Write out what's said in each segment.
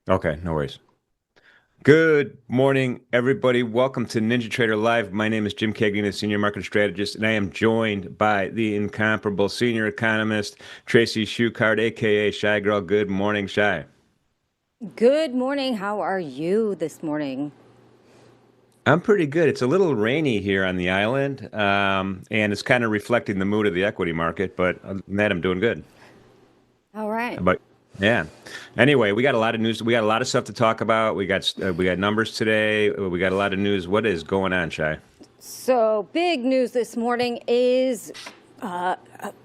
Okay, no worries. Good morning, everybody. Welcome to NinjaTrader Live. My name is Jim Cagnina, Senior Market Strategist, and I am joined by the incomparable Senior Economist Tracy Shuchart, aka Shy Girl. Good morning, Shy. Good morning. How are you this morning? I'm pretty good. It's a little rainy here on the island, and it's kind of reflecting the mood of the equity market, but other than that, I'm doing good. All right. But yeah. Anyway, we got a lot of news. We got a lot of stuff to talk about. We got numbers today. We got a lot of news. What is going on, Shy? So, big news this morning is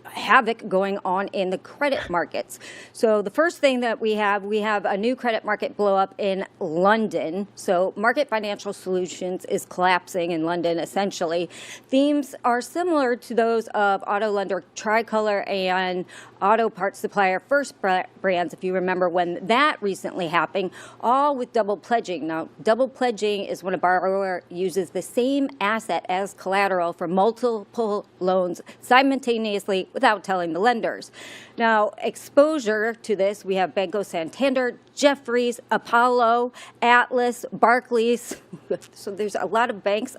havoc going on in the credit markets. So the first thing that we have a new credit market blow up in London. So Market Financial Solutions is collapsing in London, essentially. Themes are similar to those of auto lender Tricolor and auto parts supplier First Brands, if you remember when that recently happened, all with double pledging. Now, double pledging is when a borrower uses the same asset as collateral for multiple loans simultaneously without telling the lenders. Now, exposure to this, we have Banco Santander, Jefferies, Apollo, Atlas, Barclays. So there's a lot of banks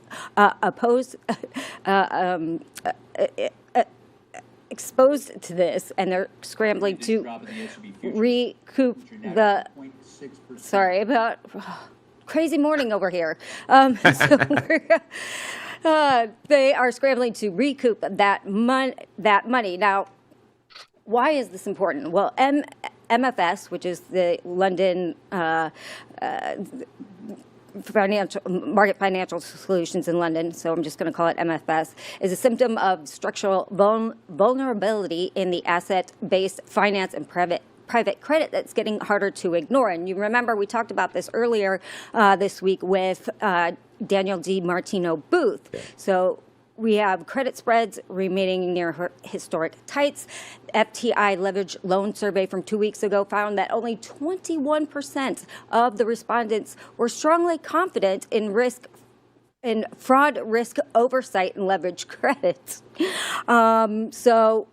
exposed to this, and they're scrambling to recoup the. Sorry about crazy morning over here. So they are scrambling to recoup that money. Now, why is this important? Well, MFS, which is the London Market Financial Solutions in London, so I'm just going to call it MFS, is a symptom of structural vulnerability in the asset-based finance and private credit that's getting harder to ignore. And you remember we talked about this earlier this week with Daniel D. Martino Booth. So we have credit spreads remaining near historic tights. FTI leverage loan survey from 2 weeks ago found that only 21% of the respondents were strongly confident in fraud risk oversight and leverage credit. So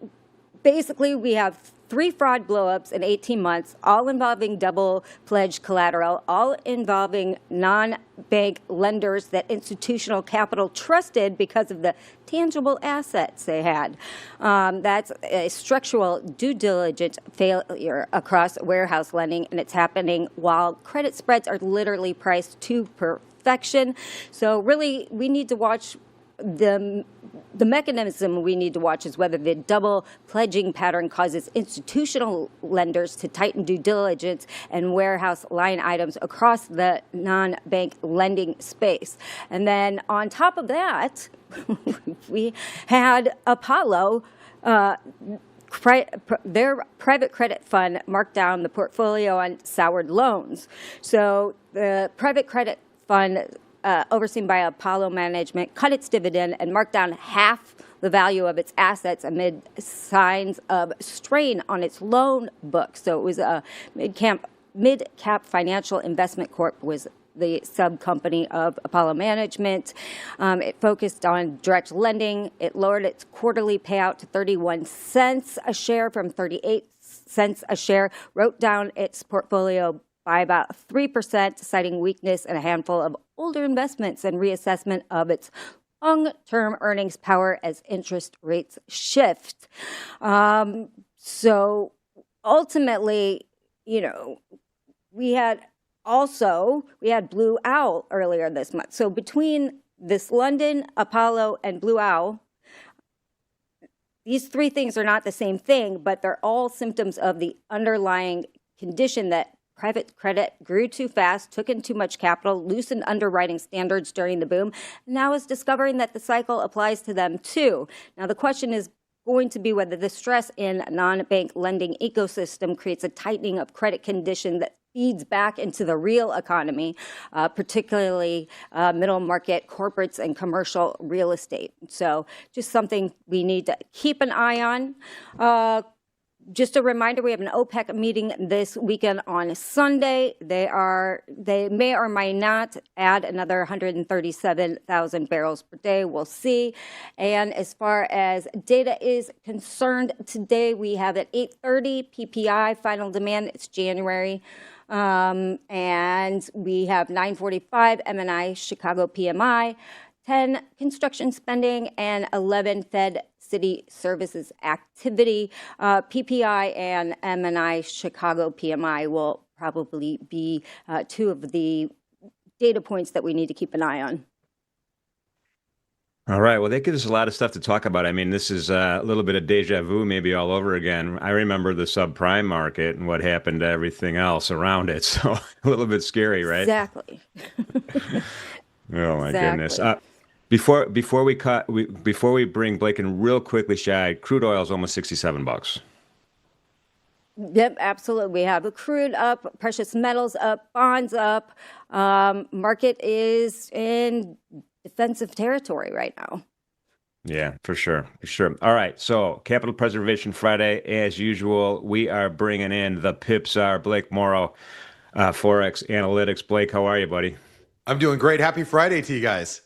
basically, we have 3 fraud blowups in 18 months, all involving double pledged collateral, all involving non-bank lenders that institutional capital trusted because of the tangible assets they had. That's a structural due diligence failure across warehouse lending, and it's happening while credit spreads are literally priced to perfection. So really, we need to watch the mechanism we need to watch is whether the double pledging pattern causes institutional lenders to tighten due diligence and warehouse line items across the non-bank lending space. And then on top of that, we had Apollo their private credit fund marked down the portfolio on soured loans. So the private credit fund overseen by Apollo Management, cut its dividend and marked down half the value of its assets amid signs of strain on its loan book. So it was a mid-cap financial investment corp was the sub-company of Apollo Management. It focused on direct lending. It lowered its quarterly payout to 31 cents a share from 38 cents a share, wrote down its portfolio by about 3%, citing weakness in a handful of older investments and reassessment of its long-term earnings power as interest rates shift. So ultimately, we had Blue Owl earlier this month. So between this London, Apollo, and Blue Owl, these 3 things are not the same thing, but they're all symptoms of the underlying condition that private credit grew too fast, took in too much capital, loosened underwriting standards during the boom, and now is discovering that the cycle applies to them too. Now, the question is going to be whether the stress in non-bank lending ecosystem creates a tightening of credit condition that feeds back into the real economy, particularly middle market corporates and commercial real estate. So just something we need to keep an eye on. Just a reminder, we have an OPEC meeting this weekend on Sunday. They may or may not add another 137,000 barrels per day. We'll see. And as far as data is concerned, today we have at 8:30 PPI final demand. It's January. And we have 945 MNI Chicago PMI, 10 construction spending, and 11 Fed city services activity. PPI and MNI Chicago PMI will probably be two of the data points that we need to keep an eye on. All right. Well, that gives us a lot of stuff to talk about. I mean, this is a little bit of deja vu, maybe all over again. I remember the subprime market and what happened to everything else around it. So a little bit scary, right? Exactly. Oh my goodness. Exactly. Before we bring Blake in real quickly, Shai, crude oil is almost $67. Yep, absolutely. We have the crude up, precious metals up, bonds up. Market is in defensive territory right now. Yeah, for sure. For sure. All right. So, Capital Preservation Friday, as usual, we are bringing in the Pipsar, Blake Morrow, Forex Analytics. Blake, how are you, buddy? I'm doing great. Happy Friday to you guys.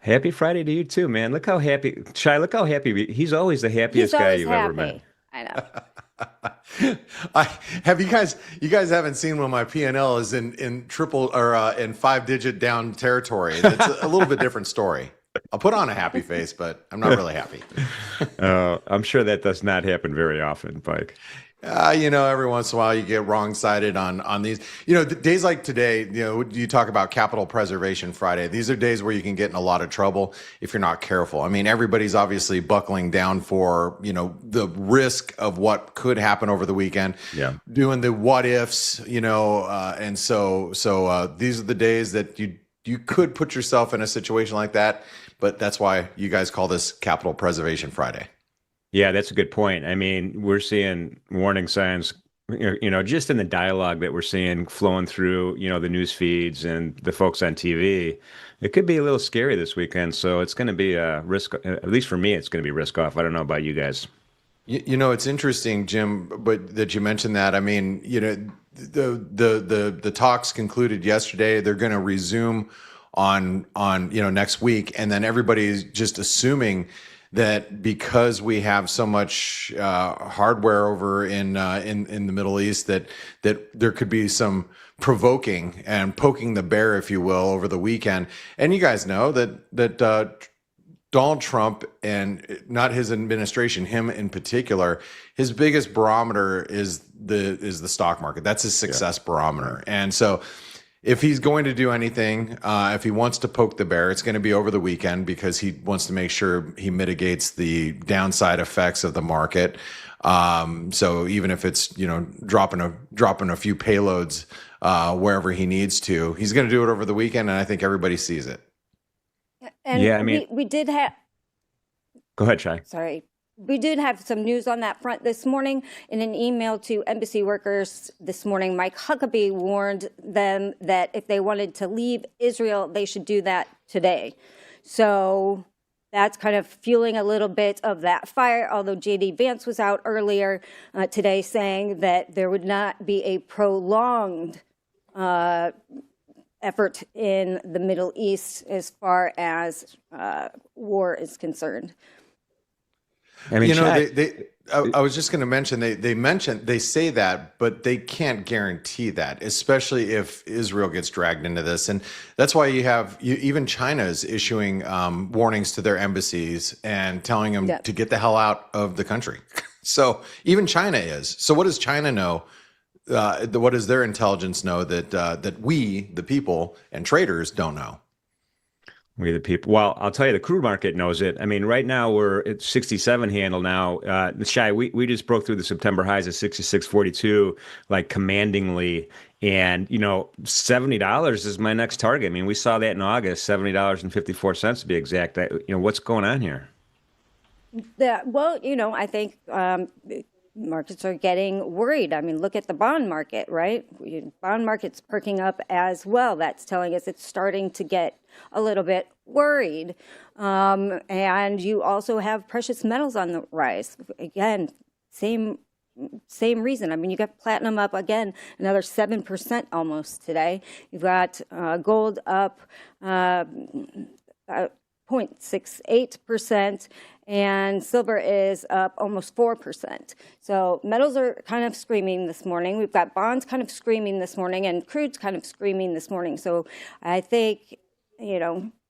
Happy Friday to you too, man. Look how happy, Shai, look how happy he's always the He's happiest guy always you've ever met. happy. I know. I have you guys haven't seen when my P&L is in triple or in 5-digit down territory. It's a little bit different story. I'll put on a happy face, but I'm not really happy. I'm sure that does not happen very often, Mike. Every once in a while you get wrong-sided on these. Days like today, you talk about Capital Preservation Friday. These are days where you can get in a lot of trouble if you're not careful. I mean, everybody's obviously buckling down for, the risk of what could happen over the weekend. Yeah. Doing the what ifs, and so these are the days that you could put yourself in a situation like that, but that's why you guys call this Capital Preservation Friday. Yeah, that's a good point. I mean, we're seeing warning signs, just in the dialogue that we're seeing flowing through, the news feeds and the folks on TV. It could be a little scary this weekend. So it's going to be a risk, at least for me, it's going to be risk off. I don't know about you guys. It's interesting, Jim, but that you mentioned that. I mean, the talks concluded yesterday. They're going to resume on next week, and then everybody's just assuming that because we have so much hardware over in the Middle East, that there could be some provoking and poking the bear, if you will, over the weekend. And you guys know that Donald Trump, and not his administration, him in particular, his biggest barometer is the stock market. That's his success barometer. And so, if he's going to do anything, if he wants to poke the bear, it's going to be over the weekend because he wants to make sure he mitigates the downside effects of the market. So even if it's dropping a few payloads wherever he needs to, he's going to do it over the weekend, and I think everybody sees it. And Yeah, I mean, we did have. Go ahead, Shai. Sorry. We did have some news on that front this morning. In an email to embassy workers this morning, Mike Huckabee warned them that if they wanted to leave Israel, they should do that today. So that's kind of fueling a little bit of that fire, although J.D. Vance was out earlier today saying that there would not be a prolonged effort in the Middle East as far as war is concerned. I mean, I was just going to mention they say that, but they can't guarantee that, especially if Israel gets dragged into this, and that's why even China is issuing warnings to their embassies and telling them to get the hell out of the country. So even China is. So what does China know? What does their intelligence know that we, the people and traders, don't know? We the people. Well, I'll tell you, the crude market knows it. I mean, right now we're at 67 handle now. Shai, we just broke through the September highs at 66.42, like commandingly. And, $70 is my next target. I mean, we saw that in August, $70.54 to be exact. What's going on here? I think markets are getting worried. I mean, look at the bond market, right? Bond market's perking up as well. That's telling us it's starting to get a little bit worried. And you also have precious metals on the rise. Again, same reason. I mean, you got platinum up again, another 7% almost today. You've got gold up 0.5%, 0.68%, and silver is up almost 4%. So metals are kind of screaming this morning. We've got bonds kind of screaming this morning, and crude's kind of screaming this morning. So I think,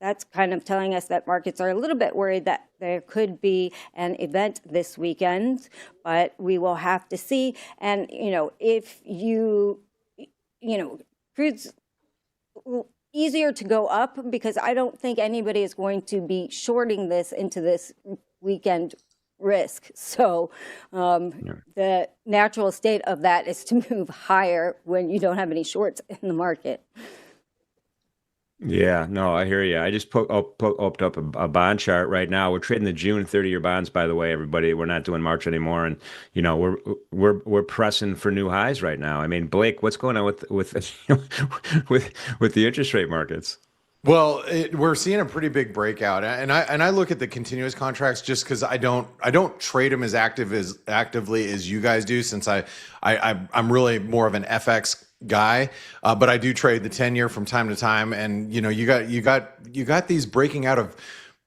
that's kind of telling us that markets are a little bit worried that there could be an event this weekend, but we will have to see. And, if crude's easier to go up because I don't think anybody is going to be shorting this into this weekend risk. So the natural state of that is to move higher when you don't have any shorts in the market. Yeah, no, I hear you. I just opened up a bond chart right now. We're trading the June 30-year bonds, by the way, everybody. We're not doing March anymore, and we're pressing for new highs right now. I mean, Blake, what's going on with with the interest rate markets? Well, we're seeing a pretty big breakout, and I look at the continuous contracts just because I don't trade them as actively as you guys do, since I'm really more of an FX guy, but I do trade the 10-year from time to time, and you got these breaking out of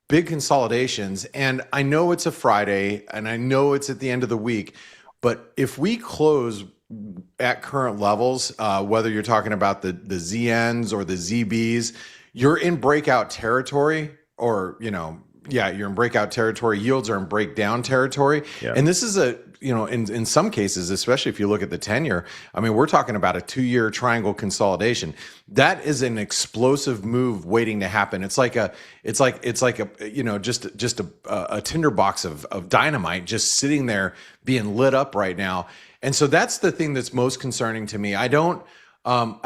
big consolidations, and I know it's a Friday, and I know it's at the end of the week, but if we close at current levels, whether you're talking about the ZNs or the ZBs, you're in breakout territory, or you're in breakout territory. Yields are in breakdown territory, and this is in some cases, especially if you look at the 10-year, I mean, we're talking about a 2-year triangle consolidation. That is an explosive move waiting to happen. It's like a just a tinderbox of dynamite just sitting there being lit up right now. And so that's the thing that's most concerning to me. I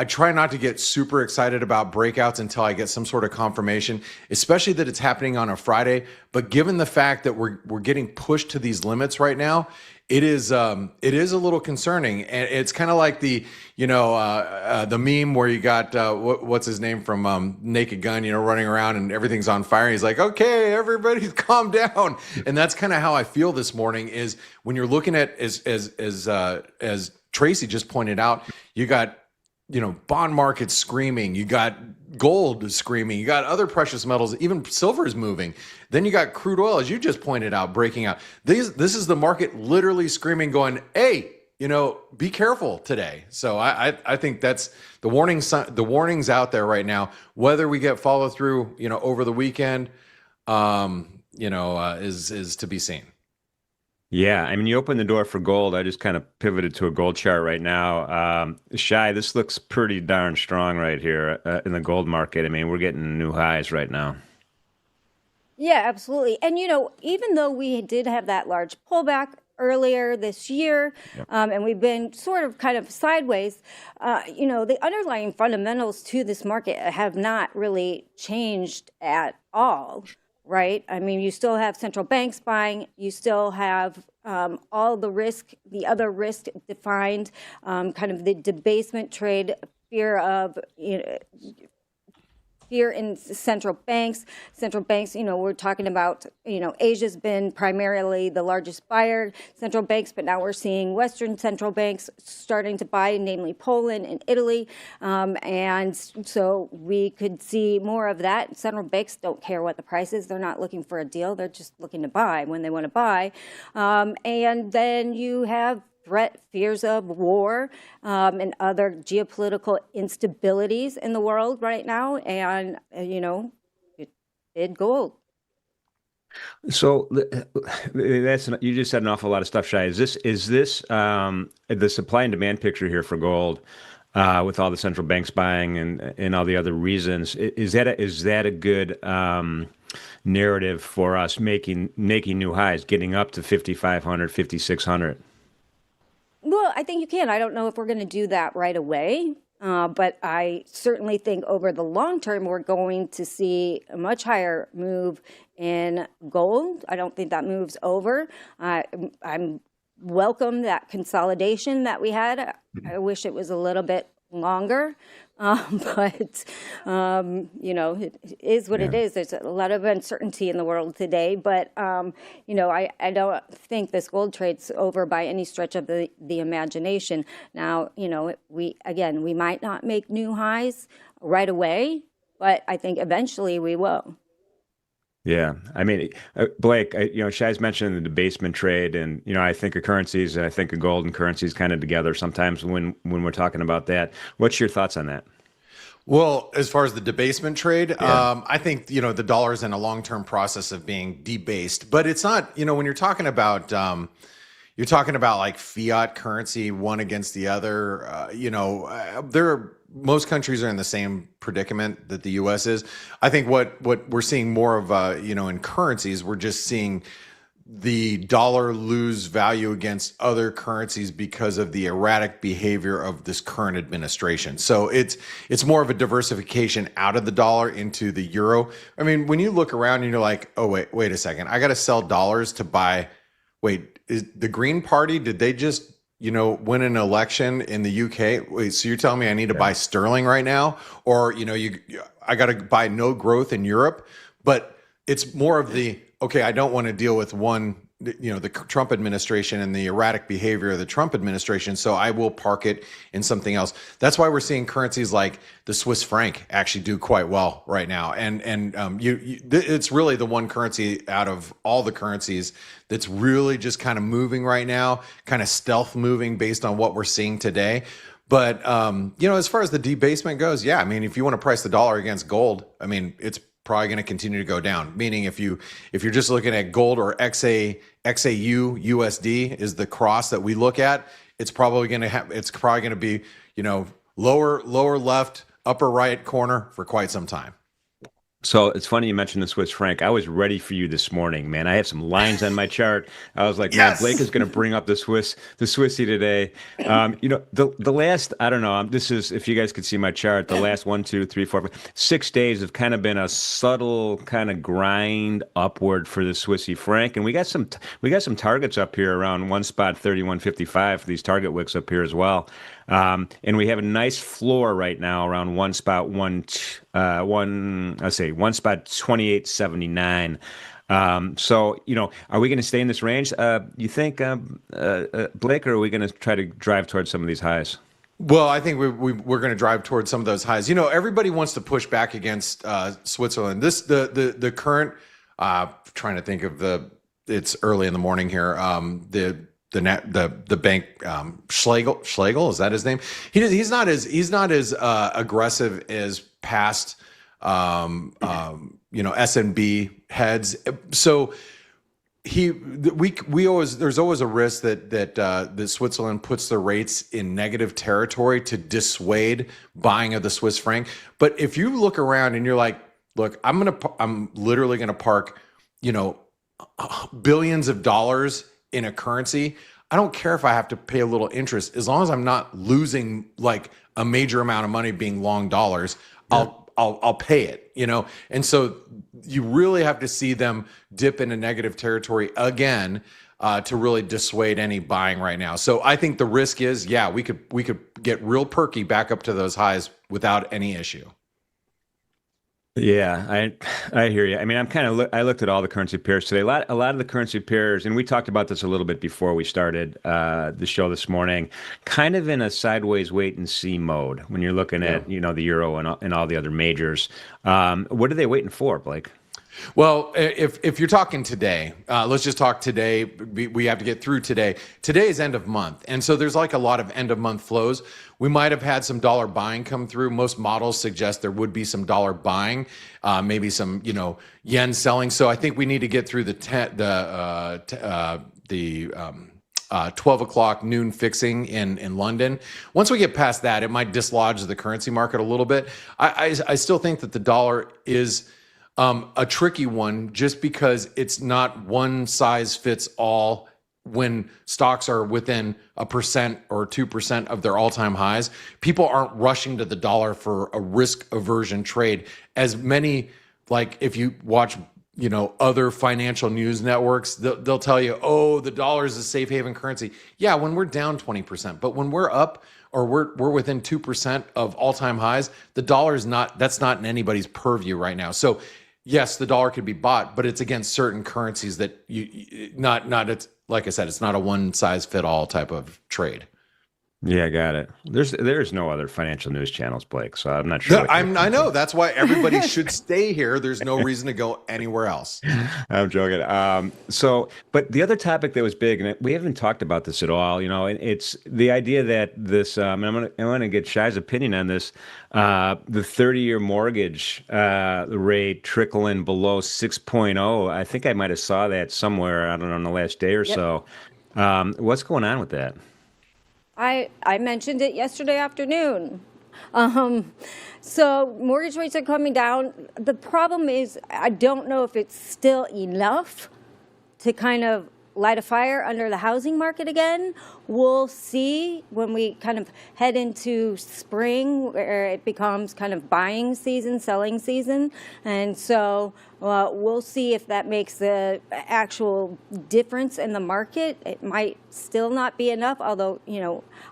try not to get super excited about breakouts until I get some sort of confirmation, especially that it's happening on a Friday. But given the fact that we're getting pushed to these limits right now, it is a little concerning. And it's kind of like the meme where you got what's his name from Naked Gun, running around and everything's on fire. He's like, okay, everybody calm down. And that's kind of how I feel this morning, is when you're looking at, as Tracy just pointed out, you got bond markets screaming, you got gold screaming, you got other precious metals, even silver is moving. Then you got crude oil, as you just pointed out, breaking out. This is the market literally screaming, going, hey, be careful today. So I think that's the warning's out there right now. Whether we get follow through, over the weekend, is to be seen. Yeah, I mean, you opened the door for gold. I just kind of pivoted to a gold chart right now. Shai, this looks pretty darn strong right here in the gold market. I mean, we're getting new highs right now. Yeah, absolutely. And, even though we did have that large pullback earlier this year, and we've been sort of kind of sideways, the underlying fundamentals to this market have not really changed at all. Right. I mean, you still have central banks buying. You still have all the risk, the other risk defined, kind of the debasement trade, fear of, fear in central banks. Central banks, we're talking about, Asia's been primarily the largest buyer, central banks, but now we're seeing Western central banks starting to buy, namely Poland and Italy. And so we could see more of that. Central banks don't care what the price is. They're not looking for a deal. They're just looking to buy when they want to buy. And then you have fears of war, and other geopolitical instabilities in the world right now, and it did gold. So you just said an awful lot of stuff, Shai. Is this the supply and demand picture here for gold, with all the central banks buying and all the other reasons? Is that a good narrative for us making new highs, getting up to 5,500, 5,600? Well, I think you can. I don't know if we're going to do that right away, but I certainly think over the long term, we're going to see a much higher move in gold. I don't think that move's over. I'm welcome that consolidation that we had. I wish it was a little bit longer, but it is what it is. There's a lot of uncertainty in the world today, but I don't think this gold trade's over by any stretch of the imagination. Now, we might not make new highs right away, but I think eventually we will. Yeah, I mean, Blake, Shai's mentioned the debasement trade, and I think of currencies, and I think of gold and currencies kind of together sometimes when we're talking about that. What's your thoughts on that? Well, as far as the debasement trade, Yeah, I think the dollar is in a long-term process of being debased, but it's not. When you're talking about like fiat currency, one against the other. Most countries are in the same predicament that the U.S. is. I think what we're seeing more of, in currencies, we're just seeing the dollar lose value against other currencies because of the erratic behavior of this current administration. So it's more of a diversification out of the dollar into the euro. I mean, when you look around and you're like, oh wait a second, I got to sell dollars to buy. Wait, is the Green Party, did they just win an election in the UK? Wait, so you're telling me I need to buy sterling right now, or I got to buy no growth in Europe? But it's more of the, okay, I don't want to deal with the Trump administration and the erratic behavior of the Trump administration, so I will park it in something else. That's why we're seeing currencies like the Swiss franc actually do quite well right now. And it's really the one currency out of all the currencies that's really just kind of moving right now, kind of stealth moving based on what we're seeing today. But as far as the debasement goes, yeah, I mean, if you want to price the dollar against gold, I mean, it's probably going to continue to go down. Meaning, if you're just looking at gold or XAU USD is the cross that we look at, it's probably going to be lower left, upper right corner for quite some time. so it's funny you mentioned the Swiss franc. I was ready for you this morning, man. I have some lines on my chart. I was like, man, Blake is going to bring up the Swissy today. The last, I don't know. This is, if you guys could see my chart, the last 1, 2, 3, 4, 6 days have kind of been a subtle kind of grind upward for the Swissy franc, and we got some targets up here around one spot 31.55 for these target wicks up here as well. And we have a nice floor right now around one spot 28.79. So are we going to stay in this range? You think, Blake, or are we going to try to drive towards some of these highs? Well, I think we're going to drive towards some of those highs. Everybody wants to push back against Switzerland. The current, trying to think of it's early in the morning here. The bank, Schlegel, is that his name? He's not as aggressive as past SNB heads. So there's always a risk that Switzerland puts the rates in negative territory to dissuade buying of the Swiss franc. But if you look around and you're like, look, I'm literally gonna park billions of dollars in a currency. I don't care if I have to pay a little interest, as long as I'm not losing like a major amount of money being long dollars. Yeah. I'll pay it, And so you really have to see them dip into negative territory again to really dissuade any buying right now. So I think the risk is, yeah, we could get real perky back up to those highs without any issue. Yeah, I hear you. I mean, I looked at all the currency pairs today. A lot of the currency pairs, and we talked about this a little bit before we started the show this morning, kind of in a sideways wait and see mode when you're looking at the euro and all the other majors. What are they waiting for, Blake? Well, if you're talking today, let's just talk today. We have to get through today. Today is end of month. And so there's like a lot of end of month flows. We might have had some dollar buying come through. Most models suggest there would be some dollar buying, maybe some, yen selling. So I think we need to get through the 12 o'clock noon fixing in London. Once we get past that, it might dislodge the currency market a little bit. I still think that the dollar is a tricky one, just because it's not one size fits all when stocks are within 1% or 2% of their all-time highs. People aren't rushing to the dollar for a risk aversion trade. As many, like if you watch, other financial news networks, they'll tell you, oh, the dollar is a safe haven currency. Yeah, when we're down 20%, but when we're up or we're within 2% of all-time highs, the dollar is that's not in anybody's purview right now. So yes, the dollar could be bought, but it's against certain currencies that it's, like I said, it's not a one size fit all type of trade. Yeah, I got it. There's no other financial news channels, Blake, so I'm not sure what you're I know thinking. that's why everybody should stay here. There's no reason to go anywhere else. I'm joking. But the other topic that was big, and we haven't talked about this at all, and it's the idea that this, I'm gonna get Shai's opinion on this, the 30-year mortgage rate trickling below 6.0. I think I might have saw that somewhere, I don't know, in the last day or Yep. so. What's going on with that? I mentioned it yesterday afternoon. Um, so mortgage rates are coming down. The problem is I don't know if it's still enough to kind of light a fire under the housing market again. We'll see when we kind of head into spring, where it becomes kind of buying season, selling season. And so we'll see if that makes the actual difference in the market. It might still not be enough, although,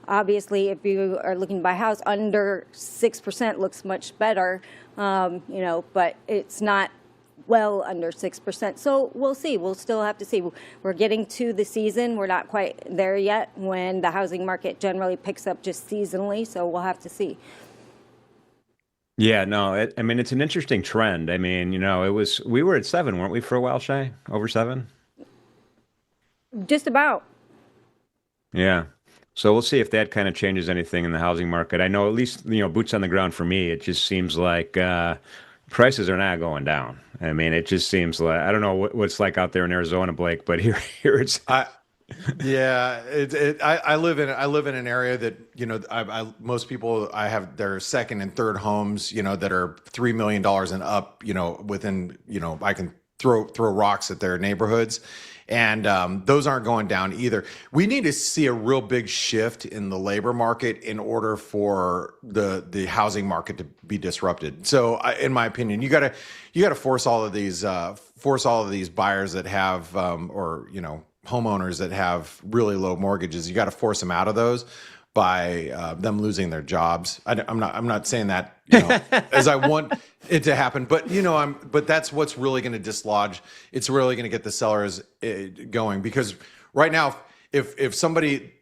obviously if you are looking to buy a house, under 6% looks much better, but it's not well under 6%. So we'll see. We'll still have to see. We're getting to the season. We're not quite there yet when the housing market generally picks up just seasonally. So we'll have to see. Yeah, no, I mean, it's an interesting trend. I mean, we were at 7, weren't we, for a while, Shay? Over 7? Just about. Yeah. So we'll see if that kind of changes anything in the housing market. I know at least, boots on the ground for me, it just seems like prices are not going down. I mean, it just seems like, I don't know what's like out there in Arizona, Blake, but here it's. I Yeah, I live in an area that most people I have their second and third homes that are $3 million and up within I can throw rocks at their neighborhoods, and those aren't going down either. We need to see a real big shift in the labor market in order for the housing market to be disrupted. So in my opinion, you got to force all of these buyers that have or homeowners that have really low mortgages. You got to force them out of those by them losing their jobs. I'm not saying that as I want it to happen, but but that's what's really going to dislodge. It's really going to get the sellers going, because right now, if somebody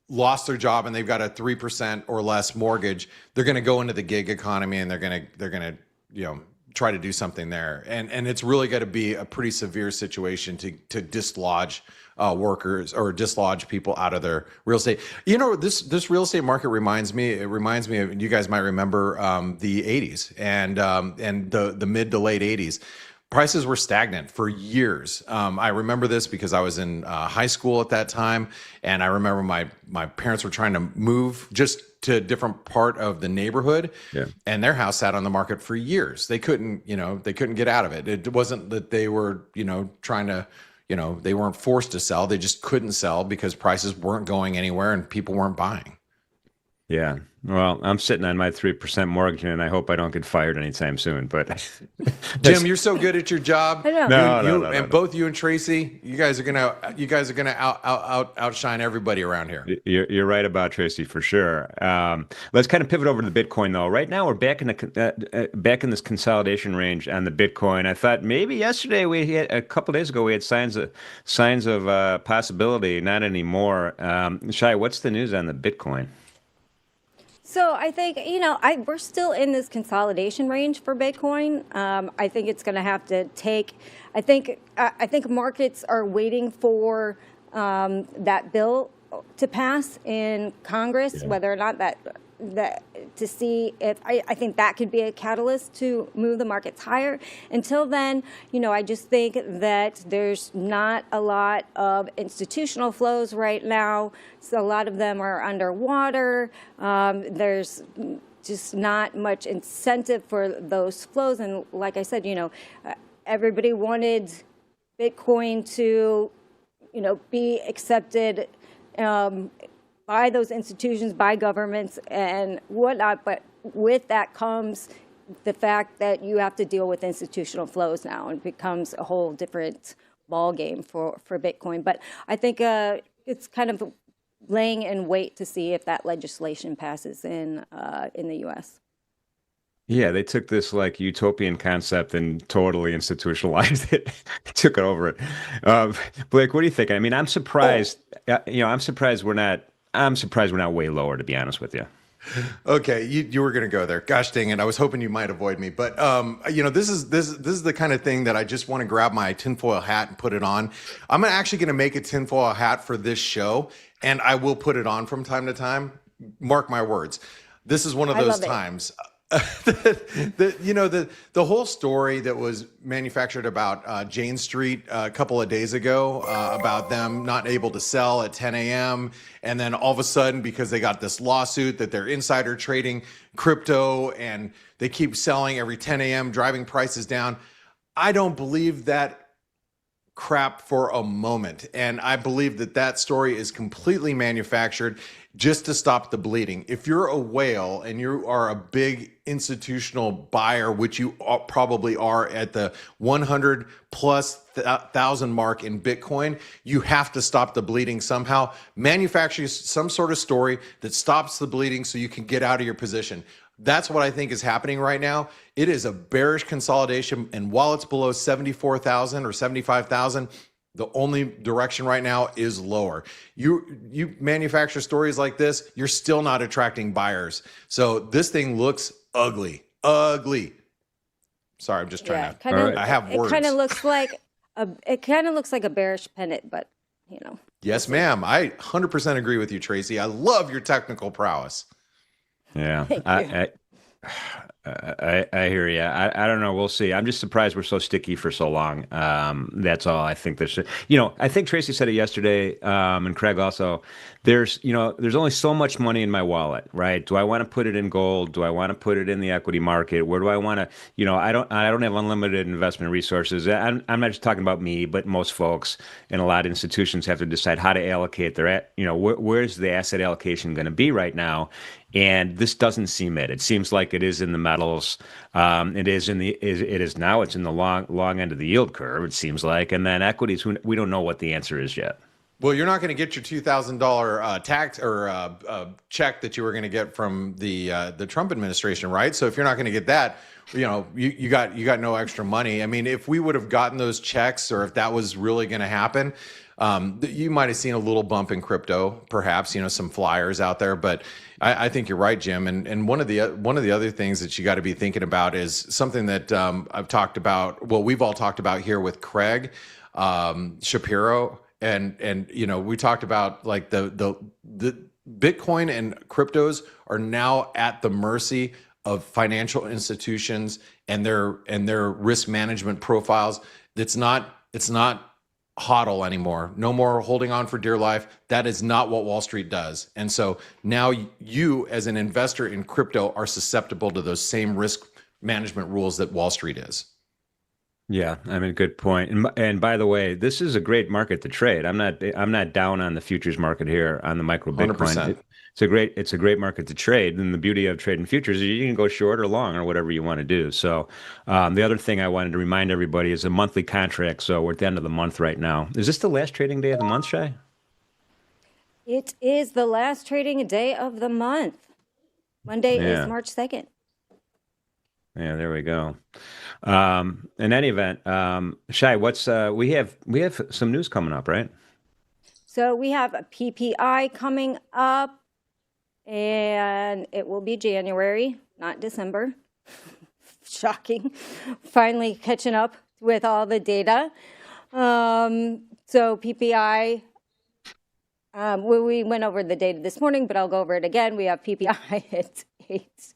lost their job and they've got a 3% or less mortgage, they're going to go into the gig economy, and they're going to try to do something there, and it's really got to be a pretty severe situation to dislodge workers or dislodge people out of their real estate. This real estate market reminds me of, you guys might remember the 80s and the mid to late 80s. Prices were stagnant for years. I remember this because I was in high school at that time, and I remember my parents were trying to move just to a different part of the neighborhood, Yeah. and their house sat on the market for years. They couldn't get out of it. It wasn't that they were trying to they weren't forced to sell. They just couldn't sell because prices weren't going anywhere and people weren't buying. Yeah. Well, I'm sitting on my 3% mortgage, and I hope I don't get fired anytime soon. But Jim, you're so good at your job. I know. No. And both you and Tracy, you guys are gonna outshine everybody around here. You're right about Tracy for sure. Let's kind of pivot over to the Bitcoin though. Right now we're back in this consolidation range on the Bitcoin. I thought maybe yesterday a couple of days ago we had signs of possibility. Not anymore. Shai, what's the news on the Bitcoin? So I think, we're still in this consolidation range for Bitcoin. I think it's going to have to take, I think markets are waiting for that bill to pass in Congress, Yeah. whether or not that to see if I think that could be a catalyst to move the markets higher. Until then, I just think that there's not a lot of institutional flows right now. So a lot of them are underwater. There's just not much incentive for those flows. And like I said, everybody wanted Bitcoin to, be accepted by those institutions, by governments and whatnot. But with that comes the fact that you have to deal with institutional flows now, and it becomes a whole different ball game for Bitcoin. But I think it's kind of laying in wait to see if that legislation passes in the U.S. Yeah, they took this like utopian concept and totally institutionalized it, took it over it. Blake, what do you think? I mean, I'm surprised. I'm surprised we're not I'm surprised we're not way lower, to be honest with you. Okay, you were going to go there. Gosh dang it! I was hoping you might avoid me, but this is the kind of thing that I just want to grab my tinfoil hat and put it on. I'm actually going to make a tinfoil hat for this show, and I will put it on from time to time. Mark my words. This is one of those times. The whole story that was manufactured about Jane Street a couple of days ago about them not able to sell at 10 a.m. And then all of a sudden, because they got this lawsuit that they're insider trading crypto and they keep selling every 10 a.m., driving prices down. I don't believe that crap for a moment. And I believe that story is completely manufactured just to stop the bleeding. If you're a whale and you are a big institutional buyer, which you probably are at the 100 plus thousand mark in Bitcoin, you have to stop the bleeding somehow. Manufacture some sort of story that stops the bleeding so you can get out of your position. That's what I think is happening right now. It is a bearish consolidation. And while it's below 74,000 or 75,000, the only direction right now is lower. You manufacture stories like this, you're still not attracting buyers. So this thing looks ugly. Sorry, I'm just trying to. I have words. It kind of looks like a bearish pennant, but Yes, ma'am. I 100% agree with you, Tracy. I love your technical prowess. Yeah, I hear you. I don't know. We'll see. I'm just surprised we're so sticky for so long. That's all. I think there's, I think Tracy said it yesterday, and Craig also. There's only so much money in my wallet, right? Do I want to put it in gold? Do I want to put it in the equity market? Where do I want to, I don't have unlimited investment resources. I'm not just talking about me, but most folks and a lot of institutions have to decide how to allocate their, where's the asset allocation going to be right now? And this doesn't seem it. It seems like it is in the metals. It is in now. It's in the long end of the yield curve. It seems like, and then equities. We don't know what the answer is yet. Well, you're not going to get your $2,000 tax or check that you were going to get from the Trump administration, right? So if you're not going to get that, you got no extra money. I mean, if we would have gotten those checks, or if that was really going to happen, you might have seen a little bump in crypto, perhaps, some flyers out there. But I think you're right, Jim. And one of the other things that you got to be thinking about is something that I've talked about. Well, we've all talked about here with Craig Shapiro, and we talked about like the Bitcoin and cryptos are now at the mercy of financial institutions and their risk management profiles. It's not hodl anymore. No more holding on for dear life. That is not what Wall Street does. And so now you, as an investor in crypto, are susceptible to those same risk management rules that Wall Street is. Yeah, I mean, good point. And by the way, this is a great market to trade. I'm not down on the futures market here on the micro Bitcoin. 100%. It's a great market to trade. And the beauty of trading futures is you can go short or long or whatever you want to do. So the other thing I wanted to remind everybody is a monthly contract. So we're at the end of the month right now. Is this the last trading day of the month, Shay? It is the last trading day of the month. Monday is March 2nd. Yeah, there we go. In any event, Shai, we have some news coming up, right? So we have a PPI coming up, and it will be January, not December. Shocking. Finally catching up with all the data. So PPI, we went over the data this morning, but I'll go over it again. We have PPI at 8.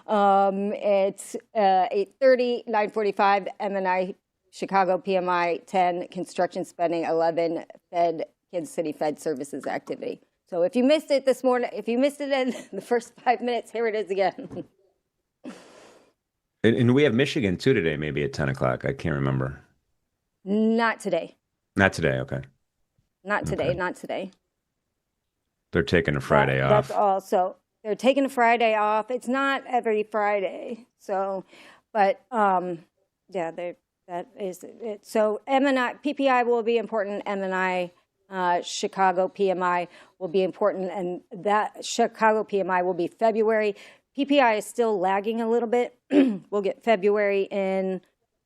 It's 8:30, 9:45, MNI, Chicago PMI 10, construction spending 11, Fed, Kansas City Fed services activity. So if you missed it this morning, if you missed it in the first 5 minutes, here it is again. And we have Michigan too today, maybe at 10 o'clock. I can't remember. Not today. Not today. Okay. Not today. Okay. Not today. They're taking a Friday off. That's all. So they're taking a Friday off. It's not every Friday. So, but yeah, that is it. So MNI, PPI will be important. MNI, Chicago PMI will be important, and that Chicago PMI will be February. PPI is still lagging a little bit. We'll get February in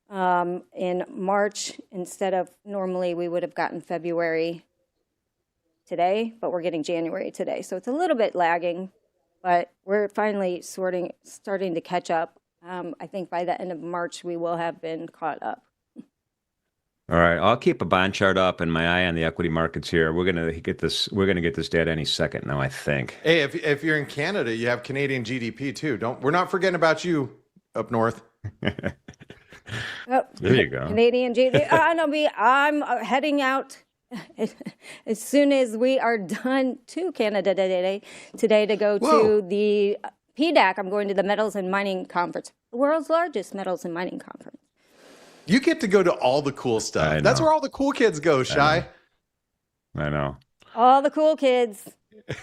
March instead of normally we would have gotten February today, but we're getting January today. So it's a little bit lagging, but we're finally starting to catch up. I think by the end of March, we will have been caught up. All right, I'll keep a bond chart up and my eye on the equity markets here. We're gonna get this. We're gonna get this data any second now, I think. Hey, if you're in Canada, you have Canadian GDP too. We're not forgetting about you up north. Oh, There you go. Canadian GDP. I'm heading out as soon as we are done to Canada today to go to the PDAC. I'm going to the Metals and Mining Conference, the world's largest metals and mining conference. You get to go to all the cool stuff. That's where all the cool kids go, Shy. I know. All the cool kids.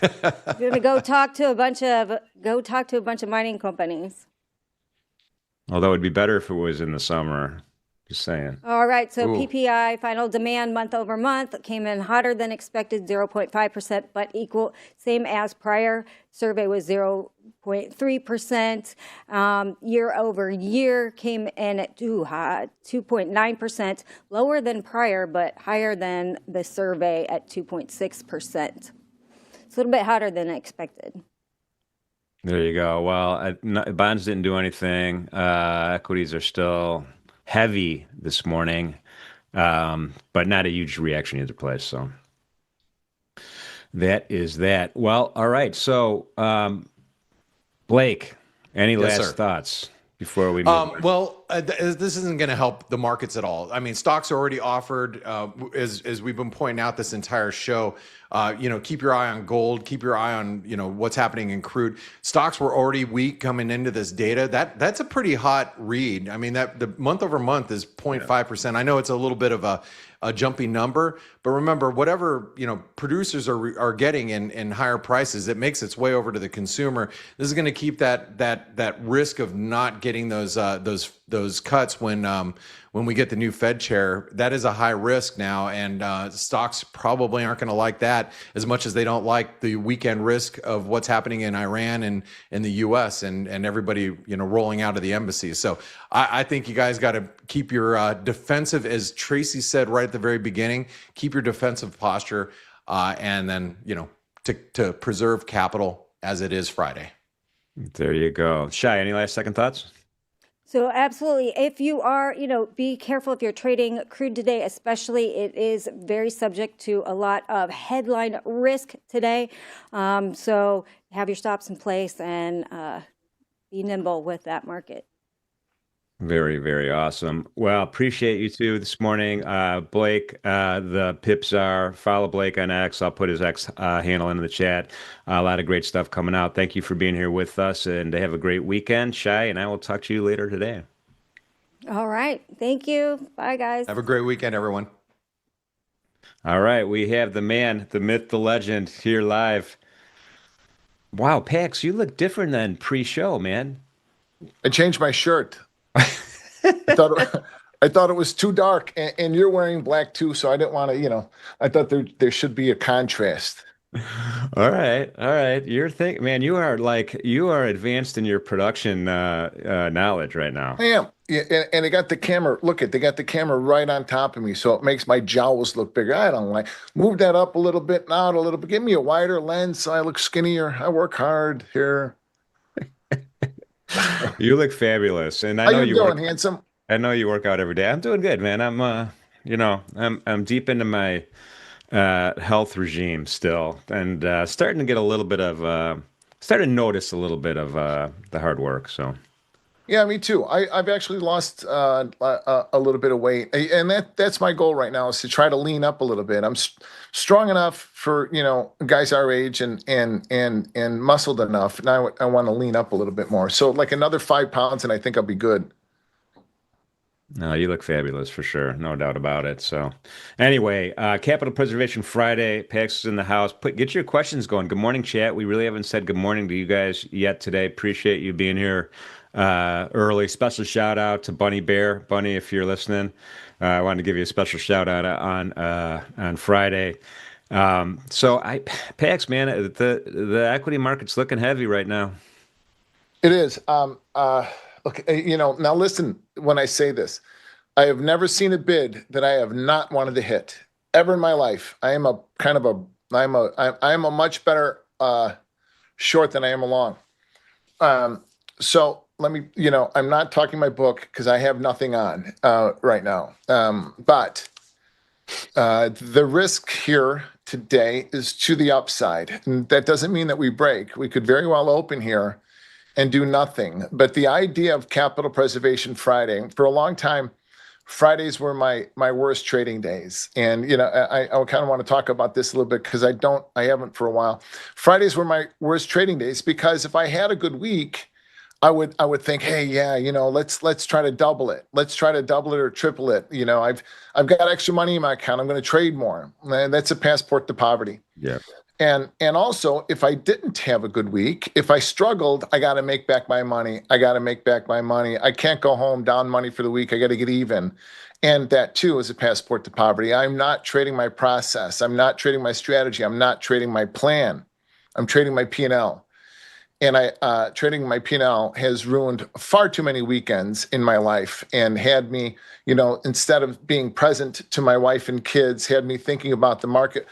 I'm gonna go talk to a bunch of mining companies. Although it'd be better if it was in the summer. Just saying. All right, so PPI, final demand month over month, came in hotter than expected, 0.5%, but same as prior. Survey was 0.3%. Year over year came in at 2.9%, lower than prior, but higher than the survey at 2.6%. It's a little bit hotter than expected. There you go. Well, bonds didn't do anything. Equities are still heavy this morning, but not a huge reaction either place. So that is that. Well, all right. So, Blake, any last thoughts before we move on? This isn't going to help the markets at all. I mean, stocks are already offered, as we've been pointing out this entire show. Keep your eye on gold. Keep your eye on what's happening in crude. Stocks were already weak coming into this data. That's a pretty hot read. I mean, that the month over month is 0.5%. I know it's a little bit of a jumpy number, but remember, whatever producers are getting in higher prices, it makes its way over to the consumer. This is going to keep that risk of not getting those cuts when we get the new Fed chair. That is a high risk now, and stocks probably aren't going to like that as much as they don't like the weekend risk of what's happening in Iran and in the U.S. and everybody rolling out of the embassies. So I think you guys got to keep your defensive, as Tracy said right at the very beginning, keep your defensive posture, and then to preserve capital as it is Friday. There you go. Shy, any last second thoughts? So absolutely. If you are, be careful if you're trading crude today, especially. It is very subject to a lot of headline risk today. So have your stops in place and be nimble with that market. Very, very awesome. Well, appreciate you two this morning. Blake, the pips are, follow Blake on X. I'll put his X handle into the chat. A lot of great stuff coming out. Thank you for being here with us, and have a great weekend. Shy, and I will talk to you later today. All right. Thank you. Bye, guys. Have a great weekend, everyone. All right. We have the man, the myth, the legend here live. Wow, Pax, you look different than pre-show, man. I changed my shirt. I thought it was too dark, and you're wearing black too, so I didn't want to, I thought there should be a contrast. All right. You're man, you are advanced in your production knowledge right now. I am. Yeah, and they got the camera. They got the camera right on top of me, so it makes my jowls look bigger. I don't like. Move that up a little bit, out a little bit. Give me a wider lens so I look skinnier. I work hard here. You look fabulous, and I How know you doing, handsome? I know you work out every day. I'm doing good, man. I'm deep into my health regime still, and starting to get a little bit of starting to notice a little bit of the hard work. So. Yeah, me too. I've actually lost a little bit of weight, and that's my goal right now, is to try to lean up a little bit. I'm strong enough for guys our age and muscled enough. Now I want to lean up a little bit more. So like another 5 pounds, and I think I'll be good. No, you look fabulous for sure. No doubt about it. So anyway, Capital Preservation Friday, Pax is in the house. Get your questions going. Good morning, chat. We really haven't said good morning to you guys yet today. Appreciate you being here early. Special shout out to Bunny Bear. Bunny, if you're listening, I wanted to give you a special shout out on Friday. Pax, man, the equity market's looking heavy right now. It is. Look, now listen, when I say this, I have never seen a bid that I have not wanted to hit ever in my life. I am a kind of I'm a much better short than I am a long. So let me, I'm not talking my book because I have nothing on right now. But the risk here today is to the upside. And that doesn't mean that we break. We could very well open here and do nothing. But the idea of Capital Preservation Friday, for a long time, Fridays were my worst trading days. And, I kind of want to talk about this a little bit because I haven't for a while. Fridays were my worst trading days because if I had a good week, I would think, hey, yeah, let's try to double it. Let's try to double it or triple it. I've got extra money in my account. I'm going to trade more. And that's a passport to poverty. Yeah. And also, if I didn't have a good week, if I struggled, I got to make back my money. I can't go home down money for the week. I got to get even. And that too is a passport to poverty. I'm not trading my process. I'm not trading my strategy. I'm not trading my plan. I'm trading my P&L. And trading my P&L has ruined far too many weekends in my life and had me, instead of being present to my wife and kids, had me thinking about the market.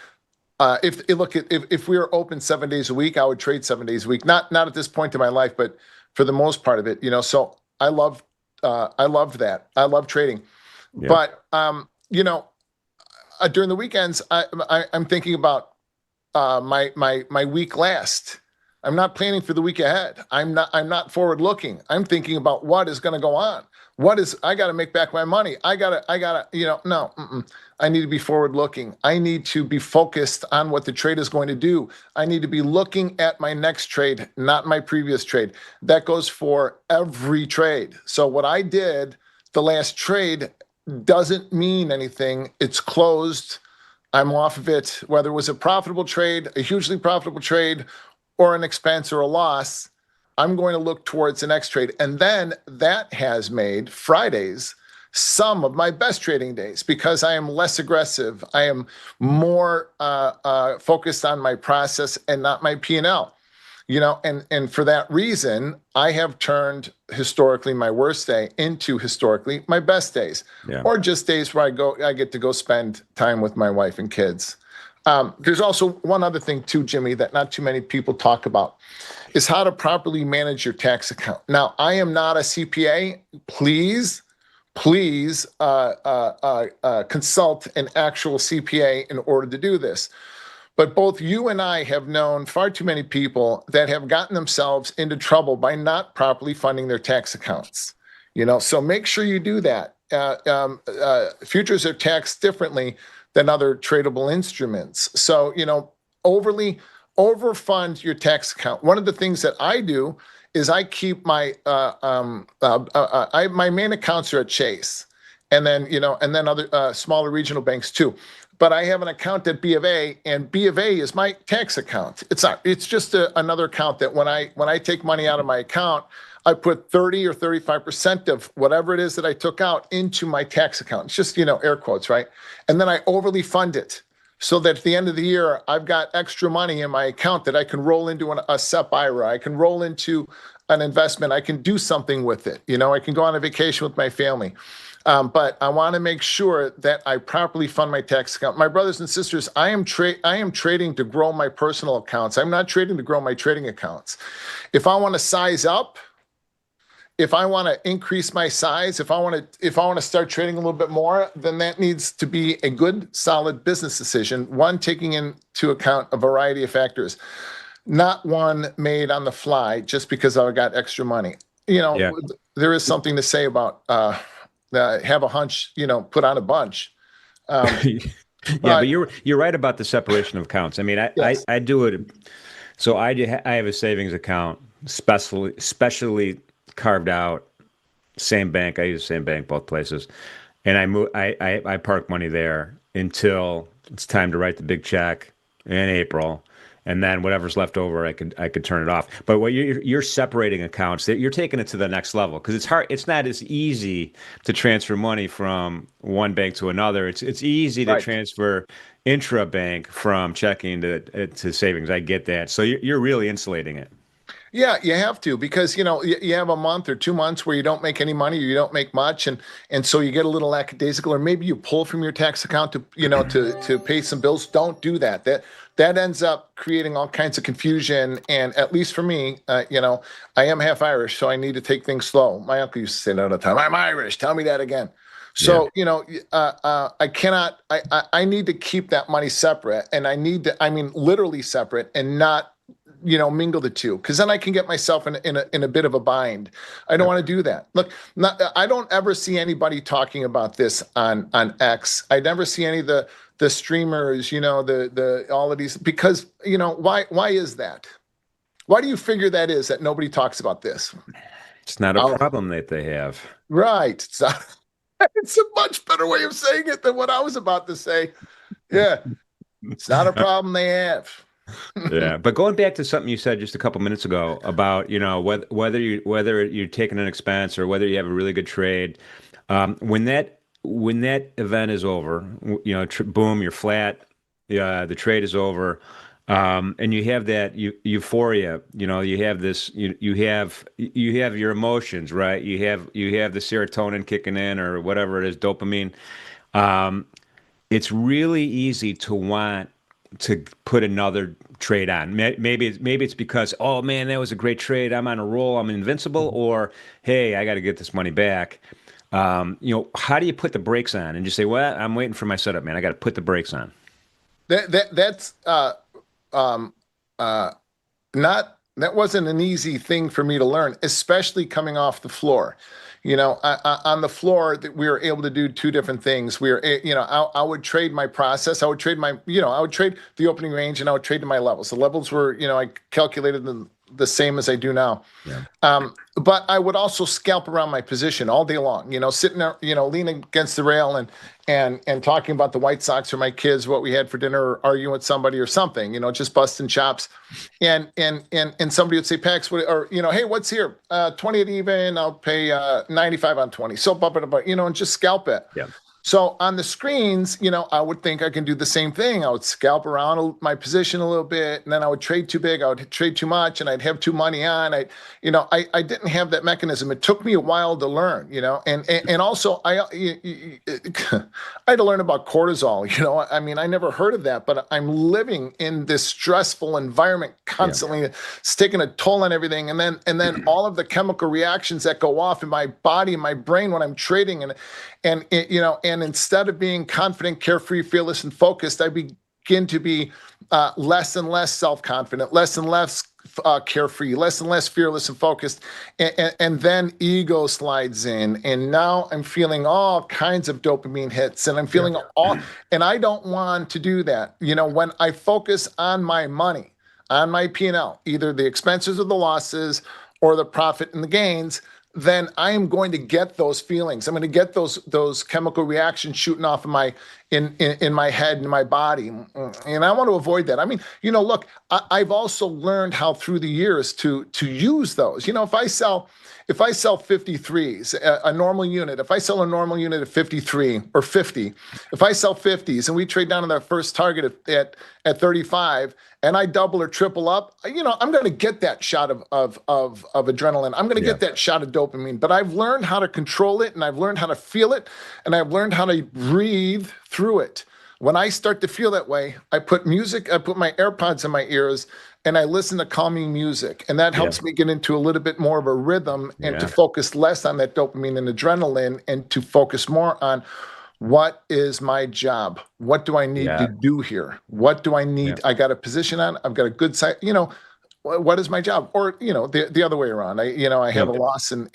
If we were open 7 days a week, I would trade 7 days a week. Not at this point in my life, but for the most part of it, So I loved that. I love trading, Yeah. but during the weekends, I'm thinking about my week last. I'm not planning for the week ahead. I'm not forward looking. I'm thinking about what is going to go on. I got to make back my money. I need to be forward looking. I need to be focused on what the trade is going to do. I need to be looking at my next trade, not my previous trade. That goes for every trade. So what I did the last trade doesn't mean anything. It's closed. I'm off of it, whether it was a profitable trade, a hugely profitable trade, or an expense or a loss. I'm going to look towards the next trade. And then that has made Fridays some of my best trading days because I am less aggressive. I am more focused on my process and not my P&L. And for that reason, I have turned historically my worst day into historically my best days, Yeah. or just days where I get to go spend time with my wife and kids. There's also one other thing too, Jimmy, that not too many people talk about is how to properly manage your tax account. Now, I am not a CPA. Please consult an actual CPA in order to do this. But both you and I have known far too many people that have gotten themselves into trouble by not properly funding their tax accounts. So make sure you do that. Futures are taxed differently than other tradable instruments. So, overfund your tax account. One of the things that I do is I keep my my main accounts are at Chase, and then other smaller regional banks too. But I have an account at B of A, and B of A is my tax account. It's just another account that when I take money out of my account, I put 30 or 35% of whatever it is that I took out into my tax account. It's just, air quotes, right? And then I overly fund it so that at the end of the year, I've got extra money in my account that I can roll into a SEP IRA. I can roll into an investment. I can do something with it. I can go on a vacation with my family. But I want to make sure that I properly fund my tax account. My brothers and sisters, I am trading to grow my personal accounts. I'm not trading to grow my trading accounts. If I want to size up, if I want to increase my size, if I want to start trading a little bit more, then that needs to be a good, solid business decision. One taking into account a variety of factors, not one made on the fly just because I got extra money. Yeah. There is something to say about have a hunch, put on a bunch. Yeah, but you're right about the separation of accounts. I mean, Yes. I do it. So I have a savings account specially carved out, same bank. I use the same bank both places, and I park money there until it's time to write the big check in April, and then whatever's left over, I could turn it off. But what you're separating accounts, you're taking it to the next level because it's hard. It's not as easy to transfer money from one bank to another. It's easy to Right. transfer intra-bank from checking to savings. I get that. So you're really insulating it. Yeah, you have to because you have a month or 2 months where you don't make any money or you don't make much, and so you get a little lackadaisical, or maybe you pull from your tax account to to pay some bills. Don't do that. that ends up creating all kinds of confusion. And at least for me, I am half Irish, so I need to take things slow. My uncle used to say that all the time. I'm Irish. Tell me that again. So, I cannot, I need to keep that money separate, and literally separate, and not, mingle the two, because then I can get myself in a bit of a bind. I don't want to do that. Look, I don't ever see anybody talking about this on X. I never see any of the streamers, the all of these, because, why is that? Why do you figure that is, that nobody talks about this? It's not a problem that they have. Right. It's not. It's a much better way of saying it than what I was about to say. Yeah, it's not a problem they have. Yeah, but going back to something you said just a couple minutes ago about, whether you're taking an expense or whether you have a really good trade, when that event is over, boom, you're flat, the trade is over, and you have that euphoria, you have this, you have your emotions, right? You have the serotonin kicking in, or whatever it is, dopamine. It's really easy to want to put another trade on. Maybe it's because, oh man, that was a great trade, I'm on a roll, I'm invincible, or hey, I got to get this money back. How do you put the brakes on and just say, well, I'm waiting for my setup, man, I got to put the brakes on? That's that wasn't an easy thing for me to learn, especially coming off the floor. On the floor, that we were able to do two different things. I would trade my process. I would trade I would trade the opening range, and I would trade to my levels. The levels were, I calculated them the same as I do now. Yeah. But I would also scalp around my position all day long, sitting there, leaning against the rail and talking about the White Sox or my kids, what we had for dinner, or arguing with somebody or something, just busting chops. And somebody would say, Pax, hey, what's here? 20 at even, I'll pay 95 on 20. So, and just scalp it. Yeah. So on the screens, I would think I can do the same thing. I would scalp around my position a little bit, and then I would trade too big, I would trade too much, and I'd have too money on. I didn't have that mechanism. It took me a while to learn, and also I had to learn about cortisol. I never heard of that, but I'm living in this stressful environment constantly. Yeah. It's taking a toll on everything, and then all of the chemical reactions that go off in my body and my brain when I'm trading, and instead of being confident, carefree, fearless, and focused, I begin to be less and less self-confident, less and less carefree, less and less fearless and focused. And then ego slides in. And now I'm feeling all kinds of dopamine hits, and I'm feeling and I don't want to do that. When I focus on my money, on my P&L, either the expenses or the losses or the profit and the gains, then I am going to get those feelings. I'm going to get those chemical reactions shooting off in my head and my body, and I want to avoid that. Look, I've also learned how through the years to use those. If I sell 53s, a normal unit, if I sell a normal unit at 53 or 50, if I sell 50s and we trade down to that first target at 35, and I double or triple up, I'm going to get that shot of adrenaline. I'm going to get that shot of dopamine. But I've learned how to control it, and I've learned how to feel it, and I've learned how to breathe through it. When I start to feel that way, I put my AirPods in my ears, and I listen to calming music, and that helps me get into a little bit more of a rhythm, and to focus less on that dopamine and adrenaline, and to focus more on, what is my job? What do I need to do here? What do I need? I got a position on, I've got a good side, what is my job? Or, the other way around. I have a loss, and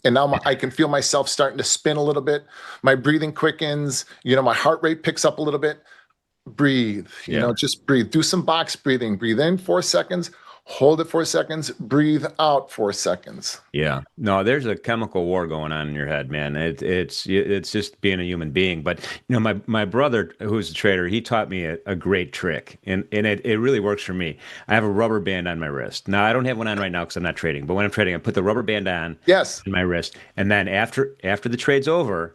now I can feel myself starting to spin a little bit. My breathing quickens, my heart rate picks up a little bit. Breathe, just breathe. Do some box breathing. Breathe in 4 seconds, hold it 4 seconds, breathe out 4 seconds. Yeah. No, there's a chemical war going on in your head, man. It's just being a human being. But, my brother, who's a trader, he taught me a great trick, and it really works for me. I have a rubber band on my wrist. Now, I don't have one on right now because I'm not trading, but when I'm trading, I put the rubber band on my wrist. And then after the trade's over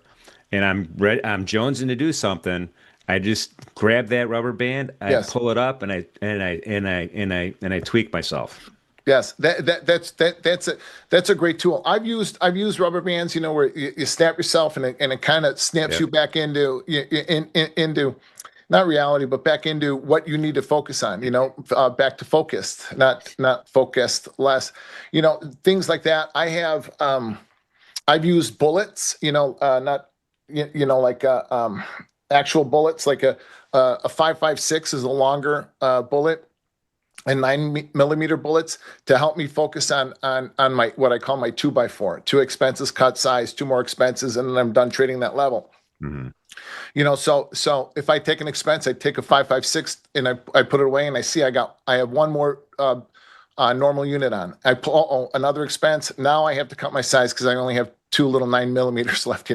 and I'm jonesing to do something, I just grab that rubber band, I pull it up, and I tweak myself. Yes, that's a great tool. I've used rubber bands, where you snap yourself, and it kind of snaps you back into not reality, but back into what you need to focus on, back to focused, not focused less, things like that. I've used bullets, not, like actual bullets, like a 5.56 is a longer bullet, and 9mm bullets to help me focus on my, what I call my 2x4, 2 expenses, cut size, 2 more expenses, and then I'm done trading that level. Mm-hmm. So if I take an expense, I take a 5.56 and I put it away, and I see I have one more normal unit on. I pull another expense. Now I have to cut my size because I only have 2 little 9mm left,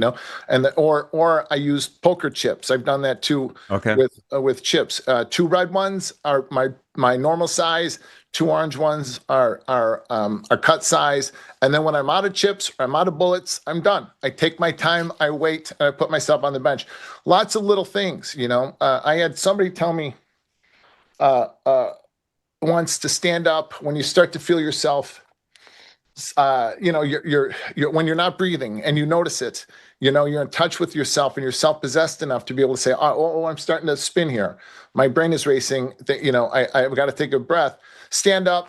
or I use poker chips. I've done that too. Okay. With chips. 2 red ones are my normal size. 2 orange ones are cut size. And then when I'm out of chips or I'm out of bullets, I'm done. I take my time, I wait, and I put myself on the bench. Lots of little things, I had somebody tell me once to stand up when you start to feel yourself, you're when you're not breathing and you notice it, you're in touch with yourself and you're self-possessed enough to be able to say, I'm starting to spin here. My brain is racing. I've got to take a breath. Stand up,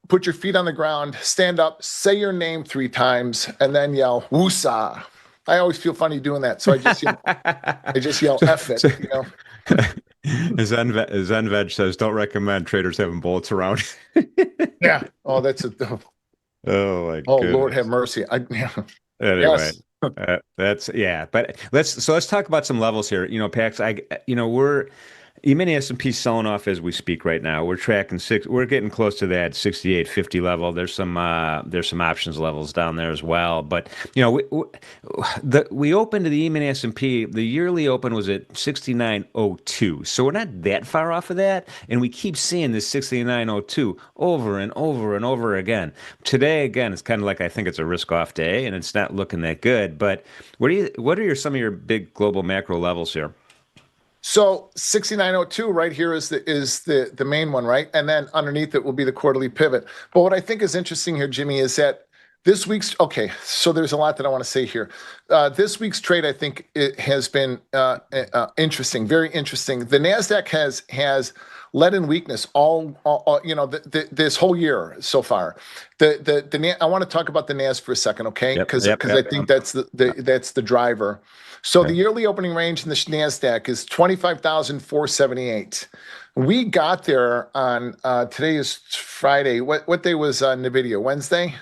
put your feet on the ground, stand up, say your name 3 times, and then yell, "Woosah." I always feel funny doing that. So I just yell, F it, Zen Veg says, don't recommend traders having bullets around. Yeah. Oh, that's Oh my oh, goodness. Lord have mercy. Anyway, Yes. that's yeah. But let's talk about some levels here. Pax, we're E-mini S&P selling off as we speak right now. We're tracking we're getting close to that 68.50 level. There's some options levels down there as well. But we opened to the E-mini S&P. The yearly open was at 69.02. So we're not that far off of that, and we keep seeing this 69.02 over and over and over again. Today again, it's kind of like, I think it's a risk-off day, and it's not looking that good. But what are some of your big global macro levels here? So 69.02 right here is the main one, right? And then underneath it will be the quarterly pivot. But what I think is interesting here, Jimmy, is that this week's, okay, so there's a lot that I want to say here. This week's trade, I think it has been interesting, very interesting. The NASDAQ has led in weakness this whole year so far. I want to talk about the NAS for a second, okay? Because I think that's the driver. So the yearly opening range in the NASDAQ is 25,478. We got there on today is Friday. What day was NVIDIA? Wednesday?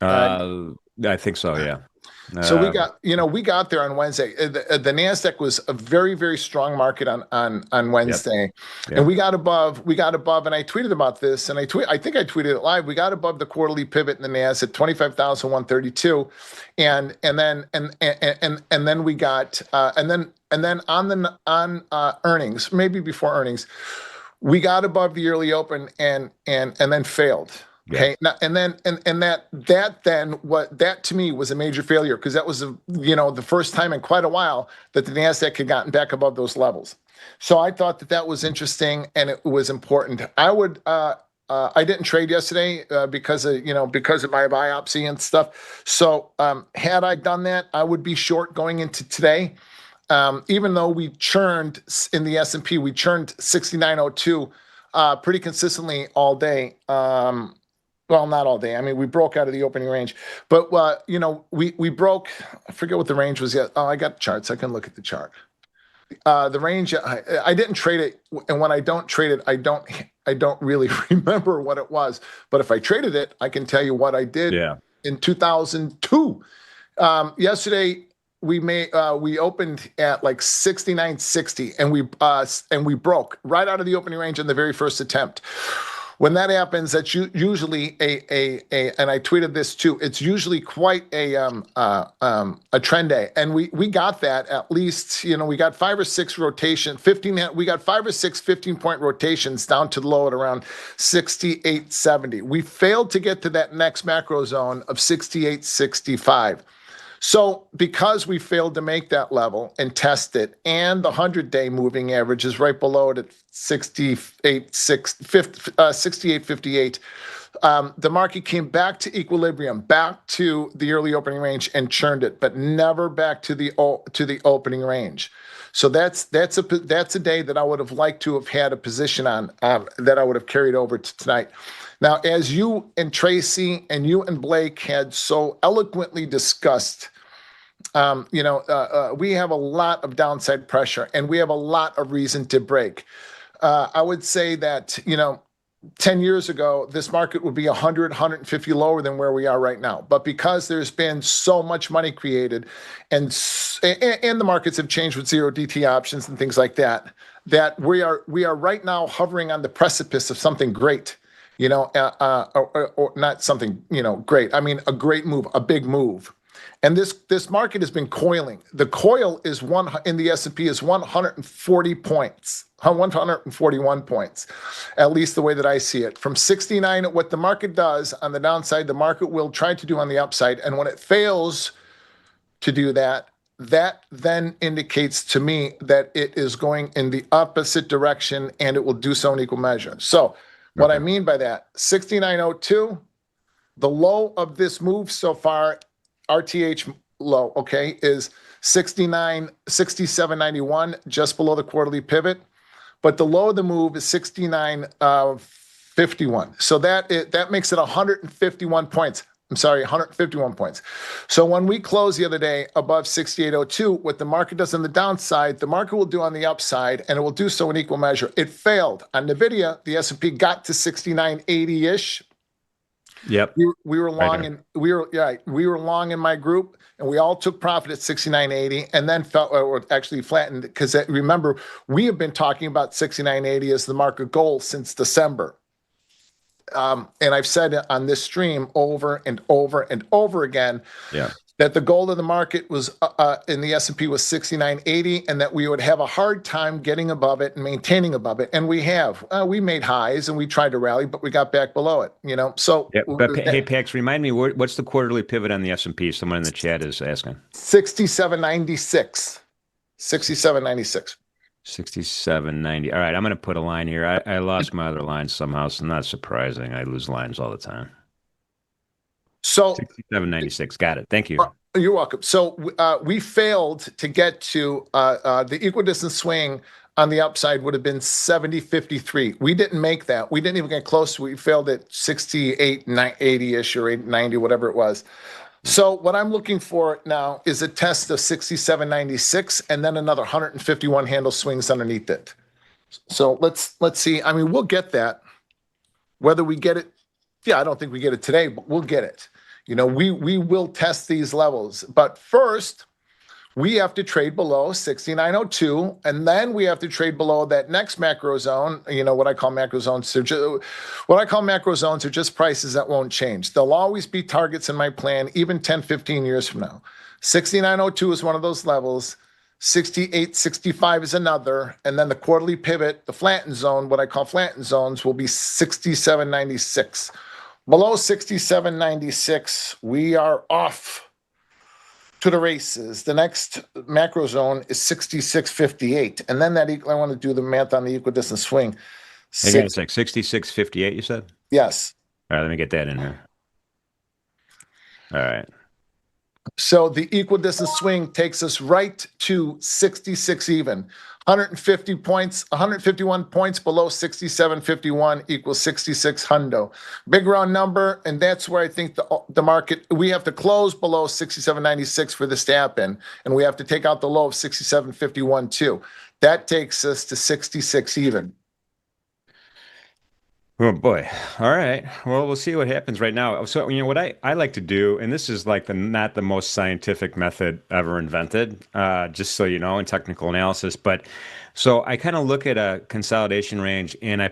I think so, yeah. So we got there on Wednesday. The NASDAQ was a very, very strong market on Wednesday. Yep. And we got above, and I tweeted about this, and I think I tweeted it live. We got above the quarterly pivot in the NAS at 25,132. And then we got and then on earnings, maybe before earnings, we got above the yearly open and then failed. Okay. Now, and that to me was a major failure, because that was the first time in quite a while that the NASDAQ had gotten back above those levels. So I thought that was interesting and it was important. I didn't trade yesterday because of my biopsy and stuff. So had I done that, I would be short going into today. Even though we churned in the S&P, we churned 69.02 pretty consistently all day. Well, not all day. I mean, we broke out of the opening range, but we broke. I forget what the range was yet. Oh, I got charts. I can look at the chart. The range. I didn't trade it, and when I don't trade it, I don't really remember what it was. But if I traded it, I can tell you what I did. Yeah. In 2002. Yesterday we opened at like 69.60, and we broke right out of the opening range in the very first attempt. When that happens, that's usually and I tweeted this too. It's usually quite a trend day, and we got that at least. We got 5 or 6 rotation, 15. We got 5 or 6 15-point rotations down to the low at around 68.70. We failed to get to that next macro zone of 68.65. So because we failed to make that level and test it, and the 100-day moving average is right below it at 68.58. The market came back to equilibrium, back to the early opening range, and churned it, but never back to the opening range. So that's a day that I would have liked to have had a position on, that I would have carried over to tonight. Now, as you and Tracy and you and Blake had so eloquently discussed, we have a lot of downside pressure and we have a lot of reason to break. I would say that, 10 years ago, this market would be 100, 150 lower than where we are right now. But because there's been so much money created and the markets have changed with zero DT options and things like that, that we are right now hovering on the precipice of something great, or not something, great. I mean, a great move, a big move. And this market has been coiling. The coil is in the S&P is 140 points, 141 points, at least the way that I see it. From 69, what the market does on the downside, the market will try to do on the upside. And when it fails to do that, that then indicates to me that it is going in the opposite direction and it will do so in equal measure. So what I mean by that, 69.02, the low of this move so far, RTH low, okay, is 67.91, just below the quarterly pivot. But the low of the move is 69.51. So that makes it 151 points. I'm sorry, 151 points. So when we closed the other day above 68.02, what the market does on the downside, the market will do on the upside, and it will do so in equal measure. It failed. On NVIDIA, the S&P got to 69.80-ish. Yep. We were long and we were long in my group, and we all took profit at 69.80 and then actually flattened, because remember, we have been talking about 69.80 as the market goal since December. And I've said on this stream over and over and over again, that the goal of the market was in the S&P was 69.80, and that we would have a hard time getting above it and maintaining above it. And we have. We made highs and we tried to rally, but we got back below it. So but hey, Pax, remind me, what's the quarterly pivot on the S&P? Someone in the chat is asking. 67.96. 67.96. 67.90. All right, I'm going to put a line here. I lost my other line somehow, so not surprising. I lose lines all the time. So 67.96. Got it. Thank you. You're welcome. So we failed to get to the equidistant swing on the upside would have been 70.53. We didn't make that. We didn't even get close. We failed at 68.80-ish or 8.90, whatever it was. So what I'm looking for now is a test of 67.96 and then another 151 handle swings underneath it. So let's see. I mean, we'll get that. Whether we get it, I don't think we get it today, but we'll get it. We will test these levels. But first, we have to trade below 69.02, and then we have to trade below that next macro zone. What I call macro zones. What I call macro zones are just prices that won't change. There'll always be targets in my plan, even 10, 15 years from now. 69.02 is one of those levels. 68.65 is another. And then the quarterly pivot, the flatten zone, what I call flatten zones, will be 67.96. Below 67.96, we are off to the races. The next macro zone is 66.58. And then I want to do the math on the equidistant swing. Again, it's like 66.58, you said? Yes. All right, let me get that in here. All right. So the equidistant swing takes us right to 66 even. 150 points, 151 points below 67.51 equals 66 hundo. Big round number, and that's where I think the market, we have to close below 67.96 for this to happen, and we have to take out the low of 67.51 too. That takes us to 66 even. Oh boy. All right. Well, we'll see what happens right now. So, what I like to do, and this is like not the most scientific method ever invented, just so you know, in technical analysis, but so I kind of look at a consolidation range and I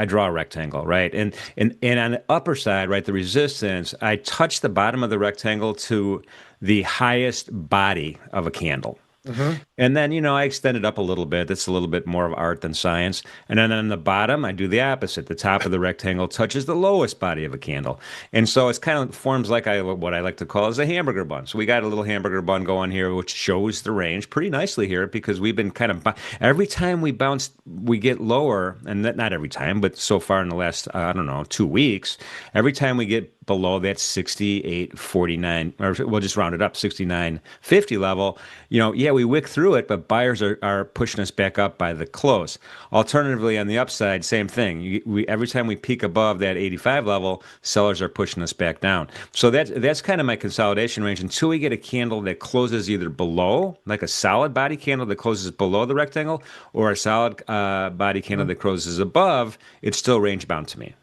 draw a rectangle, right? And on the upper side, right, the resistance, I touch the bottom of the rectangle to the highest body of a candle. Mm-hmm. And then, I extend it up a little bit. It's a little bit more of art than science. And then on the bottom, I do the opposite. The top of the rectangle touches the lowest body of a candle. And so it's kind of forms like what I like to call as a hamburger bun. So we got a little hamburger bun going here, which shows the range pretty nicely here because we've been kind of, every time we bounce, we get lower, and not every time, but so far in the last, I don't know, 2 weeks, every time we get below that 68.49, or we'll just round it up, 69.50 level, yeah, we wick through it, but buyers are pushing us back up by the close. Alternatively, on the upside, same thing. Every time we peak above that 85 level, sellers are pushing us back down. So that's kind of my consolidation range until we get a candle that closes either below, like a solid body candle that closes below the rectangle, or a solid body candle that closes above. It's still range bound to me.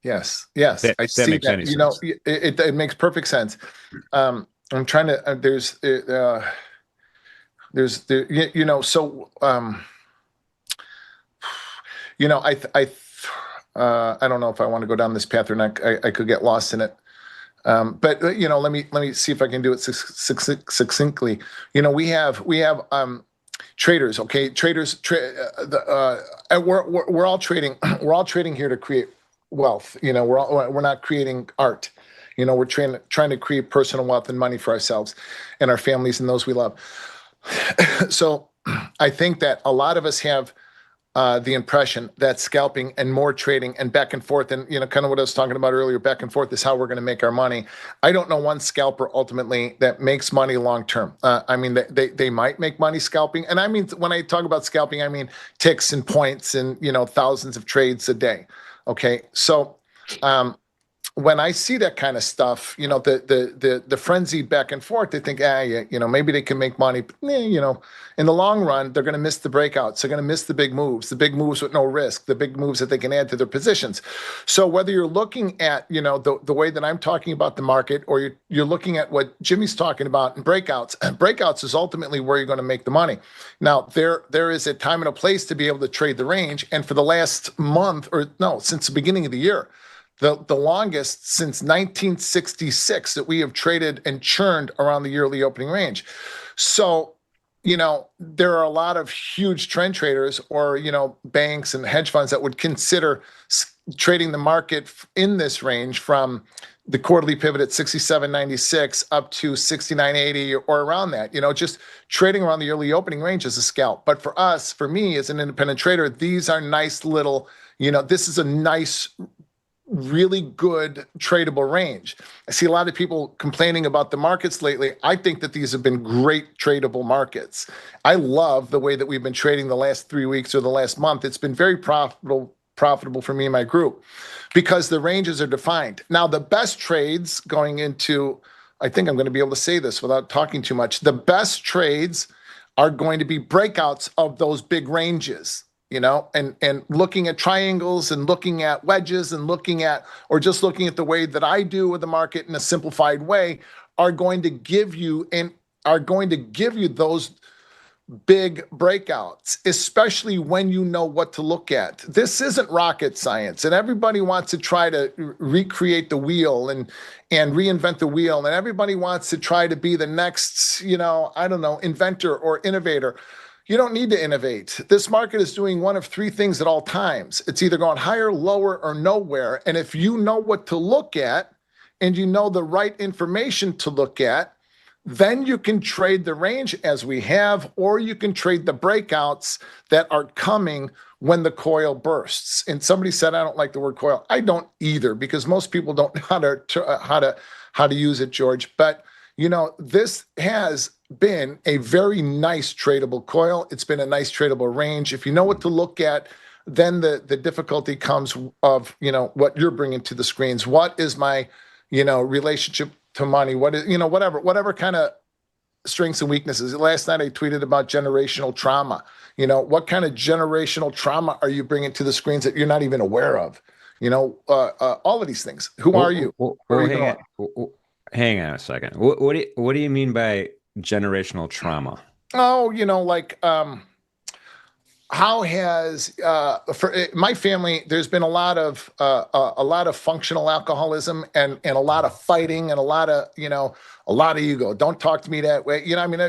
Yes, That I that see makes that. any sense. It makes perfect sense. I'm trying to. There's there. So I don't know if I want to go down this path or not. I could get lost in it. But let me see if I can do it succinctly. We have traders. Okay, traders. We're all trading. We're all trading here to create wealth. We're not creating art. We're trying to create personal wealth and money for ourselves and our families and those we love. So I think that a lot of us have the impression that scalping and more trading and back and forth, and kind of what I was talking about earlier, back and forth is how we're going to make our money. I don't know one scalper ultimately that makes money long term. I mean, they might make money scalping, and I mean, when I talk about scalping, I mean ticks and points and thousands of trades a day. Okay, so when I see that kind of stuff, the frenzied back and forth, they think, maybe they can make money, but, in the long run, they're going to miss the breakouts. They're going to miss the big moves with no risk, the big moves that they can add to their positions. So whether you're looking at, the way that I'm talking about the market, or you're looking at what Jimmy's talking about in breakouts is ultimately where you're going to make the money. Now, there is a time and a place to be able to trade the range. And for the last month, since the beginning of the year, the longest since 1966 that we have traded and churned around the yearly opening range. So, there are a lot of huge trend traders or, banks and hedge funds that would consider trading the market in this range from the quarterly pivot at 67.96 up to 69.80 or around that, just trading around the yearly opening range as a scalp. But for me, as an independent trader, these are nice little, this is a nice, really good tradable range. I see a lot of people complaining about the markets lately. I think that these have been great tradable markets. I love the way that we've been trading the last 3 weeks or the last month. It's been very profitable for me and my group because the ranges are defined. Now, the best trades going into, I think I'm going to be able to say this without talking too much, the best trades are going to be breakouts of those big ranges. And looking at triangles and looking at wedges and looking at the way that I do with the market in a simplified way are going to give you those big breakouts, especially when you know what to look at. This isn't rocket science, and everybody wants to try to recreate the wheel and reinvent the wheel, and everybody wants to try to be the next, inventor or innovator. You don't need to innovate. This market is doing one of three things at all times. It's either going higher, lower, or nowhere. And if you know what to look at and you know the right information to look at, then you can trade the range as we have, or you can trade the breakouts that are coming when the coil bursts. And somebody said, I don't like the word coil. I don't either, because most people don't know how to use it, George. But this has been a very nice tradable coil. It's been a nice tradable range. If you know what to look at, then the difficulty comes of, what you're bringing to the screens. What is my, relationship to money? What is, whatever kind of strengths and weaknesses. Last night I tweeted about generational trauma. What kind of generational trauma are you bringing to the screens that you're not even aware of? All of these things. Who are you? Hang on a second. What do you mean by generational trauma? Oh, how has for my family? There's been a lot of functional alcoholism and a lot of fighting and a lot of a lot of ego. Don't talk to me that way. I mean,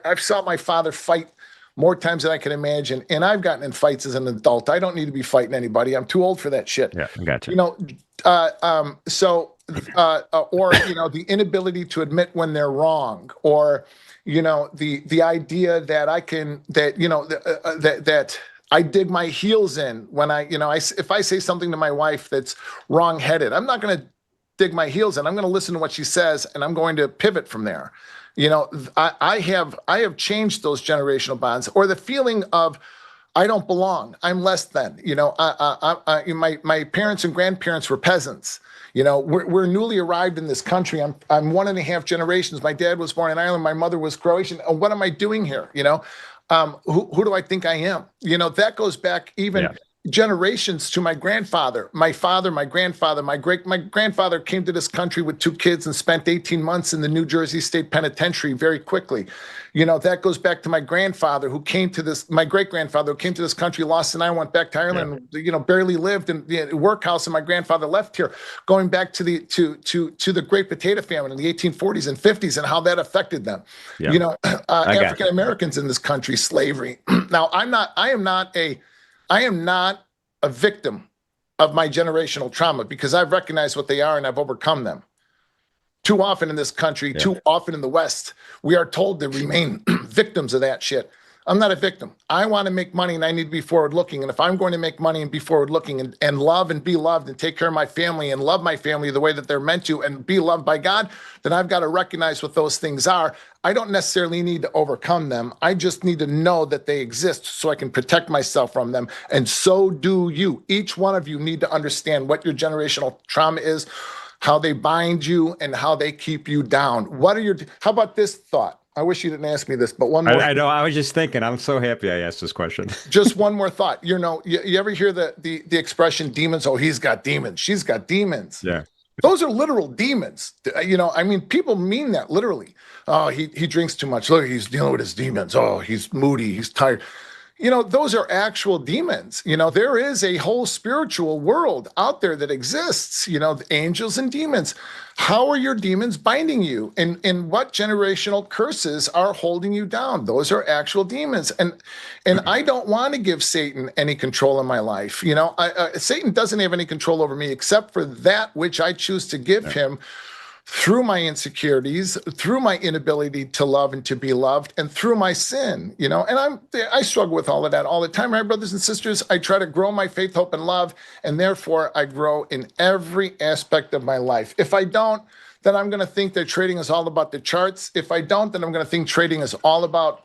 I've saw my father fight more times than I can imagine, and I've gotten in fights as an adult. I don't need to be fighting anybody. I'm too old for that shit. Yeah, I gotcha. Or the inability to admit when they're wrong, or the idea that I can that I dig my heels in when if I say something to my wife that's wrong-headed, I'm not going to dig my heels in. I'm going to listen to what she says, and I'm going to pivot from there. I have changed those generational bonds, or the feeling of I don't belong. I'm less than. My parents and grandparents were peasants. We're newly arrived in this country. I'm 1.5 generations. My dad was born in Ireland. My mother was Croatian. What am I doing here? Who do I think I am? That goes back even generations to my grandfather, my father, my grandfather, my grandfather came to this country with 2 kids and spent 18 months in the New Jersey State Penitentiary very quickly. That goes back to my grandfather my great grandfather who came to this country, lost an eye, went back to Ireland, barely lived in the workhouse, and my grandfather left here, going back to the Great Potato Famine in the 1840s and 50s and how that affected them. African Americans in this country, slavery. Now, I am not a victim of my generational trauma because I've recognized what they are and I've overcome them. Too often in this country, too often in the West, we are told to remain victims of that shit. I'm not a victim. I want to make money and I need to be forward looking. And if I'm going to make money and be forward looking and love and be loved and take care of my family and love my family the way that they're meant to and be loved by God, then I've got to recognize what those things are. I don't necessarily need to overcome them. I just need to know that they exist so I can protect myself from them. And so do you. Each one of you need to understand what your generational trauma is, how they bind you, and how they keep you down. How about this thought? I wish you didn't ask me this, but one more. I know. I was just thinking. I'm so happy I asked this question. Just one more thought. You ever hear the expression demons? Oh, he's got demons. She's got demons. Yeah. Those are literal demons. People mean that literally. Oh, he drinks too much. Look, he's dealing with his demons. Oh, he's moody. He's tired. Those are actual demons. There is a whole spiritual world out there that exists, the angels and demons. How are your demons binding you? And what generational curses are holding you down? Those are actual demons. And I don't want to give Satan any control in my life. Satan doesn't have any control over me except for that which I choose to give him through my insecurities, through my inability to love and to be loved, and through my sin, and I struggle with all of that all the time, right, brothers and sisters? I try to grow my faith, hope, and love, and therefore I grow in every aspect of my life. If I don't, then I'm going to think that trading is all about the charts. If I don't, then I'm going to think trading is all about,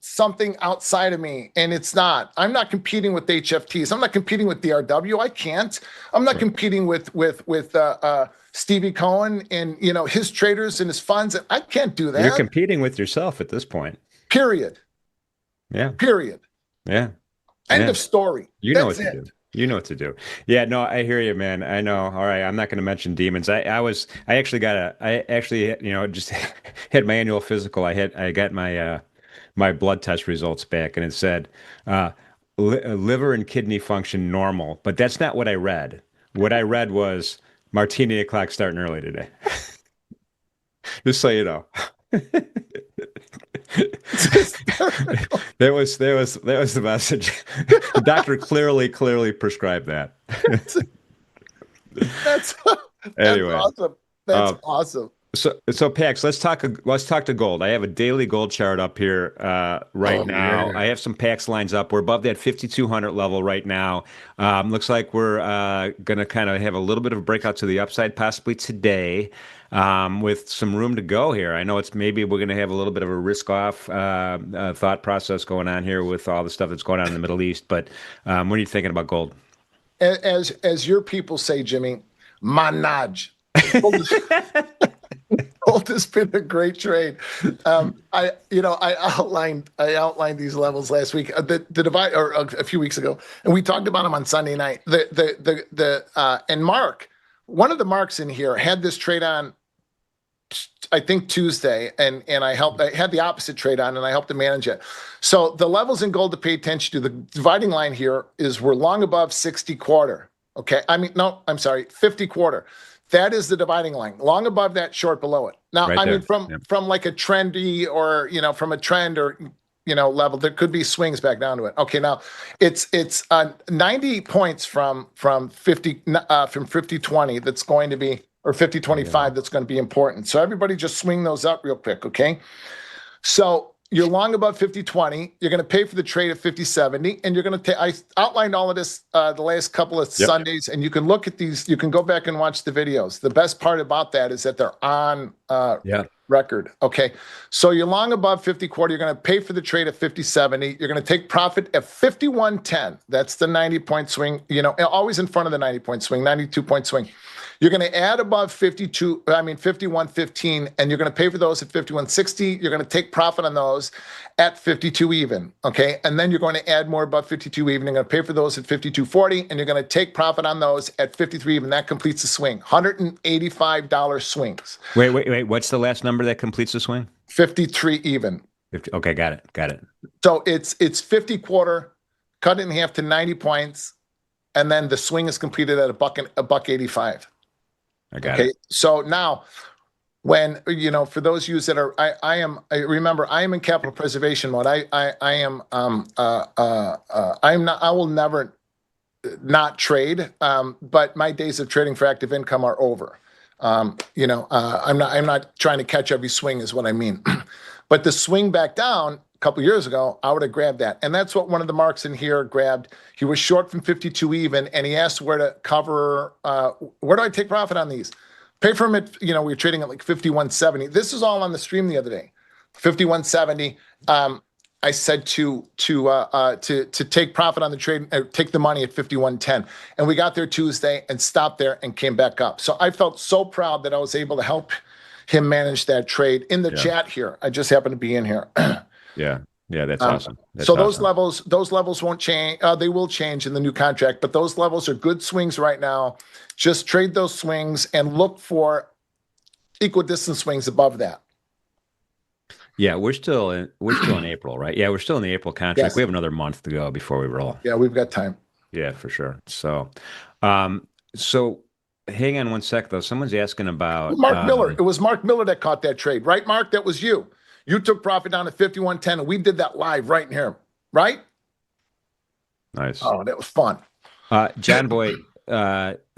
something outside of me, and it's not. I'm not competing with HFTs. I'm not competing with DRW. I can't. I'm not competing with Stevie Cohen and his traders and his funds. I can't do that. You're competing with yourself at this point. Period. Yeah. Period. Yeah. End of story. You know what to do. You know what to do. Yeah, no, I hear you, man. I know. All right, I'm not going to mention demons. I actually just had my annual physical. I got my my blood test results back, and it said liver and kidney function normal. But that's not what I read. What I read was martini o'clock starting early today. Just so you know. That was the message. The doctor clearly prescribed that. That's anyway. Awesome. That's awesome. So Pax, let's talk to gold. I have a daily gold chart up here right now. Man. I have some Pax lines up. We're above that 5,200 level right now. Looks like we're going to kind of have a little bit of a breakout to the upside possibly today with some room to go here. I know maybe we're going to have a little bit of a risk off thought process going on here with all the stuff that's going on in the Middle East. But what are you thinking about gold? As your people say, Jimmy, manaj. Gold has been a great trade. I outlined these levels last week, the divide or a few weeks ago, and we talked about them on Sunday night. And Mark, one of the marks in here had this trade on I think Tuesday, and I had the opposite trade on, and I helped to manage it. So the levels in gold to pay attention to, the dividing line here is we're long above 60 quarter. Okay, no, I'm sorry, 50 quarter. That is the dividing line. Long above that, short below it. Now, Right there. From like a trendy, or from a trend, or level, there could be swings back down to it. Okay, now it's 90 points from 50-20 that's going to be, or 50-25 that's going to be important. So everybody just swing those up real quick, okay? So you're long above 50-20. You're going to pay for the trade at 50-70, and you're going to take. I outlined all of this the last couple of Sundays, and you can look at these. You can go back and watch the videos. The best part about that is that they're on record. Okay, so you're long above 50 quarter. You're going to pay for the trade at 50-70. You're going to take profit at 51-10. That's the 90-point swing. Always in front of the 90-point swing, 92-point swing. You're going to add above 51.15, and you're going to pay for those at 51.60. You're going to take profit on those at 52 even, okay? And then you're going to add more above 52 even. You're going to pay for those at 52.40, and you're going to take profit on those at 53 even. That completes the swing. $185 swings. Wait. What's the last number that completes the swing? 53 even. 50. Okay, got it. So it's 50 quarter, cut it in half to 90 points, and then the swing is completed at $1.85. I got it. So now, when for those of you that are, I am in capital preservation mode. I'm not. I will never not trade. But my days of trading for active income are over. I'm not trying to catch every swing, is what I mean. But the swing back down a couple years ago, I would have grabbed that, and that's what one of the marks in here grabbed. He was short from 52 even, and he asked where to cover. Where do I take profit on these? Pay for him at, we were trading at like 51.70. This is all on the stream the other day. 51.70. I said to take profit on the trade, take the money at 51.10, and we got there Tuesday and stopped there and came back up. So I felt so proud that I was able to help him manage that trade in the chat here. I just happened to be in here. Yeah, that's awesome. That's so awesome. those levels won't change. They will change in the new contract, but those levels are good swings right now. Just trade those swings and look for equidistant swings above that. Yeah, we're still in April, right? Yeah, we're still in the April contract. Yes. We have another month to go before we roll. Yeah, we've got time. Yeah, for sure. So, so hang on one sec though. Someone's asking about Mark Miller. It was Mark Miller that caught that trade, right, Mark? That was you. You took profit down at 51.10, and we did that live right in here, right? Nice. Oh, that was fun. John Boy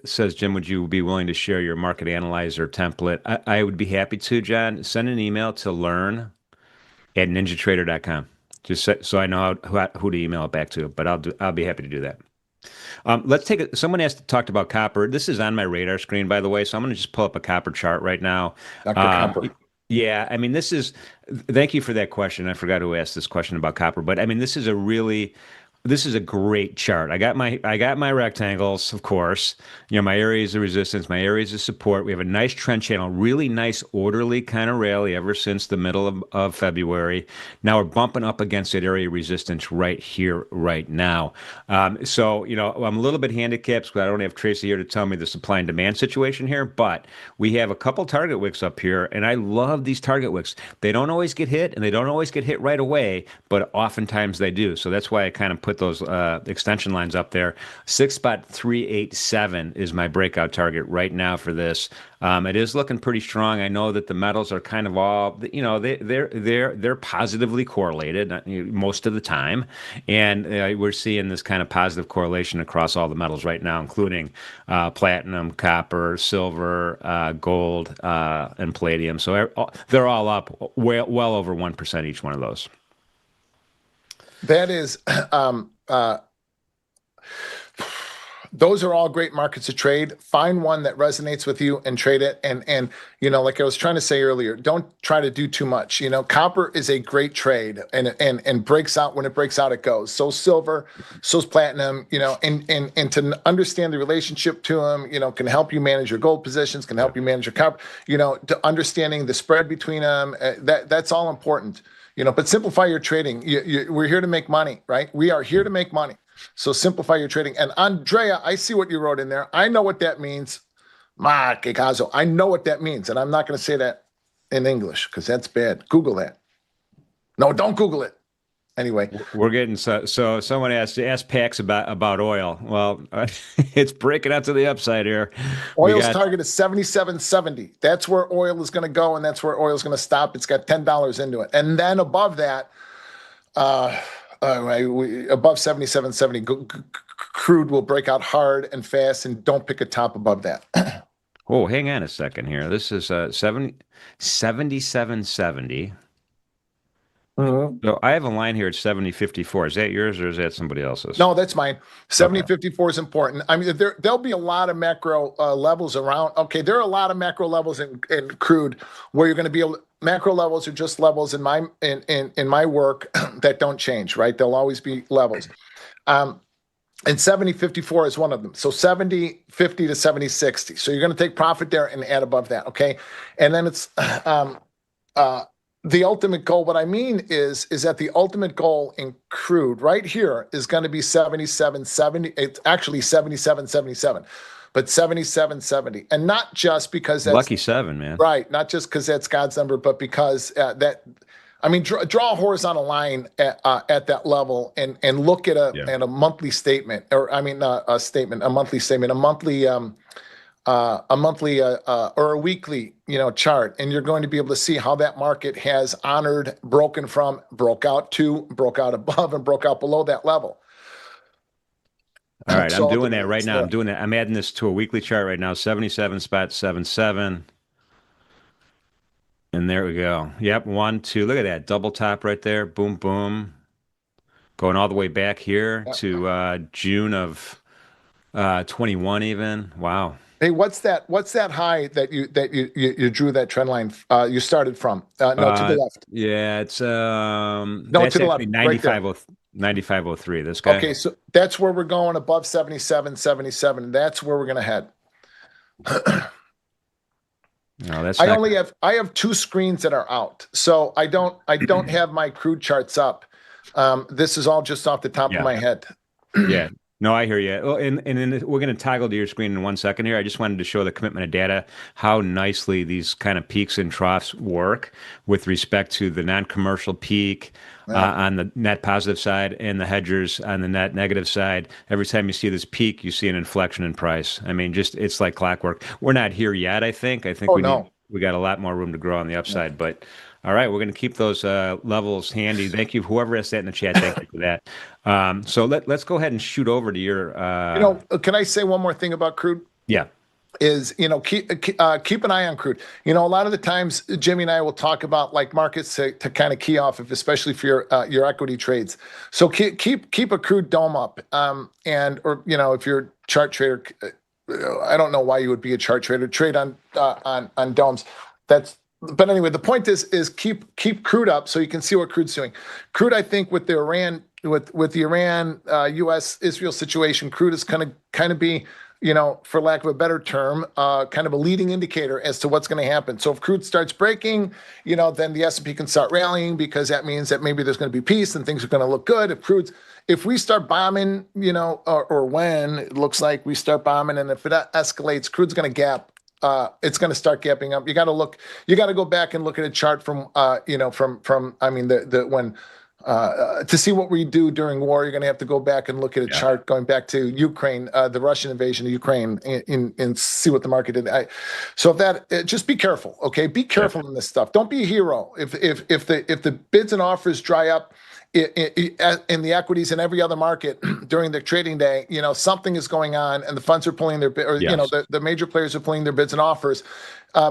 says, Jim, would you be willing to share your market analyzer template? I would be happy to, John. Send an email to learn@ninjatrader.com. Just so I know who to email it back to, but I'll be happy to do that. Let's take it. Someone talked about copper. This is on my radar screen, by the way, so I'm going to just pull up a copper chart right now. Dr. Copper. Yeah, I mean, thank you for that question. I forgot who asked this question about copper, but I mean, this is a great chart. I got my rectangles, of course, my areas of resistance, my areas of support. We have a nice trend channel, really nice orderly kind of rally ever since the middle of February. Now we're bumping up against that area of resistance right here, right now. So, I'm a little bit handicapped because I don't have Tracy here to tell me the supply and demand situation here, but we have a couple target wicks up here, and I love these target wicks. They don't always get hit, and they don't always get hit right away, but oftentimes they do. So that's why I kind of put those extension lines up there. 6.387 is my breakout target right now for this. It is looking pretty strong. I know that the metals are kind of all, they're positively correlated most of the time, and we're seeing this kind of positive correlation across all the metals right now, including platinum, copper, silver, gold, and palladium. So they're all up well over 1% each one of those. That is, those are all great markets to trade. Find one that resonates with you and trade it. And like I was trying to say earlier, don't try to do too much. Copper is a great trade and breaks out. When it breaks out, it goes. So silver, so's platinum, and to understand the relationship to them, can help you manage your gold positions, can help you manage your copper, to understanding the spread between them. That's all important. But simplify your trading. We're here to make money, right? We are here to make money. So simplify your trading. And Andrea, I see what you wrote in there. I know what that means. I know what that means. And I'm not going to say that in English because that's bad. Google that. No, don't Google it. Anyway, We're getting so someone asked Pax about oil. Well, it's breaking out to the upside here. We oil's got target is 77.70. That's where oil is going to go, and that's where oil is going to stop. It's got $10 into it, and then above that, above 77.70, crude will break out hard and fast, and don't pick a top above that. Oh, hang on a second here. This is 77.70. Mhm. So I have a line here at 70.54. Is that yours or is that somebody else's? No, that's mine. Okay. 70.54 is important. I mean, there'll be a lot of macro levels around. Okay, there are a lot of macro levels in crude where you're going to be able. Macro levels are just levels in my work that don't change, right? They'll always be levels. And 70.54 is one of them. So 70.50 to 70.60. So you're going to take profit there and add above that, okay? And then it's the ultimate goal. What I mean is that the ultimate goal in crude right here is going to be 77.70. It's actually 77.77, but 77.70, and not just because that's Lucky seven, man. right, not just because that's God's number, but because that. I mean, draw a horizontal line at that level and look at a monthly statement, or I mean, a statement, a monthly statement, a monthly or a weekly, chart, and you're going to be able to see how that market has honored, broke out to, broke out above, and broke out below that level. All right, So I'm doing that right now. I'm doing that. I'm adding this to a weekly chart right now. 77.77. And there we go. Yep, 1, 2. Look at that double top right there. Boom, boom. Going all the way back here to June of 21 even. Wow. Hey, what's that high that you drew that trend line? You started from? No, to the left. Yeah, it's No, that's to the actually left. Right there. 9503. This guy. Okay, so that's where we're going above 77.77. That's where we're going to head. No, that's I not only have I have two screens that are out, so I don't have my crude charts up. This is all just off the top of my head. Yeah. No, I hear you. Well, and then we're going to toggle to your screen in 1 second here. I just wanted to show the commitment of data, how nicely these kind of peaks and troughs work with respect to the non-commercial peak on the net positive side and the hedgers on the net negative side. Every time you see this peak, you see an inflection in price. I mean, just it's like clockwork. We're not here yet, I think. I think we got a lot more room to grow on the upside, but all right, we're going to keep those levels handy. Thank you, whoever asked that in the chat. Thank you for that. So let's go ahead and shoot over to your. Can I say one more thing about crude? Yeah. Is keep an eye on crude. A lot of the times Jimmy and I will talk about like markets to kind of key off, especially for your equity trades. So keep a crude dome up, or if you're a chart trader, I don't know why you would be a chart trader. Trade on domes. But anyway, the point is keep crude up so you can see what crude's doing. Crude, I think, with the Iran U.S. Israel situation, crude is kind of be, for lack of a better term, kind of a leading indicator as to what's going to happen. So if crude starts breaking, then the S&P can start rallying because that means that maybe there's going to be peace and things are going to look good. If we start bombing, or when it looks like we start bombing, and if it escalates, crude's going to gap. It's going to start gapping up. You got to go back and look at a chart from to see what we do during war. You're going to have to go back and look at a chart going back to Ukraine, the Russian invasion of Ukraine, and see what the market did. Just be careful, okay? Be careful in this stuff. Don't be a hero. If the bids and offers dry up in the equities and every other market during the trading day, something is going on, and the funds are pulling their the major players are pulling their bids and offers.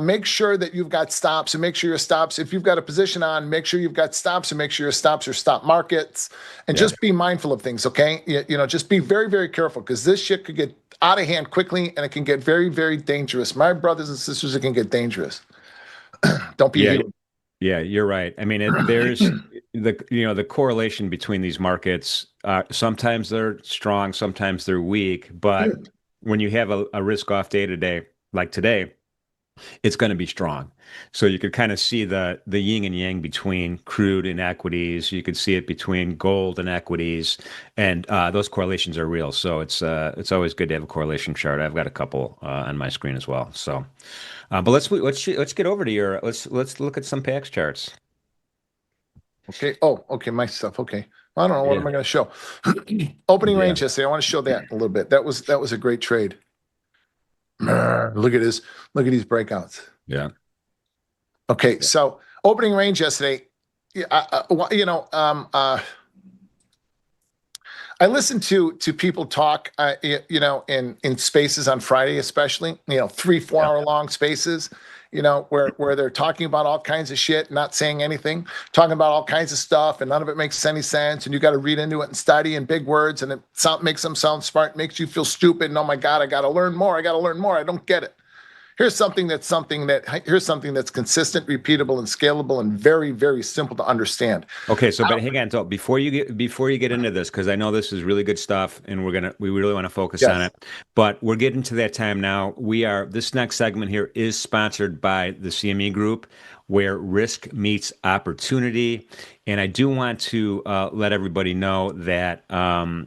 Make sure that you've got stops, and make sure your stops. If you've got a position on, make sure you've got stops, and make sure your stops are stop markets, and just be mindful of things. Okay, just be very, very careful, because this shit could get out of hand quickly, and it can get very, very dangerous. My brothers and sisters, it can get dangerous. Don't be. Yeah, you're right. I mean, there's the correlation between these markets. Sometimes they're strong, sometimes they're weak. But when you have a risk-off day today, like today, it's going to be strong. So you could kind of see the yin and yang between crude and equities. You could see it between gold and equities, and those correlations are real. So it's always good to have a correlation chart. I've got a couple on my screen as well. So, but let's get over to your let's look at some PAX charts. Okay. Oh, okay. My stuff. Okay. I don't know. What Yeah. am I going to show? Opening Yeah. range yesterday. I want to show that a little bit. That was a great trade. Look at his. Look at these breakouts. Yeah. Okay. So opening range yesterday. I listened to people talk, in spaces on Friday, especially, 3-4 hour long spaces, where they're talking about all kinds of shit, not saying anything, talking about all kinds of stuff, and none of it makes any sense. And you got to read into it and study in big words, and it makes them sound smart, makes you feel stupid. And oh my God, I got to learn more. I don't get it. Here's something that's consistent, repeatable, and scalable, and very, very simple to understand. Okay, so but hang on, so before you get into this, because I know this is really good stuff, and we really want to focus on it. But we're getting to that time now. This next segment here is sponsored by the CME Group, where risk meets opportunity. And I do want to let everybody know that the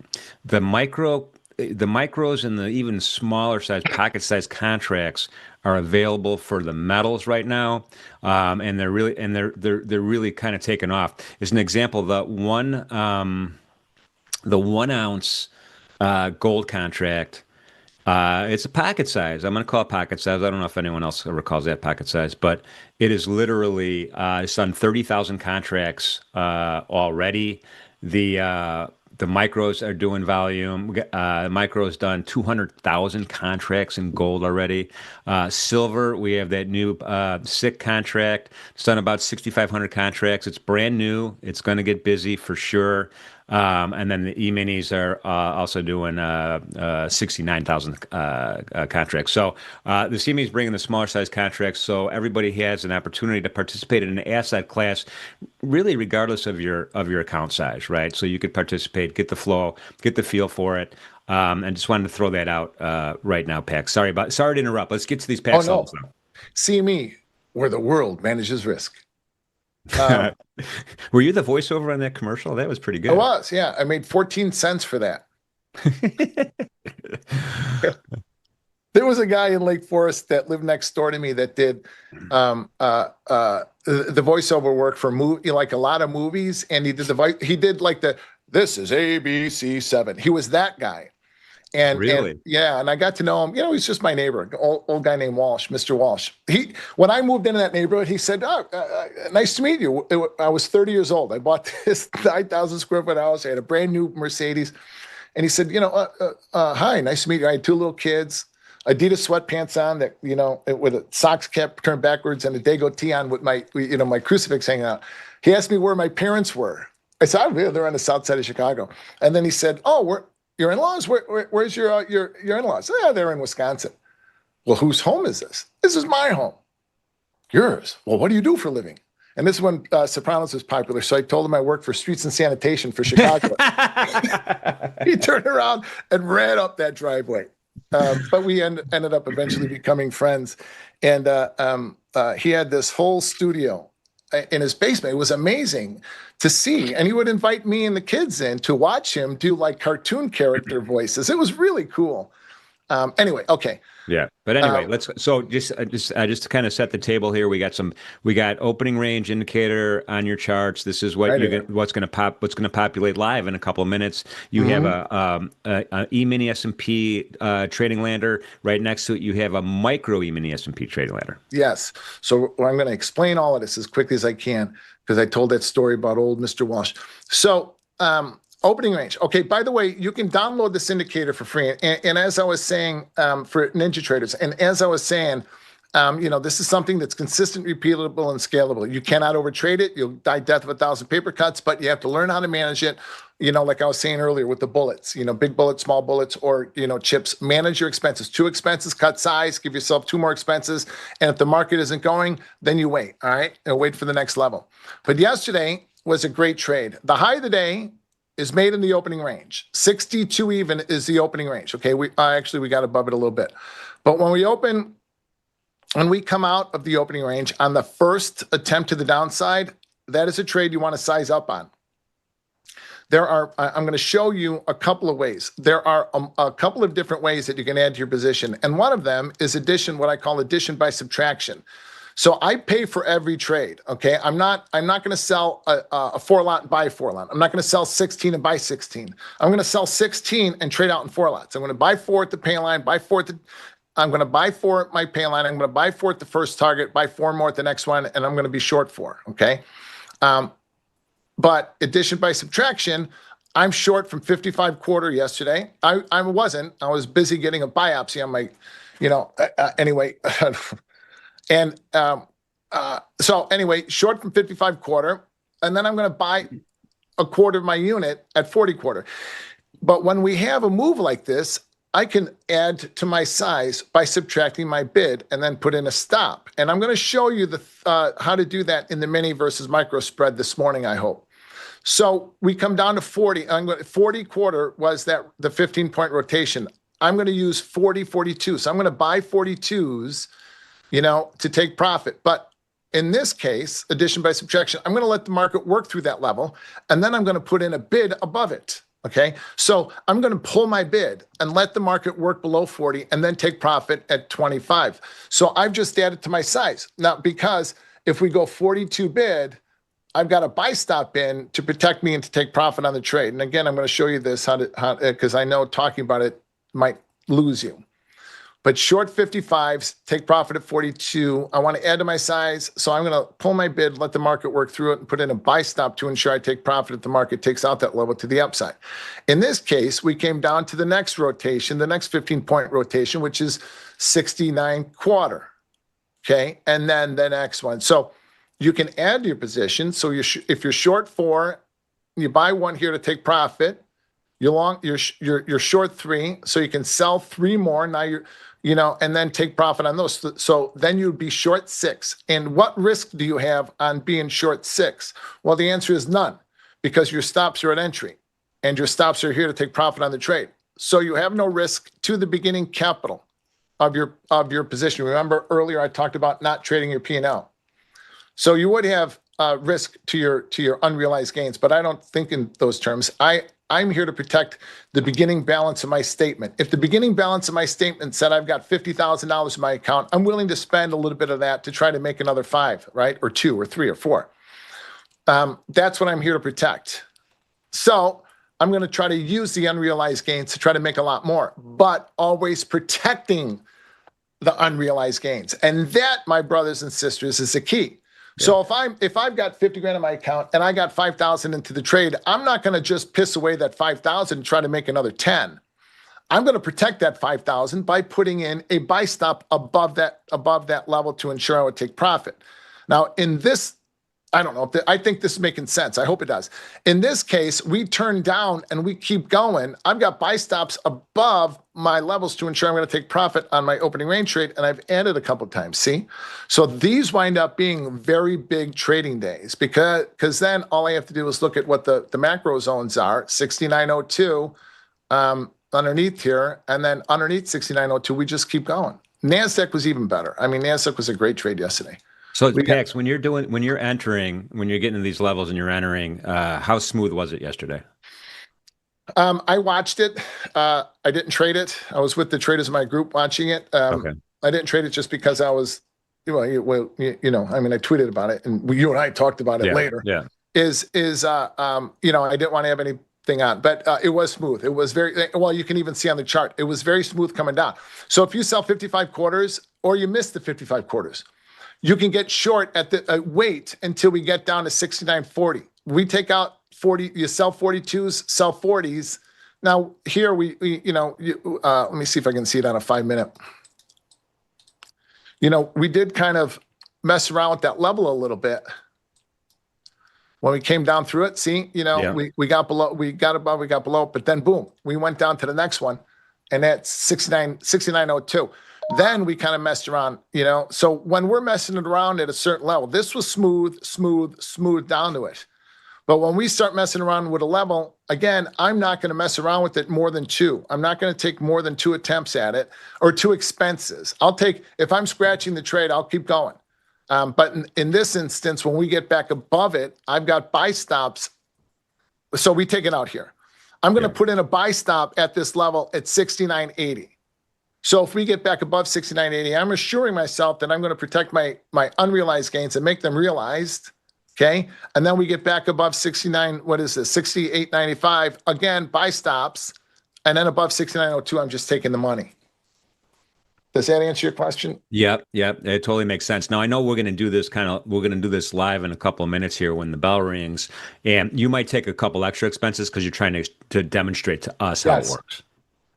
micros and the even smaller size pocket size contracts are available for the metals right now, and they're really kind of taking off. As an example, the 1 ounce gold contract. It's a pocket size. I'm going to call it pocket size. I don't know if anyone else ever calls that pocket size, but it is literally it's on 30,000 contracts already. The micros are doing volume. Micros done 200,000 contracts in gold already. Silver, we have that new SIC contract. It's done about 6,500 contracts. It's brand new. It's going to get busy for sure. And then the E-minis are also doing 69,000 contracts. So the CME is bringing the smaller size contracts, so everybody has an opportunity to participate in an asset class, really regardless of your account size, right? So you could participate, get the flow, get the feel for it. And just wanted to throw that out right now, Pax. Sorry to interrupt. Let's get to these Pax levels now. CME, where the world manages risk. Were you the voiceover on that commercial? That was pretty good. I was, yeah. I made 14 cents for that. There was a guy in Lake Forest that lived next door to me that did the voiceover work for like a lot of movies, and he did like this is ABC7. He was that guy. And I got to know him. He's just my neighbor, old guy named Walsh, Mr. Walsh. When I moved into that neighborhood, he said, "Oh, nice to meet you." I was 30 years old. I bought this 9,000 square foot house. I had a brand new Mercedes, and he said, "Hi, nice to meet you." I had 2 little kids, Adidas sweatpants on that, with a socks cap turned backwards and a Dago tee on with my crucifix hanging out. He asked me where my parents were. I said, "Oh, they're on the south side of Chicago." And then he said, "Oh, your in-laws? Where's your in-laws?" "Yeah, they're in Wisconsin." "Well, whose home is this?" "This is my home." "Yours? Well, what do you do for a living?" And this is when Sopranos was popular. So I told him I worked for streets and sanitation for Chicago. He turned around and ran up that driveway. But we ended up eventually becoming friends. And he had this whole studio in his basement. It was amazing to see. And he would invite me and the kids in to watch him do like cartoon character voices. It was really cool. Anyway, okay. Yeah, but anyway, just to kind of set the table here. We got opening range indicator on your charts. This is what's going to populate live in a couple of minutes. You have a E-mini S&P trading ladder right next to it. You have a micro E-mini S&P trading ladder. Yes. So I'm going to explain all of this as quickly as I can, because I told that story about old Mr. Walsh. So opening range. Okay, by the way, you can download this indicator for free. And as I was saying, for Ninja Traders, and as I was saying, this is something that's consistent, repeatable, and scalable. You cannot overtrade it. You'll die death of 1,000 paper cuts, but you have to learn how to manage it. Like I was saying earlier with the bullets, big bullets, small bullets, or, chips. Manage your expenses. 2 expenses, cut size, give yourself 2 more expenses. And if the market isn't going, then you wait, all right? And wait for the next level. But yesterday was a great trade. The high of the day is made in the opening range. 62 even is the opening range. Okay, we got above it a little bit. But when we open when we come out of the opening range on the first attempt to the downside, that is a trade you want to size up on. I'm going to show you a couple of ways. There are a couple of different ways that you can add to your position. And one of them is addition, what I call addition by subtraction. So I pay for every trade. Okay. I'm not going to sell a 4 lot and buy a 4 lot. I'm not going to sell 16 and buy 16. I'm going to sell 16 and trade out in 4 lots. I'm going to buy 4 at the pay line, I'm going to buy 4 at my pay line. I'm going to buy 4 at the first target, buy 4 more at the next one, and I'm going to be short 4. Okay. But addition by subtraction, I'm short from 55 quarter yesterday. I wasn't. I was busy getting a biopsy on my, anyway. And so anyway, short from 55 quarter, and then I'm going to buy a quarter of my unit at 40 quarter. But when we have a move like this, I can add to my size by subtracting my bid and then put in a stop. And I'm going to show you how to do that in the mini versus micro spread this morning, I hope. So we come down to 40. 40 quarter was the 15-point rotation. I'm going to use 40, 42. So I'm going to buy 42s, to take profit. But in this case, addition by subtraction, I'm going to let the market work through that level, and then I'm going to put in a bid above it. Okay, so I'm going to pull my bid and let the market work below 40 and then take profit at 25. So I've just added to my size. Now, because if we go 42 bid, I've got a buy stop in to protect me and to take profit on the trade. And again, I'm going to show you this because I know talking about it might lose you. But short 55s, take profit at 42. I want to add to my size, so I'm going to pull my bid, let the market work through it, and put in a buy stop to ensure I take profit if the market takes out that level to the upside. In this case, we came down to the next rotation, the next 15-point rotation, which is 69 quarter. Okay, and then the next one. So you can add to your position. So if you're short 4, you buy 1 here to take profit. You're short 3, so you can sell 3 more. Now and then take profit on those. So then you'd be short 6. And what risk do you have on being short 6? Well, the answer is none, because your stops are at entry and your stops are here to take profit on the trade. So you have no risk to the beginning capital of your position. Remember earlier I talked about not trading your P&L. So you would have risk to your unrealized gains, but I don't think in those terms. I'm here to protect the beginning balance of my statement. If the beginning balance of my statement said I've got $50,000 in my account, I'm willing to spend a little bit of that to try to make another 5, right? Or 2 or 3 or 4. That's what I'm here to protect. So I'm going to try to use the unrealized gains to try to make a lot more, but always protecting the unrealized gains. And that, my brothers and sisters, is the key. So if I've got 50 grand in my account and I got 5,000 into the trade, I'm not going to just piss away that 5,000 and try to make another 10. I'm going to protect that 5,000 by putting in a buy stop above that level to ensure I would take profit. Now, in this, I don't know. I think this is making sense. I hope it does. In this case, we turn down and we keep going. I've got buy stops above my levels to ensure I'm going to take profit on my opening range trade, and I've added a couple of times. See? So these wind up being very big trading days because then all I have to do is look at what the macro zones are, 6902 underneath here, and then underneath 6902, we just keep going. NASDAQ was even better. I mean, NASDAQ was a great trade yesterday. So Pex, when you're getting to these levels and you're entering, how smooth was it yesterday? I watched it. I didn't trade it. I was with the traders in my group watching it. Okay. I didn't trade it just because I was, I tweeted about it, and you and I talked about it later. Yeah. I didn't want to have anything on, but it was smooth. It was very well. You can even see on the chart, it was very smooth coming down. So if you sell 55 quarters or you miss the 55 quarters, you can get short at the wait until we get down to 69.40. We take out 40. You sell 42s, sell 40s. Now here let me see if I can see it on a 5-minute. We did kind of mess around with that level a little bit when we came down through it. See, we got below, we got above, we got below, but then boom, we went down to the next one, and that's 69.02. Then we kind of messed around, So when we're messing it around at a certain level, this was smooth down to it. But when we start messing around with a level, again, I'm not going to mess around with it more than two. I'm not going to take more than 2 attempts at it or 2 expenses. If I'm scratching the trade, I'll keep going. But in this instance, when we get back above it, I've got buy stops. So we take it out here. I'm going to put in a buy stop at this level at 69.80. So if we get back above 69.80, I'm assuring myself that I'm going to protect my unrealized gains and make them realized. Okay. And then we get back above 69. What is this? 68.95. Again, buy stops. And then above 69.02, I'm just taking the money. Does that answer your question? Yep. It totally makes sense. Now I know we're going to do this live in a couple of minutes here when the bell rings, and you might take a couple extra expenses because you're trying to demonstrate to us how it works.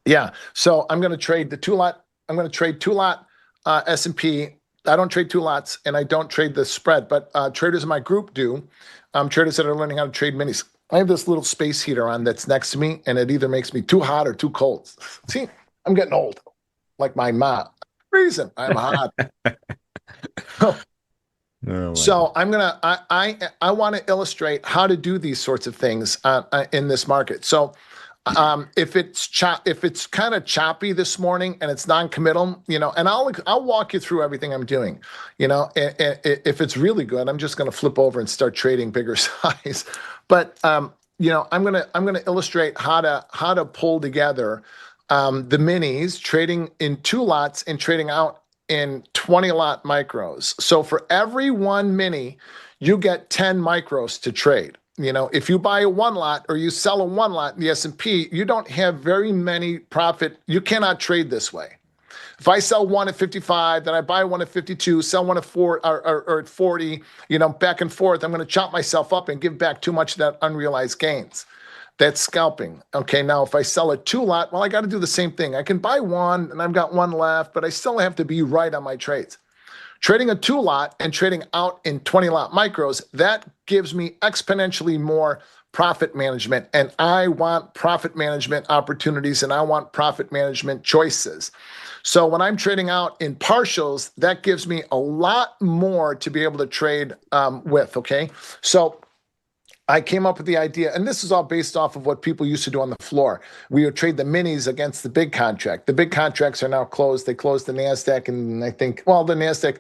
Yeah. So I'm going to trade the 2-lot. I'm going to trade 2-lot S&P. I don't trade 2 lots, and I don't trade the spread, but traders in my group do. Traders that are learning how to trade minis. I have this little space heater on that's next to me, and it either makes me too hot or too cold. See, I'm getting old, like my mom. Reason I'm hot. So I'm gonna. I want to illustrate how to do these sorts of things in this market. So. If it's kind of choppy this morning and it's non-committal, and I'll walk you through everything I'm doing, if it's really good, I'm just going to flip over and start trading bigger size. But I'm going to illustrate how to pull together the minis, trading in 2 lots and trading out in 20-lot micros. So for every 1 mini, you get 10 micros to trade. If you buy a 1 lot or you sell a 1 lot in the S&P, you don't have very many profit. You cannot trade this way. If I sell one at 55, then I buy one at 52, sell one at 4 or at 40, back and forth, I'm going to chop myself up and give back too much of that unrealized gains. That's scalping. Okay, now if I sell a 2 lot, well, I got to do the same thing. I can buy one and I've got 1 left, but I still have to be right on my trades. Trading a 2 lot and trading out in 20 lot micros, that gives me exponentially more profit management. And I want profit management opportunities and I want profit management choices. So when I'm trading out in partials, that gives me a lot more to be able to trade with, okay? So I came up with the idea, and this is all based off of what people used to do on the floor. We would trade the minis against the big contract. The big contracts are now closed. They closed the NASDAQ, and I think, well, the NASDAQ,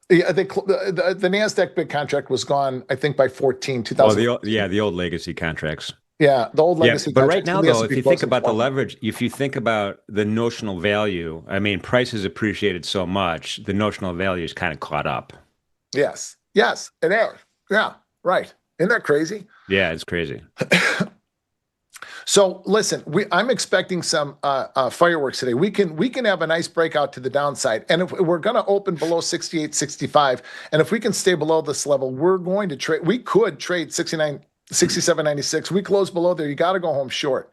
the NASDAQ big contract was gone, I think, by 2000. Well, the old legacy contracts. Yeah, the old legacy but contracts. Right now, though, if you think about the leverage, if you think about the notional value, I mean, price has appreciated so much, the notional value is kind of caught up. Yes, it is. Yeah, right. Isn't that crazy? Yeah, it's crazy. So listen, I'm expecting some fireworks today. We can have a nice breakout to the downside, and if we're going to open below 68.65, and if we can stay below this level, we're going to trade. We could trade 67.96. We close below there. You got to go home short.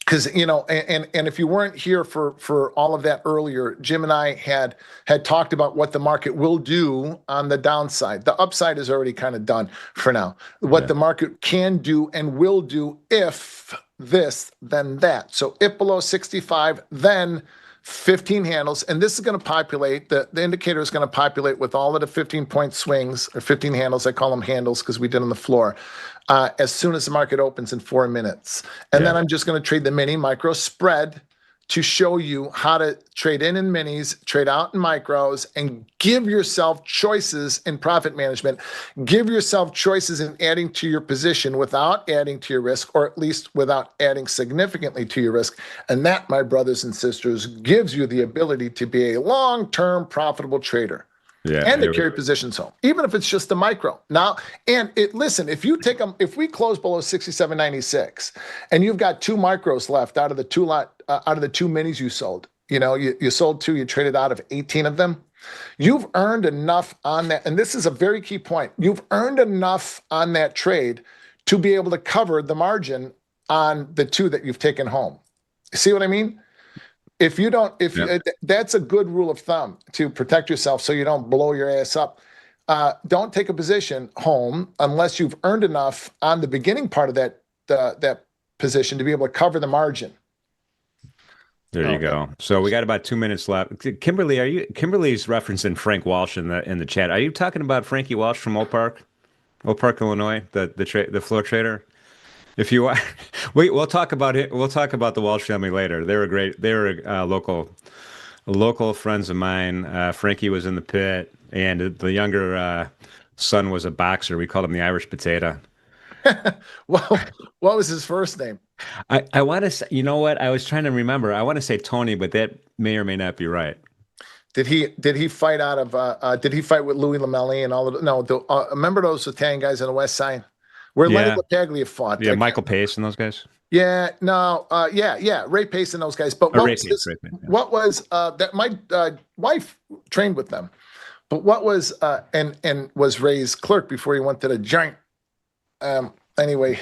Because and if you weren't here for all of that earlier, Jim and I had talked about what the market will do on the downside. The upside is already kind of done for now. What the market can do and will do if this, then that. So if below 65, then 15 handles, and this is going to populate, the indicator is going to populate with all of the 15-point swings, or 15 handles. I call them handles because we did on the floor, as soon as the market opens in 4 minutes. And then I'm just going to trade the mini micro spread to show you how to trade in minis, trade out in micros, and give yourself choices in profit management. Give yourself choices in adding to your position without adding to your risk, or at least without adding significantly to your risk. And that, my brothers and sisters, gives you the ability to be a long-term profitable trader. And to carry positions home, even if it's just a micro. Now, listen, if we close below 67.96 and you've got 2 micros left out of the 2 minis you sold, you sold 2, you traded out of 18 of them. You've earned enough on that. And this is a very key point. You've earned enough on that trade to be able to cover the margin on the 2 that you've taken home. See what I mean? That's a good rule of thumb to protect yourself so you don't blow your ass up. Don't take a position home unless you've earned enough on the beginning part of that position to be able to cover the margin. There you go. So we got about 2 minutes left. Kimberly's referencing Frank Walsh in the chat. Are you talking about Frankie Walsh from Oak Park? Oak Park, Illinois, the floor trader. If you want, we'll talk about it. We'll talk about the Walsh family later. They were great. They were local friends of mine. Frankie was in the pit, and the younger son was a boxer. We called him the Irish Potato. Well, what was his first name? I want to say, you know what? I was trying to remember. I want to say Tony, but that may or may not be right. Did he fight out of did he fight with Louis Lamelli and all of no remember those Italian guys on the West Side where Lenny Yeah, LaPaglia fought? yeah. Michael Pace and those guys. Yeah, no, yeah, Ray Pace and those guys. But Or what Ray was Pace, this? Ray Pace. Yeah. What was that? My wife trained with them, but what was and was Ray's clerk before he went to the joint. Anyway,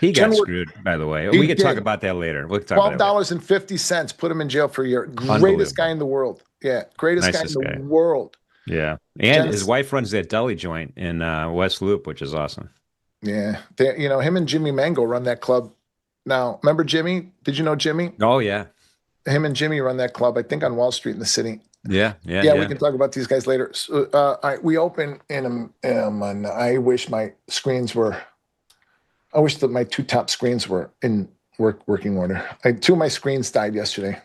He got Jen, screwed, by the way. he We could talk did about that later. We'll talk about $12 it later. and 50 cents. Put him in jail for a year. Greatest Unbelievable. guy in the world. Yeah, greatest guy in Nicest the guy. world. Yeah. And his Jen's, wife runs that deli joint in West Loop, which is awesome. yeah, him and Jimmy Mango run that club. Now, remember Jimmy? Did you know Jimmy? Oh, yeah. Him and Jimmy run that club, I think, on Wall Street in the city. Yeah, yeah, Yeah, we yeah. can talk about these guys later. So, we open and I wish my screens were. I wish that my two top screens were in working order. Two of my screens died yesterday.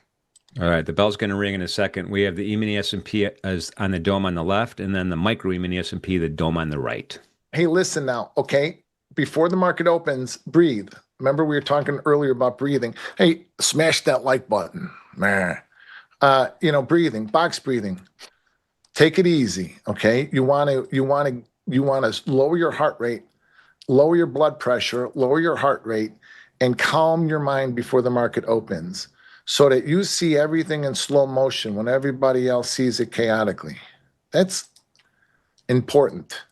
All right, the bell's going to ring in a second. We have the E-mini S&P as on the dome on the left, and then the micro E-mini S&P, the dome on the right. Hey, listen now, okay? Before the market opens, breathe. Remember we were talking earlier about breathing. Hey, smash that like button. Meh. Breathing, box breathing. Take it easy, okay? You want to lower your heart rate, lower your blood pressure, lower your heart rate, and calm your mind before the market opens so that you see everything in slow motion when everybody else sees it chaotically. That's important.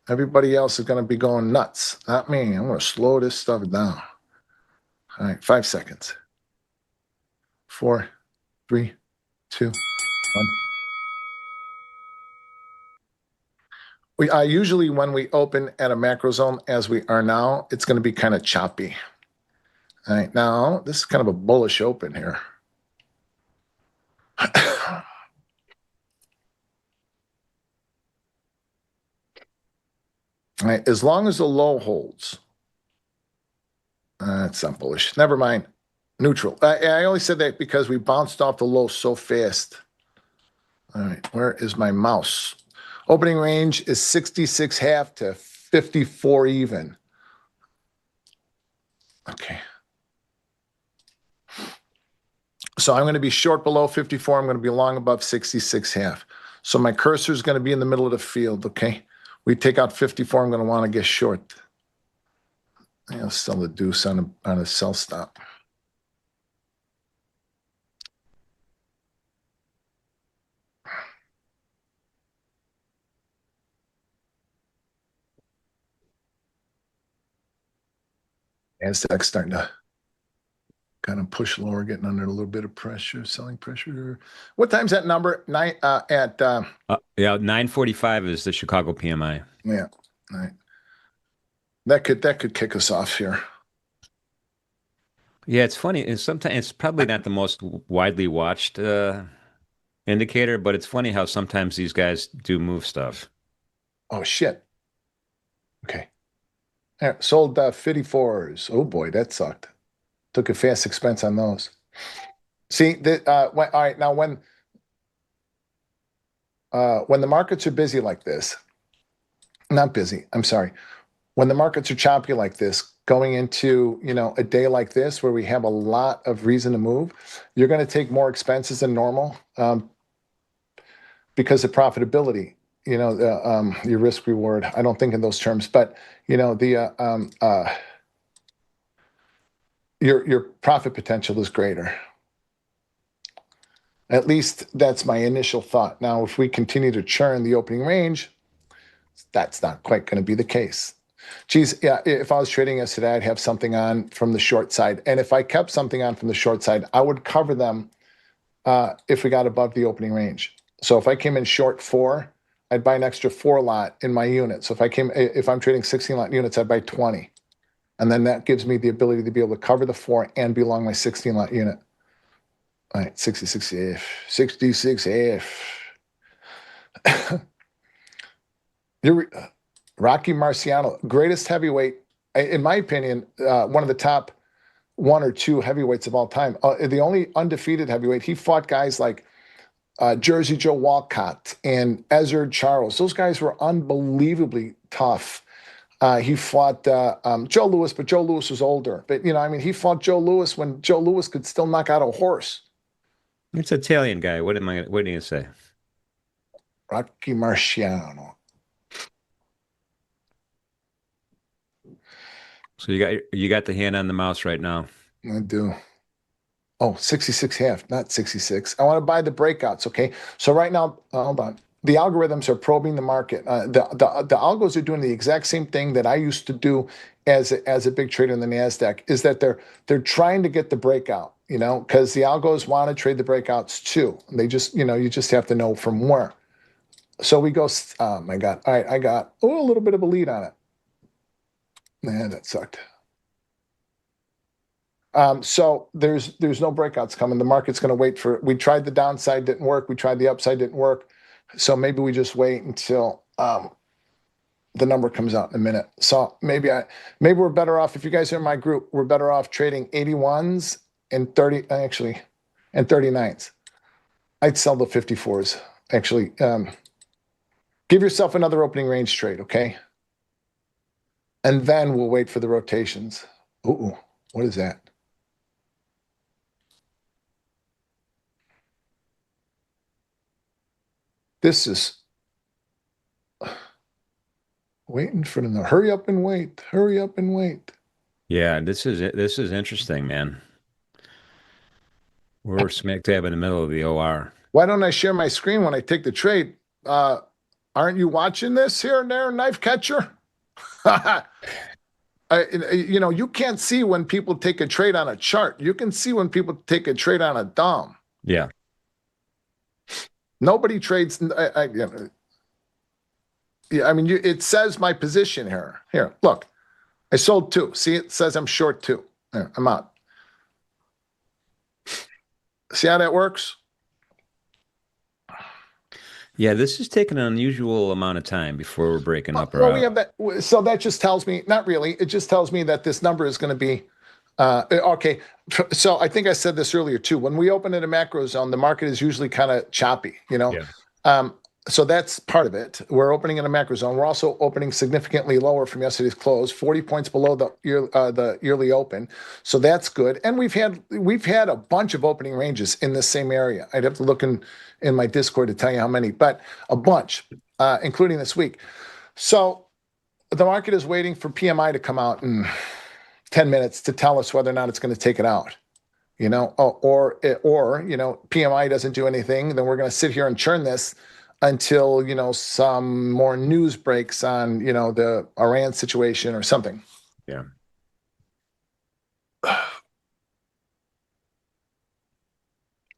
Everybody else is going to be going nuts. Not me. I'm going to slow this stuff down. All right, 5 seconds. 4, 3, 2, 1. Usually when we open at a macro zone, as we are now, it's going to be kind of choppy. All right, now this is kind of a bullish open here. All right, as long as the low holds, it's not bullish. Never mind. Neutral. I only said that because we bounced off the low so fast. All right, where is my mouse? Opening range is 66 half to 54 even. Okay. So I'm going to be short below 54. I'm going to be long above 66 half. So my cursor is going to be in the middle of the field, okay? We take out 54. I'm going to want to get short. I'll sell the deuce on a sell stop. Nasdaq's starting to kind of push lower, getting under a little bit of pressure, selling pressure. What time's that number? Yeah, 9:45 is the Chicago PMI. Yeah, right. That could kick us off here. Yeah, it's funny. And sometimes it's probably not the most widely watched indicator, but it's funny how sometimes these guys do move stuff. Oh shit. Okay. Sold 54s. Oh boy, that sucked. Took a fast expense on those. See, all right, now when the markets are busy like this, not busy, I'm sorry. When the markets are choppy like this, going into, a day like this where we have a lot of reason to move, you're going to take more expenses than normal because of profitability. Your risk reward. I don't think in those terms, but your profit potential is greater. At least that's my initial thought. Now, if we continue to churn the opening range, that's not quite going to be the case. Geez, yeah, if I was trading yesterday, I'd have something on from the short side. And if I kept something on from the short side, I would cover them if we got above the opening range. So if I came in short 4, I'd buy an extra 4 lot in my unit. So if I'm trading 16 lot units, I'd buy 20. And then that gives me the ability to be able to cover the 4 and be long my 16 lot unit. All right, 66 F, 66 F. Rocky Marciano, greatest heavyweight, in my opinion, one of the top one or two heavyweights of all time. The only undefeated heavyweight. He fought guys like Jersey Joe Walcott and Ezzard Charles. Those guys were unbelievably tough. He fought Joe Louis, but Joe Louis was older. But, I mean, he fought Joe Louis when Joe Louis could still knock out a horse. It's an Italian guy. What are you going to say? Rocky Marciano. So you got the hand on the mouse right now. I do. Oh, 66 half, not 66. I want to buy the breakouts, okay? So right now, hold on. The algorithms are probing the market. The algos are doing the exact same thing that I used to do as a big trader in the NASDAQ, is that they're trying to get the breakout, because the algos want to trade the breakouts too. They just, you just have to know from where. So we go, oh my God. All right, I got a little bit of a lead on it. Man, that sucked. So there's no breakouts coming. The market's going to wait for it. We tried the downside, didn't work. We tried the upside, didn't work. So maybe we just wait until the number comes out in a minute. So maybe we're better off, if you guys are in my group, we're better off trading 81s and 39s. I'd sell the 54s. Actually, give yourself another opening range trade, okay? And then we'll wait for the rotations. Ooh, what is that? This is waiting for them to hurry up and wait. Hurry up and wait. Yeah, this is interesting, man. We're smack dab in the middle of the OR. Why don't I share my screen when I take the trade? Aren't you watching this here and there, knife catcher? You can't see when people take a trade on a chart. You can see when people take a trade on a DOM. Yeah. Nobody trades. It says my position here. Here, look. I sold 2. See, it says I'm short 2. There, I'm out. See how that works? Yeah, this is taking an unusual amount of time before we're breaking up. Well, we have that. So that just tells me, not really. It just tells me that this number is going to be okay. So I think I said this earlier too. When we open in a macro zone, the market is usually kind of choppy, Yeah. So that's part of it. We're opening in a macro zone. We're also opening significantly lower from yesterday's close, 40 points below the yearly open. So that's good. And we've had a bunch of opening ranges in this same area. I'd have to look in my Discord to tell you how many, but a bunch, including this week. So the market is waiting for PMI to come out in 10 minutes to tell us whether or not it's going to take it out. Or PMI doesn't do anything, then we're going to sit here and churn this until, some more news breaks on, the Iran situation or something. Yeah.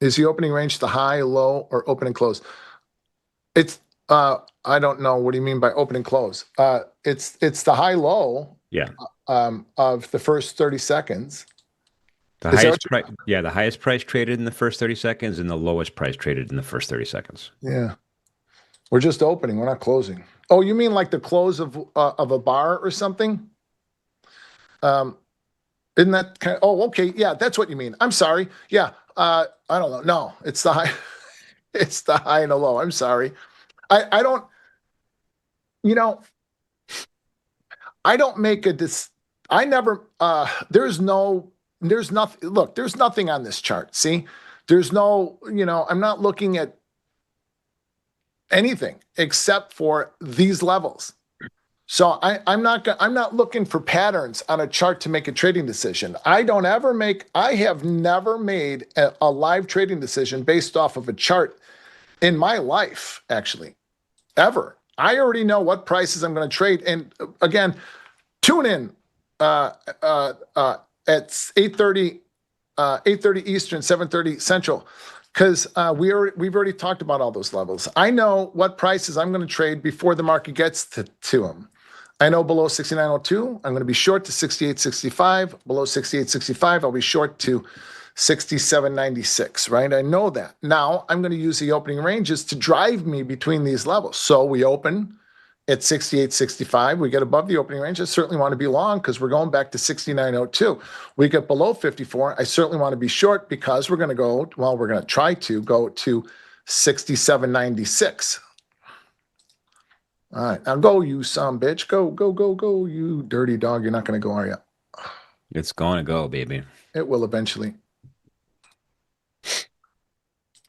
Is the opening range the high, low, or open and close? It's, I don't know. What do you mean by open and close? It's the high, low. Yeah. Of the first 30 seconds. The highest price traded in the first 30 seconds and the lowest price traded in the first 30 seconds. Yeah. We're just opening. We're not closing. Oh, you mean like the close of a bar or something? Isn't that kind of, oh, okay. Yeah, that's what you mean. I'm sorry. Yeah. I don't know. No, it's the high. It's the high and the low. I'm sorry. I don't, I don't make I never, there's nothing, look, there's nothing on this chart. See, there's no, I'm not looking at anything except for these levels. So I'm not looking for patterns on a chart to make a trading decision. I have never made a live trading decision based off of a chart in my life, actually, ever. I already know what prices I'm going to trade. And again, tune in at 8:30 Eastern, 7:30 Central, because we've already talked about all those levels. I know what prices I'm going to trade before the market gets to them. I know below 69.02, I'm going to be short to 68.65. Below 68.65, I'll be short to 67.96, right? I know that. Now, I'm going to use the opening ranges to drive me between these levels. So we open at 68.65. We get above the opening range. I certainly want to be long because we're going back to 69.02. We get below 54. I certainly want to be short because we're going to go, well, we're going to try to go to 67.96. All right, now go, you son bitch. Go, go, go, go, you dirty dog. You're not going to go, are you? It's going to go, baby. It will eventually.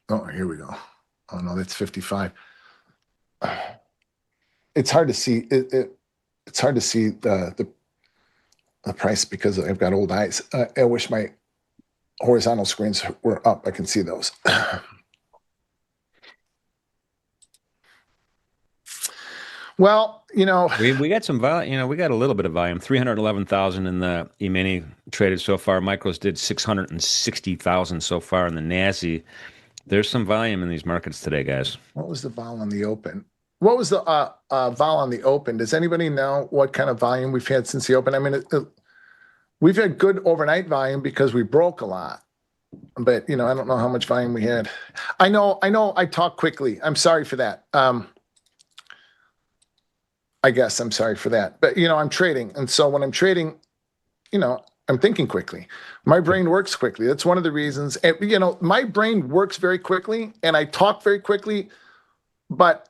Oh, here we go. Oh, no, that's 55. It's hard to see. It's hard to see the price because I've got old eyes. I wish my horizontal screens were up. I can see those. Well, we got some volume. We got a little bit of volume. 311,000 in the E-mini traded so far. Micros did 660,000 so far in the NASI. There's some volume in these markets today, guys. What was the vol on the open? What was the vol on the open? Does anybody know what kind of volume we've had since the open? I mean, we've had good overnight volume because we broke a lot. But, I don't know how much volume we had. I know I talk quickly. I'm sorry for that. I guess I'm sorry for that. But, I'm trading. And so when I'm trading, I'm thinking quickly. My brain works quickly. That's one of the reasons. And, my brain works very quickly and I talk very quickly, but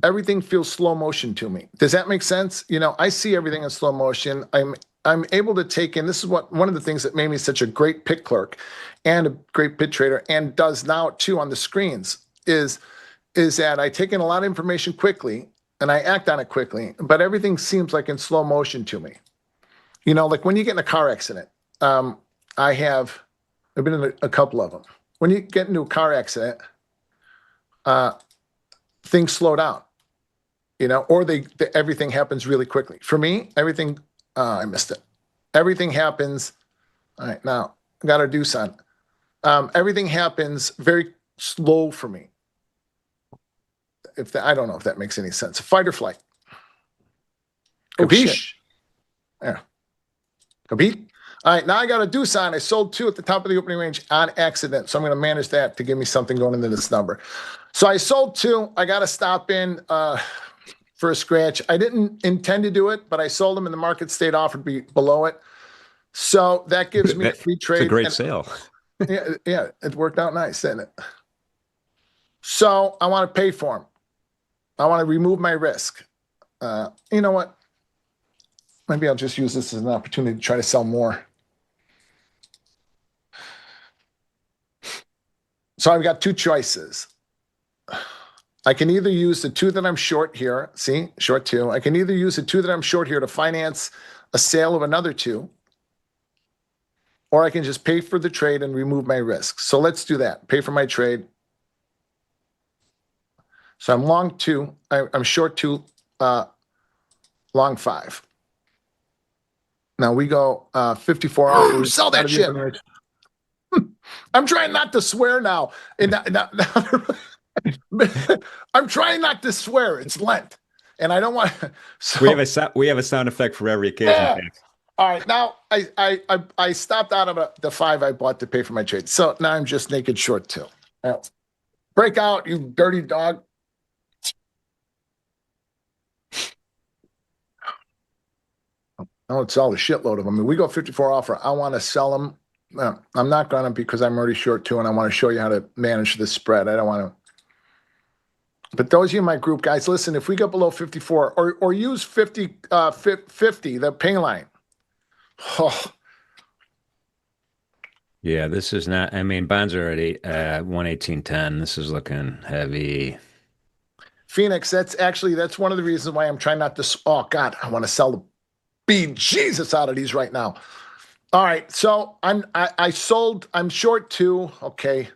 everything feels slow motion to me. Does that make sense? I see everything in slow motion. I'm able to take in, this is one of the things that made me such a great pit clerk and a great pit trader and does now too on the screens is that I take in a lot of information quickly and I act on it quickly, but everything seems like in slow motion to me. Like when you get in a car accident, I've been in a couple of them. When you get into a car accident, things slow down, or everything happens really quickly. For me, everything, I missed it. Everything happens. All right, now I got to do something. Everything happens very slow for me. I don't know if that makes any sense. Fight or flight. Capiche? Yeah. Capiche? All right, now I got to do something. I sold 2 at the top of the opening range on accident. So I'm going to manage that to give me something going into this number. So I sold 2. I got to stop in for a scratch. I didn't intend to do it, but I sold them and the market stayed off and be below it. So that gives me a free trade. It's a great sale. yeah, it worked out nice, didn't it? So I want to pay for them. I want to remove my risk. You know what? Maybe I'll just use this as an opportunity to try to sell more. So I've got 2 choices. I can either use the 2 that I'm short here. See, short 2. I can either use the 2 that I'm short here to finance a sale of another 2, or I can just pay for the trade and remove my risk. So let's do that. Pay for my trade. So I'm long 2. I'm short 2, long 5. Now we go 54 offers. Sell that shit. I'm trying not to swear now. I'm trying not to swear. It's Lent, and I don't want. So, we have a sound effect for every occasion. Yeah. All right, now I stopped out of the 5 I bought to pay for my trade. So now I'm just naked short 2. Now, break out, you dirty dog. Oh, it's all a shitload of them. I mean, we go 54 offer. I want to sell them. No, I'm not going to because I'm already short 2, and I want to show you how to manage this spread. I don't want to. But those of you in my group, guys, listen, if we get below 54 or use 50, the pay line. Oh. Yeah, this is not, bonds are at 118.10. This is looking heavy. Phoenix, that's one of the reasons why I'm trying not to. Oh, God, I want to sell the bejesus out of these right now. All right, so I'm short 2. Okay.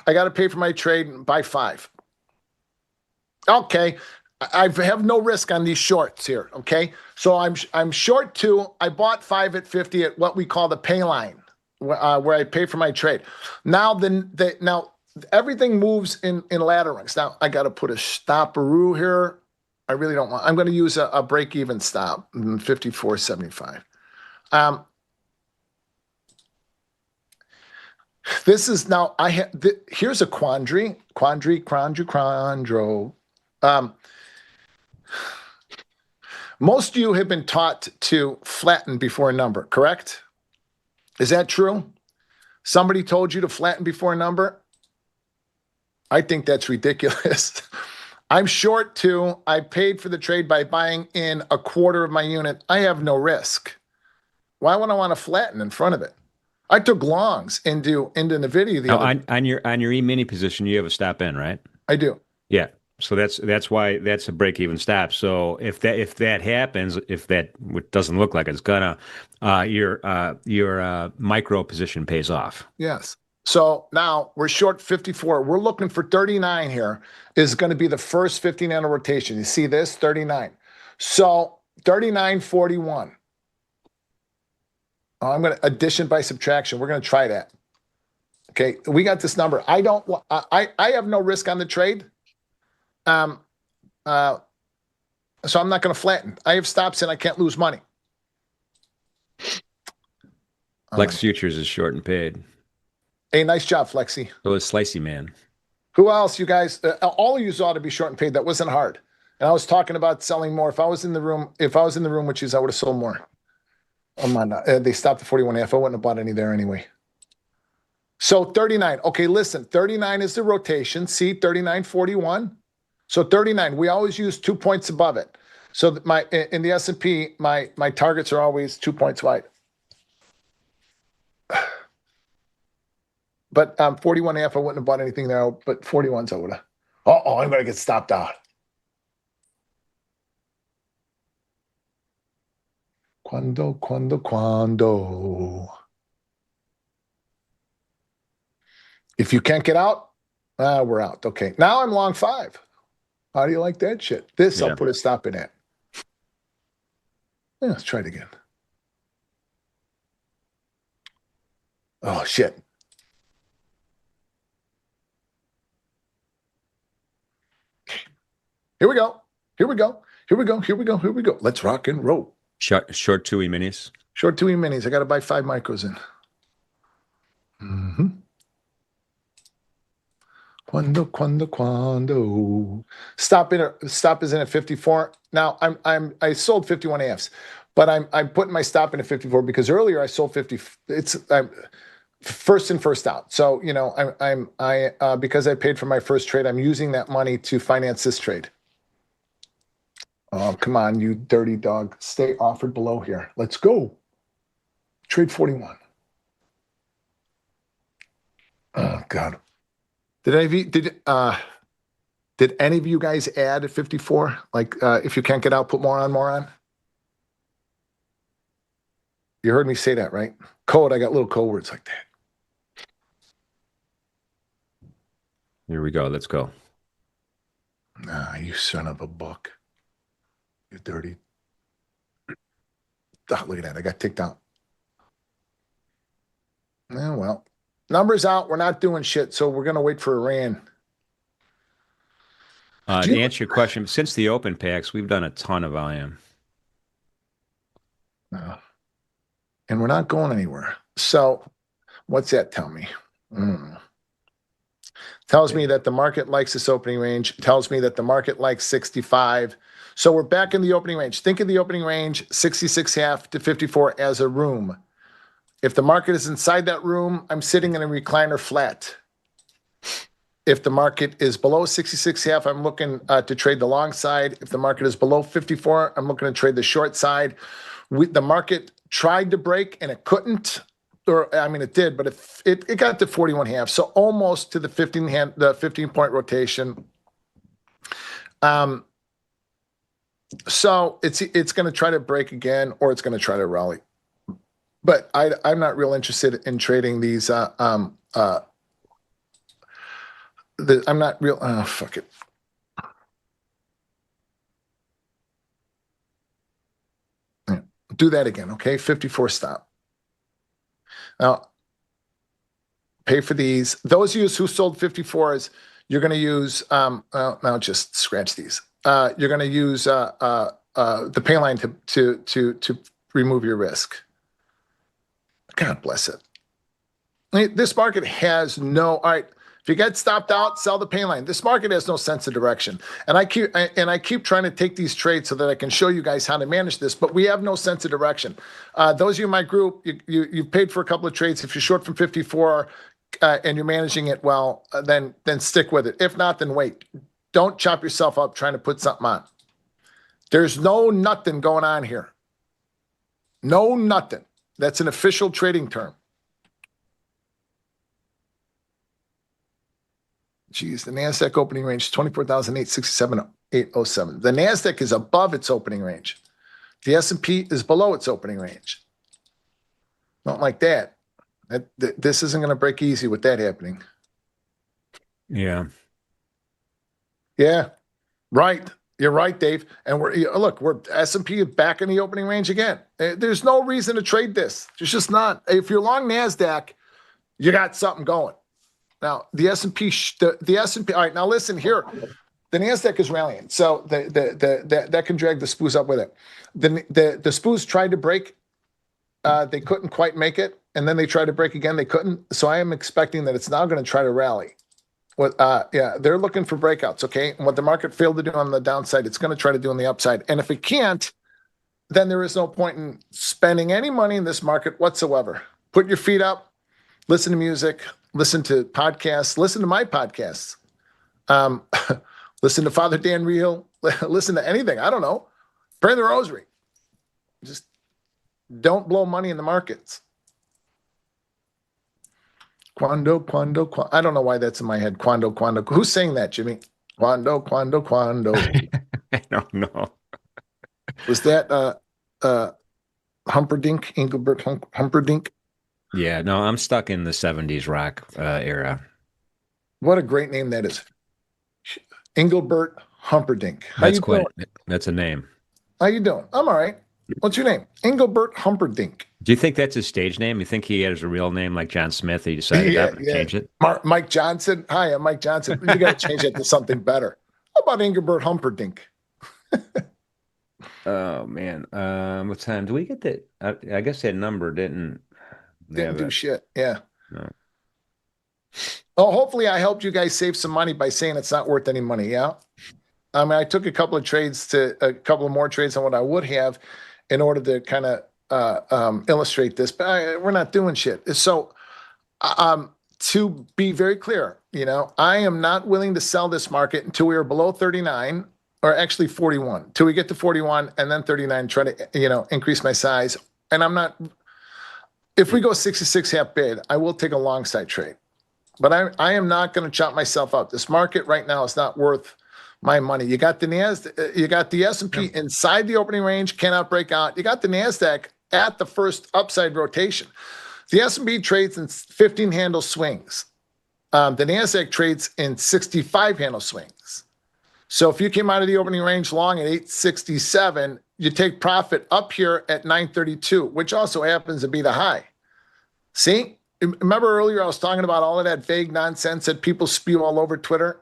I got to pay for my trade and buy 5. Okay. I have no risk on these shorts here. Okay. So I'm short 2. I bought 5 at 50 at what we call the pay line, where I pay for my trade. Now now everything moves in ladder ranks. Now I got to put a stopperoo here. I really don't want. I'm going to use a break even stop 54.75. This is now here's a quandro. Most of you have been taught to flatten before a number, correct? Is that true? Somebody told you to flatten before a number? I think that's ridiculous. I'm short too. I paid for the trade by buying in a quarter of my unit. I have no risk. Why would I want to flatten in front of it? I took longs into NVIDIA the Now, other. on your E-mini position, you have a stop in, right? I do. Yeah. So that's why that's a break-even stop. So if that happens, if that doesn't look like it's gonna, your micro position pays off. Yes. So now we're short 54. We're looking for 39 here is going to be the first 15 nano rotation. You see this 39. So 39.41. Oh, I'm going to addition by subtraction. We're going to try that. Okay. We got this number. I have no risk on the trade. So I'm not going to flatten. I have stops and I can't lose money. Flex Futures is short and paid. Hey, nice job, Flexi. So is Slicey Man. Who else, you guys? All of you ought to be short and paid. That wasn't hard. And I was talking about selling more. If I was in the room with you, I would have sold more. Oh my! They stopped at 41.5. I wouldn't have bought any there anyway. So 39. Okay, listen. 39 is the rotation. See 39.41. So 39. We always use 2 points above it. So in the S&P, my targets are always 2 points wide. But 41.5, I wouldn't have bought anything there. But 41s, I would have. Oh, I'm going to get stopped out. Quando. If you can't get out, we're out. Okay. Now I'm long 5. How do you like that shit? This I'll put a stop in at. Yeah, let's try it again. Oh, shit. Here we go. Let's rock and roll. Short 2 E-minis. Short 2 E-minis. I got to buy 5 micros in. Quando. Stop is in at 54. Now I sold 51.5s, but I'm putting my stop in at 54 because earlier I sold 50. I'm first in, first out. So because I paid for my first trade, I'm using that money to finance this trade. Oh, come on, you dirty dog. Stay offered below here. Let's go. Trade 41. Oh, God. Did any of you guys add at 54? Like, if you can't get out, put more on? You heard me say that, right? Code, I got little code words like that. Here we go. Let's go. Ah, you son of a buck. You dirty. Oh, look at that. I got ticked out. Yeah, well. Numbers out. We're not doing shit, so we're going to wait for Iran. To answer your question, since the open packs, we've done a ton of volume. No. And we're not going anywhere. So what's that tell me? Tells me that the market likes this opening range. Tells me that the market likes 65. So we're back in the opening range. Think of the opening range, 66.5 to 54 as a room. If the market is inside that room, I'm sitting in a recliner flat. If the market is below 66.5, I'm looking to trade the long side. If the market is below 54, I'm looking to trade the short side. The market tried to break and it couldn't. It did, but it got to 41.5, so almost to the 15-point rotation. So it's going to try to break again, or it's going to try to rally. But I'm not real interested in trading these. I'm not real. Oh, fuck it. Yeah. Do that again, okay? 54 stop. Now, pay for these. Those of you who sold 54s, you're going to use. Now just scratch these. You're going to use the pay line to remove your risk. God bless it. This market has no. All right. If you get stopped out, sell the pain line. This market has no sense of direction. And I keep trying to take these trades so that I can show you guys how to manage this, but we have no sense of direction. Those of you in my group, you've paid for a couple of trades. If you're short from 54 and you're managing it well, then stick with it. If not, then wait. Don't chop yourself up trying to put something on. There's no nothing going on here. No nothing. That's an official trading term. Geez, the NASDAQ opening range is 24,867.807. The NASDAQ is above its opening range. The S&P is below its opening range. Not like that. This isn't going to break easy with that happening. Yeah. Yeah, right. You're right, Dave. And we're S&P back in the opening range again. There's no reason to trade this. There's just not. If you're long NASDAQ, you got something going. Now the S&P, the S&P. All right, now listen here. The NASDAQ is rallying, so that can drag the SPOOs up with it. The SPOOs tried to break, they couldn't quite make it, and then they tried to break again, they couldn't. So I am expecting that it's now going to try to rally. They're looking for breakouts. Okay, and what the market failed to do on the downside, it's going to try to do on the upside. And if it can't, then there is no point in spending any money in this market whatsoever. Put your feet up, listen to music, listen to podcasts, listen to my podcasts, listen to Father Dan Real, listen to anything. I don't know. Pray the rosary. Just don't blow money in the markets. Quando. I don't know why that's in my head. Quando. Who's saying that, Jimmy? Quando. I don't know. Was that Humperdinck, Engelbert Humperdinck? Yeah, no, I'm stuck in the 70s rock era. What a great name that is. Engelbert Humperdinck. That's a name. How you doing? I'm all right. What's your name? Engelbert Humperdinck. Do you think that's his stage name? You think he has a real name like John Smith? He decided to change it? Mike Johnson. Hi, I'm Mike Johnson. You got to change it to something better. How about Engelbert Humperdinck? Oh, man. What time? Do we get that? I guess that number didn't do shit. Yeah. No. Oh, hopefully I helped you guys save some money by saying it's not worth any money. Yeah. I mean, I took a couple of more trades than what I would have in order to kind of illustrate this, but we're not doing shit. So to be very clear, I am not willing to sell this market until we are below 39, or actually 41, till we get to 41 and then 39, try to, increase my size. And I'm not, if we go 66 half bid, I will take a long side trade, but I am not going to chop myself up. This market right now is not worth my money. You got the NASDAQ, you got the S&P inside the opening range, cannot break out. You got the NASDAQ at the first upside rotation. The S&P trades in 15 handle swings. The NASDAQ trades in 65 handle swings. So if you came out of the opening range long at 867, you take profit up here at 932, which also happens to be the high. See, remember earlier I was talking about all of that vague nonsense that people spew all over Twitter?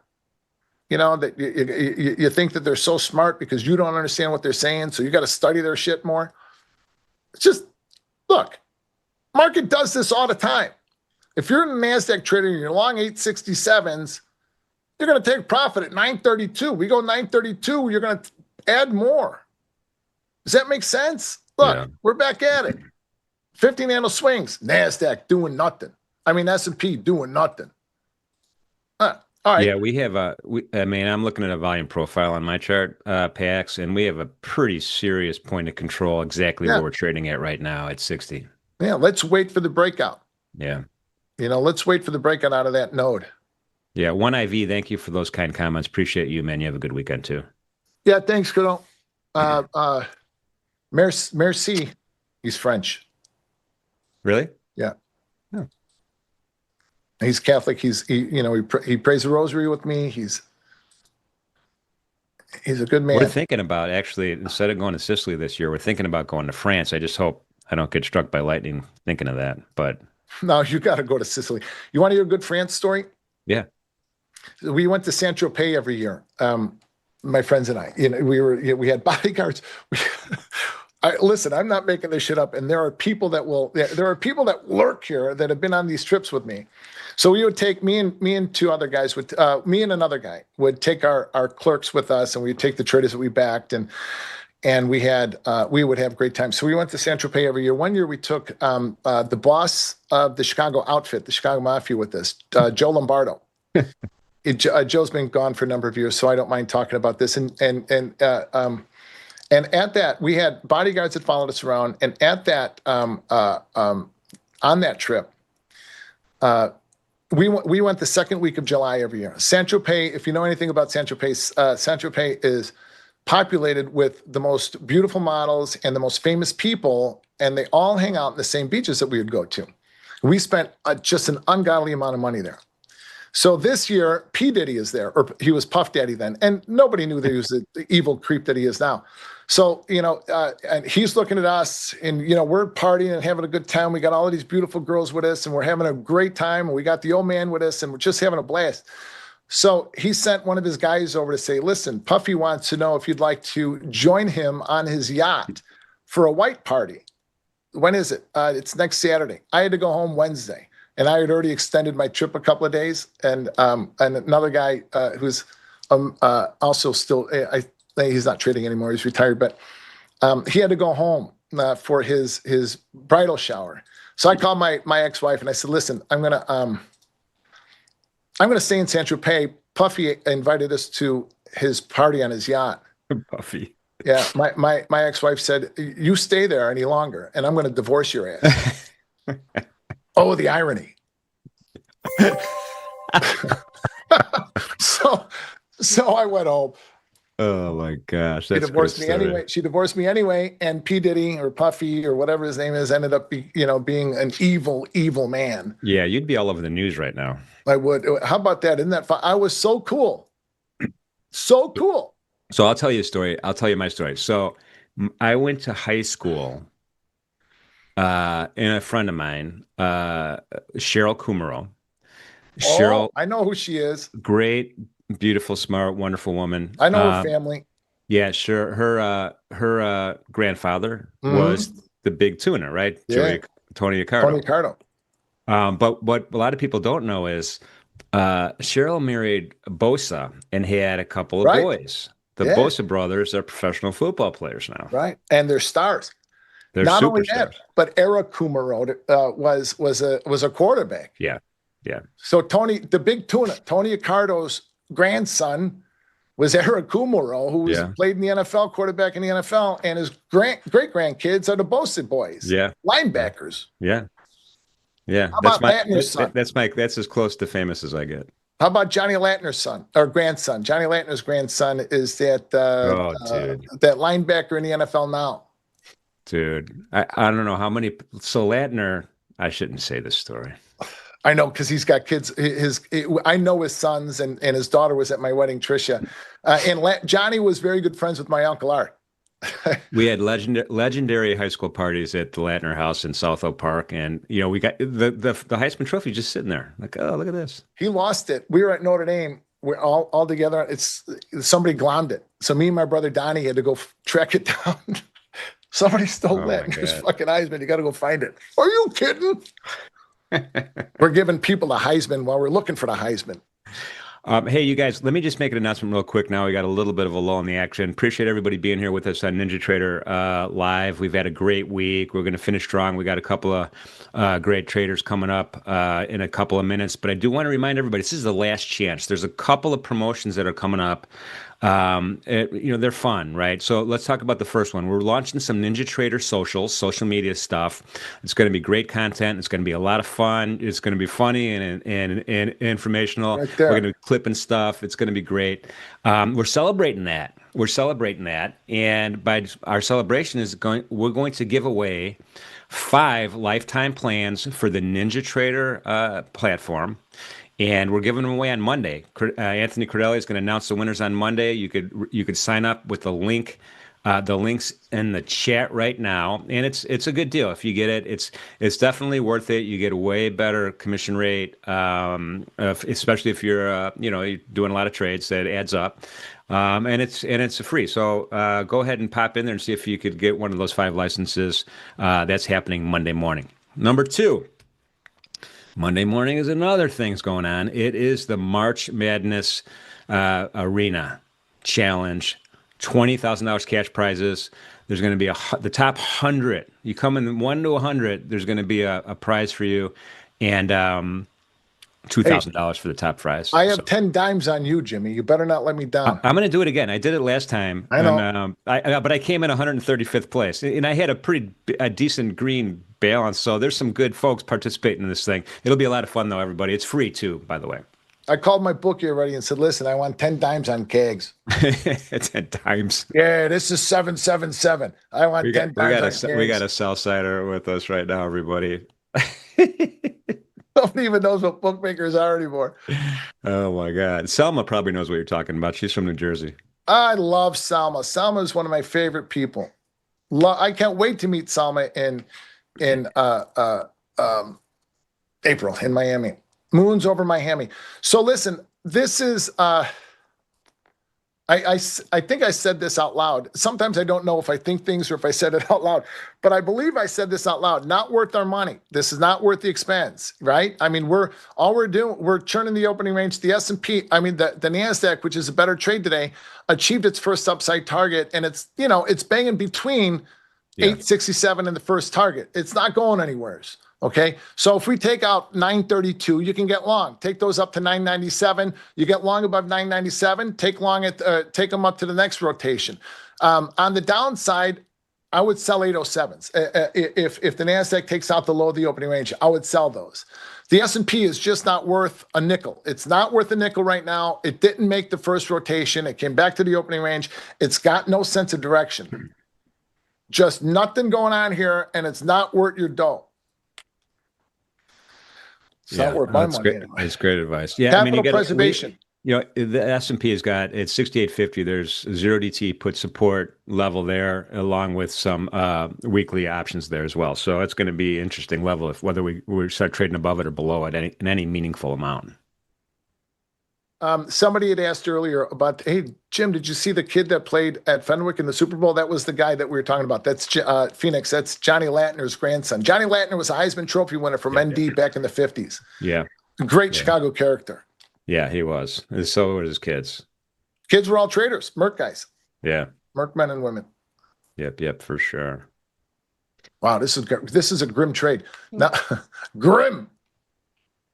That you think that they're so smart because you don't understand what they're saying, so you got to study their shit more. It's just, look, market does this all the time. If you're in a NASDAQ trader and you're long 867s, you're going to take profit at 932. We go 932, you're going to add more. Does that make sense? Look, We're back at it. 15 handle swings, NASDAQ doing nothing. I mean, S&P doing nothing. All right. Yeah, we have I'm looking at a volume profile on my chart, PAX, and we have a pretty serious point of control exactly where we're trading at right now at 60. Yeah, let's wait for the breakout. Yeah. Let's wait for the breakout out of that node. Yeah, 1IV, thank you for those kind comments. Appreciate you, man. You have a good weekend, too. Yeah, thanks, Crudele. Merci, he's French. Really? Yeah. Oh. He's Catholic. He prays the rosary with me. He's a good man. We're thinking about, actually, instead of going to Sicily this year, we're thinking about going to France. I just hope I don't get struck by lightning thinking of that. But no, you got to go to Sicily. You want to hear a good France story? Yeah. We went to Saint-Tropez every year. My friends and I, we had bodyguards. Listen, I'm not making this shit up, and there are people that lurk here that have been on these trips with me. So we would take me and two other guys would me and another guy would take our clerks with us, and we'd take the traders that we backed, and we would have great times. So we went to San Tropez every year. One year we took the boss of the Chicago outfit, the Chicago Mafia, with us, Joe Lombardo. Joe's been gone for a number of years, so I don't mind talking about this. And at that, we had bodyguards that followed us around. And at that, on that trip, we went the second week of July every year. San Tropez, if you know anything about San Tropez is populated with the most beautiful models and the most famous people, and they all hang out in the same beaches that we would go to. We spent just an ungodly amount of money there. So this year, P. Diddy is there, or he was Puff Daddy then, and nobody knew that he was the evil creep that he is now. So, and he's looking at us, and, we're partying and having a good time. We got all of these beautiful girls with us, and we're having a great time, and we got the old man with us, and we're just having a blast. So he sent one of his guys over to say, listen, Puffy wants to know if you'd like to join him on his yacht for a white party. When is it? It's next Saturday. I had to go home Wednesday. And I had already extended my trip a couple of days, and another guy who's also still, he's not trading anymore. He's retired, but he had to go home for his bridal shower. So I called my ex-wife and I said, "Listen, I'm gonna stay in San Tropez." Puffy invited us to his party on his yacht. Puffy. Yeah, my ex-wife said, "You stay there any longer, and I'm going to divorce your ass." Oh, the irony. So I went home. Oh my gosh, that's She divorced me anyway. She divorced me anyway, and P. Diddy or Puffy or whatever his name is ended up being an evil, evil man. Yeah, you'd be all over the news right now. I would. How about that? Isn't that fun? I was so cool. So cool. So I'll tell you a story. I'll tell you my story. So I went to high school. And a friend of mine, Cheryl Kumaro. Cheryl, I know who she is. great, beautiful, smart, wonderful woman. I know her family. Yeah, sure. Her grandfather was the big tuna, right? Yeah. Tony Accardo. Tony Accardo. But what a lot of people don't know is Cheryl married Bosa and had a couple of boys. The Bosa brothers are professional football players now. Right, and they're stars. They're not superstars. only that, but Eric Kumaro was a quarterback. Yeah. So the big tuna, Tony Accardo's grandson was Eric Kumaro, who played in the NFL, quarterback in the NFL, and his great grandkids are the Bosa boys. Yeah. Linebackers. Yeah. How about Latner's son? That's as close to famous as I get. How about Johnny Latner's son or grandson? Johnny Latner's grandson is that that linebacker in the NFL now. Dude, I don't know how many. So Latner, I shouldn't say this story. I know, because he's got kids. I know his sons, and his daughter was at my wedding, Tricia. And Johnny was very good friends with my Uncle Art. We had legendary high school parties at the Latner house in South Oak Park, and we got the Heisman Trophy just sitting there. Like, oh, look at this. He lost it. We were at Notre Dame. We're all together. Somebody glommed it. So me and my brother Donnie had to go track it down. Somebody stole Latner's fucking Heisman. You got to go find it. Are you kidding? We're giving people the Heisman while we're looking for the Heisman. Hey, you guys, let me just make an announcement real quick now. We got a little bit of a lull in the action. Appreciate everybody being here with us on NinjaTrader Live. We've had a great week. We're going to finish strong. We got a couple of great traders coming up in a couple of minutes. But I do want to remind everybody, this is the last chance. There's a couple of promotions that are coming up. They're fun, right? So let's talk about the first one. We're launching some NinjaTrader social media stuff. It's going to be great content. It's going to be a lot of fun. It's going to be funny and informational. Right there. We're going to be clipping stuff. It's going to be great. We're celebrating that. And by our celebration we're going to give away 5 lifetime plans for the NinjaTrader platform. And we're giving them away on Monday. Anthony Crudele is going to announce the winners on Monday. You could sign up with the link The link's in the chat right now, and it's a good deal if you get it. It's definitely worth it. You get a way better commission rate, especially if you're you're doing a lot of trades. That adds up, and it's free. So go ahead and pop in there and see if you could get one of those 5 licenses. That's happening Monday morning. Number 2. Monday morning is another thing's going on. It is the March Madness Arena Challenge. $20,000 cash prizes. There's going to be the top 100. You come in 1 to 100. There's going to be a prize for you, and $2,000 for the top prize. I have 10 dimes on you, Jimmy. You better not let me down. I'm going to do it again. I did it last time. I know. And, but I came in 135th place, and I had a decent green balance. So there's some good folks participating in this thing. It'll be a lot of fun, though, everybody. It's free, too, by the way. I called my bookie already and said, listen, I want 10 dimes on kegs. 10 dimes. Yeah, this is 777. I want 10 dimes on kegs. We got a sell-sider with us right now, everybody. Nobody even knows what bookmakers are anymore. Oh, my God. Selma probably knows what you're talking about. She's from New Jersey. I love Salma. Salma is one of my favorite people. I can't wait to meet Salma in April in Miami. Moon's over Miami. So listen, this is I think I said this out loud. Sometimes I don't know if I think things or if I said it out loud, but I believe I said this out loud. Not worth our money. This is not worth the expense, right? I mean, we're churning the opening range. The S&P, I mean, the NASDAQ, which is a better trade today, achieved its first upside target, and it's banging between 867 and the first target. It's not going anywhere. Okay, so if we take out 932, you can get long. Take those up to 997. You get long above 997. Take them up to the next rotation. On the downside, I would sell 807s. If the Nasdaq takes out the low of the opening range, I would sell those. The S&P is just not worth a nickel. It's not worth a nickel right now. It didn't make the first rotation. It came back to the opening range. It's got no sense of direction. Just nothing going on here, and it's not worth your dough. It's not worth my money. Anyway. It's great advice. Yeah, Capital I mean, preservation. The S&P has got it's 6850. There's 0DT put support level there, along with some weekly options there as well. So it's going to be an interesting level if whether we start trading above it or below it in any meaningful amount. Somebody had asked earlier about, hey, Jim, did you see the kid that played at Fenwick in the Super Bowl? That was the guy that we were talking about. That's Phoenix. That's Johnny Latner's grandson. Johnny Latner was a Heisman Trophy winner from ND back in the 50s. Yeah. Great Chicago character. Yeah, he was. So were his kids. Kids were all traders, Merck guys. Yeah. Merck men and women. Yep, for sure. Wow, this is a grim trade. Now, grim.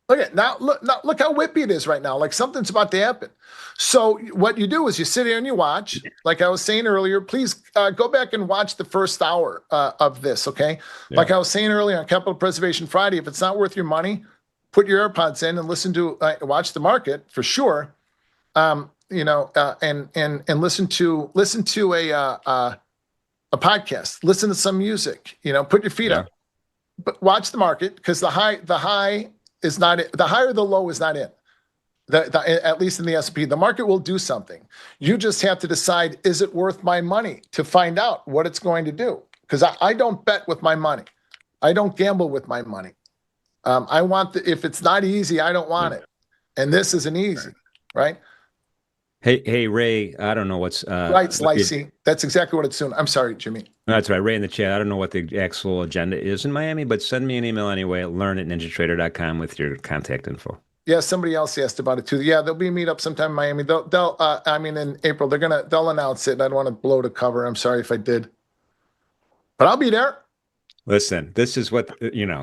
Look at now. Look how whippy it is right now. Like something's about to happen. So what you do is you sit here and you watch. Like I was saying earlier, please go back and watch the first hour of this. Okay. Yeah. Like I was saying earlier on Capital Preservation Friday, if it's not worth your money, put your AirPods in and listen to watch the market for sure. And listen to a podcast. Listen to some music. Put your feet up, but watch the market because the high is not the high or the low is not in. At least in the S&P, the market will do something. You just have to decide, is it worth my money to find out what it's going to do? Because I don't bet with my money. I don't gamble with my money. I want if it's not easy, I don't want it. And this isn't easy, right? Hey, Ray, I don't know what's right, Slicey. That's exactly what it's doing. I'm sorry, Jimmy. That's right. Ray in the chat. I don't know what the actual agenda is in Miami, but send me an email anyway at learn@ninjatrader.com with your contact info. Yeah, somebody else asked about it too. Yeah, there'll be a meetup sometime in Miami. In April, they'll announce it. I don't want to blow the cover. I'm sorry if I did, but I'll be there. Listen, this is what,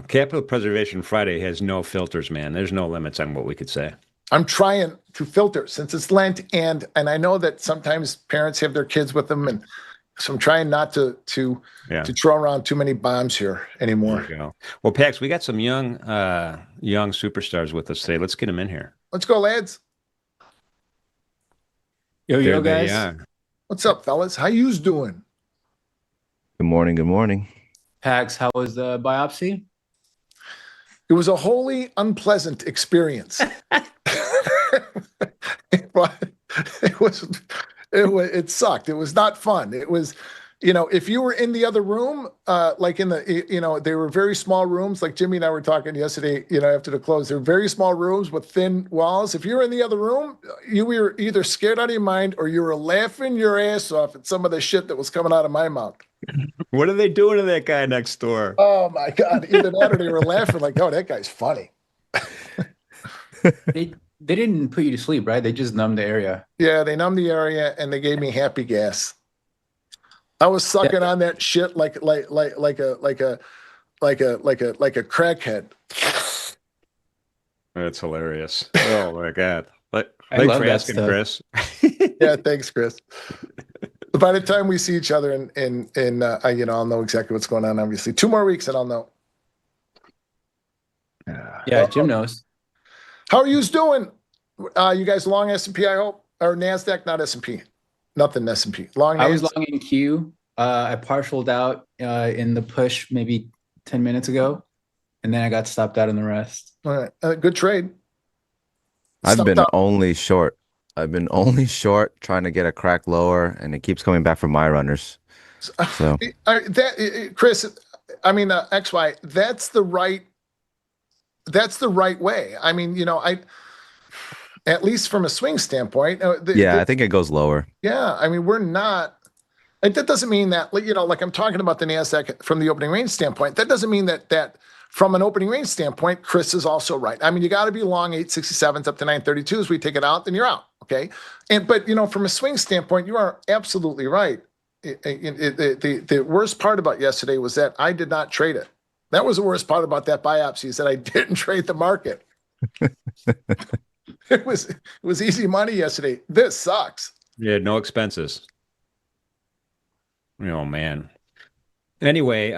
Capital Preservation Friday has no filters, man. There's no limits on what we could say. I'm trying to filter since it's Lent, and I know that sometimes parents have their kids with them, and so I'm trying not to throw around too many bombs here anymore. There you go. Well, Pax, we got some young superstars with us today. Let's get them in here. Let's go, lads. Yo, guys. What's up, fellas? How yous doing? Good morning. Pax, how was the biopsy? It was a wholly unpleasant experience. It It sucked. It was not fun. It was, if you were in the other room, like they were very small rooms. Like Jimmy and I were talking yesterday, after the close, they were very small rooms with thin walls. If you were in the other room, you were either scared out of your mind or you were laughing your ass off at some of the shit that was coming out of my mouth. What are they doing to that guy next door? Oh my God! Either that or they were laughing like, "Oh, that guy's funny." They didn't put you to sleep, right? They just numbed the area. Yeah, they numbed the area and they gave me happy gas. I was sucking on that shit like a crackhead. That's hilarious. Oh my God. I Thanks love for that asking, stuff. Chris. Yeah, thanks, Chris. By the time we see each other I'll know exactly what's going on. Obviously, 2 more weeks and I'll know. Yeah, Jim knows. How are you doing? You guys long S&P, I hope, or Nasdaq, not S&P. Nothing S&P. Long. I was long in Q. I partialed out in the push maybe 10 minutes ago, and then I got stopped out in the rest. All right, good trade. I've been only short. I've been only short trying to get a crack lower, and it keeps coming back for my runners. So Chris, I mean, XY, that's the right way. I mean, at least from a swing standpoint. I think it goes lower. Yeah, I mean, we're not. And that doesn't mean that, like I'm talking about the Nasdaq from the opening range standpoint. That doesn't mean that from an opening range standpoint, Chris is also right. I mean, you got to be long 867s up to 932s. We take it out, then you're out. Okay. But from a swing standpoint, you are absolutely right. The worst part about yesterday was that I did not trade it. That was the worst part about that biopsy, is that I didn't trade the market. It was easy money yesterday. This sucks. Yeah, no expenses. Oh man. Anyway,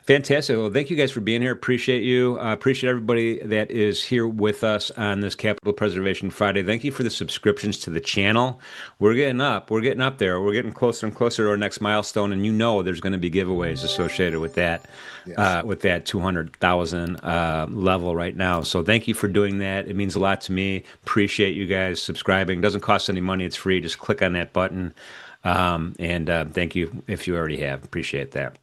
fantastic. Well, thank you guys for being here. Appreciate you. Appreciate everybody that is here with us on this Capital Preservation Friday. Thank you for the subscriptions to the channel. We're getting up. We're getting up there. We're getting closer and closer to our next milestone. And there's going to be giveaways associated with that, with that 200,000 level right now. So thank you for doing that. It means a lot to me. Appreciate you guys subscribing. Doesn't cost any money. It's free. Just click on that button. Thank you if you already have. Appreciate that.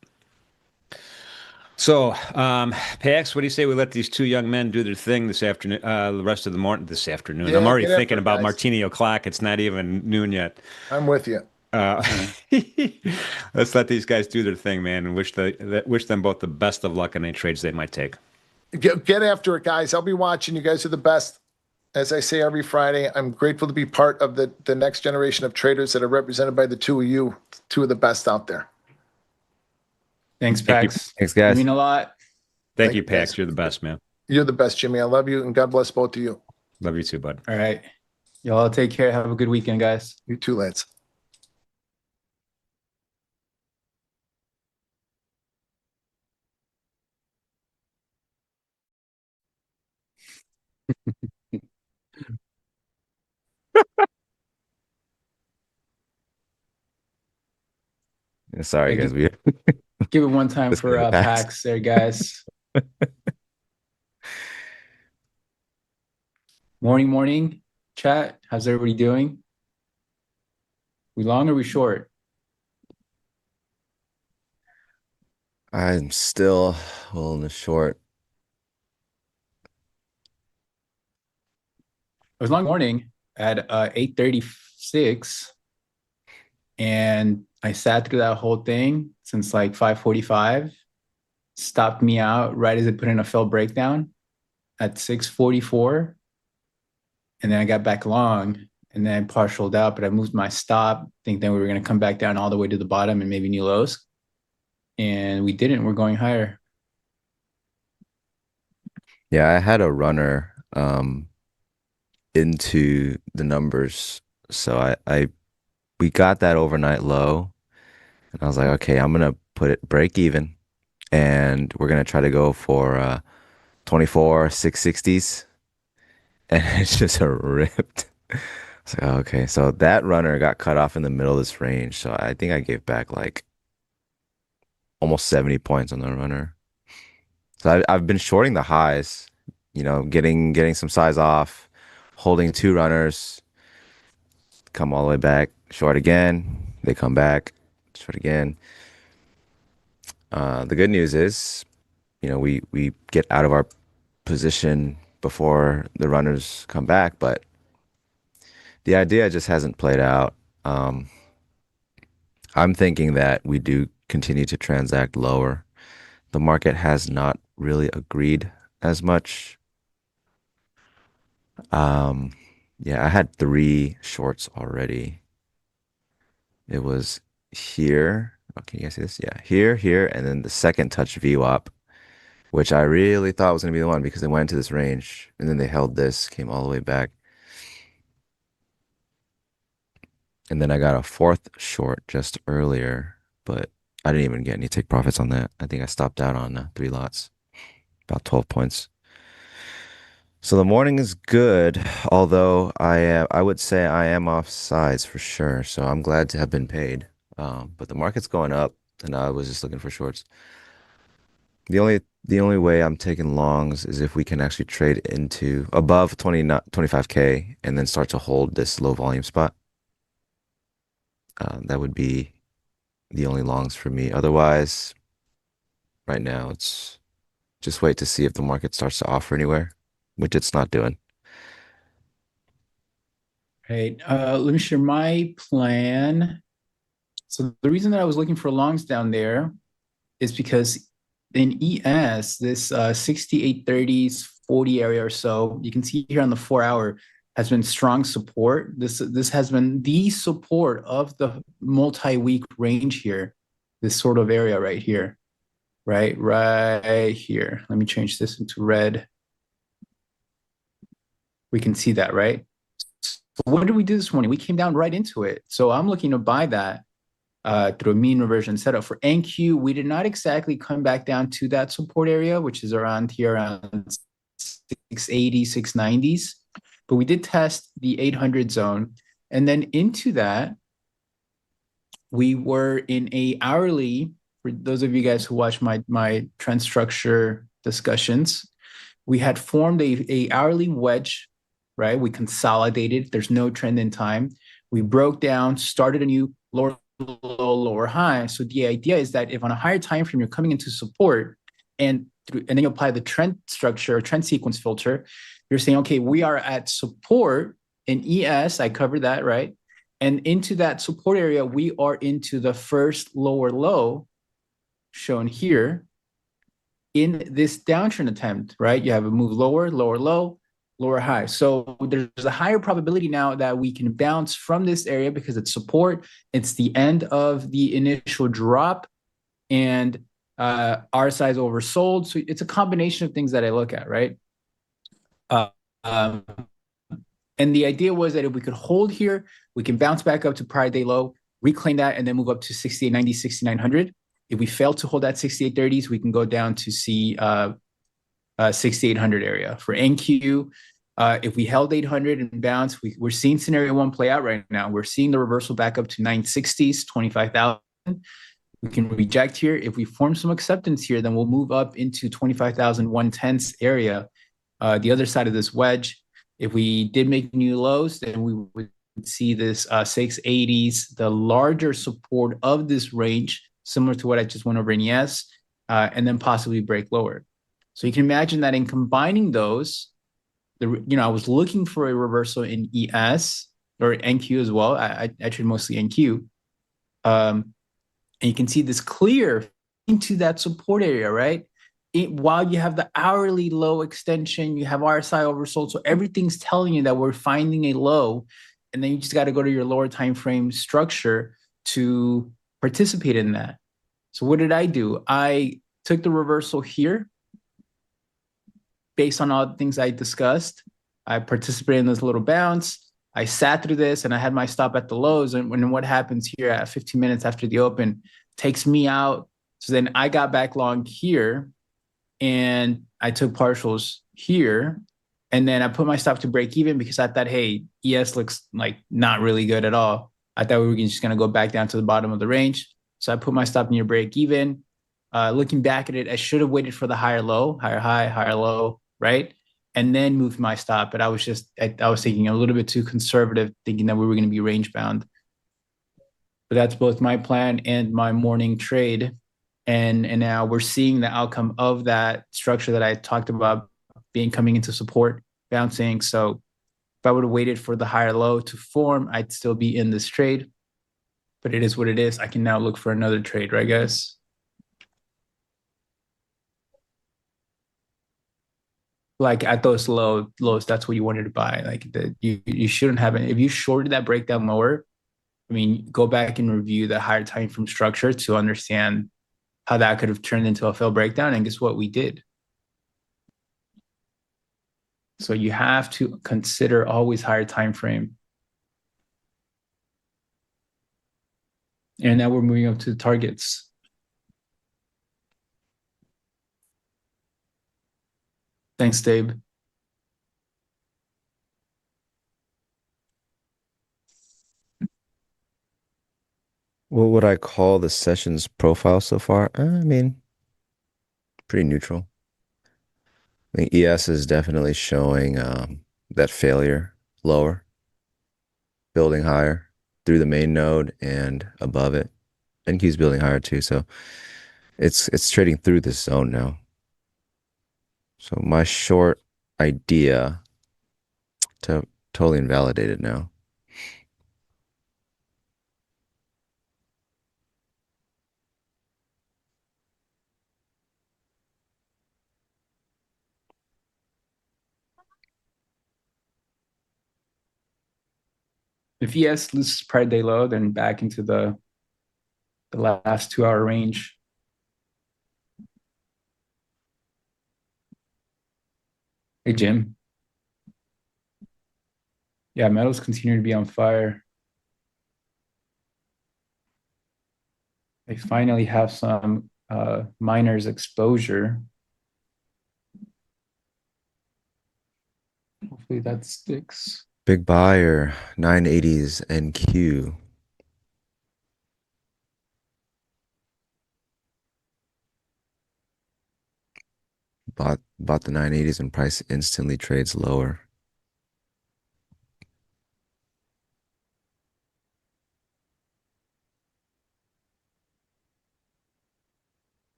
So, Pax, what do you say we let these 2 young men do their thing this afternoon, the rest of the morning, this afternoon? Yeah, I'm already get after thinking it, about guys. Martini o'clock. It's not even noon yet. I'm with you. Let's let these guys do their thing, man, and wish them both the best of luck in any trades they might take. Get after it, guys. I'll be watching. You guys are the best. As I say every Friday, I'm grateful to be part of the next generation of traders that are represented by the 2 of you, 2 of the best out there. Thanks, Pax. Thanks, guys. You mean a lot. Thank Thank you, you, guys. Pax. You're the best, man. You're the best, Jimmy. I love you, and God bless both of you. Love you too, bud. All right. Y'all take care. Have a good weekend, guys. You too, lads. Sorry, guys. We Give it one time Let's for go to Pax. Pax there, guys. Morning, chat. How's everybody doing? We long or we short? I'm still in the short. It was long morning at 8:36, and I sat through that whole thing since like 5:45. Stopped me out right as it put in a fail breakdown at 6:44, and then I got back long, and then I partialed out, but I moved my stop, thinking we were going to come back down all the way to the bottom and maybe new lows, and we didn't. We're going higher. Yeah, I had a runner into the numbers. So we got that overnight low, and I was like, okay, I'm gonna put it break even, and we're gonna try to go for 24 660s, and it's just a ripped. It's like, okay, so that runner got cut off in the middle of this range, so I think I gave back like almost 70 points on the runner. So I've been shorting the highs, getting some size off, holding 2 runners, come all the way back, short again. They come back, short again. The good news is, we get out of our position before the runners come back, but the idea just hasn't played out. I'm thinking that we do continue to transact lower. The market has not really agreed as much. Yeah, I had 3 shorts already. It was here. Oh, can you guys see this? Yeah, here, and then the second touch VWAP, which I really thought was going to be the one because they went into this range and then they held this, came all the way back. And then I got a 4th short just earlier, but I didn't even get any take profits on that. I think I stopped out on 3 lots, about 12 points. So the morning is good, although I would say I am off sides for sure. So I'm glad to have been paid. But the market's going up, and I was just looking for shorts. The only way I'm taking longs is if we can actually trade into above 25K and then start to hold this low volume spot. That would be the only longs for me. Otherwise, right now it's just wait to see if the market starts to offer anywhere, which it's not doing. Right. Let me share my plan. So the reason that I was looking for longs down there is because in ES, this 6830s 40 area or so, you can see here on the 4-hour has been strong support. This has been the support of the multi-week range here, this sort of area right here, right here. Let me change this into red. We can see that, right? So what did we do this morning? We came down right into it. So I'm looking to buy that through a mean reversion setup. For NQ, we did not exactly come back down to that support area, which is around here, around 680, 690s. But we did test the 800 zone. And then into that, we were in a hourly, for those of you guys who watch my trend structure discussions, we had formed a hourly wedge, right? We consolidated. There's no trend in time. We broke down, started a new lower low, lower high. So the idea is that if on a higher time frame you're coming into support and then you apply the trend structure or trend sequence filter, you're saying, okay, we are at support in ES. I covered that, right? And into that support area, we are into the first lower low shown here in this downtrend attempt, right? You have a move lower, lower low, lower high. So there's a higher probability now that we can bounce from this area because it's support. It's the end of the initial drop and RSI is oversold. So it's a combination of things that I look at, right? And the idea was that if we could hold here, we can bounce back up to prior day low, reclaim that, and then move up to 6890, 6900. If we fail to hold that 6830s, we can go down to see 6800 area. For NQ, if we held 800 and bounce, we're seeing scenario 1 play out right now. We're seeing the reversal back up to 960s, 25,000. We can reject here. If we form some acceptance here, then we'll move up into 25,110s area, the other side of this wedge. If we did make new lows, then we would see this 680s, the larger support of this range, similar to what I just went over in ES, and then possibly break lower. So you can imagine that in combining those, I was looking for a reversal in ES or NQ as well. I trade mostly NQ. And you can see this clear into that support area, right? While you have the hourly low extension, you have RSI oversold. So everything's telling you that we're finding a low. And then you just got to go to your lower time frame structure to participate in that. So what did I do? I took the reversal here. Based on all the things I discussed, I participated in this little bounce. I sat through this and I had my stop at the lows. And what happens here at 15 minutes after the open takes me out. So then I got back long here and I took partials here. And then I put my stop to break even because I thought, hey, ES looks like not really good at all. I thought we were just going to go back down to the bottom of the range. So I put my stop near break even. Looking back at it, I should have waited for the higher low, higher high, higher low, right? and then moved my stop. But I was thinking a little bit too conservative, thinking that we were going to be range bound. But that's both my plan and my morning trade. And now we're seeing the outcome of that structure that I talked about coming into support, bouncing. So if I would have waited for the higher low to form, I'd still be in this trade. But it is what it is. I can now look for another trade, right, guys? Like at those lows, that's what you wanted to buy. Like you shouldn't have it. If you shorted that breakdown lower, I mean, go back and review the higher time frame structure to understand how that could have turned into a failed breakdown. And guess what? We did. So you have to consider always higher time frame. And now we're moving up to the targets. Thanks, Dave. What would I call the session's profile so far? I mean, pretty neutral. I think ES is definitely showing that failure lower, building higher through the main node and above it. NQ is building higher too, so it's trading through this zone now. So my short idea totally invalidated now. If ES loses prior day low, then back into the last 2 hour range. Hey, Jim. Yeah, metals continue to be on fire. They finally have some miners exposure. Hopefully that sticks. Big buyer, 980s NQ. Bought the 980s and price instantly trades lower.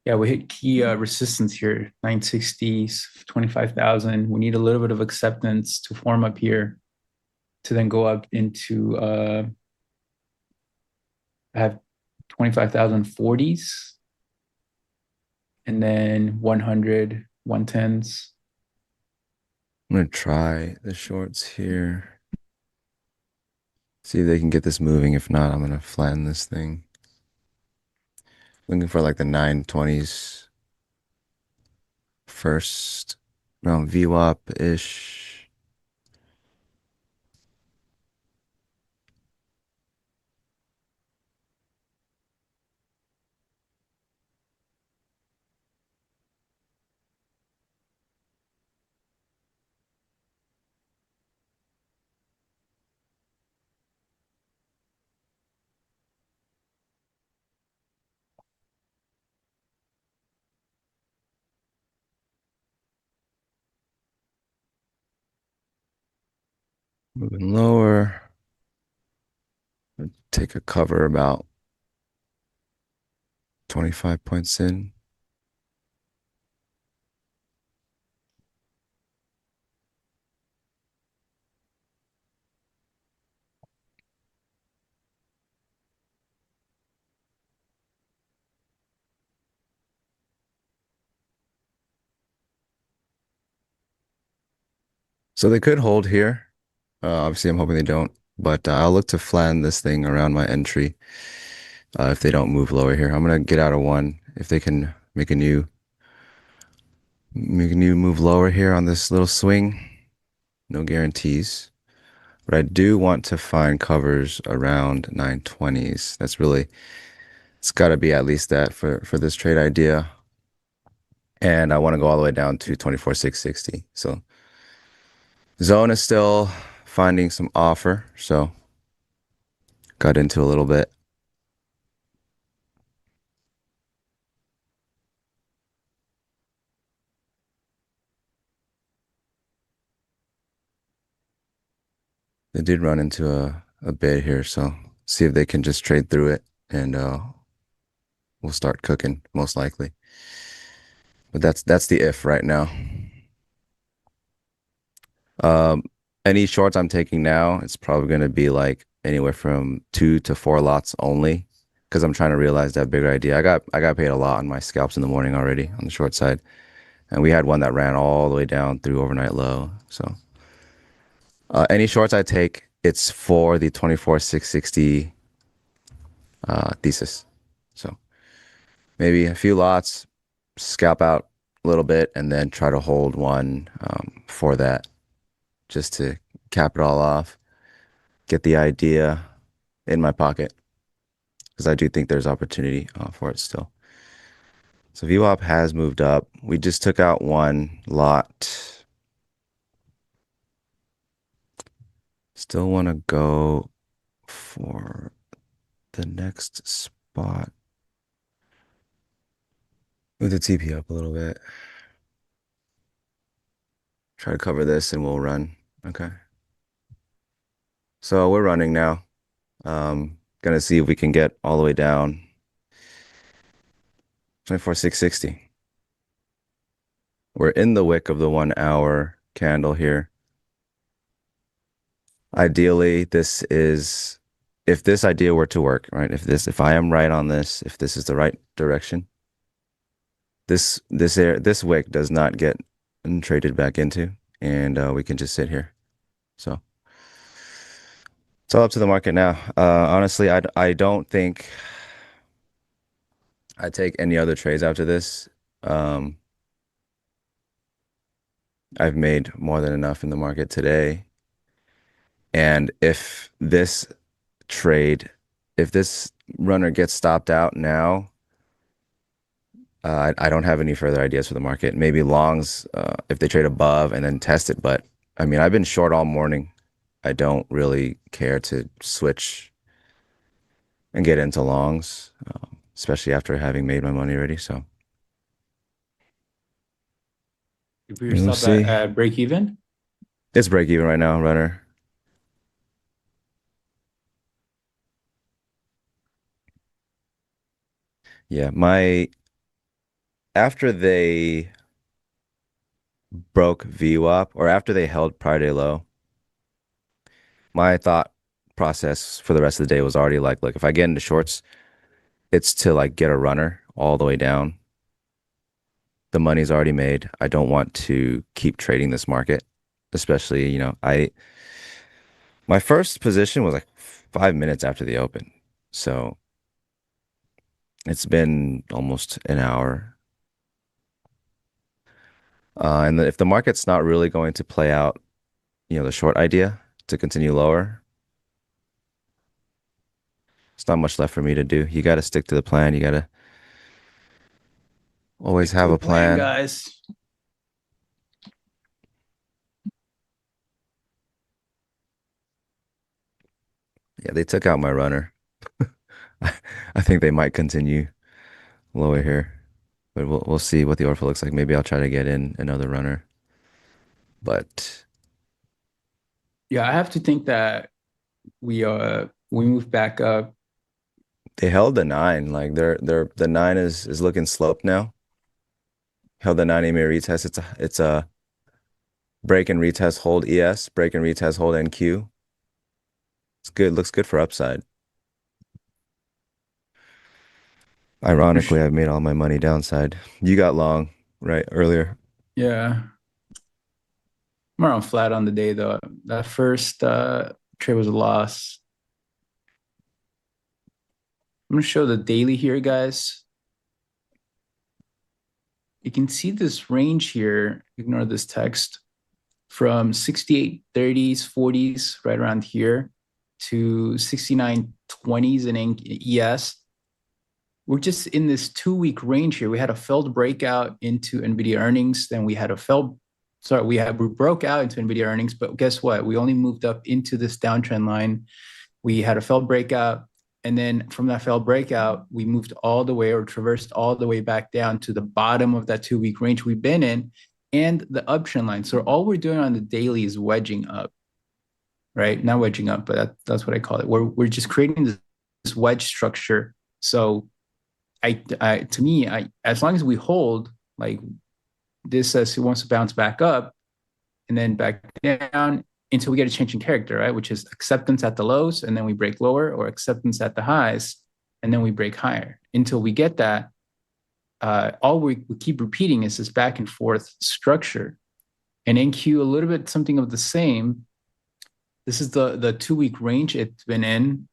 Yeah, we hit key resistance here, 960s, 25,000. We need a little bit of acceptance to form up here to then go up into I have 25,040s and then 100, 110s. I'm gonna try the shorts here. See if they can get this moving. If not, I'm gonna flatten this thing. Looking for like the 920s first, around VWAP-ish. Moving lower. Take a cover about 25 points in. So they could hold here. Obviously, I'm hoping they don't, but I'll look to flatten this thing around my entry if they don't move lower here. I'm gonna get out of one if they can make a new move lower here on this little swing. No guarantees, but I do want to find covers around 920s. That's really, it's got to be at least that for this trade idea. And I want to go all the way down to 24,660. So zone is still finding some offer. So got into a little bit. They did run into a bid here, so see if they can just trade through it, and we'll start cooking most likely. But that's the if right now. Any shorts I'm taking now, it's probably going to be like anywhere from 2 to 4 lots only, because I'm trying to realize that bigger idea. I got paid a lot on my scalps in the morning already on the short side, and we had one that ran all the way down through overnight low. So any shorts I take, it's for the 24,660 thesis. So maybe a few lots, scalp out a little bit, and then try to hold one for that, just to cap it all off, get the idea in my pocket, because I do think there's opportunity for it still. So VWAP has moved up. We just took out one lot. Still want to go for the next spot. Move the TP up a little bit. Try to cover this and we'll run. Okay. So we're running now. Gonna see if we can get all the way down. 24,660. We're in the wick of the 1 hour candle here. Ideally, this is, if this idea were to work, right? If I am right on this, if this is the right direction, this wick does not get traded back into, and we can just sit here. So it's all up to the market now. Honestly, I don't think I take any other trades after this. I've made more than enough in the market today. And if this runner gets stopped out now, I don't have any further ideas for the market. Maybe longs, if they trade above and then test it. But I mean, I've been short all morning. I don't really care to switch and get into longs, especially after having made my money already. So You put we'll yourself see. at break even? It's break even right now, runner. Yeah, after they broke VWAP, or after they held prior day low, my thought process for the rest of the day was already like, look, if I get into shorts, it's to like get a runner all the way down. The money's already made. I don't want to keep trading this market, especially, my first position was like 5 minutes after the open. So it's been almost an hour. And if the market's not really going to play out, the short idea to continue lower, it's not much left for me to do. You got to stick to the plan. You got to always have a plan, guys. Yeah, they took out my runner. I think they might continue lower here, but we'll see what the order looks like. Maybe I'll try to get in another runner. But Yeah, I have to think that we move back up. they held the 9. Like the 9 is looking sloped now. Held the 9 EMA retest. It's a break and retest, hold ES, break and retest, hold NQ. It's good. Looks good for upside. Ironically, I've made all my money downside. You got long, right, earlier. Yeah. I'm around flat on the day though. That first trade was a loss. I'm gonna show the daily here, guys. You can see this range here, ignore this text, from 68.30s, 40s, right around here, to 69.20s in ES. We're just in this 2-week range here. We had a failed breakout into NVIDIA earnings, then we broke out into NVIDIA earnings, but guess what? We only moved up into this downtrend line We had a failed breakout. And then from that failed breakout, we moved all the way or traversed all the way back down to the bottom of that 2-week range we've been in and the uptrend line. So all we're doing on the daily is wedging up, right? Not wedging up, but that's what I call it. We're just creating this wedge structure. So to me, as long as we hold, like this says it wants to bounce back up and then back down until we get a change in character, right? Which is acceptance at the lows and then we break lower, or acceptance at the highs and then we break higher. Until we get that, all we keep repeating is this back and forth structure. And NQ, a little bit something of the same. This is the 2-week range it's been in,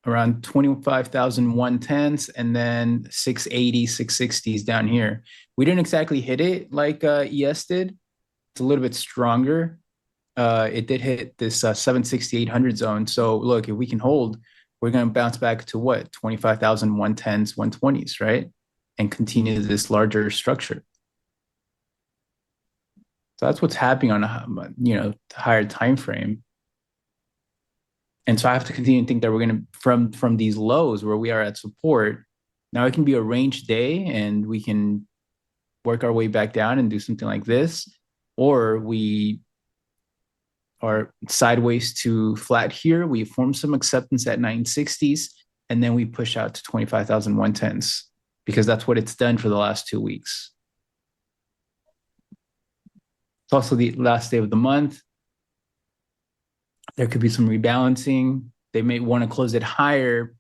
around 25,110s and then 680, 660s down here. We didn't exactly hit it like ES did. It's a little bit stronger. It did hit this 760, 800 zone. So look, if we can hold, we're going to bounce back to what? 25,110s, 120s, right? And continue this larger structure. So that's what's happening on a higher time frame. And so I have to continue to think that we're going to, from these lows where we are at support, now it can be a range day and we can work our way back down and do something like this, or we are sideways to flat here. We form some acceptance at 960s, and then we push out to 25,110s because that's what it's done for the last 2 weeks. It's also the last day of the month. There could be some rebalancing. They may want to close it higher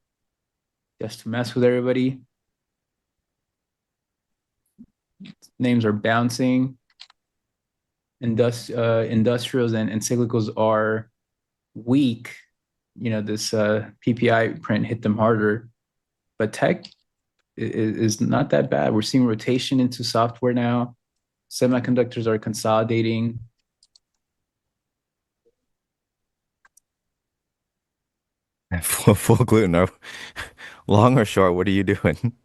just to mess with everybody. Names are bouncing. Industrials and cyclicals are weak. This PPI print hit them harder, but tech is not that bad. We're seeing rotation into software now. Semiconductors are consolidating. Full gluten. Long or short, what are you doing?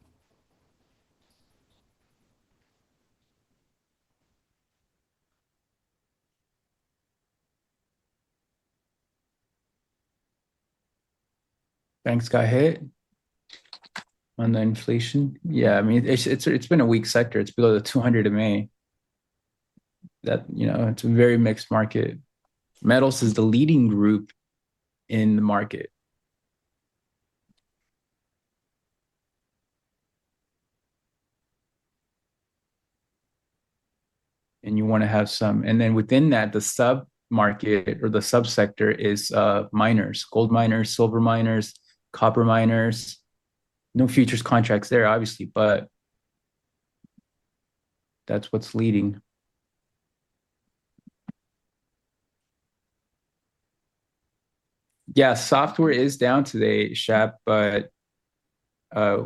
Banks got hit on the inflation. Yeah, I mean it's been a weak sector. It's below the 200 MA. That it's a very mixed market. Metals is the leading group in the market. And you want to have some, and then within that, the sub market or the subsector is miners, gold miners, silver miners, copper miners. No futures contracts there, obviously, but that's what's leading. Yeah, software is down today, Shap, but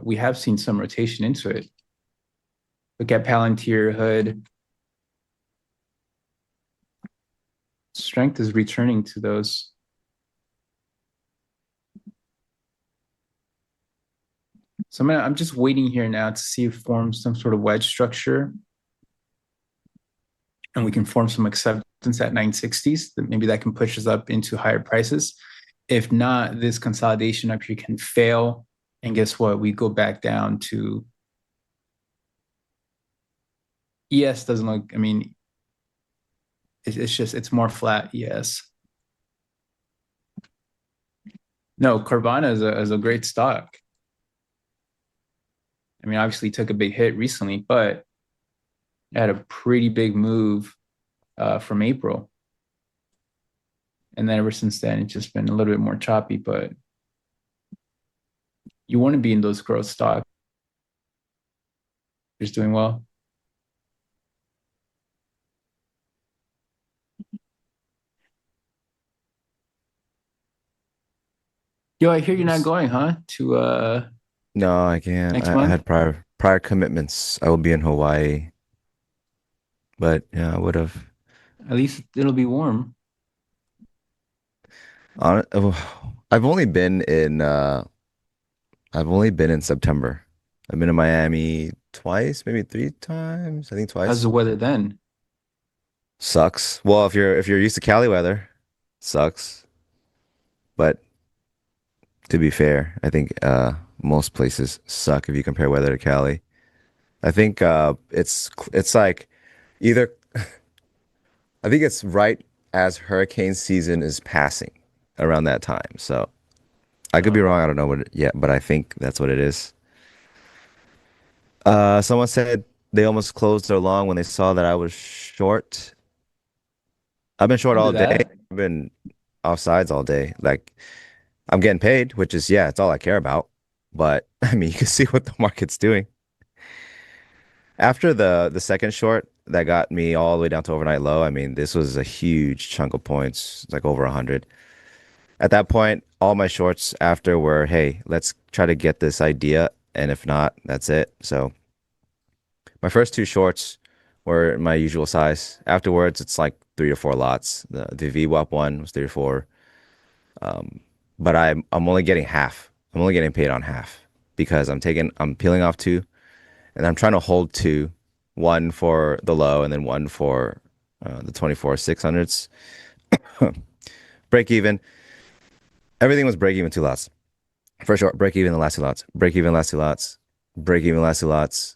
we have seen some rotation into it. Look at Palantir, Hood. Strength is returning to those. So I'm just waiting here now to see if forms some sort of wedge structure. And we can form some acceptance at 960s. Maybe that can push us up into higher prices. If not, this consolidation up here can fail. And guess what? We go back down to ES doesn't look, I mean, it's more flat, yes. No, Carvana is a great stock. I mean, obviously took a big hit recently, but it had a pretty big move from April. And then ever since then, it's just been a little bit more choppy, but you want to be in those growth stocks. Just doing well. Yo, I hear you're not going, huh? To No, I can't. next I month? had prior commitments. I will be in Hawaii, but yeah, I would have. At least it'll be warm. I've only been in September. I've been in Miami twice, maybe 3 times. I think How's twice. the weather then? Sucks. Well, if you're used to Cali weather, sucks. But to be fair, I think most places suck if you compare weather to Cali. I think it's like either I think it's right as hurricane season is passing around that time. So I could be wrong. I don't know what it yet, but I think that's what it is. Someone said they almost closed their long when they saw that I was short. I've been short Don't do all day. that. I've been offsides all day. Like I'm getting paid, which is yeah, it's all I care about. But I mean, you can see what the market's doing. After the second short that got me all the way down to overnight low, I mean, this was a huge chunk of points, like over 100. At that point, all my shorts after were, hey, let's try to get this idea, and if not, that's it. So my first two shorts were my usual size. Afterwards, it's like 3 to 4 lots. The VWAP one was 3 to 4. But I'm only getting half. I'm only getting paid on half because I'm peeling off two, and I'm trying to hold two, one for the low and then one for the 24 600s. Break even. Everything was break even 2 lots. First short, break even the last 2 lots. Break even last 2 lots. Break even last 2 lots.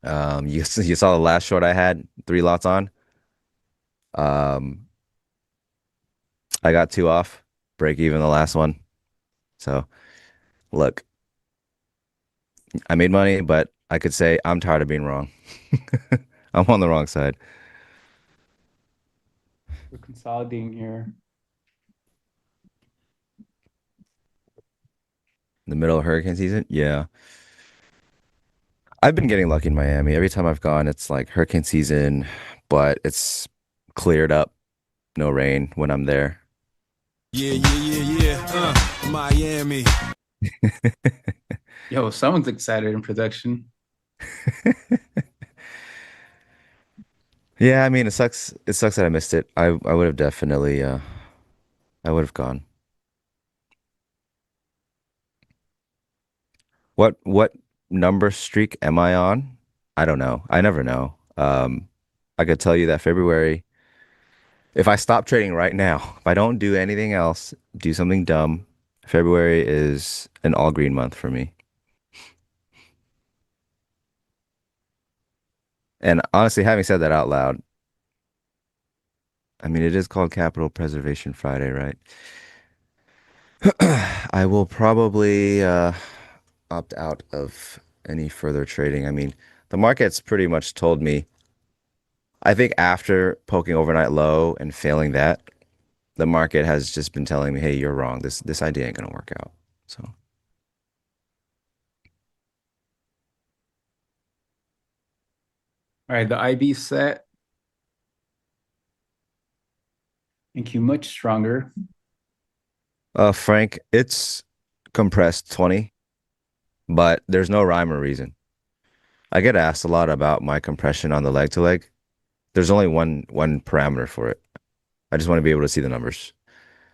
You saw the last short I had 3 lots on. Um, I got two off. Break even the last one. So look, I made money, but I could say I'm tired of being wrong. I'm on the wrong side. We're consolidating here. In the middle of hurricane season? Yeah. I've been getting lucky in Miami. Every time I've gone, it's like hurricane season, but it's cleared up, no rain when I'm there. Yeah, yeah, yeah, yeah. Miami. Yo, someone's excited in production. Yeah, I mean, it sucks. It sucks that I missed it. I would have definitely I would have gone. What number streak am I on? I don't know. I never know. I could tell you that February, if I stop trading right now, if I don't do anything else, do something dumb, February is an all green month for me. And honestly, having said that out loud, I mean, it is called Capital Preservation Friday, right? I will probably opt out of any further trading. I mean, the market's pretty much told me, I think after poking overnight low and failing that, the market has just been telling me, hey, you're wrong. This idea ain't gonna work out. So All right, the IB set. Thank you. Much stronger. Frank, it's compressed 20, but there's no rhyme or reason. I get asked a lot about my compression on the leg to leg. There's only one parameter for it. I just want to be able to see the numbers.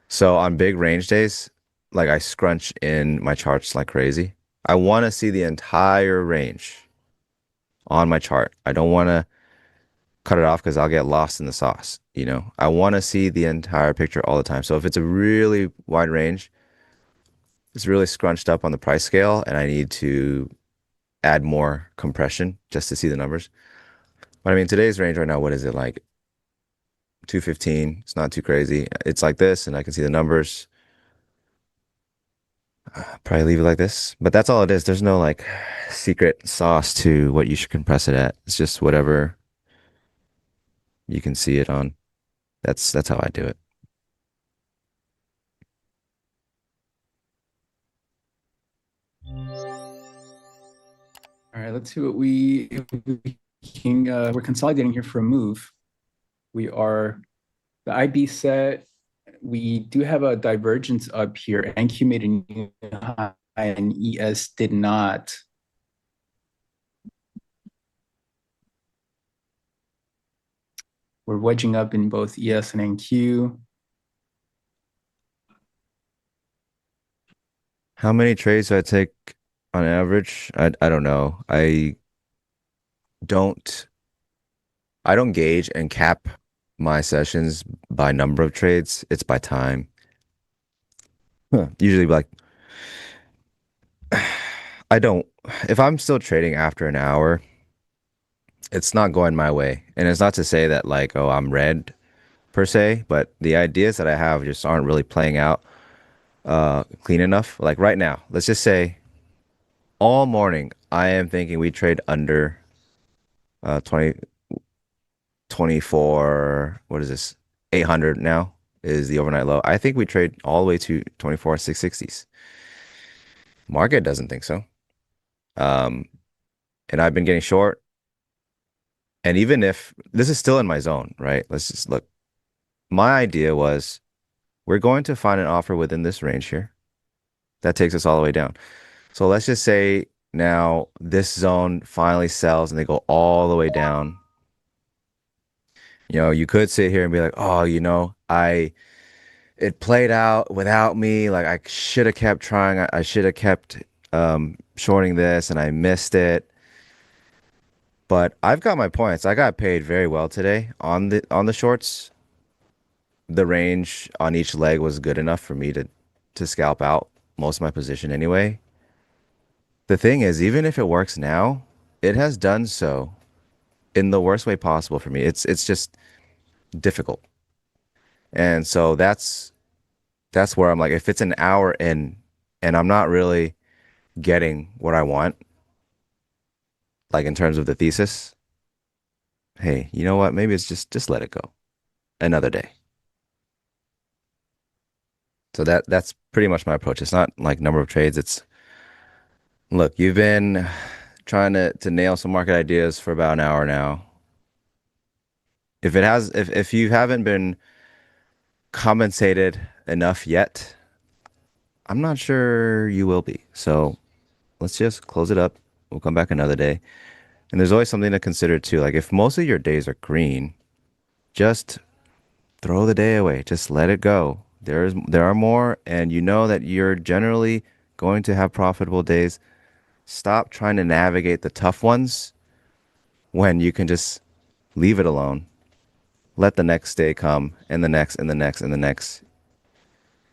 So on big range days, like I scrunch in my charts like crazy. I want to see the entire range on my chart. I don't want to cut it off because I'll get lost in the sauce. I want to see the entire picture all the time. So if it's a really wide range, it's really scrunched up on the price scale, and I need to add more compression just to see the numbers. But I mean, today's range right now, what is it like? 215. It's not too crazy. It's like this, and I can see the numbers. Probably leave it like this. But that's all it is. There's no like secret sauce to what you should compress it at. It's just whatever you can see it on. That's how I do it. All right, let's see what we can. We're consolidating here for a move. We are the IB set. We do have a divergence up here. NQ made a new high and ES did not. We're wedging up in both ES and NQ. How many trades do I take on average? I don't know. Don't I don't gauge and cap my sessions by number of trades. It's by time. Usually like I don't if I'm still trading after an hour, it's not going my way. And it's not to say that like, oh, I'm red per se, but the ideas that I have just aren't really playing out clean enough. Like right now, let's just say all morning I am thinking we trade under 20 24, what is this? 800 now is the overnight low. I think we trade all the way to 24 660s. Market doesn't think so. Um, and I've been getting short. And even if this is still in my zone, right? Let's just look. My idea was we're going to find an offer within this range here that takes us all the way down. So let's just say now this zone finally sells and they go all the way down. You know, you could sit here and be like, oh, it played out without me. Like I should have kept trying. I should have kept shorting this and I missed it. But I've got my points. I got paid very well today on the shorts. The range on each leg was good enough for me to scalp out most of my position anyway. The thing is, even if it works now, it has done so in the worst way possible for me. It's just difficult. And so that's where I'm like, if it's an hour in and I'm not really getting what I want, like in terms of the thesis, hey, you know what? Maybe it's just let it go another day. So that's pretty much my approach. It's not like number of trades. It's look, you've been trying to nail some market ideas for about an hour now. If you haven't been compensated enough yet, I'm not sure you will be. So let's just close it up. We'll come back another day. And there's always something to consider too. Like if most of your days are green, just throw the day away. Just let it go. There are more, and you know that you're generally going to have profitable days. Stop trying to navigate the tough ones when you can just leave it alone. Let the next day come, and the next, and the next, and the next.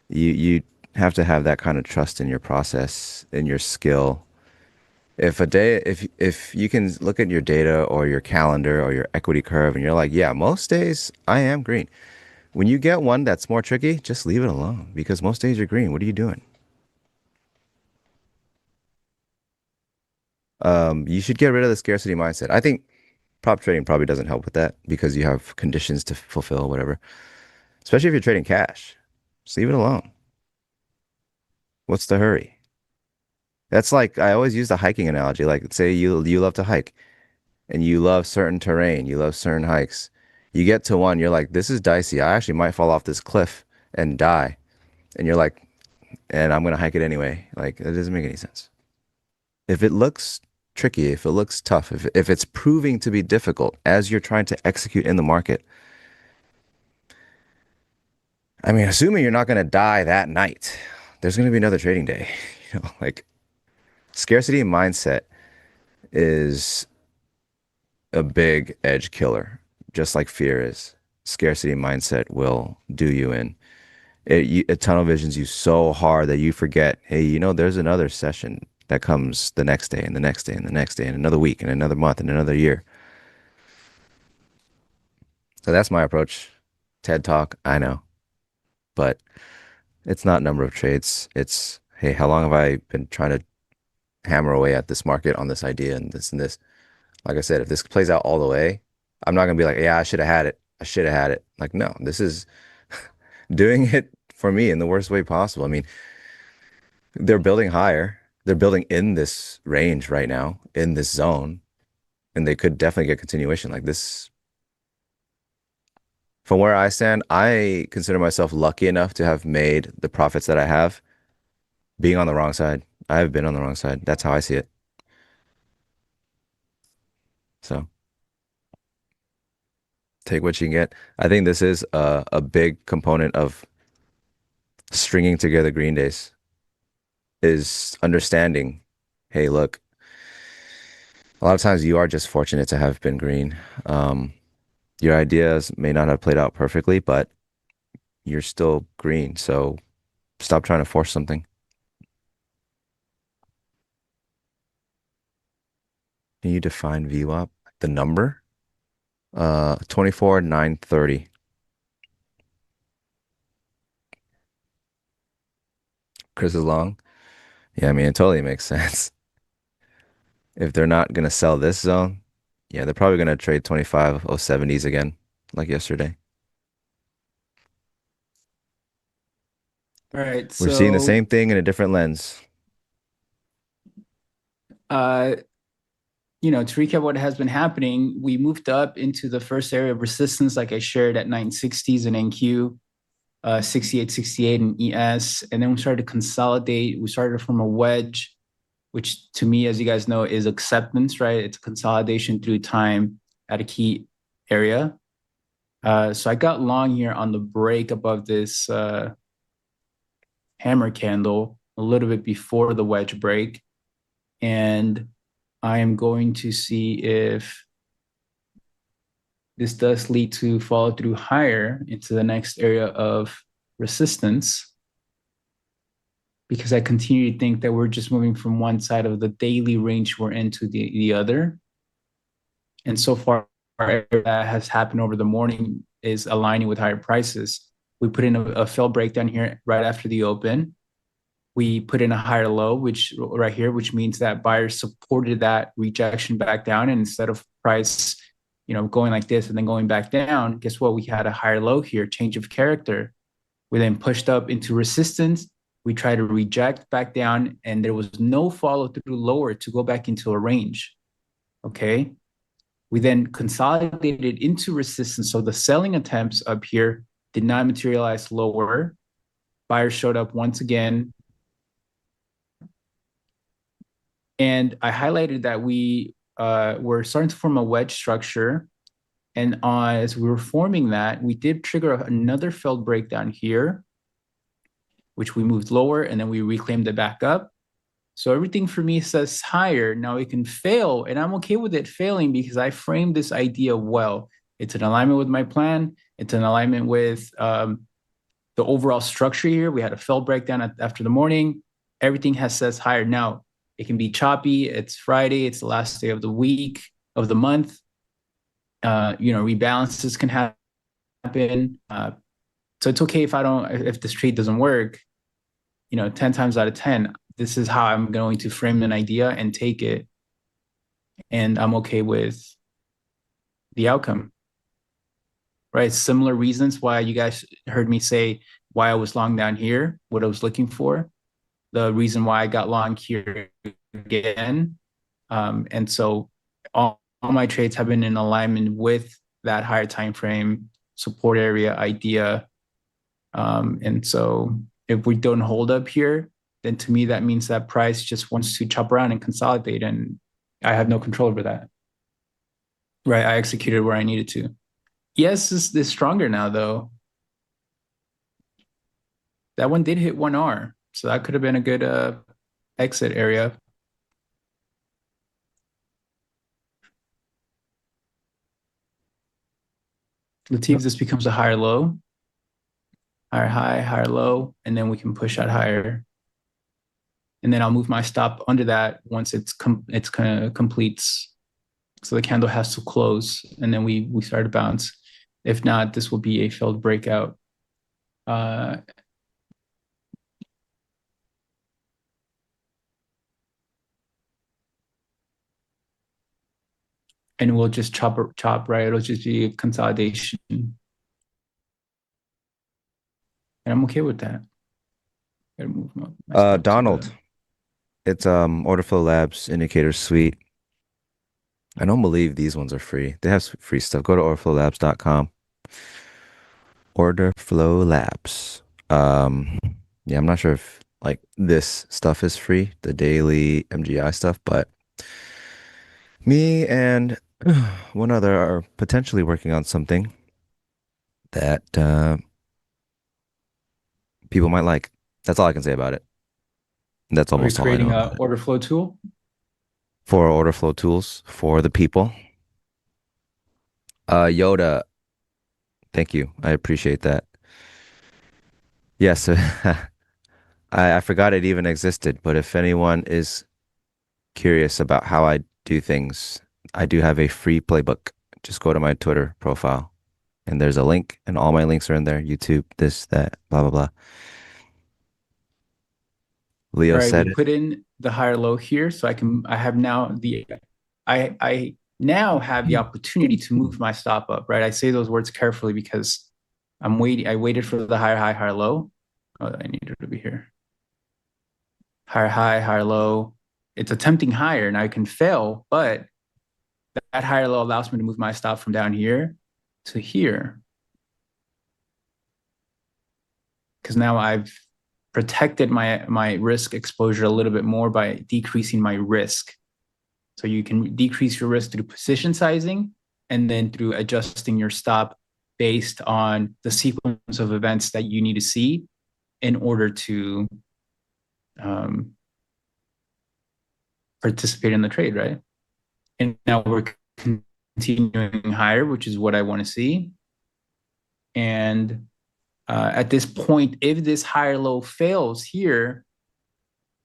You have to have that kind of trust in your process, in your skill. If you can look at your data or your calendar or your equity curve and you're like, yeah, most days I am green. When you get one that's more tricky, just leave it alone because most days you're green. What are you doing? You should get rid of the scarcity mindset. I think prop trading probably doesn't help with that because you have conditions to fulfill, whatever. Especially if you're trading cash. Just leave it alone. What's the hurry? That's like I always use the hiking analogy. Like say you love to hike and you love certain terrain, you love certain hikes. You get to one, you're like, this is dicey. I actually might fall off this cliff and die. And you're like, and I'm gonna hike it anyway. Like it doesn't make any sense. If it looks tricky, if it looks tough, if it's proving to be difficult as you're trying to execute in the market, I mean, assuming you're not gonna die that night, there's gonna be another trading day. Like scarcity mindset is a big edge killer, just like fear is. Scarcity mindset will do you in. It tunnel visions you so hard that you forget, hey, there's another session that comes the next day and the next day and the next day and another week and another month and another year. So that's my approach. TED Talk, I know. But it's not number of trades. It's, hey, how long have I been trying to hammer away at this market on this idea and this and this? Like I said, if this plays out all the way, I'm not going to be like, yeah, I should have had it. I should have had it. Like, no, this is doing it for me in the worst way possible. I mean, they're building higher. They're building in this range right now, in this zone, and they could definitely get continuation like this. From where I stand, I consider myself lucky enough to have made the profits that I have being on the wrong side. I have been on the wrong side. That's how I see it. So take what you can get. I think this is a big component of stringing together green days is understanding, hey, look, a lot of times you are just fortunate to have been green. Your ideas may not have played out perfectly, but you're still green. So Stop trying to force something. Can you define VWAP? The number? 24,930. Chris is long. Yeah, I mean, it totally makes sense. If they're not going to sell this zone, yeah, they're probably going to trade 25,070s again, like yesterday. All right, We're seeing the so same thing in a different lens. uh, to recap what has been happening, we moved up into the first area of resistance, like I shared at 960s and NQ, 68, in ES, and then we started to consolidate. We started from a wedge, which to me, as you guys know, is acceptance, right? It's consolidation through time at a key area. So I got long here on the break above this hammer candle a little bit before the wedge break. And I am going to see if this does lead to follow through higher into the next area of resistance, because I continue to think that we're just moving from one side of the daily range we're into the other. And so far, that has happened over the morning is aligning with higher prices. We put in a fail breakdown here right after the open. We put in a higher low, which right here, which means that buyers supported that rejection back down. And instead of price, going like this and then going back down, guess what? We had a higher low here, change of character. We then pushed up into resistance. We tried to reject back down, and there was no follow through lower to go back into a range. Okay. We then consolidated into resistance. So the selling attempts up here did not materialize lower. Buyers showed up once again. And I highlighted that we were starting to form a wedge structure. And as we were forming that, we did trigger another failed breakdown here, which we moved lower, and then we reclaimed it back up. So everything for me says higher. Now it can fail, and I'm okay with it failing because I framed this idea well. It's in alignment with my plan. It's in alignment with the overall structure here. We had a failed breakdown after the morning. Everything says higher. Now, it can be choppy. It's Friday. It's the last day of the week, of the month. Rebalances can happen. So it's okay if this trade doesn't work, 10 times out of 10, this is how I'm going to frame an idea and take it. And I'm okay with the outcome, right? Similar reasons why you guys heard me say why I was long down here, what I was looking for, the reason why I got long here again. And so all my trades have been in alignment with that higher time frame support area idea. And so if we don't hold up here, then to me, that means that price just wants to chop around and consolidate, and I have no control over that. Right, I executed where I needed to. Yes, is stronger now, though. That one did hit 1R, so that could have been a good exit area. Let's see if this becomes a higher low, higher high, higher low, and then we can push out higher. And then I'll move my stop under that once it's kind of completes. So the candle has to close, and then we start to bounce. If not, this will be a failed breakout. And we'll just chop, right? It'll just be a consolidation. And I'm okay with that. Gotta move my stop Donald, it's Order Flow Labs Indicator Suite. I don't believe these ones are free. They have free stuff. Go to orderflowlabs.com. Order Flow Labs. Yeah, I'm not sure if like this stuff is free, the daily MGI stuff, but me and one other are potentially working on something that people might like. That's all I can say about it. That's Are we almost all I know creating about a it. order flow tool? For order flow tools for the people. Yoda, thank you. I appreciate that. Yes. I forgot it even existed, but if anyone is curious about how I do things, I do have a free playbook. Just go to my Twitter profile and there's a link, and all my links are in there. YouTube, this, that, blah, blah, blah. All Leo right, we said it. put in the higher low here, so I have now I now have the opportunity to move my stop up, right? I say those words carefully because I waited for the higher high, higher low. Oh, I need it to be here. Higher high, higher low. It's attempting higher, and I can fail, but that higher low allows me to move my stop from down here to here. Because now I've protected my risk exposure a little bit more by decreasing my risk. So you can decrease your risk through position sizing and then through adjusting your stop based on the sequence of events that you need to see in order to participate in the trade, right? And now we're continuing higher, which is what I want to see. And at this point, if this higher low fails here,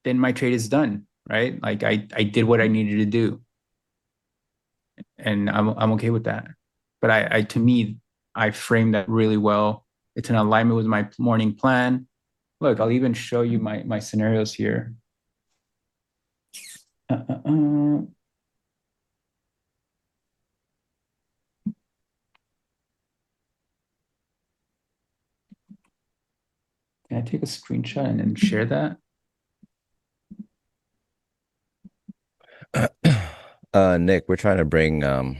then my trade is done, right? Like I did what I needed to do, and I'm okay with that. But to me, I framed that really well. It's in alignment with my morning plan. Look, I'll even show you my scenarios here. Can I take a screenshot and then share that? Nick, we're trying to bring a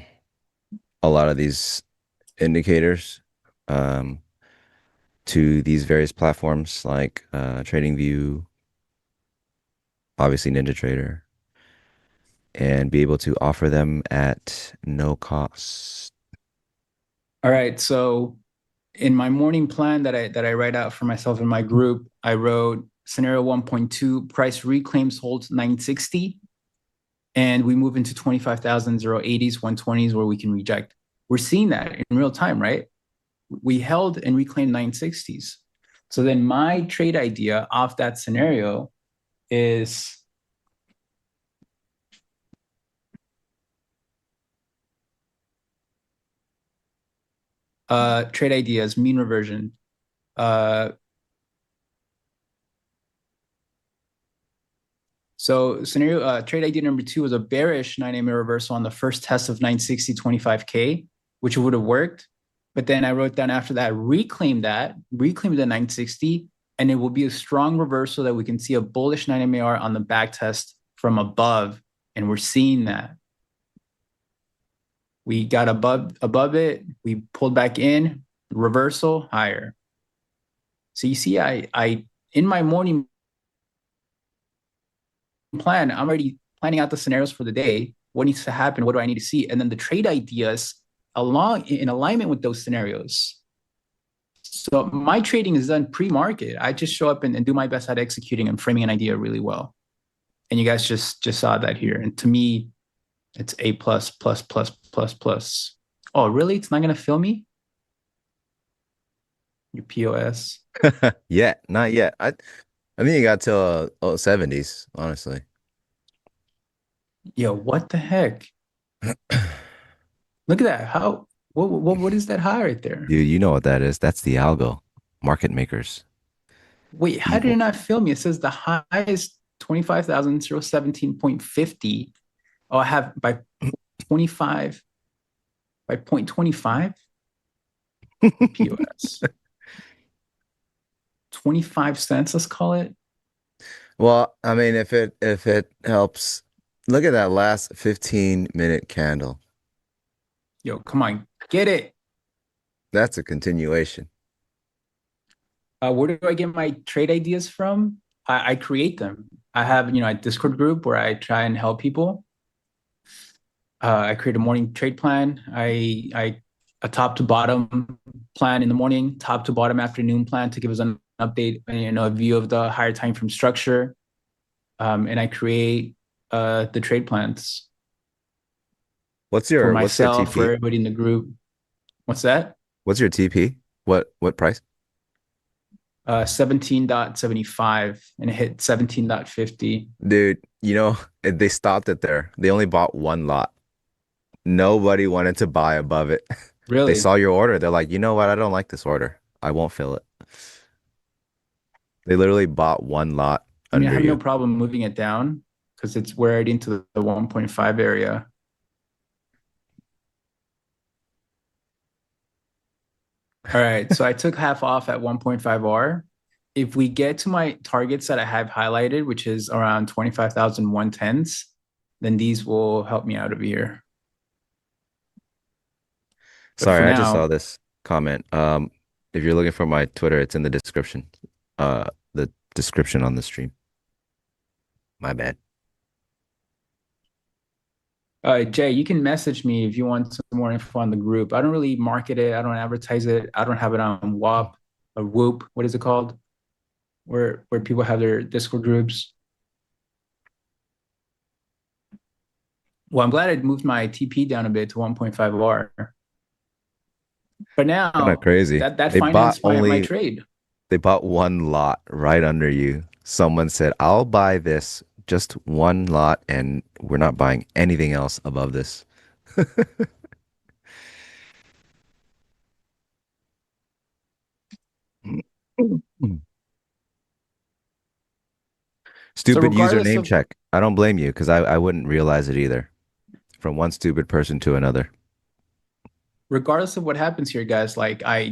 lot of these indicators to these various platforms like TradingView, obviously NinjaTrader, and be able to offer them at no cost. All right. So in my morning plan that I write out for myself in my group, I wrote scenario 1.2, price reclaims holds 960. And we move into 25,000, 080s, 120s where we can reject. We're seeing that in real time, right? We held and reclaimed 960s. So then my trade idea off that scenario is trade ideas, mean reversion. So scenario trade idea number 2 was a bearish 9 MA reversal on the first test of 960 25K, which would have worked. But then I wrote down after that, reclaim the 960, and it will be a strong reversal that we can see a bullish 9 MAR on the back test from above. And we're seeing that. We got above it, we pulled back in, reversal higher. So you see, I in my morning plan, I'm already planning out the scenarios for the day. What needs to happen? What do I need to see? And then the trade ideas in alignment with those scenarios. So my trading is done pre-market. I just show up and do my best at executing and framing an idea really well. And you guys just saw that here. And to me, it's A plus, plus, plus, plus, plus. Oh, really? It's not going to fill me? Your POS. Yeah, not yet. I think you got till 70s, honestly. Yo, what the heck? Look at that. What is that high right there? Dude, you know what that is. That's the algo. Market makers. Wait, how did it not fill me? It says the highest 25,017.50. Oh, I have by 25 by 0.25 POS. 25 cents, let's call it. Well, I mean, if it helps, look at that last 15-minute candle. Yo, come on, get it. That's a continuation. Where do I get my trade ideas from? I create them. I have, a Discord group where I try and help people. I create a morning trade plan. A top to bottom plan in the morning, top to bottom afternoon plan to give us an update, a view of the higher time frame structure. And I create the trade plans. What's your for myself, TP? for everybody in the group. What's that? What's your TP? What price? 17.75 and it hit 17.50. Dude, they stopped it there. They only bought one lot. Nobody wanted to buy above it. They Really? saw your order. They're like, you know what? I don't like this order. I won't fill it. They literally bought one lot I mean, I under have no you. problem moving it down because it's weared into the 1.5 area. All right, so I took half off at 1.5R. If we get to my targets that I have highlighted, which is around 25,110s, then these will help me out over here. But for Sorry, I just saw now, this comment. If you're looking for my Twitter, it's in the description. The description on the stream. My bad. Jay, you can message me if you want some more info on the group. I don't really market it. I don't advertise it. I don't have it on WAP or Whoop. What is it called? Where people have their Discord groups. Well, I'm glad I moved my TP down a bit to 1.5R. But Kind of now crazy. that They bought financed my only trade. they bought one lot right under you. Someone said, "I'll buy this, just one lot, and we're not buying anything else above this." So Stupid regardless username of check. I don't blame you because I wouldn't realize it either. From one stupid person to another. what happens here, guys, like I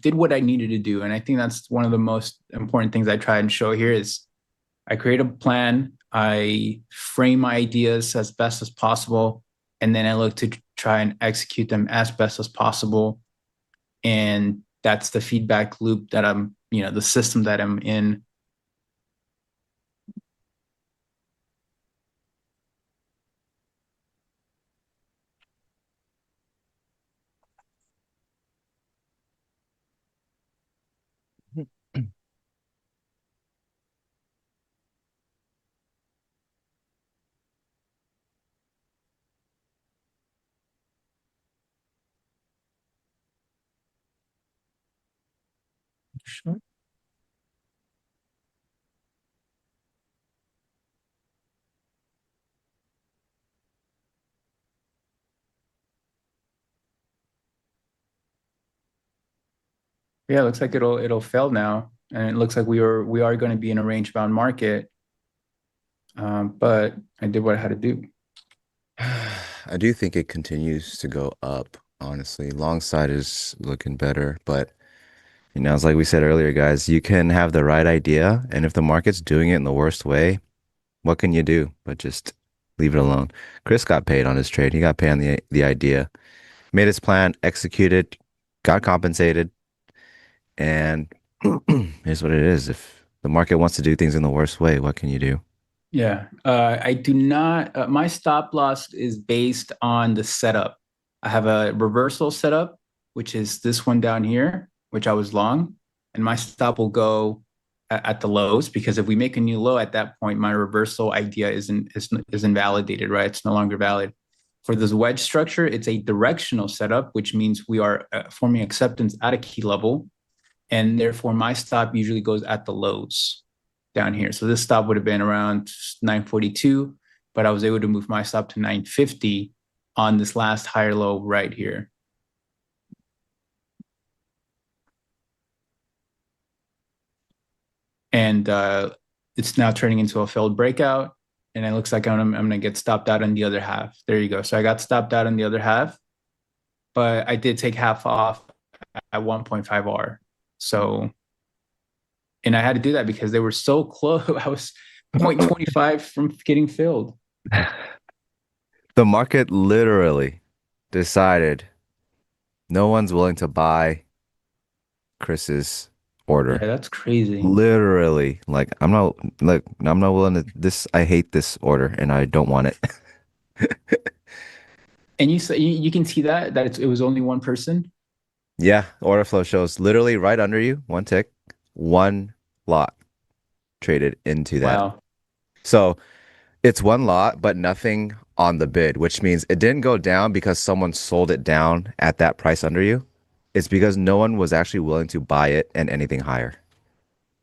did what I needed to do. And I think that's one of the most important things I try and show here is I create a plan, I frame my ideas as best as possible, and then I look to try and execute them as best as possible. And that's the feedback loop that the system that I'm in. Sure. Yeah, it looks like it'll fail now, and it looks like we are going to be in a range bound market. But I did what I had to do. I do think it continues to go up, honestly. Long side is looking better, but it's like we said earlier, guys, you can have the right idea, and if the market's doing it in the worst way, what can you do but just leave it alone? Chris got paid on his trade. He got paid on the idea, made his plan, executed, got compensated, and here's what it is. If the market wants to do things in the worst way, what can you do? Yeah, I do not. My stop loss is based on the setup. I have a reversal setup, which is this one down here, which I was long, and my stop will go at the lows because if we make a new low at that point, my reversal idea is invalidated, right? It's no longer valid. For this wedge structure, it's a directional setup, which means we are forming acceptance at a key level, and therefore my stop usually goes at the lows down here. So this stop would have been around 942, but I was able to move my stop to 950 on this last higher low right here. And it's now turning into a failed breakout. And it looks like I'm going to get stopped out on the other half. There you go. So I got stopped out on the other half, but I did take half off at 1.5R. So, and I had to do that because they were so close. I was 0.25 from getting filled. The market literally decided no one's willing to buy Chris's Yeah, order. that's crazy. Literally, like I'm not willing to this. I hate this order and I don't want it. And you can see that it was only one person. Yeah, order flow shows literally right under you, one tick, one lot traded into that. Wow. So it's one lot, but nothing on the bid, which means it didn't go down because someone sold it down at that price under you. It's because no one was actually willing to buy it and anything higher.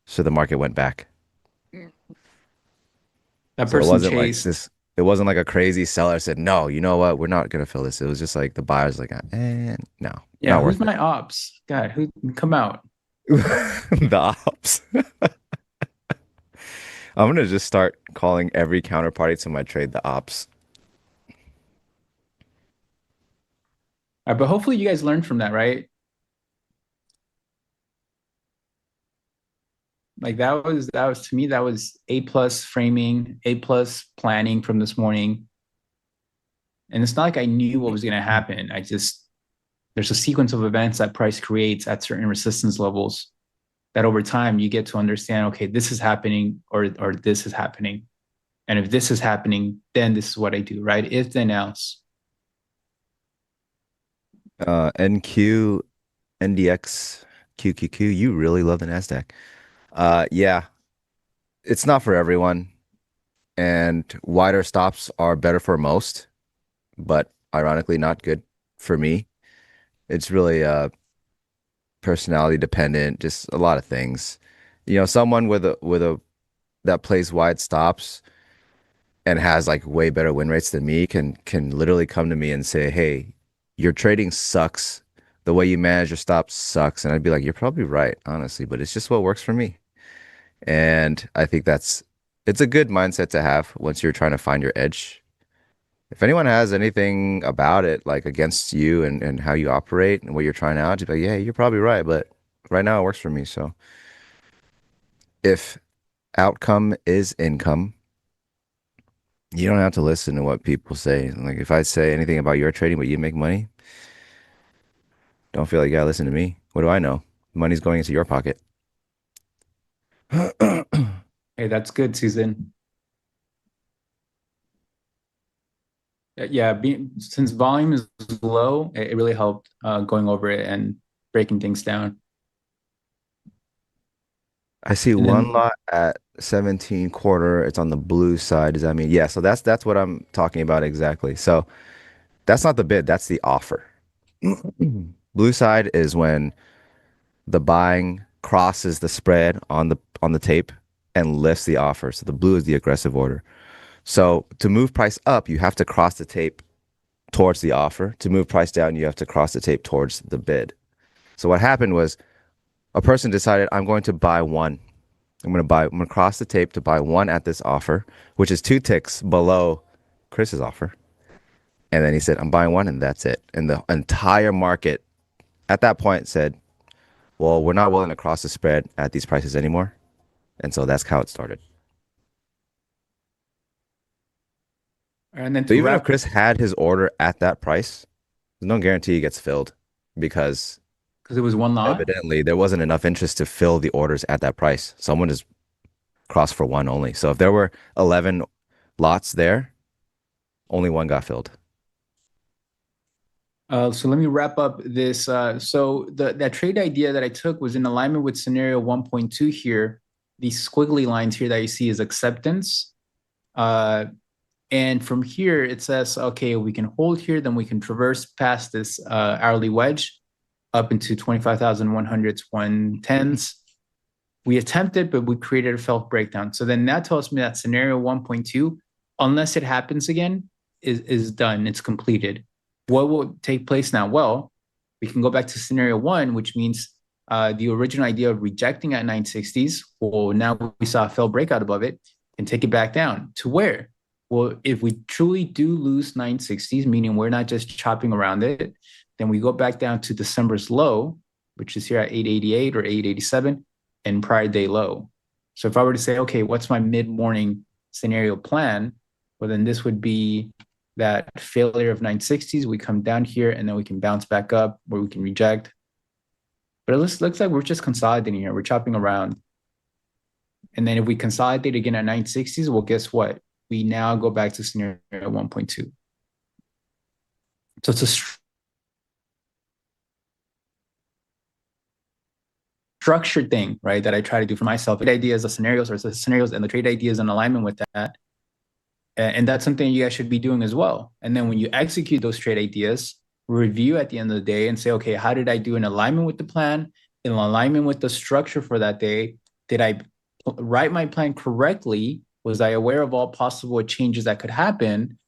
So the market went back. That So it person wasn't like chased. this. It wasn't like a crazy seller said, no, you know what? We're not going to fill this. It was just like the buyer's like, no, Yeah, not who's worth it. my ops? God, who come out? The ops. I'm going to just start calling every counterparty to my trade the ops. All right, but hopefully you guys learned from that, right? Like that was to me, that was A+ framing, A+ planning from this morning. And it's not like I knew what was going to happen. There's a sequence of events that price creates at certain resistance levels that over time you get to understand, okay, this is happening or this is happening. And if this is happening, then this is what I do, right? If then else. NQ, NDX, QQQ, you really love the NASDAQ. Yeah, it's not for everyone. And wider stops are better for most, but ironically not good for me. It's really personality dependent, just a lot of things. You know, someone with a that plays wide stops and has like way better win rates than me can literally come to me and say, "Hey, your trading sucks. The way you manage your stops sucks." And I'd be like, "You're probably right, honestly, but it's just what works for me." And I think it's a good mindset to have once you're trying to find your edge. If anyone has anything about it, like against you and how you operate and what you're trying out, just be like, yeah, you're probably right, but right now it works for me. So if outcome is income, you don't have to listen to what people say. Like if I say anything about your trading, but you make money, don't feel like you gotta listen to me. What do I know? Money's going into your pocket. Hey, that's good, Susan. Yeah, since volume is low, it really helped going over it and breaking things down. I see And one then lot at 17 quarter. It's on the blue side. Does that mean? Yeah, so that's what I'm talking about exactly. So that's not the bid, that's the offer. Blue side is when the buying crosses the spread on the tape and lifts the offer. So the blue is the aggressive order. So to move price up, you have to cross the tape towards the offer. To move price down, you have to cross the tape towards the bid. So what happened was a person decided, I'm going to buy one. I'm going to cross the tape to buy one at this offer, which is 2 ticks below Chris's offer. And then he said, I'm buying one and that's it. And the entire market at that point said, well, we're not willing to cross the spread at these prices anymore. And so that's how it started. and then So to even if wrap, Chris had his order at that price, there's no guarantee it gets filled because because it was one lot. evidently there wasn't enough interest to fill the orders at that price. Someone just crossed for one only. So if there were 11 lots there, only one got filled. So let me wrap up this. So that trade idea that I took was in alignment with scenario 1.2 here. These squiggly lines here that you see is acceptance. And from here, it says, okay, we can hold here, then we can traverse past this hourly wedge up into 25,100s, 110s. We attempted, but we created a failed breakdown. So then that tells me that scenario 1.2, unless it happens again, is done. It's completed. What will take place now? Well, we can go back to scenario 1, which means the original idea of rejecting at 960s. Well, now we saw a failed breakout above it and take it back down to where? Well, if we truly do lose 960s, meaning we're not just chopping around it, then we go back down to December's low, which is here at 888 or 887, and prior day low. So if I were to say, okay, what's my mid-morning scenario plan? Well, then this would be that failure of 960s. We come down here and then we can bounce back up where we can reject. But it looks like we're just consolidating here. We're chopping around. And then if we consolidate again at 960s, well, guess what? We now go back to scenario 1.2. So it's a structured thing, right, that I try to do for myself. The ideas, the scenarios, or the scenarios and the trade ideas in alignment with that. And that's something you guys should be doing as well. And then when you execute those trade ideas, review at the end of the day and say, okay, how did I do in alignment with the plan, in alignment with the structure for that day? did I write my plan correctly? Was I aware of all possible changes that could happen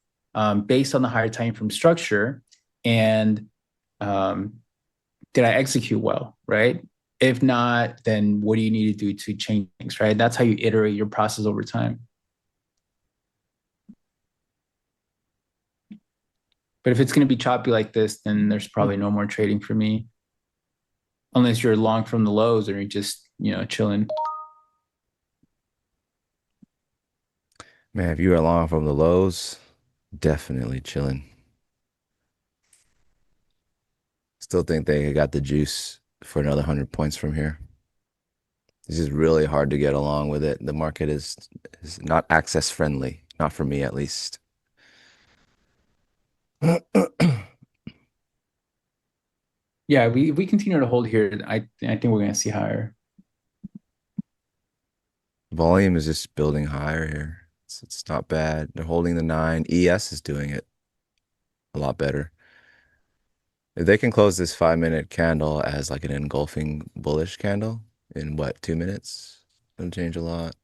based on the higher time frame structure? And did I execute well, right? If not, then what do you need to do to change things, right? That's how you iterate your process over time. But if it's going to be choppy like this, then there's probably no more trading for me, unless you're long from the lows or you're just, chilling. Man, if you are long from the lows, definitely chilling. Still think they got the juice for another 100 points from here. It's just really hard to get along with it. The market is not access friendly, not for me at least. Yeah, we continue to hold here. I think we're going to see higher. Volume is just building higher here. It's not bad. They're holding the 9. ES is doing it a lot better. If they can close this 5-minute candle as like an engulfing bullish candle in what, 2 minutes? Doesn't change a lot.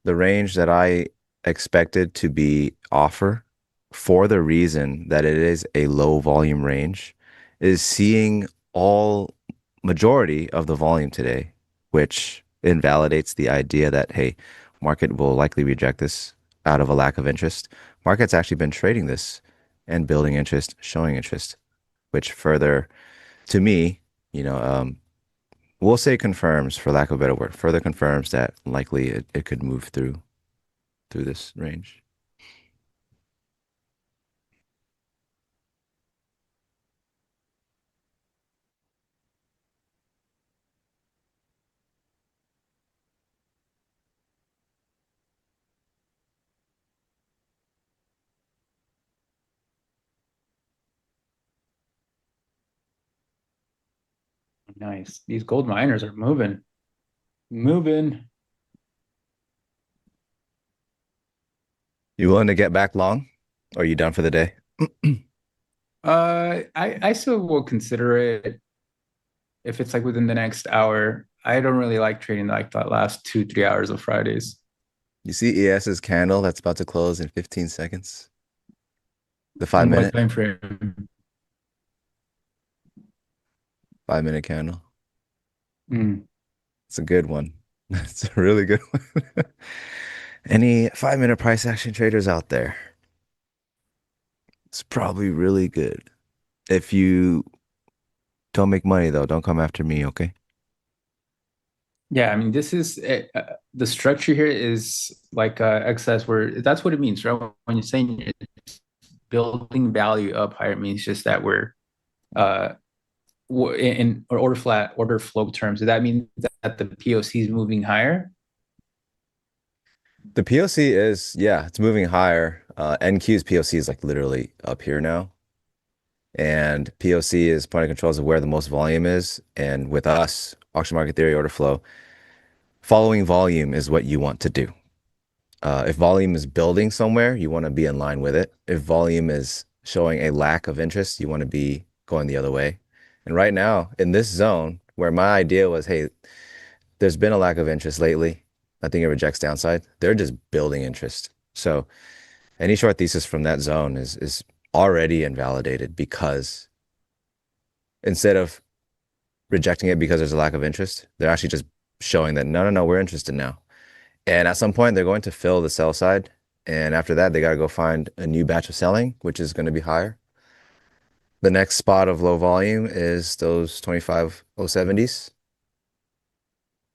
The range that I expected to be offer, for the reason that it is a low volume range, is seeing all majority of the volume today, which invalidates the idea that, hey, market will likely reject this out of a lack of interest. Market's actually been trading this and building interest, showing interest, which further, to me, we'll say confirms, for lack of a better word, further confirms that likely it could move through this range. Nice. These gold miners are moving. Moving. You willing to get back long? Or are you done for the day? I still will consider it if it's like within the next hour. I don't really like trading like that last 2-3 hours of Fridays. You see ES's candle that's about to close in 15 seconds? The On what 5-minute? time frame? 5-minute candle. Mm. It's a good one. It's a really good one. Any 5-minute price action traders out there? It's probably really good. If you don't make money though, don't come after me, okay? Yeah, I mean, this is the structure here is like excess where that's what it means, right? When you're saying it's building value up higher, it means just that we're uh in order flow terms. Does that mean that the POC is moving higher? The POC is, yeah, it's moving higher. NQ's POC is like literally up here now. And POC is point of controls of where the most volume is. And with us, auction market theory, order flow, following volume is what you want to do. If volume is building somewhere, you want to be in line with it. If volume is showing a lack of interest, you want to be going the other way. And right now, in this zone, where my idea was, hey, there's been a lack of interest lately. I think it rejects downside. They're just building interest. So any short thesis from that zone is already invalidated, because instead of rejecting it because there's a lack of interest, they're actually just showing that no, we're interested now. And at some point, they're going to fill the sell side. And after that, they got to go find a new batch of selling, which is going to be higher. The next spot of low volume is those 25.070s.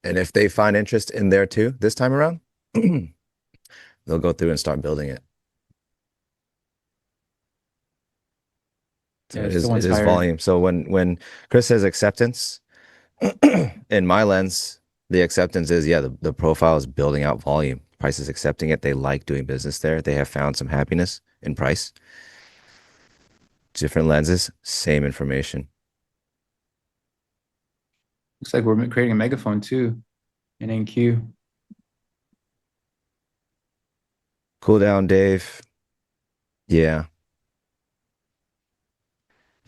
And if they find interest in there too, this time around, they'll go through and start building it. So Yeah, it it's the is ones higher. volume. So when Chris says acceptance, in my lens, the acceptance is, yeah, the profile is building out volume. Price is accepting it. They like doing business there. They have found some happiness in price. Different lenses, same information. Looks like we're creating a megaphone too in NQ. Cool down, Dave. Yeah.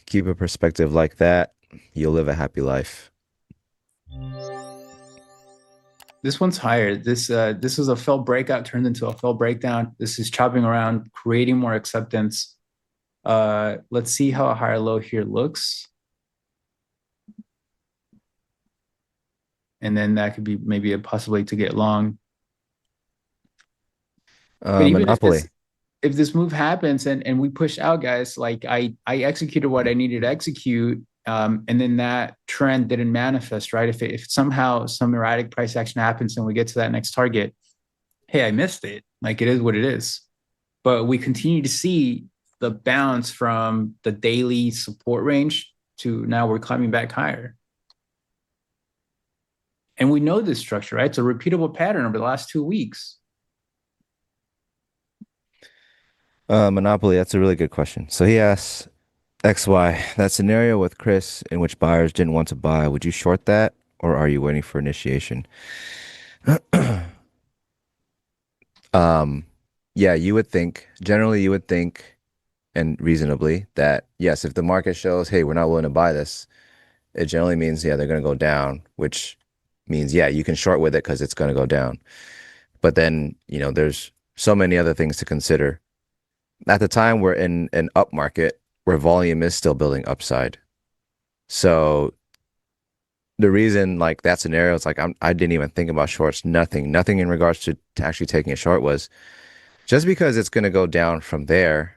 Keep a perspective like that, you'll live a happy life. This one's higher. This was a failed breakout turned into a failed breakdown. This is chopping around, creating more acceptance. Let's see how a higher low here looks. And then that could be maybe a possibility to get long. But even Monopoly. if this move happens and we push out, guys, like I executed what I needed to execute, and then that trend didn't manifest, right? If somehow some erratic price action happens and we get to that next target, hey, I missed it. Like, it is what it is. But we continue to see the bounce from the daily support range to now we're climbing back higher. And we know this structure, right? It's a repeatable pattern over the last 2 weeks. Monopoly, that's a really good question. So he asks XY, that scenario with Chris in which buyers didn't want to buy, would you short that or are you waiting for initiation? Yeah, generally you would think, and reasonably, that yes, if the market shows, hey, we're not willing to buy this, it generally means, yeah, they're going to go down, which means, yeah, you can short with it because it's going to go down. But then, there's so many other things to consider. At the time, we're in an up market where volume is still building upside. So the reason, like, that scenario is like, I didn't even think about shorts, nothing in regards to actually taking a short was just because it's going to go down from there.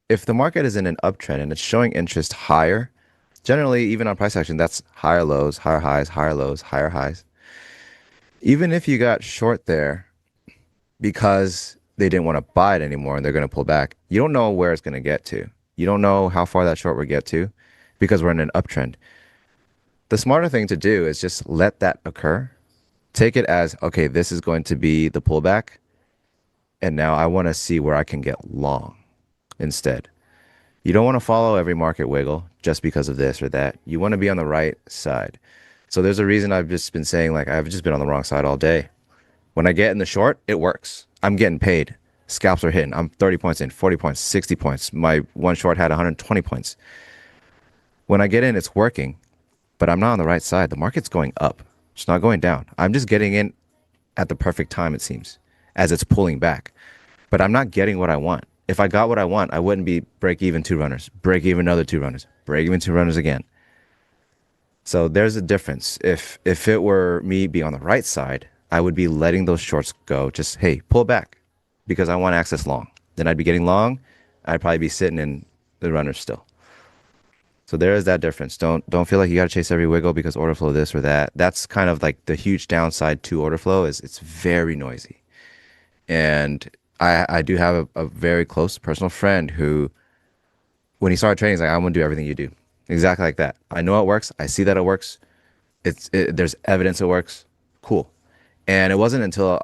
If the market is in an uptrend and it's showing interest higher, generally, even on price action, that's higher lows, higher highs, higher lows, higher highs. Even if you got short there because they didn't want to buy it anymore and they're going to pull back, you don't know where it's going to get to. You don't know how far that short will get to because we're in an uptrend. The smarter thing to do is just let that occur. Take it as, okay, this is going to be the pullback. And now I want to see where I can get long instead. You don't want to follow every market wiggle just because of this or that. You want to be on the right side. So there's a reason I've just been saying, like, I've just been on the wrong side all day. When I get in the short, it works. I'm getting paid. Scalps are hitting. I'm 30 points in, 40 points, 60 points. My one short had 120 points. When I get in, it's working, but I'm not on the right side. The market's going up. It's not going down. I'm just getting in at the perfect time, it seems, as it's pulling back. But I'm not getting what I want. If I got what I want, I wouldn't be break even two runners, break even another two runners, break even two runners again. So there's a difference. If it were me be on the right side, I would be letting those shorts go. Just, hey, pull back because I want to access long. Then I'd be getting long. I'd probably be sitting in the runners still. So there is that difference. Don't feel like you got to chase every wiggle because order flow this or that. That's kind of like the huge downside to order flow is it's very noisy. And I do have a very close personal friend who, when he started trading, he's like, I'm going to do everything you do. Exactly like that. I know it works. I see that it works. There's evidence it works. Cool. And it wasn't until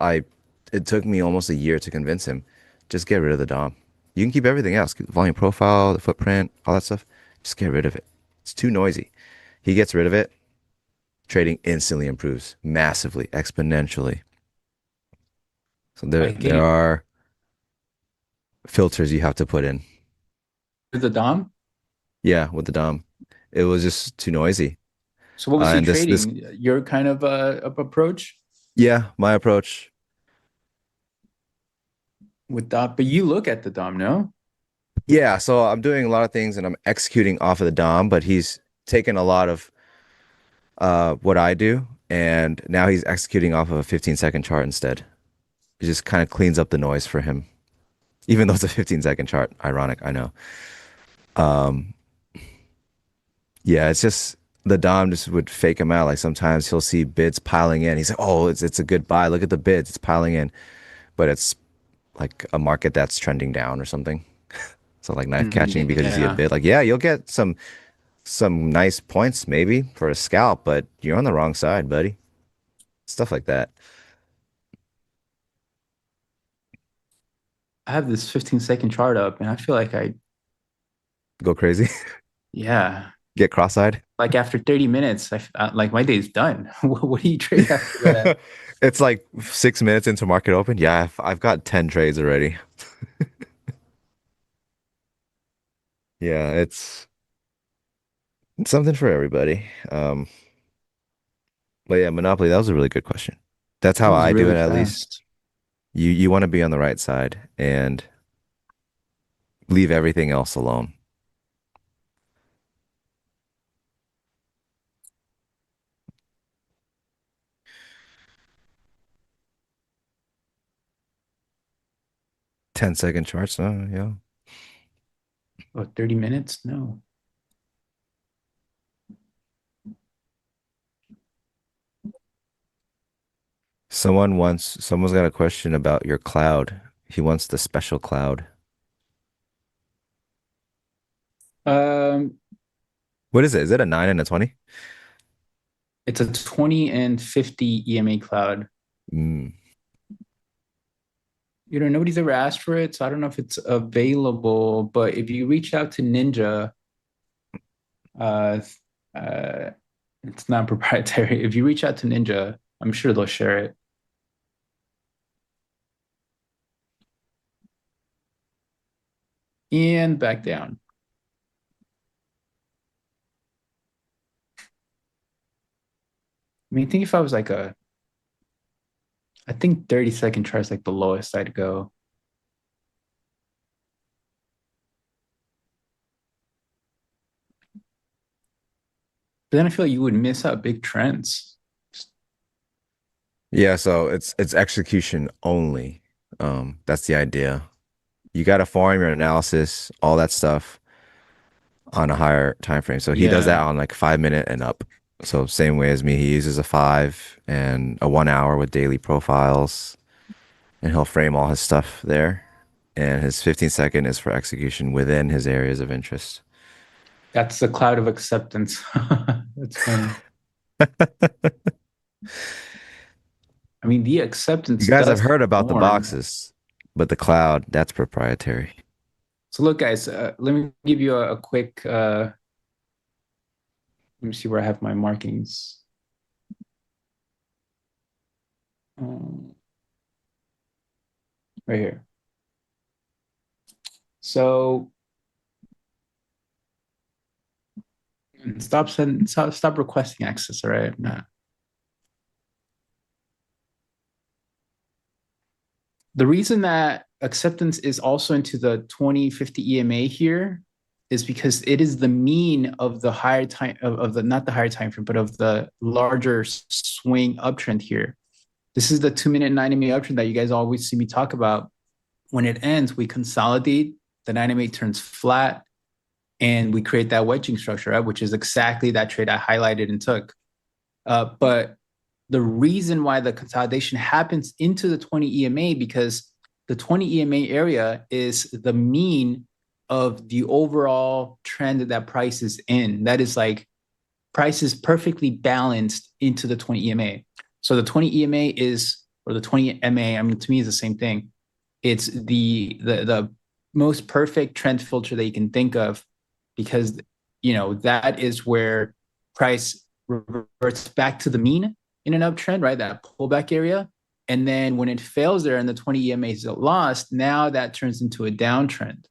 it took me almost a year to convince him, just get rid of the DOM. You can keep everything else, keep the volume profile, the footprint, all that stuff. Just get rid of it. It's too noisy. He gets rid of it. Trading instantly improves massively, exponentially. So there are filters you have to put in. With the DOM? Yeah, with the DOM. It was just too noisy. So what was he and this trading? Your kind of approach yeah, my approach. with DOM? But you look at the DOM, no? Yeah, so I'm doing a lot of things and I'm executing off of the DOM, but he's taken a lot of what I do, and now he's executing off of a 15-second chart instead. It just kind of cleans up the noise for him, even though it's a 15-second chart. Ironic, I know. Yeah, it's just the Dom just would fake him out. Like sometimes he'll see bids piling in. He's like, "Oh, it's a good buy. Look at the bids. It's piling in," but it's like a market that's trending down or something. So like knife catching because you see a Yeah. bid. Like, yeah, you'll get some nice points maybe for a scalp, but you're on the wrong side, buddy. Stuff like that. I have this 15-second chart up, and I feel like Go crazy. yeah, Get cross-eyed. like after 30 minutes, like my day's done. What do you trade after that? It's like 6 minutes into market open. Yeah, I've got 10 trades already. Yeah, it's something for everybody. But yeah, Monopoly, that was a really good question. That's That how was I do really it at least. fast. You want to be on the right side and leave everything else alone. Ten-second charts, yeah. Oh, 30 minutes? No. Someone's got a question about your cloud. He wants the special cloud. Um, What is it? Is it a 9 and a 20? it's a 20 and 50 EMA cloud. Mm. Nobody's ever asked for it, so I don't know if it's available. But if you reach out to Ninja, uh, uh, it's not proprietary. If you reach out to Ninja, I'm sure they'll share it. And back down. I mean, think if I was like I think 30-second chart is like the lowest I'd go. But then I feel like you would miss out big trends. Yeah, so it's execution only. That's the idea. You got to form your analysis, all that stuff on a higher time frame. So he does that Yeah, on like 5 minute and up. So same way as me, he uses a 5 and a 1 hour with daily profiles, and he'll frame all his stuff there. And his 15-second is for execution within his areas of interest. that's the cloud of acceptance. That's funny. I mean, the You acceptance guys have does heard about the form. boxes, but the cloud, that's proprietary. So look, guys, let me give you a quick, let me see where I have my markings. Right here. So stop requesting access, all right? Nah. The reason that acceptance is also into the 2050 EMA here is because it is the mean of the higher time of the not the higher time frame, but of the larger swing uptrend here. This is the 2-minute 9 EMA uptrend that you guys always see me talk about. When it ends, we consolidate, the 9 EMA turns flat, and we create that wedging structure, right? Which is exactly that trade I highlighted and took. But the reason why the consolidation happens into the 20 EMA, because the 20 EMA area is the mean of the overall trend that price is in. That is like price is perfectly balanced into the 20 EMA. So the 20 EMA is, or the 20 MA, I mean, to me is the same thing. It's the most perfect trend filter that you can think of, because that is where price reverts back to the mean in an uptrend, right? That pullback area. And then when it fails there and the 20 EMA is lost, now that turns into a downtrend.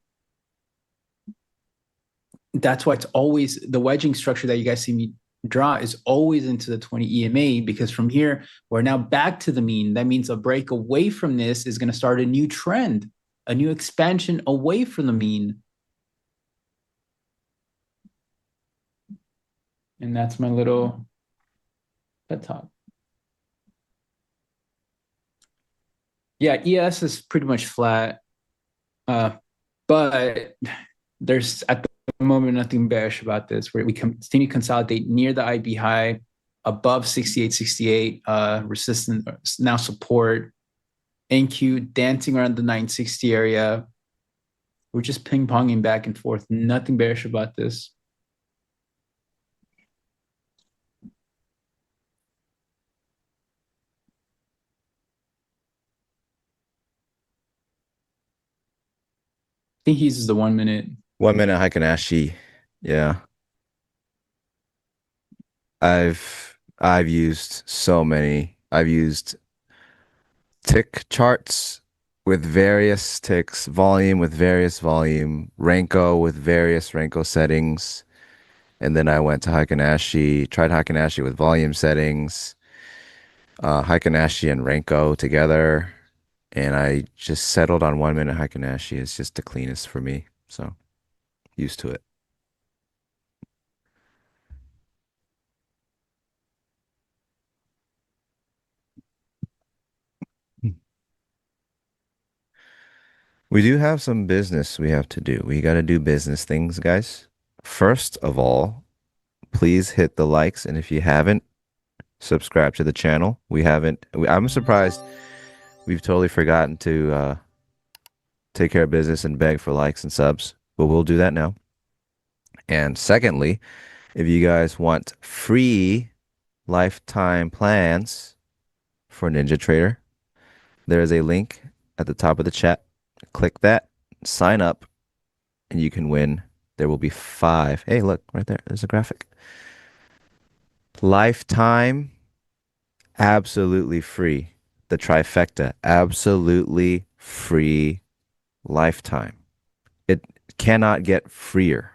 That's why it's always the wedging structure that you guys see me draw is always into the 20 EMA, because from here, we're now back to the mean. That means a break away from this is going to start a new trend, a new expansion away from the mean. And that's my little pet talk. Yeah, ES is pretty much flat, but there's at the moment nothing bearish about this. Where we continue to consolidate near the IB high, above 68.68, resistance now support. NQ dancing around the 960 area. We're just ping ponging back and forth. Nothing bearish about this. I think he uses the 1 minute. 1 minute Heikin-Ashi. Yeah. I've used so many. I've used tick charts with various ticks, volume with various volume, Renko with various Renko settings. And then I went to Heikin-Ashi, tried Heikin-Ashi with volume settings. Heikin and Renko together, and I just settled on 1 minute Heikin. It's just the cleanest for me, so used to it. We do have some business we have to do. We got to do business things, guys. First of all, please hit the likes, and if you haven't, subscribe to the channel. I'm surprised we've totally forgotten to take care of business and beg for likes and subs, but we'll do that now. And secondly, if you guys want free lifetime plans for NinjaTrader, there is a link at the top of the chat. Click that, sign up, and you can win. There will be 5. Hey, look, right there. There's a graphic. Lifetime, absolutely free. The trifecta, absolutely free lifetime. It cannot get freer.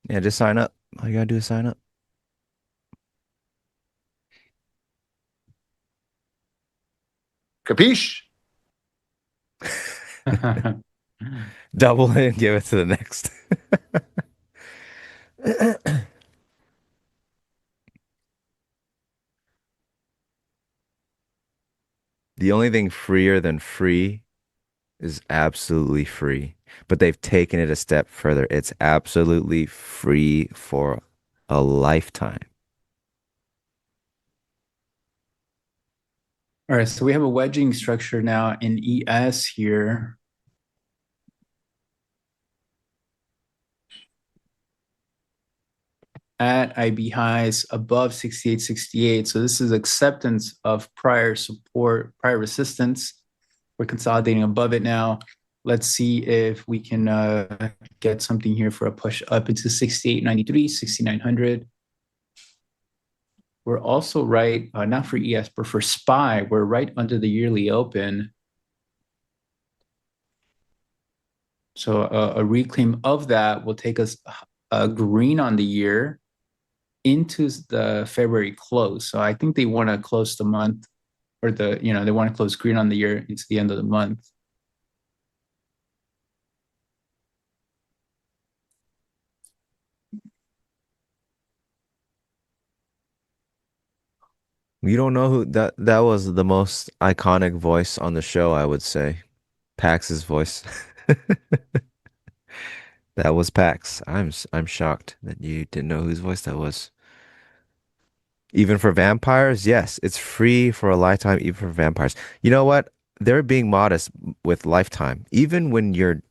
Yeah, just sign up. All you gotta do is sign up. Capiche? Double it and give it to the next. The only thing freer than free is absolutely free, but they've taken it a step further. It's absolutely free for a lifetime. All right, so we have a wedging structure now in ES here. At IB highs above 68.68. So this is acceptance of prior support, prior resistance. We're consolidating above it now. Let's see if we can get something here for a push up into 68.93, 6900. We're also right, not for ES, but for SPY, we're right under the yearly open. So a reclaim of that will take us a green on the year into the February close. So I think they want to close the month, or they want to close green on the year into the end of the month. You don't know who that was the most iconic voice on the show, I would say. Pax's voice. That was Pax. I'm shocked that you didn't know whose voice that was. Even for vampires, yes, it's free for a lifetime, even for vampires. You know what? They're being modest with lifetime. Even when you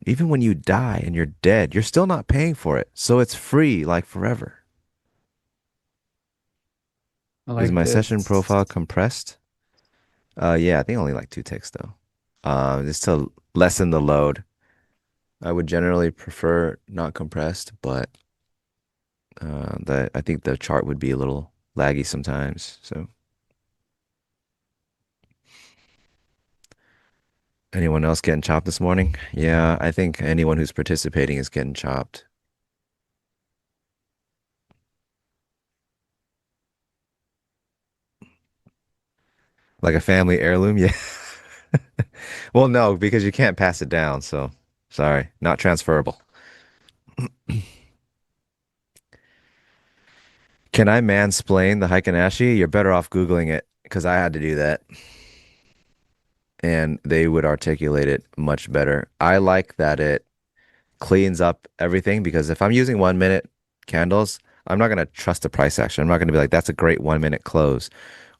die and you're dead, you're still not paying for it. So it's free like forever. Is my session profile compressed? Yeah, I think only like 2 ticks though. Just to lessen the load. I would generally prefer not compressed, but I think the chart would be a little laggy sometimes. So, anyone else getting chopped this morning? Yeah, I think anyone who's participating is getting chopped. Like a family heirloom? Yeah. Well, no, because you can't pass it down. So, sorry, not transferable. Can I mansplain the Heikin? You're better off Googling it because I had to do that. And they would articulate it much better. I like that it cleans up everything because if I'm using 1 minute candles, I'm not going to trust the price action. I'm not going to be like, that's a great 1 minute close.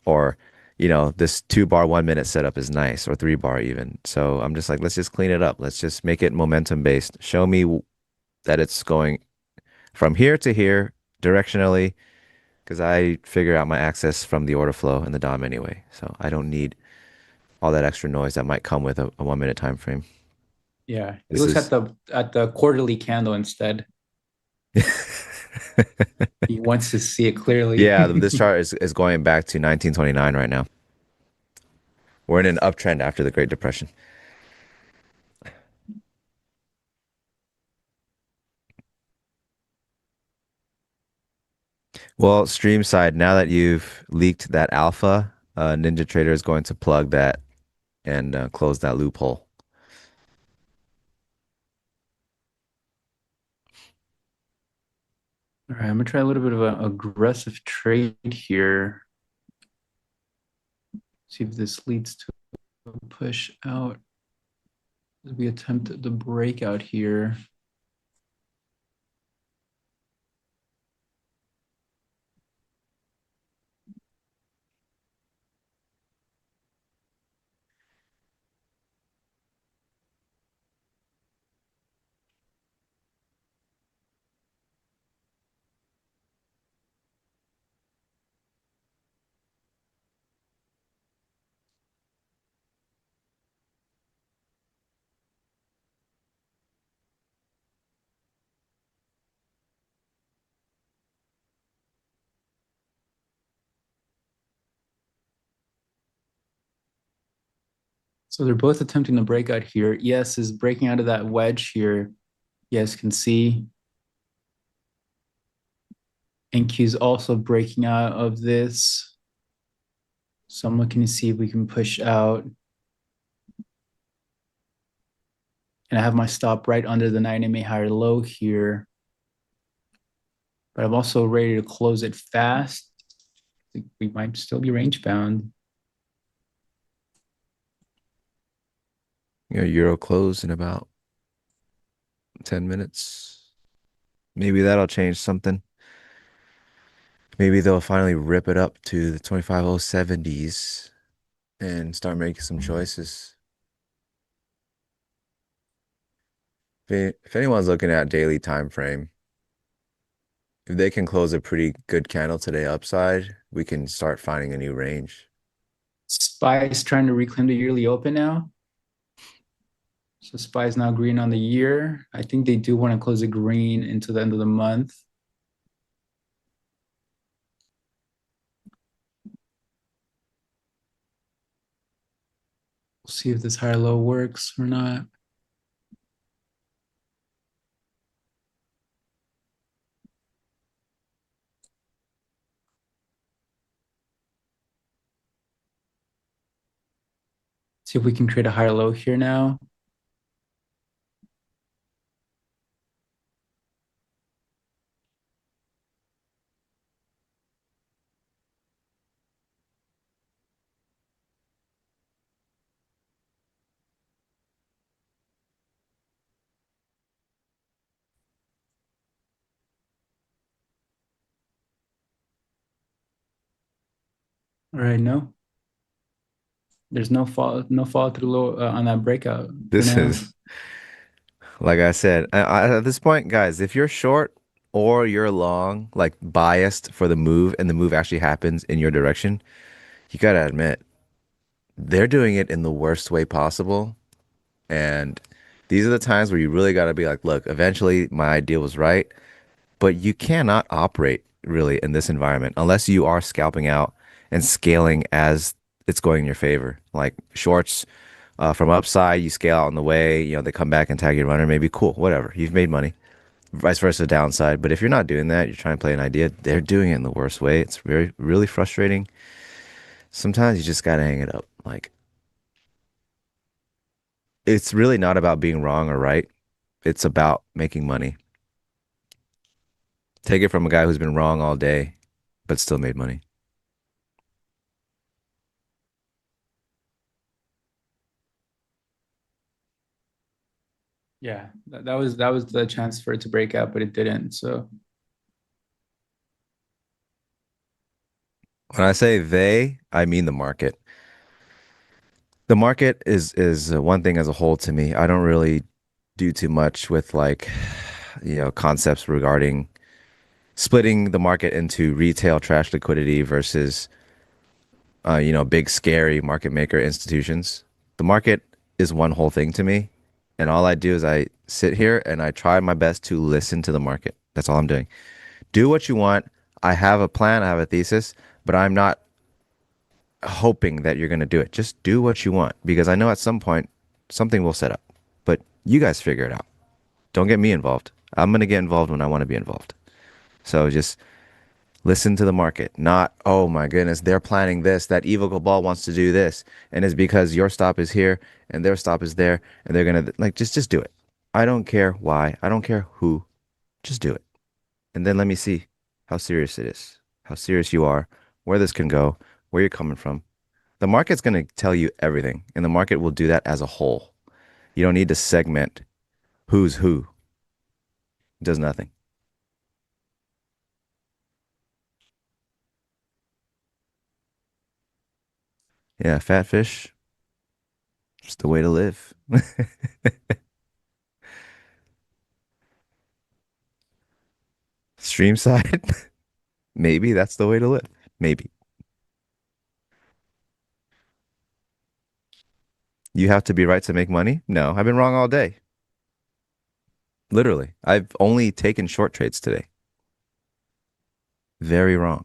Or, this 2-bar 1 minute setup is nice, or 3-bar even. So I'm just like, let's just clean it up. Let's just make it momentum based. Show me that it's going from here to here directionally, because I figure out my access from the order flow and the DOM anyway. So I don't need all that extra noise that might come with a 1 minute time frame. Yeah, he looks at the quarterly candle instead. He wants to see it clearly. Yeah, this chart is going back to 1929 right now. We're in an uptrend after the Great Depression. Well, stream side, now that you've leaked that alpha, NinjaTrader is going to plug that and close that loophole. All right, I'm gonna try a little bit of an aggressive trade here. See if this leads to a push out. As we attempt the breakout here. So they're both attempting to break out here. ES is breaking out of that wedge here. You guys can see. NQ is also breaking out of this. So I'm looking to see if we can push out. And I have my stop right under the 9 MA higher low here. But I'm also ready to close it fast. I think we might still be range bound. Euro close in about 10 minutes. Maybe that'll change something. Maybe they'll finally rip it up to the 25070s and start making some choices. If anyone's looking at daily time frame, if they can close a pretty good candle today upside, we can start finding a new range. SPY is trying to reclaim the yearly open now. So SPY is now green on the year. I think they do want to close it green into the end of the month. We'll see if this higher low works or not. See if we can create a higher low here now. All right, no. There's no fall through low on that breakout. This is, like I said, at this point, guys, if you're short or you're long, like biased for the move and the move actually happens in your direction, you gotta admit, they're doing it in the worst way possible. And these are the times where you really gotta be like, look, eventually my idea was right, but you cannot operate really in this environment unless you are scalping out and scaling as it's going in your favor. Like shorts from upside, you scale out on the way, they come back and tag your runner, maybe cool, whatever. You've made money. Vice versa, downside. But if you're not doing that, you're trying to play an idea, they're doing it in the worst way. It's really frustrating. Sometimes you just gotta hang it up. Like, it's really not about being wrong or right. It's about making money. Take it from a guy who's been wrong all day, but still made money. Yeah, that was the chance for it to break out, but it didn't. So When I say they, I mean the market. The market is one thing as a whole to me. I don't really do too much with like, concepts regarding splitting the market into retail trash liquidity versus, big scary market maker institutions. The market is one whole thing to me. And all I do is I sit here and I try my best to listen to the market. That's all I'm doing. Do what you want. I have a plan, I have a thesis, but I'm not hoping that you're going to do it. Just do what you want because I know at some point something will set up. But you guys figure it out. Don't get me involved. I'm going to get involved when I want to be involved. So just Listen to the market, not, oh my goodness, they're planning this. That evil cabal wants to do this. And it's because your stop is here and their stop is there. And they're going to like, just do it. I don't care why. I don't care who. Just do it. And then let me see how serious it is, how serious you are, where this can go, where you're coming from. The market's going to tell you everything, and the market will do that as a whole. You don't need to segment who's who. It does nothing. Yeah, fat fish, just the way to live. Stream side, maybe that's the way to live. Maybe. You have to be right to make money? No, I've been wrong all day. Literally. I've only taken short trades today. Very wrong.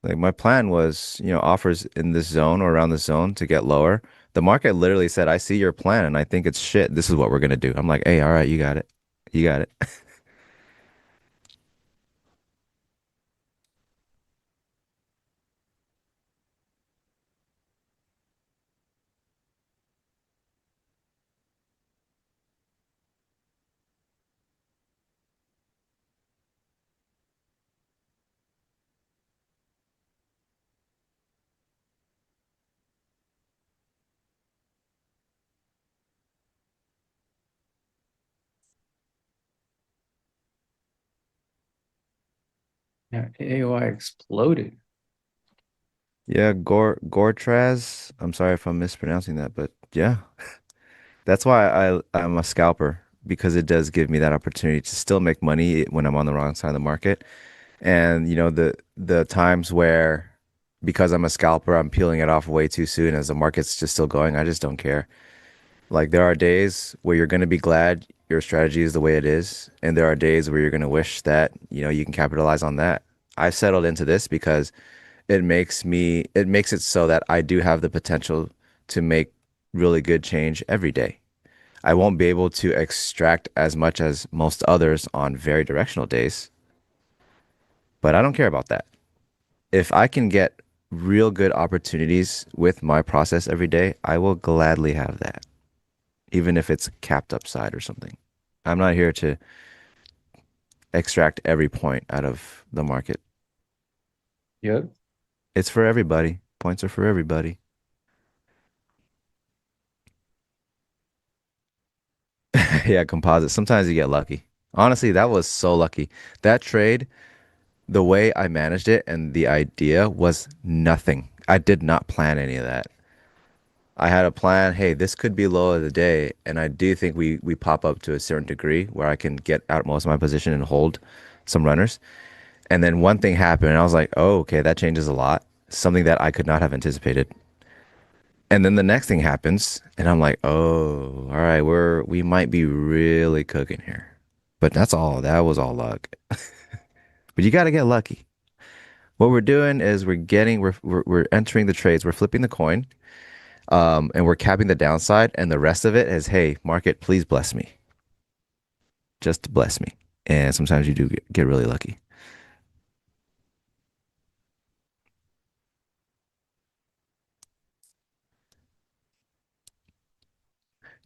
Like my plan was, offers in this zone or around this zone to get lower. The market literally said, I see your plan and I think it's shit. This is what we're gonna do. I'm like, hey, all right, you got it. You got it. Yeah, AOI exploded. Yeah, Gortraz. I'm sorry if I'm mispronouncing that, but yeah. That's why I'm a scalper because it does give me that opportunity to still make money when I'm on the wrong side of the market. And the times where because I'm a scalper, I'm peeling it off way too soon as the market's just still going, I just don't care. Like there are days where you're going to be glad your strategy is the way it is, and there are days where you're going to wish that, you can capitalize on that. I've settled into this because it makes it so that I do have the potential to make really good change every day. I won't be able to extract as much as most others on very directional days, but I don't care about that. If I can get real good opportunities with my process every day, I will gladly have that, even if it's capped upside or something. I'm not here to extract every point out of the market. Yep. It's for everybody. Points are for everybody. Yeah, composite. Sometimes you get lucky. Honestly, that was so lucky. That trade, the way I managed it and the idea was nothing. I did not plan any of that. I had a plan, hey, this could be low of the day, and I do think we pop up to a certain degree where I can get out most of my position and hold some runners. And then one thing happened, and I was like, oh, okay, that changes a lot. Something that I could not have anticipated. And then the next thing happens, and I'm like, oh, all right, we might be really cooking here. But that's all. That was all luck. But you got to get lucky. What we're doing is we're entering the trades. We're flipping the coin, and we're capping the downside. And the rest of it is, hey, market, please bless me. Just bless me. And sometimes you do get really lucky.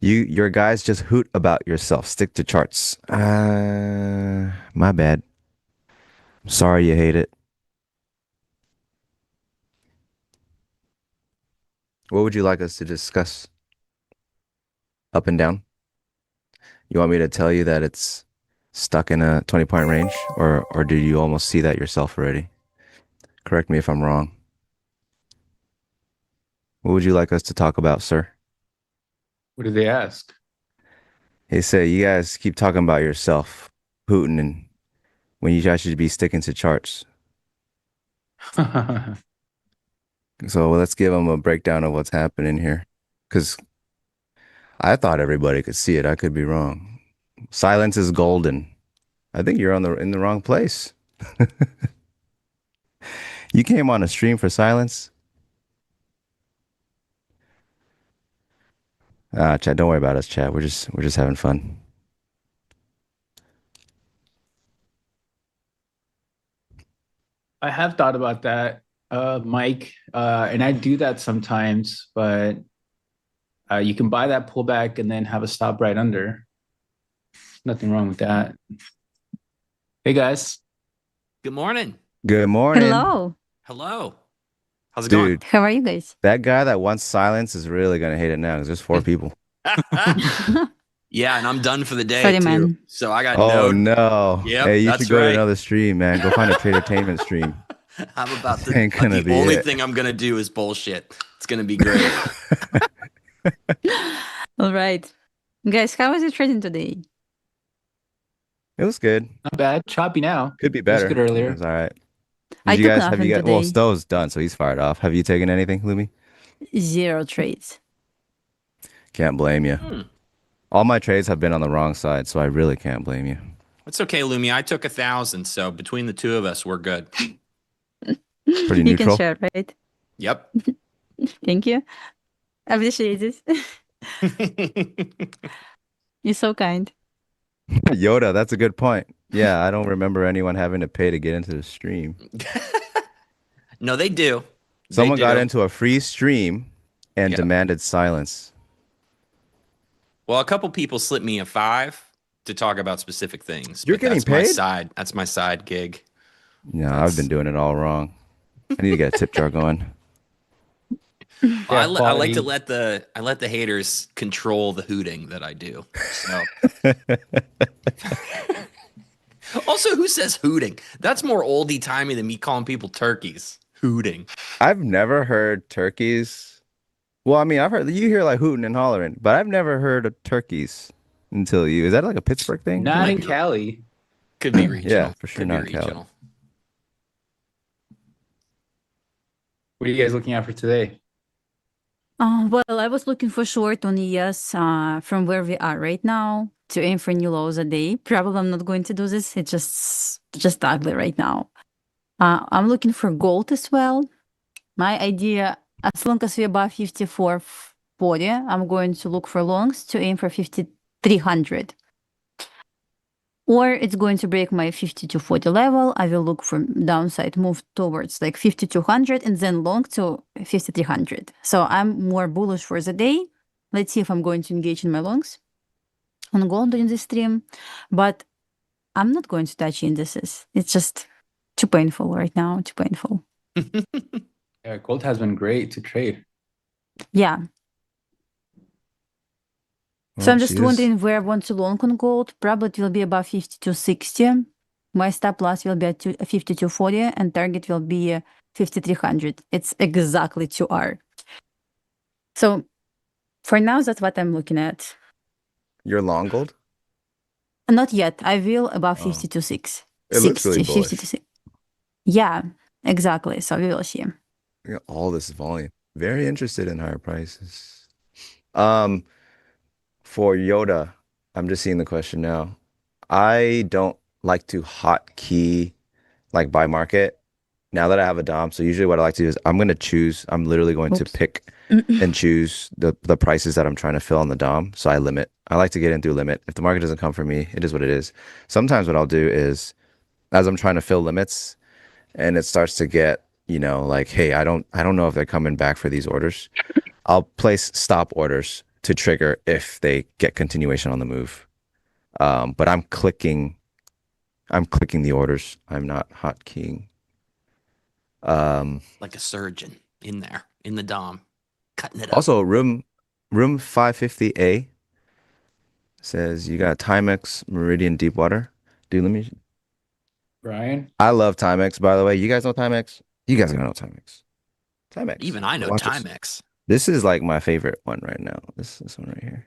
Your guys just hoot about yourself. Stick to charts. My bad. Sorry you hate it. What would you like us to discuss? Up and down? You want me to tell you that it's stuck in a 20-point range, or do you almost see that yourself already? Correct me if I'm wrong. What would you like us to talk about, sir? What did they ask? They say you guys keep talking about yourself, hooting, and when you guys should be sticking to charts. So let's give them a breakdown of what's happening here. Because I thought everybody could see it. I could be wrong. Silence is golden. I think you're in the wrong place. You came on a stream for silence. Chad, don't worry about us, Chad. We're just having fun. I have thought about that, Mike, and I do that sometimes, but you can buy that pullback and then have a stop right under. Nothing wrong with that. Hey guys. Good morning. Good morning, Hello. Hello. How's it dude. How are you guys? That guy that wants silence is really gonna hate it now because there's 4 people. going? Yeah, and I'm done for the day Sorry, too. man. So I got Oh no. no! Yep, Hey, you that's should go to right. another stream, man. Go find a tradertainment stream. I'm about This to. ain't gonna The be only it. thing I'm gonna do is bullshit. It's gonna be great. All right. Guys, how is it trading today? It was good. Not bad. Choppy now. Could be It was better. good earlier. It was all right. I Did you took guys have nothing you guys? Well, today. Stowe's done, so he's fired off. Have you taken anything, Lumi? 0 trades. Can't blame you. Hmm. All my trades have been on the wrong side, so I really can't blame you. It's okay, Lumi. I took 1,000, so between the two of us, we're good. Pretty You can neutral. share, right? Yep. Thank you. I appreciate this. You're so kind. Yoda, that's a good point. Yeah, I don't remember anyone having to pay to get into the stream. No, they do. Someone They got do. into a free stream and Yeah. demanded silence. Well, a couple people slipped me a 5 to talk about specific things. You're but getting that's my paid? side. That's my side gig. No, I've been doing it all wrong. I need to get a tip jar going. Well, I like to quality. let the haters control the hooting that I do. So. Also, who says hooting? That's more oldie timey than me calling people turkeys. Hooting. I've never heard turkeys. Well, I mean, I've heard you hear like hooting and hollering, but I've never heard of turkeys until you. Is that like a Pittsburgh thing? Not in Like- Cali. Could be regional. Yeah, for sure Could be not Cali. regional. What are you guys looking at for today? Well, I was looking for short on ES from where we are right now to aim for new lows a day. Probably I'm not going to do this. It's just ugly right now. I'm looking for gold as well. My idea, as long as we're above 54.40, I'm going to look for longs to aim for 5,300. Or it's going to break my 52.40 level. I will look for downside move towards like 5,200 and then long to 5,300. So I'm more bullish for the day. Let's see if I'm going to engage in my longs on gold during this stream. But I'm not going to touch indices. It's just too painful right now. Too painful. Yeah, gold has been great to trade. Yeah. So Well, I'm just she is- wondering where I want to long on gold. Probably it will be above 52.60. My stop loss will be at 52.40 and target will be 5,300. It's exactly 2R. So for now, that's what I'm looking at. You're long gold? Not yet. I will above Oh. 52.6. It looks really 60, bullish. 52.6. Yeah, exactly. So we will see. Look at all this volume. Very interested in higher prices. For Yoda, I'm just seeing the question now. I don't like to hotkey like buy market now that I have a DOM. So usually what I like to do is I'm literally going to Oops. pick and choose the prices that I'm trying to fill on the DOM. So I limit. I like to get in through limit. If the market doesn't come for me, it is what it is. Sometimes what I'll do is as I'm trying to fill limits and it starts to get, like, hey, I don't know if they're coming back for these orders. I'll place stop orders to trigger if they get continuation on the move. But I'm clicking the orders. I'm not hotkeying. Like a surgeon in there, in the dom, cutting it up. Also, room 550A says you got Timex, Meridian, Deepwater. Dude, Brian? I love Timex, by the way. You guys know Timex? You guys gotta know Timex. Timex. Even I know Watch this. Timex. This is like my favorite one right now. This one right here.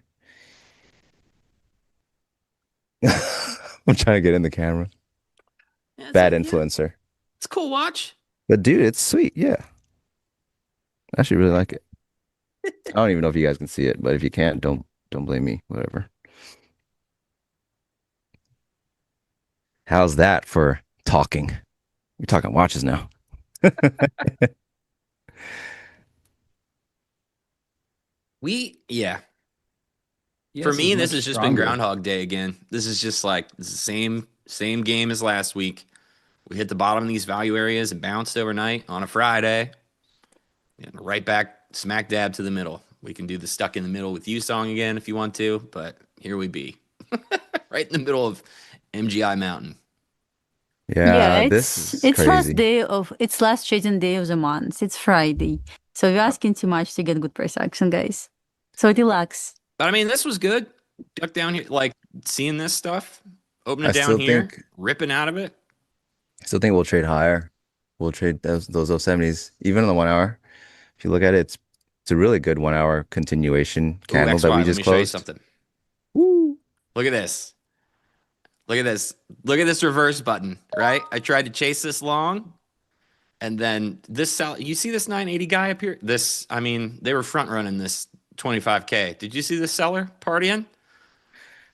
I'm trying to get in the camera. Yeah, Bad yeah, influencer. it's a cool watch. But dude, it's sweet. Yeah. I actually really like it. I don't even know if you guys can see it, but if you can't, don't blame me. Whatever. How's that for talking? We're talking watches now. Yeah. For Yes, me, is this much has just been stronger. Groundhog Day again. This is just like it's the same game as last week. We hit the bottom of these value areas and bounced overnight on a Friday, and right back smack dab to the middle. We can do the stuck in the middle with you song again if you want to, but here we be, right in the middle of MGI Mountain. Yeah, Yeah, this is crazy. it's last trading day of the month. It's Friday. So you're asking too much to get good price action, guys. So relax. But I mean, this was good. Duck down here, like seeing this stuff, open I it down still here, think ripping out of it. we'll trade higher. We'll trade those 070s, even on the 1 hour. If you look at it, it's a really good 1 hour continuation Ooh, candle that XY, we let just me show you closed. something. Woo. Look at this. Look at this. Look at this reverse button, right? I tried to chase this long, and then this sell. You see this 980 guy up here? This, I mean, they were front running this 25K. Did you see this seller partying?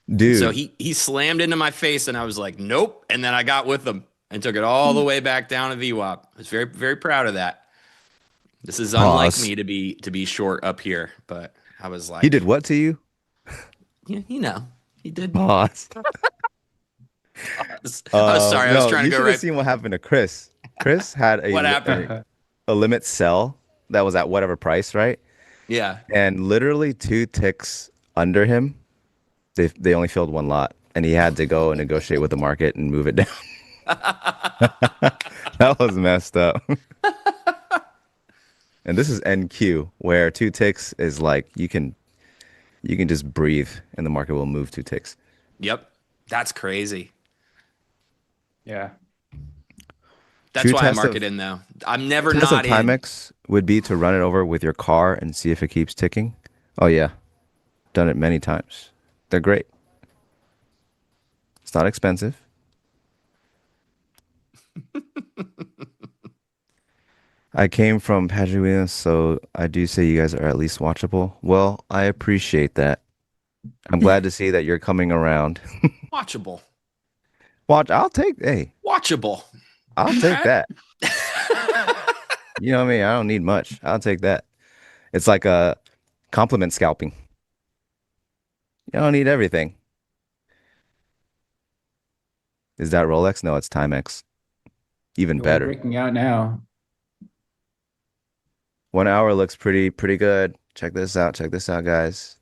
And so Dude, he slammed into my face, and I was like, nope. And then I got with him and took it all the way back down to VWAP. I was very, very proud of that. This is unlike pause. me to be short up here, but I was like, He did what to you? yeah, he did. Pause. I was sorry. I was No, trying to you go should have right. seen what happened to Chris. Chris had What happened? a limit sell that was at whatever price, right? Yeah. And literally 2 ticks under him, they only filled one lot, and he had to go and negotiate with the market and move it down. That was messed up. And this is NQ, where 2 ticks is like you can just breathe, and the market will move 2 ticks. Yep. That's crazy. Yeah. That's True why I test mark of it in though. I'm never test of not in. Timex would be to run it over with your car and see if it keeps ticking. Oh yeah, done it many times. They're great. It's not expensive. I came from Paducah, so I do say you guys are at least watchable. Well, I appreciate that. I'm glad to see that you're coming around. Watchable. Hey, Watchable. I'll take that. You know what I mean? I don't need much. I'll take that. It's like a compliment scalping. You don't need everything. Is that Rolex? No, it's Timex. Even We're better. breaking out now. 1 hour looks pretty good. Check this out. Check this out, guys.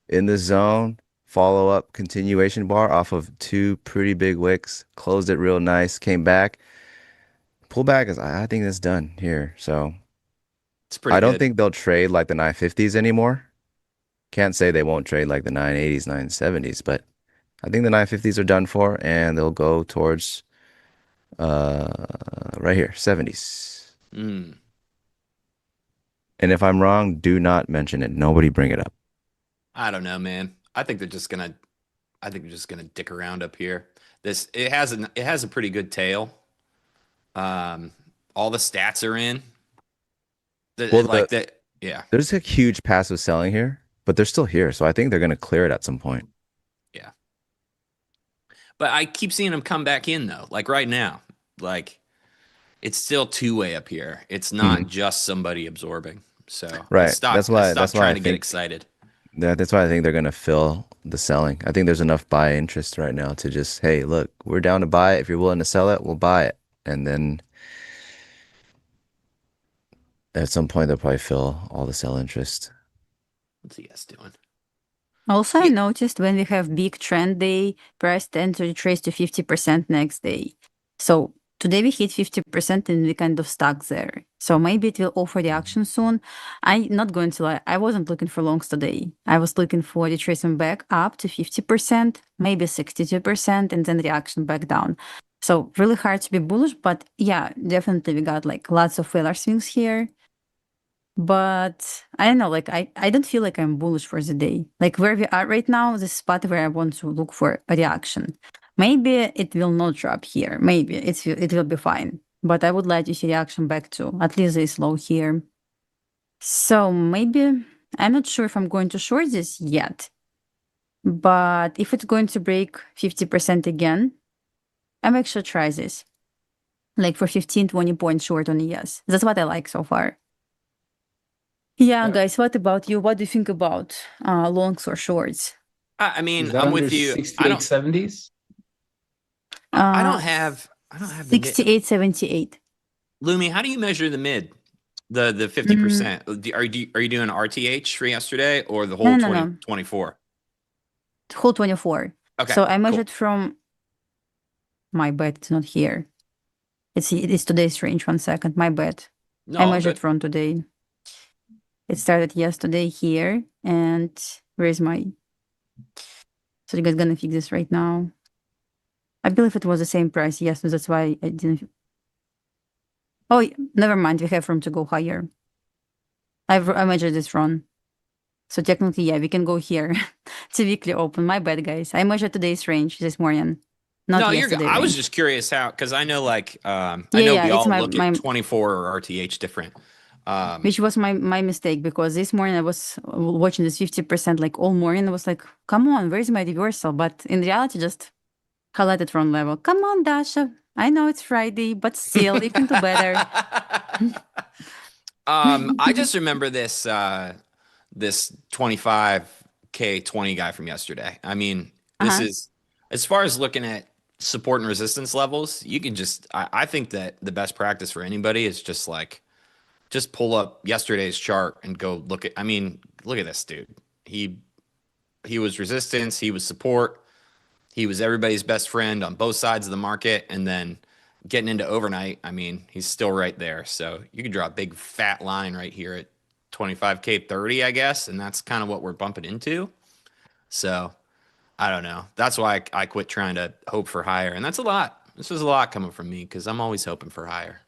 In the zone, follow up continuation bar off of 2 pretty big wicks. Closed it real nice. Came back. Pullback is, I think it's done here. So It's pretty I don't good. think they'll trade like the 950s anymore. Can't say they won't trade like the 980s, 970s, but I think the 950s are done for, and they'll go towards right here, 70s. Mm. And if I'm wrong, do not mention it. Nobody bring it up. I don't know, man. I think they're just gonna dick around up here. It has a pretty good tail. All the stats are in. Well, Yeah. there's a huge passive selling here, but they're still here, so I think they're going to clear it at some point. Yeah. But I keep seeing them come back in though. Like right now, like it's still two-way up here. It's not just somebody absorbing. So Right. I stopped trying to get excited. That's why I think they're going to fill the selling. I think there's enough buy interest right now to just, hey, look, we're down to buy it. If you're willing to sell it, we'll buy it. And then at some point, they'll probably fill all the sell interest. What's he guys doing? Also, I noticed when we have big trend day, price tends to retrace to 50% next day. So today we hit 50% and we kind of stuck there. So maybe it will offer the action soon. I'm not going to lie, I wasn't looking for longs today. I was looking for retracement back up to 50%, maybe 62%, and then reaction back down. So really hard to be bullish, but yeah, definitely we got like lots of failure swings here. But I don't know, like I don't feel like I'm bullish for the day. Like where we are right now, the spot where I want to look for a reaction. Maybe it will not drop here. Maybe it will be fine. But I would like to see reaction back to at least this low here. So maybe I'm not sure if I'm going to short this yet. But if it's going to break 50% again, I'm actually try this. Like for 15, 20 points short on ES. That's what I like so far. Yeah, guys, what about you? What do you think about longs or shorts? I Is mean, that I'm under with you. 6870s? I don't Uh, have the mid. 68.78. Lumi, how do you measure the mid? The Mm, 50%. Are you doing RTH for yesterday or the no, whole no, no, no. 2024? Whole 24. Okay, So I cool. measured from my bet. It's not here. It is today's range. 1 second. My bet. No, I all measured good. from today. It started yesterday here. And where's my. So you guys gonna fix this right now. I believe it was the same price. Yes, so that's why I didn't. Oh, never mind. We have room to go higher. I measured this wrong. So technically, yeah, we can go here. It's a weekly open. My bad, guys. I measured today's range this morning, not No, you're good. yesterday I was range. just curious how, because I know I Yeah, know yeah, we it's all my look at 24 or RTH different. which was my mistake because this morning I was watching this 50% like all morning. I was like, come on, where's my reversal? But in reality, just highlighted from level. Come on, Dasha. I know it's Friday, but still, you can do better. I just remember this 25K 20 guy from yesterday. I mean, this Uh-huh. is as far as looking at support and resistance levels, you can I think that the best practice for anybody is just pull up yesterday's chart and go look at, I mean, look at this dude. He he was resistance, he was support, he was everybody's best friend on both sides of the market, and then getting into overnight, I mean, he's still right there. So you can draw a big fat line right here at 25K 30, I guess, and that's kind of what we're bumping into. So I don't know. That's why I quit trying to hope for higher, and that's a lot. This is a lot coming from me because I'm always hoping for higher.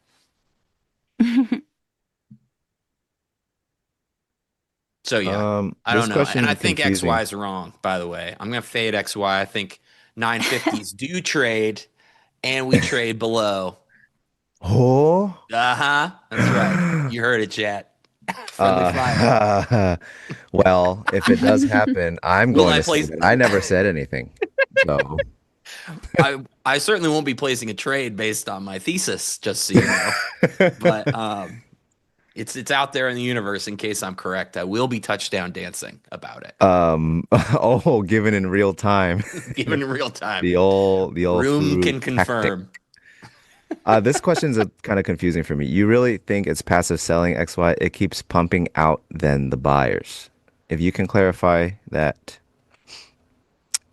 So yeah, I This don't know. And question I is think confusing. XY is wrong, by the way. I'm gonna fade XY. I think 950s do trade and we trade below. Oh. Uh-huh. That's right. You heard it, chat. Friendly fire. Well, if it does happen, I'm Will going I to say place that I never said anything. So, I certainly won't be placing a trade based on my thesis, just so you know. But it's out there in the universe in case I'm correct. I will be touchdown dancing about it. oh, given in real time, Given in real time. the old Room furu can tactic. confirm. This question's kind of confusing for me. You really think it's passive selling XY? It keeps pumping out then the buyers. If you can clarify that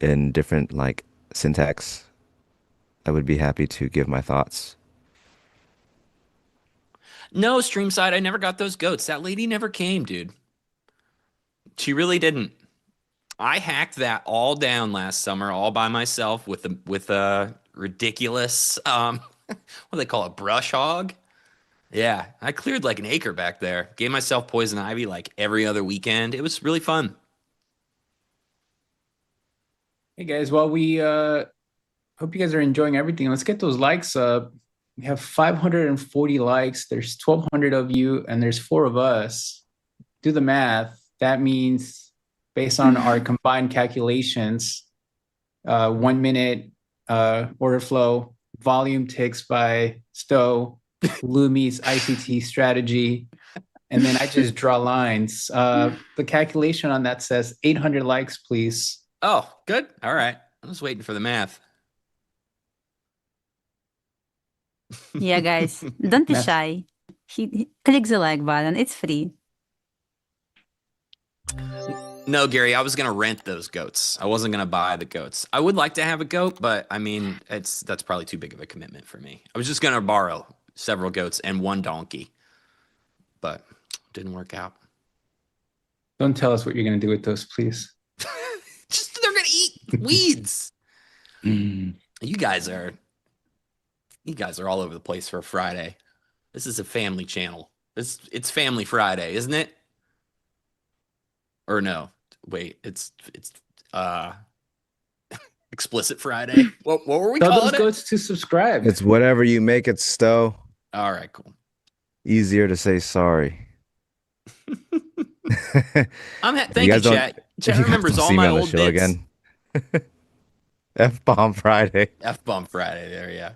in different like syntax, I would be happy to give my thoughts. No, Streamside, I never got those goats. That lady never came, dude. She really didn't. I hacked that all down last summer, all by myself with a ridiculous what do they call it, brush hog? Yeah, I cleared like an acre back there. Gave myself poison ivy like every other weekend. It was really fun. Hey guys, well, we hope you guys are enjoying everything. Let's get those likes up. We have 540 likes. There's 1,200 of you, and there's 4 of us. Do the math. That means, based on our combined calculations, 1 minute order flow, volume ticks by Stowe, Lumi's ICT strategy, and then I just draw lines. The calculation on that says 800 likes, please. Oh, good. All right. I was waiting for the math. Yeah, guys, don't be Math. shy. Click the like button. It's free. No, Gary, I was gonna rent those goats. I wasn't gonna buy the goats. I would like to have a goat, but I mean, that's probably too big of a commitment for me. I was just gonna borrow several goats and one donkey, but didn't work out. Don't tell us what you're going to do with those, please. Just they're gonna eat weeds. Mm. You guys are all over the place for a Friday. This is a family channel. It's Family Friday, isn't it? Or no? Wait, it's Explicit Friday. What were we Tell calling those it? goats to subscribe. It's whatever you make it, Stowe. All right, cool. Easier to say sorry. Thank you, chat. Chat remembers all my old bits. Again. F-bomb Friday. F-bomb Friday. There, yeah.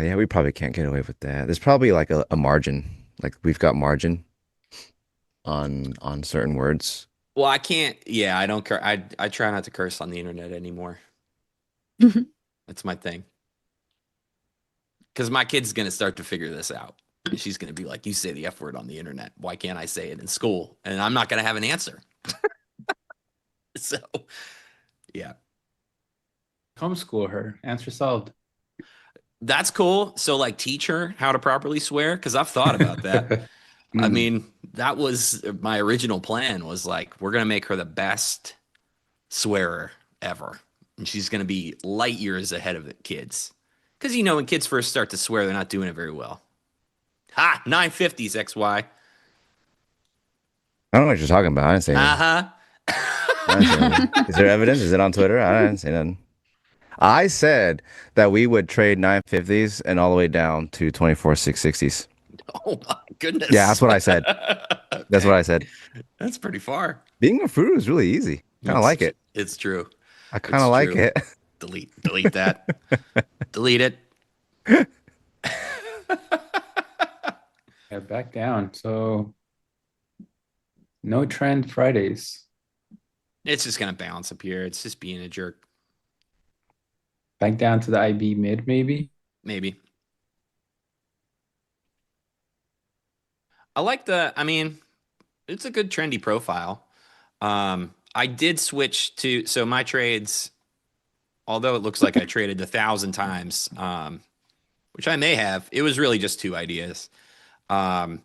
Yeah, we probably can't get away with that. There's probably like a margin. Like we've got margin. on certain words. Well, I can't. Yeah, I don't. I try not to curse on the internet anymore. That's my thing. Because my kid's gonna start to figure this out. And she's gonna be like, "You say the F word on the internet. Why can't I say it in school?" And I'm not gonna have an answer. So, yeah, Homeschool her. Answer solved. that's cool. So, like, teach her how to properly swear because I've thought about that. I mean, that was my original plan. Was like, we're gonna make her the best swearer ever, and she's gonna be light years ahead of the kids. Because when kids first start to swear, they're not doing it very well. Ha! 950s XY. I don't know what you're talking about. I didn't say anything. I didn't say anything. Is there evidence? Is it on Twitter? I didn't say nothing. I said that we would trade 950s and all the way down to 24 660s. Oh my goodness. Yeah, that's what I said. That's what I said. That's pretty far. Being a fruit is really easy. Kind of like it. It's true. I kind of like it. Delete that. Delete it. Yeah, back down. So no trend Fridays. It's just gonna bounce up here. It's just being a jerk. Back down to the IB mid, maybe. Maybe. I mean, it's a good trendy profile. I did switch to, so my trades, although it looks like I traded 1,000 times, which I may have, it was really just 2 ideas. I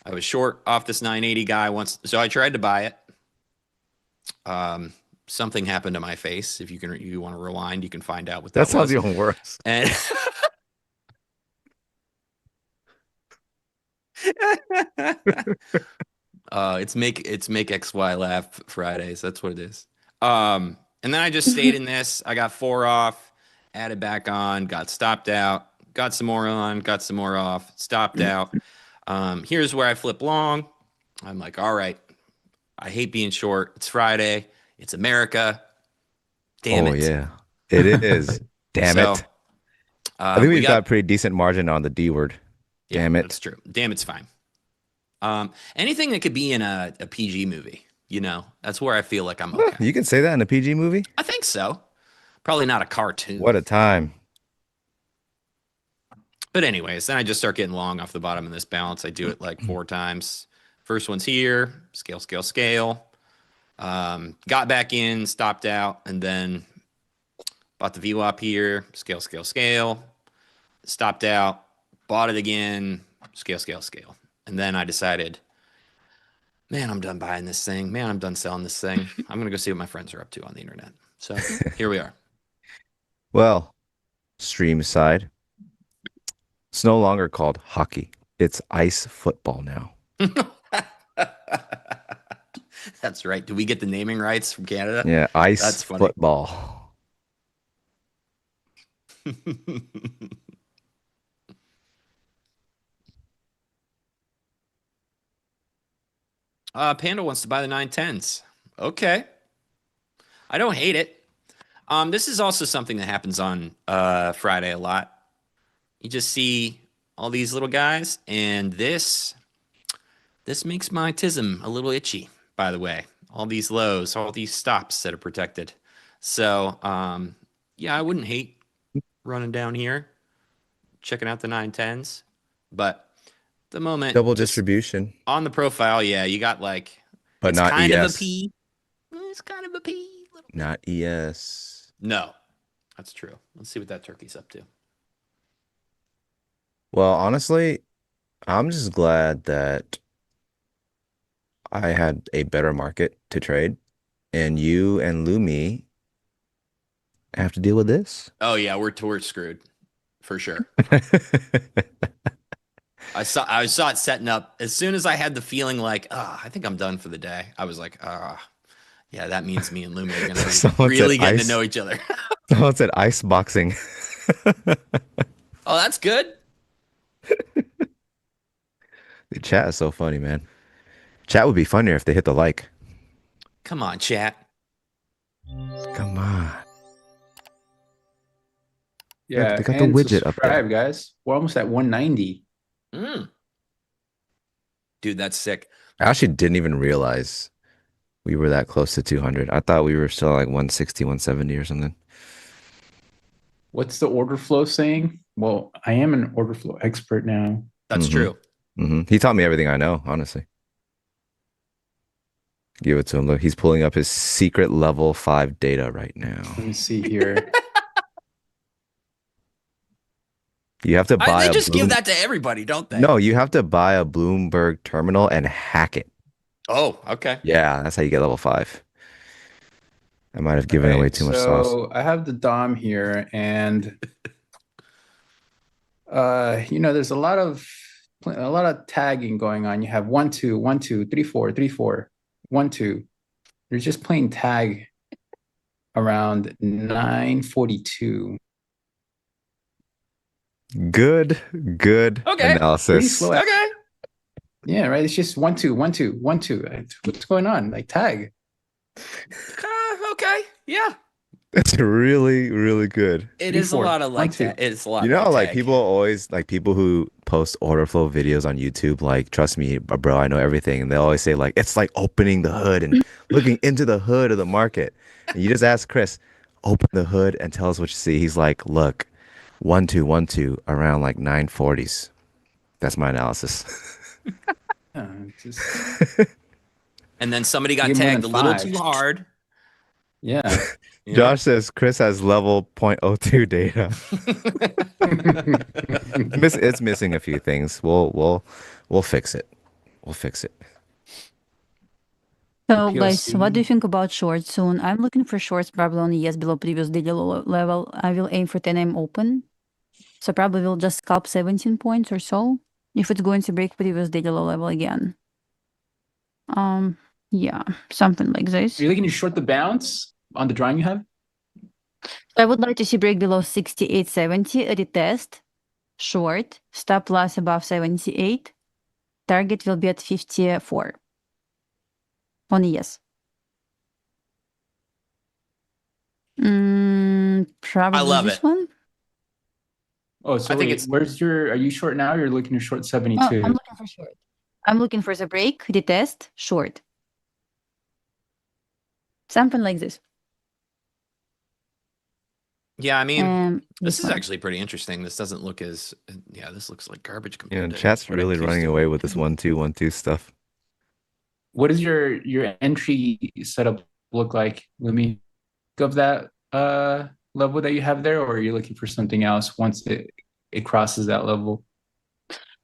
was short off this 980 guy once, so I tried to buy it. Something happened to my face. If you want to rewind, you can find out what that was. That's how the old works. And it's make XY laugh Fridays. That's what it is. And then I just stayed in this. I got 4 off, added back on, got stopped out, got some more on, got some more off, stopped out. Here's where I flip long. I'm like, all right, I hate being short. It's Friday. It's America. Damn it. Oh, yeah. It is. Damn it. I think we've got a pretty decent margin on the D word. Damn it. That's true. Damn it's fine. Anything that could be in a PG movie, that's where I feel like I'm okay. You can say that in a PG movie? I think so. Probably not a cartoon. What a time. But anyways, then I just start getting long off the bottom of this balance. I do it like 4 times. First one's here, scale, scale, scale. Got back in, stopped out, and then bought the VWAP here, scale, scale, scale. Stopped out, bought it again, scale, scale, scale. And then I decided, man, I'm done buying this thing. Man, I'm done selling this thing. I'm going to go see what my friends are up to on the internet. So here we are. Well, stream side. It's no longer called hockey. It's ice football now. That's right. Do we get the naming rights from Canada? Yeah, ice That's funny. football. Panda wants to buy the 910s. Okay. I don't hate it. This is also something that happens on Friday a lot. You just see all these little guys, and this makes my tism a little itchy, by the way. All these lows, all these stops that are protected. So, yeah, I wouldn't hate running down here, checking out the 910s. But the moment Double distribution. on the profile, yeah, you got like, But it's not kind of ES. a P. It's kind of a P. Not ES. No, that's true. Let's see what that turkey's up to. Well, honestly, I'm just glad that I had a better market to trade, and you and Lumi have to deal with this. Oh yeah, we're screwed for sure. I saw it setting up as soon as I had the feeling like, I think I'm done for the day. I was like, yeah, that means me and Lumi are gonna be Someone really said getting ice. to know each other. Someone said ice boxing. Oh, that's good. The chat is so funny, man. Chat would be funnier if they hit the like. Come on, chat. Come on. Yeah, they got the and widget up there. subscribe, guys. We're almost at 190. Dude, that's sick. I actually didn't even realize we were that close to 200. I thought we were still like 160, 170 or something. What's the order flow saying? Well, I am an order flow expert now. That's true. He taught me everything I know, honestly. Give it to him. Look, he's pulling up his secret level 5 data right now. Let me see here. You have to buy They a just give that to everybody, don't they? No, you have to buy a Bloomberg terminal and hack it. Oh, okay. Yeah, that's how you get level 5. I might have given away too much sauce. So I have the DOM here, and there's a lot of tagging going on. You have 1 2 1 2 3 4 3 4 1 2. You're just playing tag around 942. Good analysis. Okay. Yeah, right. It's just 1 2 1 2 1 2. What's going on? Like tag. Okay. Yeah. It's really, really good. It is a lot of like that. It's a lot. You know, like like tag. people always like people who post order flow videos on YouTube, like, trust me, bro, I know everything. And they always say, like, it's like opening the hood and looking into the hood of the market. And you just ask Chris, open the hood and tell us what you see. He's like, look, 1 2 1 2 around like 940s. That's my analysis. And then somebody got tagged a little too hard. Yeah. Josh says Chris has level 0.02 data. It's missing a few things. We'll fix it. We'll fix it. So, guys, what do you think about shorts soon? I'm looking for shorts probably on ES below previous daily level. I will aim for 10 AM open. So probably we'll just scalp 17 points or so if it's going to break previous daily low level again. Yeah, something like this. Are you looking to short the bounce on the drawing you have? I would like to see break below 68.70, retest, short, stop loss above 78. Target will be at 54 on ES. Probably I love this it. one. Oh, so wait, are you short now or you're looking to short 72? Oh, I'm looking for short. I'm looking for the break, retest, short. Something like this. Yeah, I mean, this is one. actually pretty interesting. This doesn't look as, this looks like garbage compared to Chat's what I'm really used running to. away with this 1 2 1 2 stuff. What does your entry setup look like, Lumi? Of that level that you have there, or are you looking for something else once it crosses that level?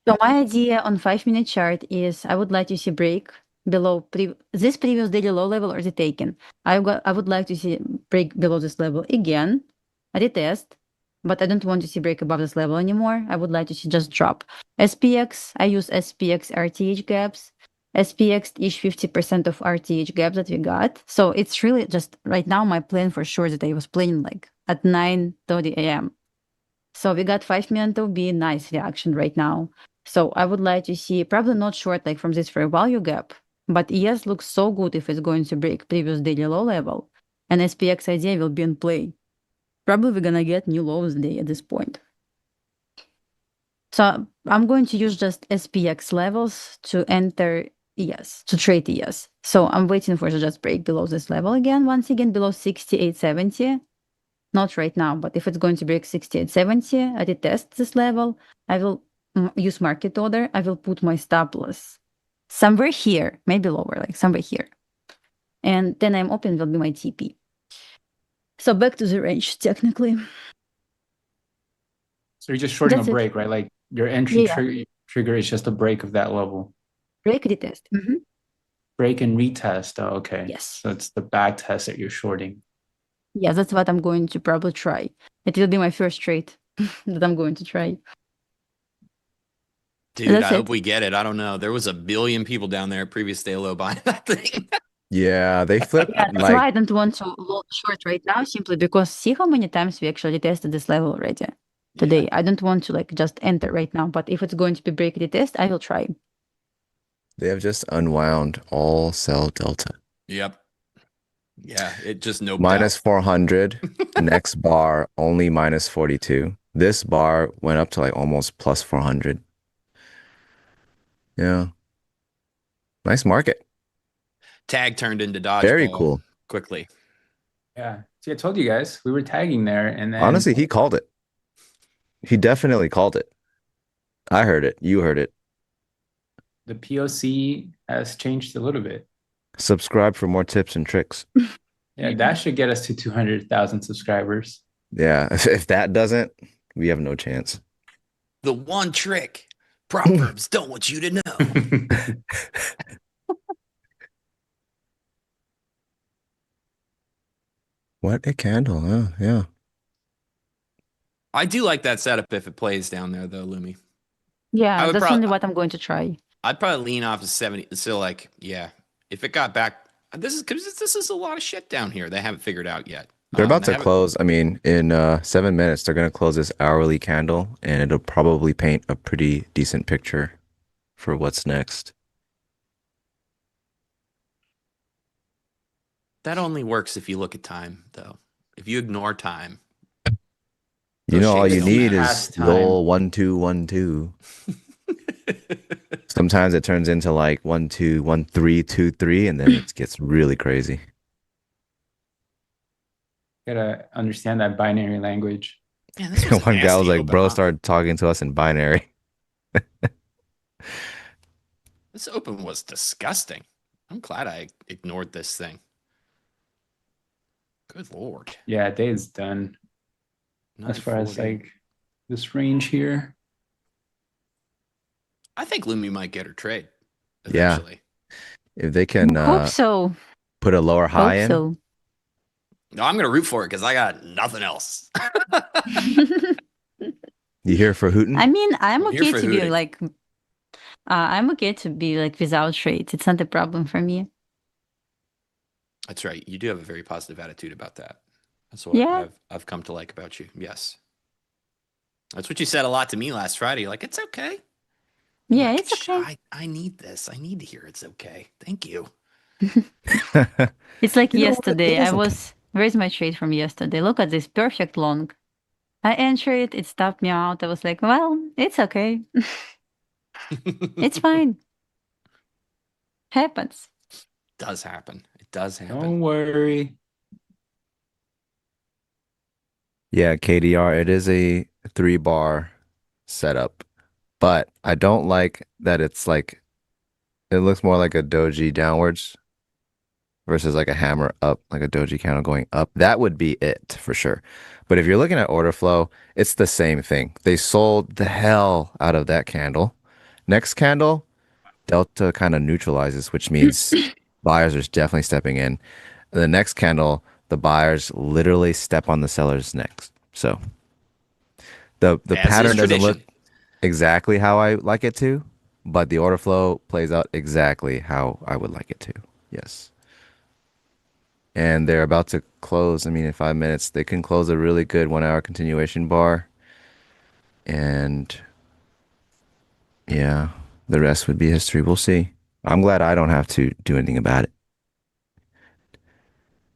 So my idea on 5-minute chart is I would like to see break below this previous daily low level or the taken. I would like to see break below this level again, retest, but I don't want to see break above this level anymore. I would like to see just drop. SPX, I use SPX RTH gaps. SPX is 50% of RTH gaps that we got. So it's really just right now my plan for sure that I was playing like at 9:30 AM. So we got 5-minute OB, nice reaction right now. So I would like to see, probably not short like from this fair value gap, but ES looks so good if it's going to break previous daily low level. And SPX idea will be in play. Probably we're gonna get new lows day at this point. So I'm going to use just SPX levels to enter ES, to trade ES. So I'm waiting for the just break below this level again, once again below 68.70. Not right now, but if it's going to break 68.70, I retest this level, I will use market order, I will put my stop loss somewhere here, maybe lower, like somewhere here. And then I'm open will be my TP. So back to the range, technically. So you're just shorting That's a it. break, right? Like your entry Yeah. trigger is just a break of that level. Break, retest. Break and retest. Oh, okay. Yes. So it's the back test that you're shorting. Yeah, that's what I'm going to probably try. It will be my first trade that I'm going to try. Dude, That's I it. hope we get it. I don't know. There was 1 billion people down there previous day low buying that thing. Yeah, they flipped Yeah, that's why I don't want to short right now, simply because see how many times we actually tested this level already today. Yeah. I don't want to like just enter right now, but if it's going to be break retest, I will try. They have just unwound all sell delta. Yep. Yeah, it just no minus 400. Next bar only minus 42. This bar went up to like almost plus 400. Yeah. Nice market. Tag turned into Very dodgeball cool. quickly. Yeah. See, I told you guys we were tagging there, and then Honestly, he called it. He definitely called it. I heard it. You heard it. the POC has changed a little bit. Subscribe for more tips and tricks. Yeah, that should get us to 200,000 subscribers. Yeah, if that doesn't, we have no chance. The one trick Proverbs don't want you to know. What a candle, huh? Yeah. I do like that setup if it plays down there, though, Lumi. I Yeah, would that's prob- only what I'm going to try. I'd probably lean off to 70. So, like, yeah, if it got back, this is a lot of shit down here. They haven't figured out yet. They're about They to haven't- close. I mean, in 7 minutes, they're going to close this hourly candle, and it'll probably paint a pretty decent picture for what's next. That only works if you look at time, though. If you ignore time, You Those know, all shapes you don't need matter. is Past the time. old 1 2 1 2. Sometimes it turns into like 1 2 1 3 2 3, and then it gets really crazy. Gotta understand that binary language. man, this was a One guy was nasty like, open, "Bro, huh? started talking to us in binary." This open was disgusting. I'm glad I ignored this thing. Good lord. Yeah, day is done. As far as 940. like this range here. I think Lumi might get her trade Yeah. eventually. If they can Hope so. put a lower high Hope in, so. No, I'm gonna root for it because I got nothing else. you hear for hooting? I mean, I'm I'm here okay for to be hooting. like, I'm okay to be like without trades. It's not a problem for me. That's right. You do have a very positive attitude about that. That's what Yeah. I've come to like about you. Yes. That's what you said a lot to me last Friday. Like, it's okay. I'm Yeah, like, it's okay. I need this. I need to hear it's okay. Thank you. It's like You know what? yesterday. It is I was, where's my trade from yesterday? Look at this perfect long. I entered, it stopped me out. I was like, well, it's okay. It's fine. Happens. does happen. It does happen. Don't worry. Yeah, KDR, it is a 3-bar setup, but I don't like that it's like, it looks more like a doji downwards versus like a hammer up, like a doji candle going up. That would be it for sure. But if you're looking at order flow, it's the same thing. They sold the hell out of that candle. Next candle, delta kind of neutralizes, which means buyers are definitely stepping in. The next candle, the buyers literally step on the seller's necks. So the As is pattern doesn't look tradition. exactly how I like it to, but the order flow plays out exactly how I would like it to. Yes. And they're about to close. I mean, in 5 minutes, they can close a really good 1-hour continuation bar. And yeah, the rest would be history. We'll see. I'm glad I don't have to do anything about it.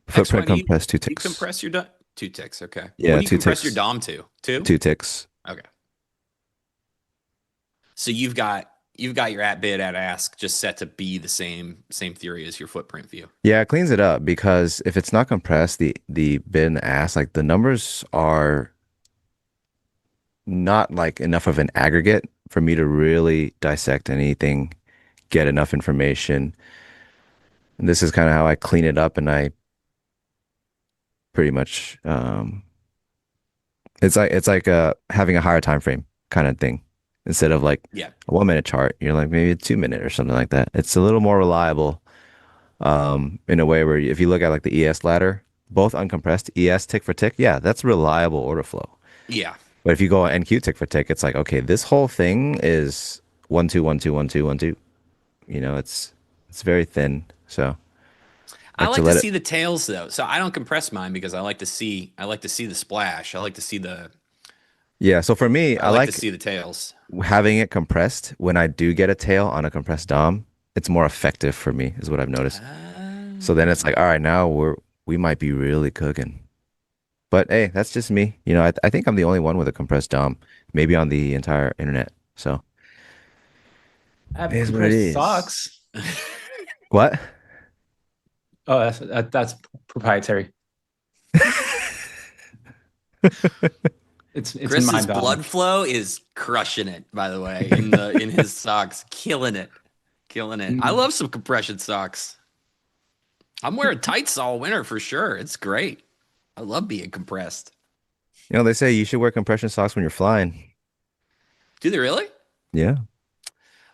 Footprint XYD, compressed 2 You ticks. compress your 2 ticks. Okay. Yeah, What do you 2 compress your ticks. DOM to? 2? 2 ticks. Okay. So you've got your at bid at ask just set to be the same theory as your footprint view. Yeah, it cleans it up because if it's not compressed, the bid and the ask, like the numbers are not like enough of an aggregate for me to really dissect anything, get enough information. And this is kind of how I clean it up, and I pretty much it's like having a higher time frame kind of thing instead of like Yeah. a 1 minute chart. You're like maybe a 2 minute or something like that. It's a little more reliable in a way where if you look at like the ES ladder, both uncompressed ES tick for tick, yeah, that's reliable order flow. Yeah. But if you go on NQ tick for tick, it's like, okay, this whole thing is 1 2 1 2 1 2 1 2. You know, it's very thin. So I like let to it- see the tails though. So I don't compress mine because I like to see the splash. I like to see the yeah. So for me, I like to see the tails. having it compressed. When I do get a tail on a compressed DOM, it's more effective for me, is what I've noticed. So then it's like, all right, now we might be really cooking. But hey, that's just me. You know, I think I'm the only one with a compressed DOM, maybe on the entire internet. So I have It is what it compressed is. socks. What? Oh, that's proprietary. It's in my Chris's dog. blood flow is crushing it, by the way, in his socks. Killing it. Killing it. I love some compression socks. I'm wearing tights all winter for sure. It's great. I love being compressed. You know, they say you should wear compression socks when you're flying. Do they really? Yeah.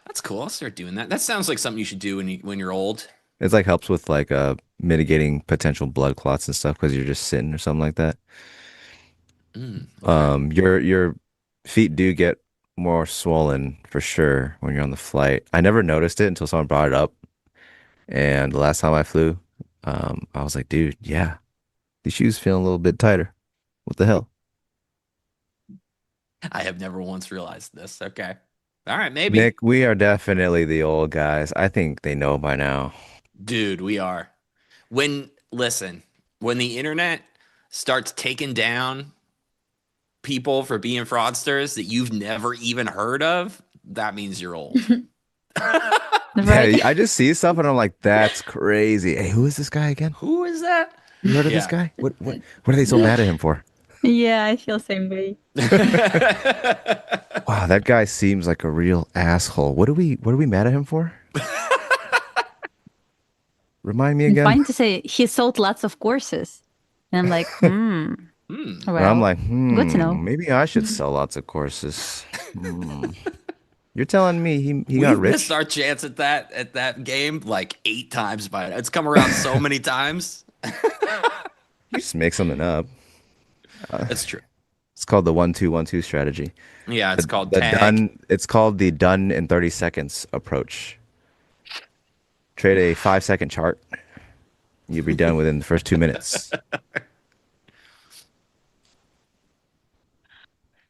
That's cool. I'll start doing that. That sounds like something you should do when you're old. It's like helps with like mitigating potential blood clots and stuff because you're just sitting or something like that. Okay. Your feet do get more swollen for sure when you're on the flight. I never noticed it until someone brought it up. And the last time I flew, I was like, dude, yeah, these shoes feeling a little bit tighter. What the hell? I have never once realized this. Okay. All right, maybe. Nick, we are definitely the old guys. I think they know by now. Dude, we are. Listen, when the internet starts taking down people for being fraudsters that you've never even heard of, that means you're old. Right? Yeah, I just see stuff and I'm like, that's crazy. Hey, who is this guy again? Who is that? You heard of this guy? What are they so mad at him for? Yeah, I feel same way. Wow, that guy seems like a real asshole. What are we mad at him for? Remind me I'm again. fine to say he sold lots of courses. And I'm like, And well, I'm like, good to know. maybe I should sell lots of courses. You're telling me he got We've rich? missed our chance at that game like 8 times by now. It's come around so many times. You just make something up. That's true. It's called the 1-2-1-2 strategy. Yeah, it's called The tag. it's called the done in 30 seconds approach. Trade a 5-second chart. You'll be done within the first 2 minutes.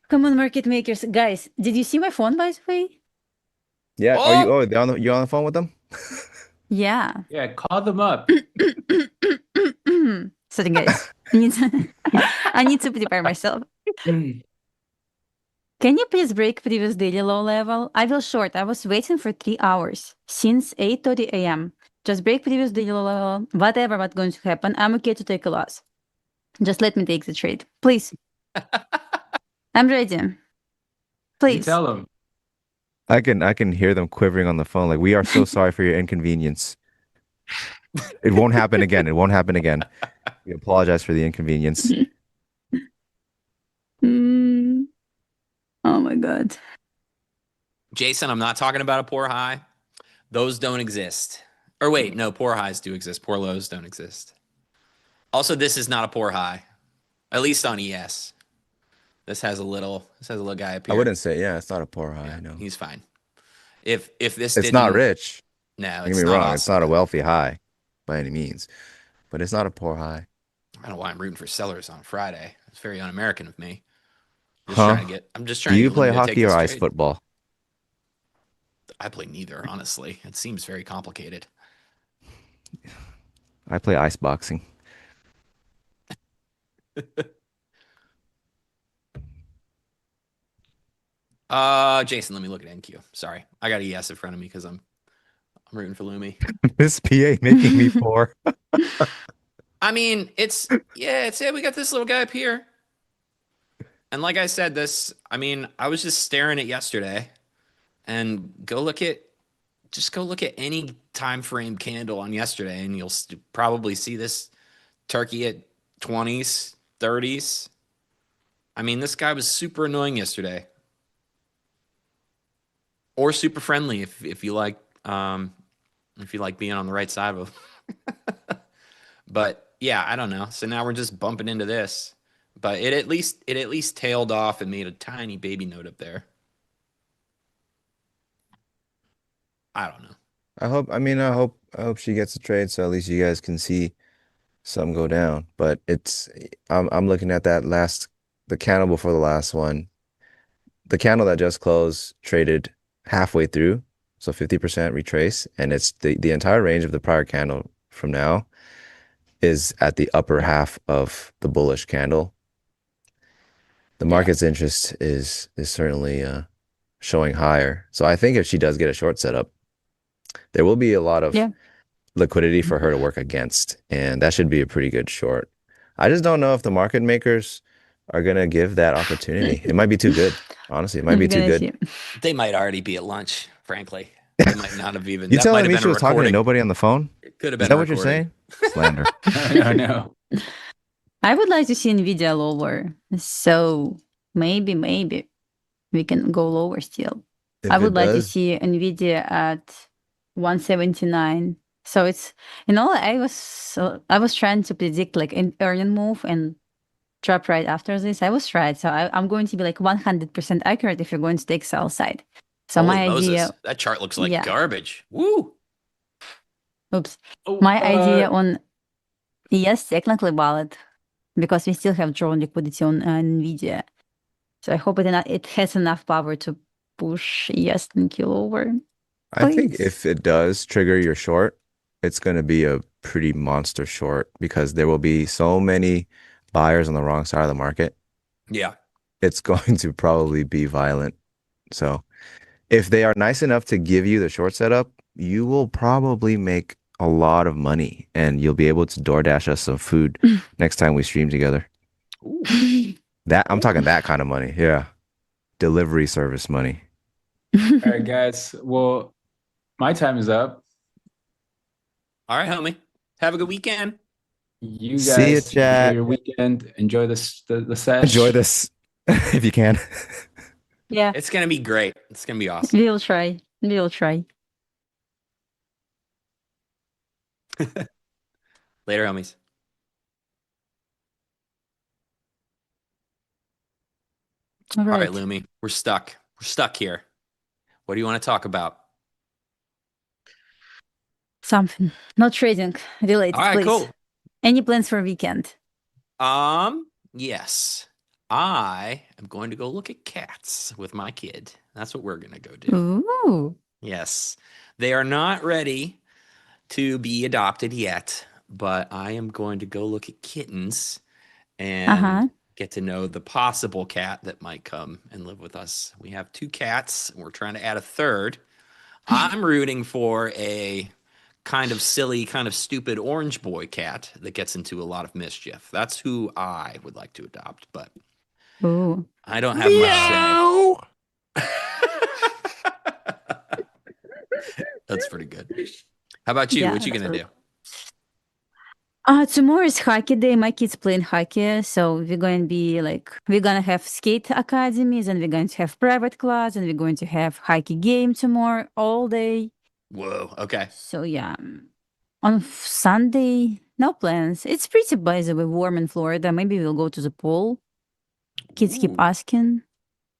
Come on, market makers. Guys, did you see my phone, by the way? Yeah. Oh! You're on the phone with them? Yeah. Yeah, call them up. Sorry, guys. I need to prepare myself. Can you please break previous daily low level? I will short. I was waiting for 3 hours since 8:30 a.m. Just break previous daily low level. Whatever what's going to happen, I'm okay to take a loss. Just let me take the trade, please. I'm ready. You Please. tell them. I can hear them quivering on the phone. Like, we are so sorry for your inconvenience. It won't happen again. It won't happen again. We apologize for the inconvenience. Mm. Oh my God. Jason, I'm not talking about a poor high. Those don't exist. Or wait, no, poor highs do exist. Poor lows don't exist. Also, this is not a poor high, at least on ES. This has a little guy up I here. wouldn't say, yeah, it's not a poor high. No, He's fine. If this it's not didn't- rich. No, Don't it's get me not wrong. awesome. It's not a wealthy high by any means, but it's not a poor high. I don't know why I'm rooting for sellers on Friday. It's very un-American of me. Huh? I'm just Do trying to you get play Lumi to take hockey or this ice trade. football? I play neither, honestly. It seems very complicated. I play ice boxing. Jason, let me look at NQ. Sorry, I got a yes in front of me because I'm rooting for Lumi. This PA making me poor. I mean, it's we got this little guy up here. And like I said, I was just staring at yesterday, and go look at any time frame candle on yesterday, and you'll probably see this turkey at 20s, 30s. I mean, this guy was super annoying yesterday, or super friendly if you like being on the right side of him. But yeah, I don't know. So now we're just bumping into this. But it at least tailed off and made a tiny baby note up there. I don't know. I hope she gets a trade so at least you guys can see some go down. But I'm looking at the candle before the last one. The candle that just closed traded halfway through, so 50% retrace, and it's the entire range of the prior candle from now is at the upper half of the bullish candle. The market's interest is certainly showing higher. So I think if she does get a short setup, there will be a lot of liquidity for her to work against, and that should be a pretty good short. I just don't know if the market makers are gonna give that opportunity. It might be too good. Honestly, it might be We're too gonna good. see. They might already be at lunch, frankly. They might not have even. You That might telling have me been she a was talking to recording. nobody on the phone? It could have Is been that a what you're recording. saying? Slander. No. I would like to see Nvidia lower. So maybe we can go lower still. I If would it like to does, see Nvidia at 179. So it's, you know, I was trying to predict like an earning move and drop right after this. I was right. So I'm going to be like 100% accurate if you're going to take sell side. So Holy my Moses, idea, that chart looks like yeah. garbage. Woo! Oops. Oh, My idea on, yes, technically valid because we still have drawn liquidity on Nvidia. So I hope it has enough power to push yes and kill over. I think Please. if it does trigger your short, it's going to be a pretty monster short because there will be so many buyers on the wrong side of the market. Yeah. It's going to probably be violent. So if they are nice enough to give you the short setup, you will probably make a lot of money and you'll be able to DoorDash us some food next time we stream together. Ooh. That I'm talking that kind of money. Yeah. Delivery service money. All right, guys. Well, my time is up. All right, homie. Have a good weekend. You See ya, guys enjoy chat. your weekend. Enjoy the sesh. Enjoy this if you can. Yeah, It's gonna be great. It's gonna be awesome. we'll try. We'll try. Later, homies. All All right, right. Lumi. We're stuck. We're stuck here. What do you want to talk about? Something. Not trading. Related, All right, please. cool. Any plans for a weekend? Yes. I am going to go look at cats with my kid. That's what we're gonna go do. Ooh. Yes. They are not ready to be adopted yet, but I am going to go look at kittens and Uh-huh. get to know the possible cat that might come and live with us. We have 2 cats, and we're trying to add a third. I'm rooting for a kind of silly, kind of stupid orange boy cat that gets into a lot of mischief. That's who I would like to adopt, but Ooh. I don't have much say. That's pretty good. How about you? Yeah, What you gonna do? tomorrow is hockey day. My kids playing hockey, so we're gonna have skate academies, and we're going to have private class, and we're going to have hockey game tomorrow all day. Whoa. Okay. So yeah, on Sunday, no plans. It's pretty, by the way, warm in Florida. Maybe we'll go to the pool. Kids keep Ooh. asking.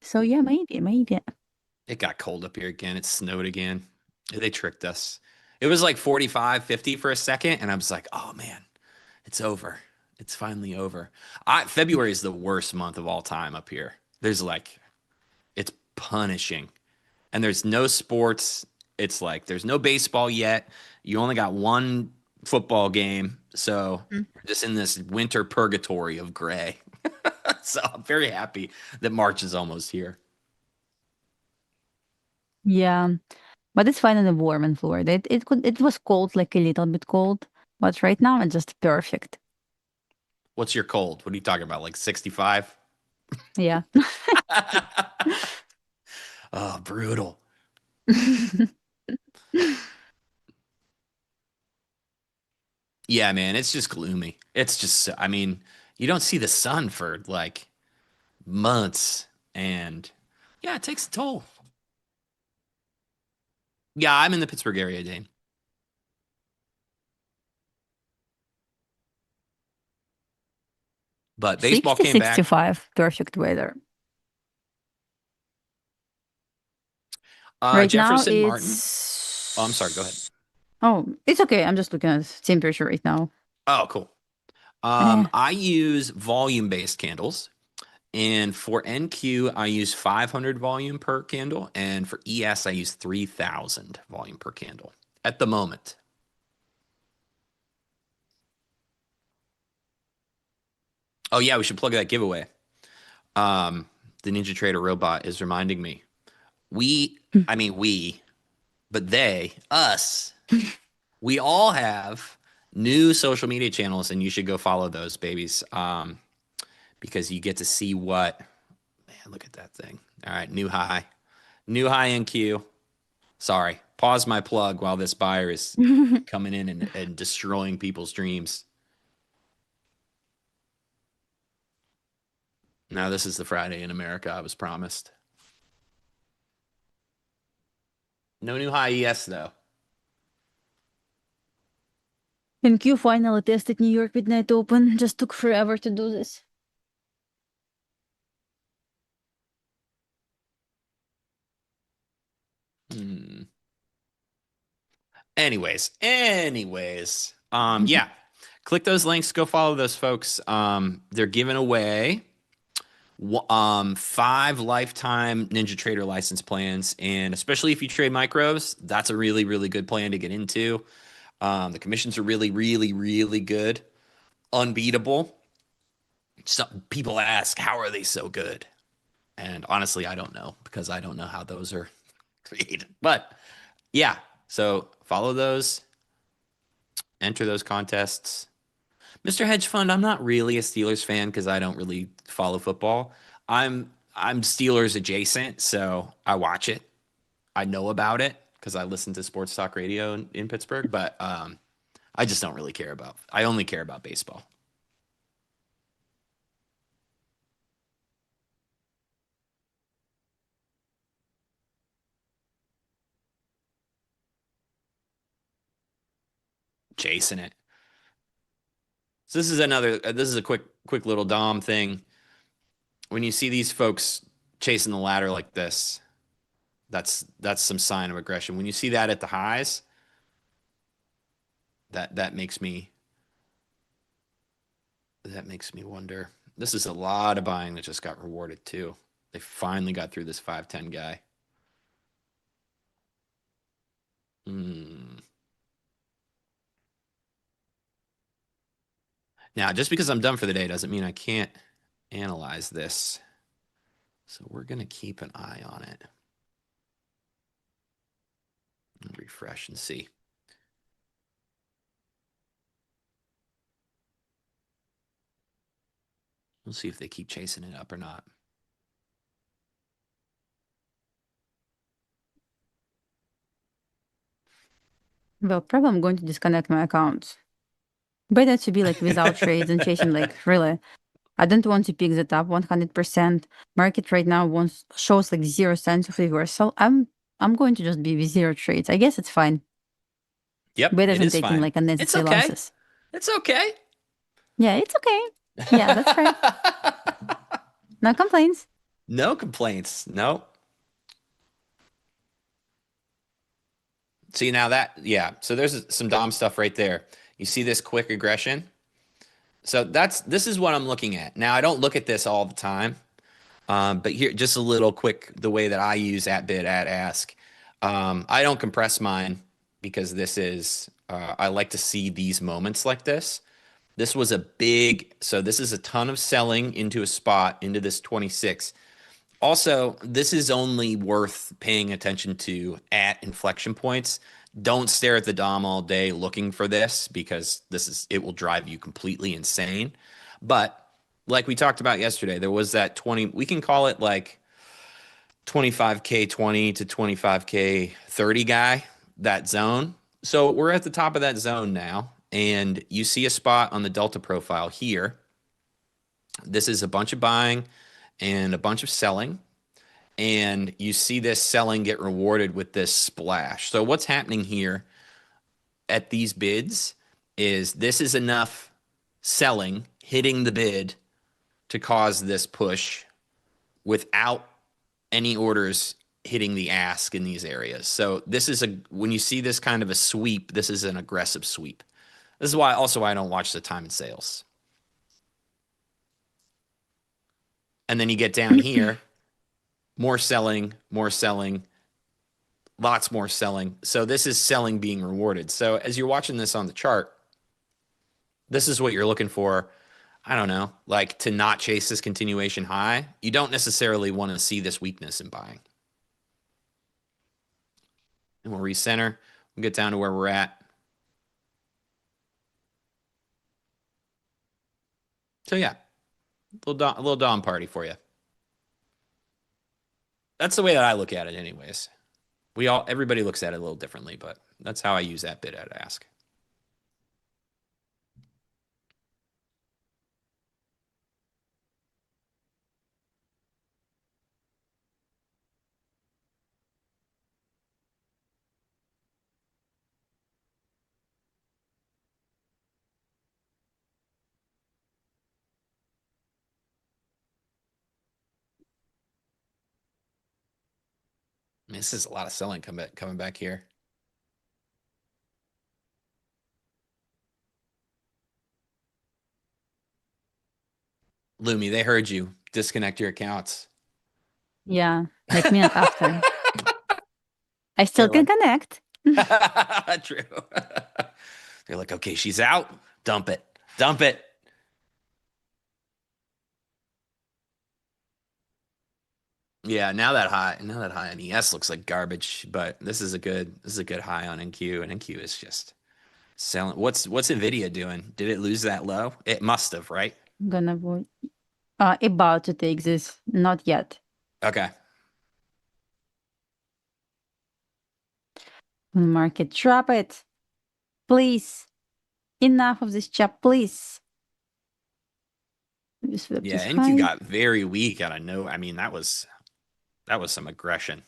So yeah, maybe. It got cold up here again. It snowed again. They tricked us. It was like 45, 50 for a second, and I was like, oh man, it's over. It's finally over. February is the worst month of all time up here. It's punishing. And there's no sports. It's like there's no baseball yet. You only got one football game. So we're just in this winter purgatory of gray. So I'm very happy that March is almost here. Yeah, but it's fine and warm in Florida. It was cold, like a little bit cold, but right now it's just perfect. What's your cold? What are you talking about? Like 65? Yeah. Oh, brutal. Yeah, man, it's just gloomy. It's just, I mean, you don't see the sun for like months, and yeah, it takes a toll. Yeah, I'm in the Pittsburgh area, Dane. But baseball 60, came back. 65, perfect weather. Right now Jefferson Martin. it's. Oh, I'm sorry. Go ahead. Oh, it's okay. I'm just looking at temperature right now. Oh, cool. Eh. I use volume-based candles. And for NQ, I use 500 volume per candle. And for ES, I use 3,000 volume per candle at the moment. Oh, yeah, we should plug that giveaway. The NinjaTrader robot is reminding me. But they, us, we all have new social media channels, and you should go follow those babies, because you get to see what, man, look at that thing. All right, new high in Q. Sorry, pause my plug while this buyer is coming in and destroying people's dreams. Now this is the Friday in America I was promised. No new high ES though. And Q finally tested New York Midnight Open. Just took forever to do this. Anyways, yeah, click those links, go follow those folks. They're giving away 5 lifetime NinjaTrader license plans, and especially if you trade micros, that's a really, really good plan to get into. The commissions are really, really, really good, unbeatable. Some people ask, how are they so good? And honestly, I don't know, because I don't know how those are created. But yeah, so follow those, enter those contests. Mr. Hedge Fund, I'm not really a Steelers fan because I don't really follow football. I'm Steelers adjacent, so I watch it. I know about it because I listen to sports talk radio in Pittsburgh, but I just don't really care about. I only care about baseball. Chasing it. So this is a quick little Dom thing. When you see these folks chasing the ladder like this, that's some sign of aggression. When you see that at the highs, that makes me wonder. This is a lot of buying that just got rewarded too. They finally got through this 510 guy. Now, just because I'm done for the day doesn't mean I can't analyze this. So we're going to keep an eye on it. And refresh and see. We'll see if they keep chasing it up or not. Well, probably I'm going to disconnect my accounts. Better to be like without trades and chasing, like, really. I don't want to pick that up 100%. Market right now shows like 0 signs of reversal. I'm going to just be with 0 trades. I guess it's fine. Yep, Better than is taking fine. like unnecessary It's okay. losses. It's okay. Yeah, it's okay. Yeah, that's right. No complaints. No complaints. No. See, now so there's some Dom stuff right there. You see this quick aggression? So this is what I'm looking at. Now, I don't look at this all the time, but here, just a little quick, the way that I use at bid, at ask. I don't compress mine because this is, I like to see these moments like this. This was this is a ton of selling into a spot, into this 26. Also, this is only worth paying attention to at inflection points. Don't stare at the Dom all day looking for this, because it will drive you completely insane. But like we talked about yesterday, there was that 20, we can call it like 25K 20 to 25K 30 guy, that zone. So we're at the top of that zone now, and you see a spot on the Delta profile here. This is a bunch of buying and a bunch of selling. And you see this selling get rewarded with this splash. So what's happening here at these bids is this is enough selling hitting the bid to cause this push without any orders hitting the ask in these areas. So this is when you see this kind of a sweep, this is an aggressive sweep. This is why I don't watch the time and sales. And then you get down here, more selling, lots more selling. So this is selling being rewarded. So as you're watching this on the chart, this is what you're looking for. I don't know, like to not chase this continuation high. You don't necessarily want to see this weakness in buying. And we'll recenter. We'll get down to where we're at. So yeah, a little dawn party for you. That's the way that I look at it, anyways. Everybody looks at it a little differently, but that's how I use that bid at ask. I mean, this is a lot of selling coming back here. Lumi, they heard you. Disconnect your accounts. Yeah, like minute after. I still can connect. True. They're like, okay, she's out. Dump it. Dump it. Yeah, now that high on ES looks like garbage, but this is a good high on NQ, and NQ is just selling. What's Nvidia doing? Did it lose that low? It must have, right? I'm gonna vote. About to take this. Not yet. Okay. Market, drop it. Please. Enough of this chop, please. Yeah, NQ got very weak out of no. I mean, that was some aggression.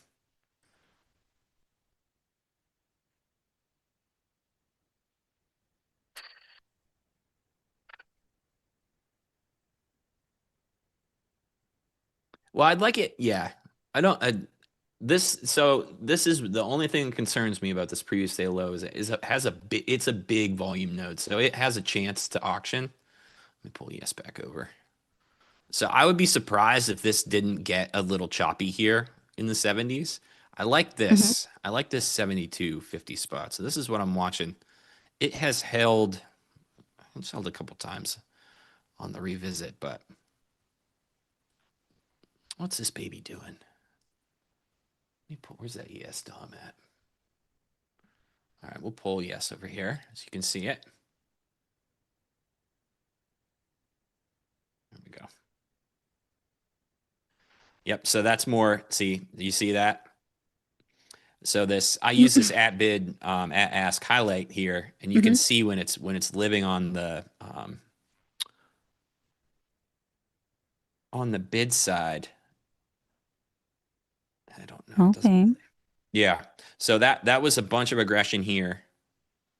Well, I'd like it. Yeah, I don't. This is the only thing that concerns me about this previous day low is it's a big volume node, so it has a chance to auction. Let me pull ES back over. So I would be surprised if this didn't get a little choppy here in the 70s. I like this. I like this 72.50 spot. So this is what I'm watching. It has held. It's held a couple times on the revisit, but what's this baby doing? Where's that ES Dom at? All right, we'll pull ES over here so you can see it. There we go. Yep, so that's more, see, do you see that? So I use this at bid at ask highlight here, and you can see when it's living on the bid side. I don't know. Okay. Yeah. So that was a bunch of aggression here.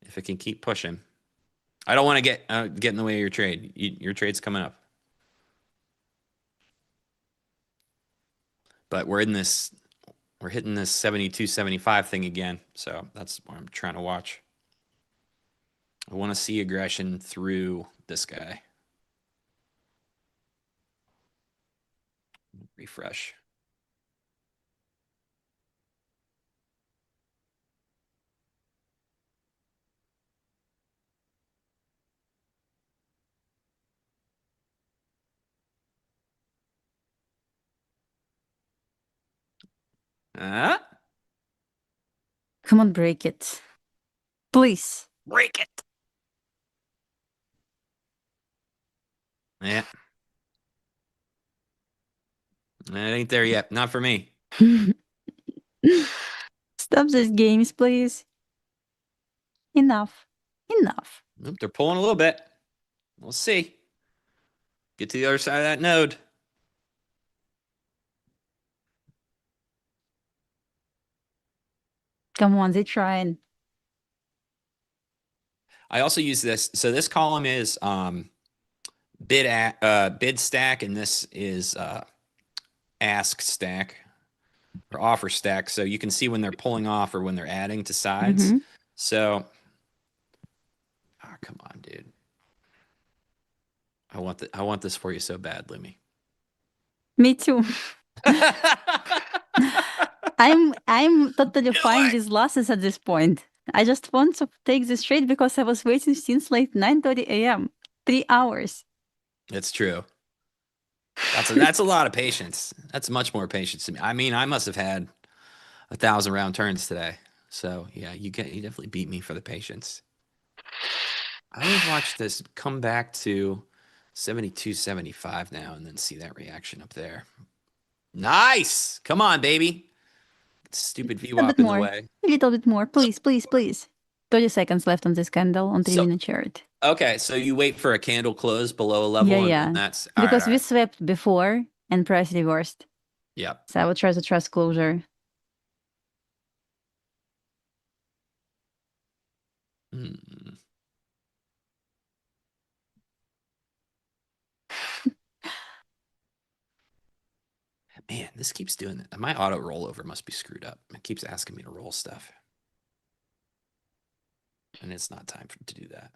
If it can keep pushing, I don't want to get in the way of your trade. Your trade's coming up. But we're hitting this 72.75 thing again. So that's what I'm trying to watch. I want to see aggression through this guy. Refresh. Come on, break it. Please. Break it. Yeah. It ain't there yet. Not for me. Stop these games, please. Enough. Enough. Oop, they're pulling a little bit. We'll see. Get to the other side of that node. Come on, they're trying. I also use this. So this column is bid stack, and this is ask stack or offer stack. So you can see when they're pulling off or when they're adding to sides. So, come on, dude. I want this for you so bad, Lumi. Me too. I'm totally fine with losses at this point. I just want to take this trade because I was waiting since like 9:30 a.m. 3 hours. It's true. That's a lot of patience. That's much more patience to me. I mean, I must have had 1,000 round turns today. So yeah, you definitely beat me for the patience. I would watch this come back to 72.75 now, and then see that reaction up there. Nice. Come on, baby. Stupid A VWAP bit in the more. way. A little bit more. Please, please, please. 30 seconds left on this candle on 3-minute chart. Okay, so you wait for a candle close below a level, and then that's all because right, we swept before and price reversed. Yep. So I would try to trust closure. Hmm. Man, this keeps doing that. My auto rollover must be screwed up. It keeps asking me to roll stuff. And it's not time to do that.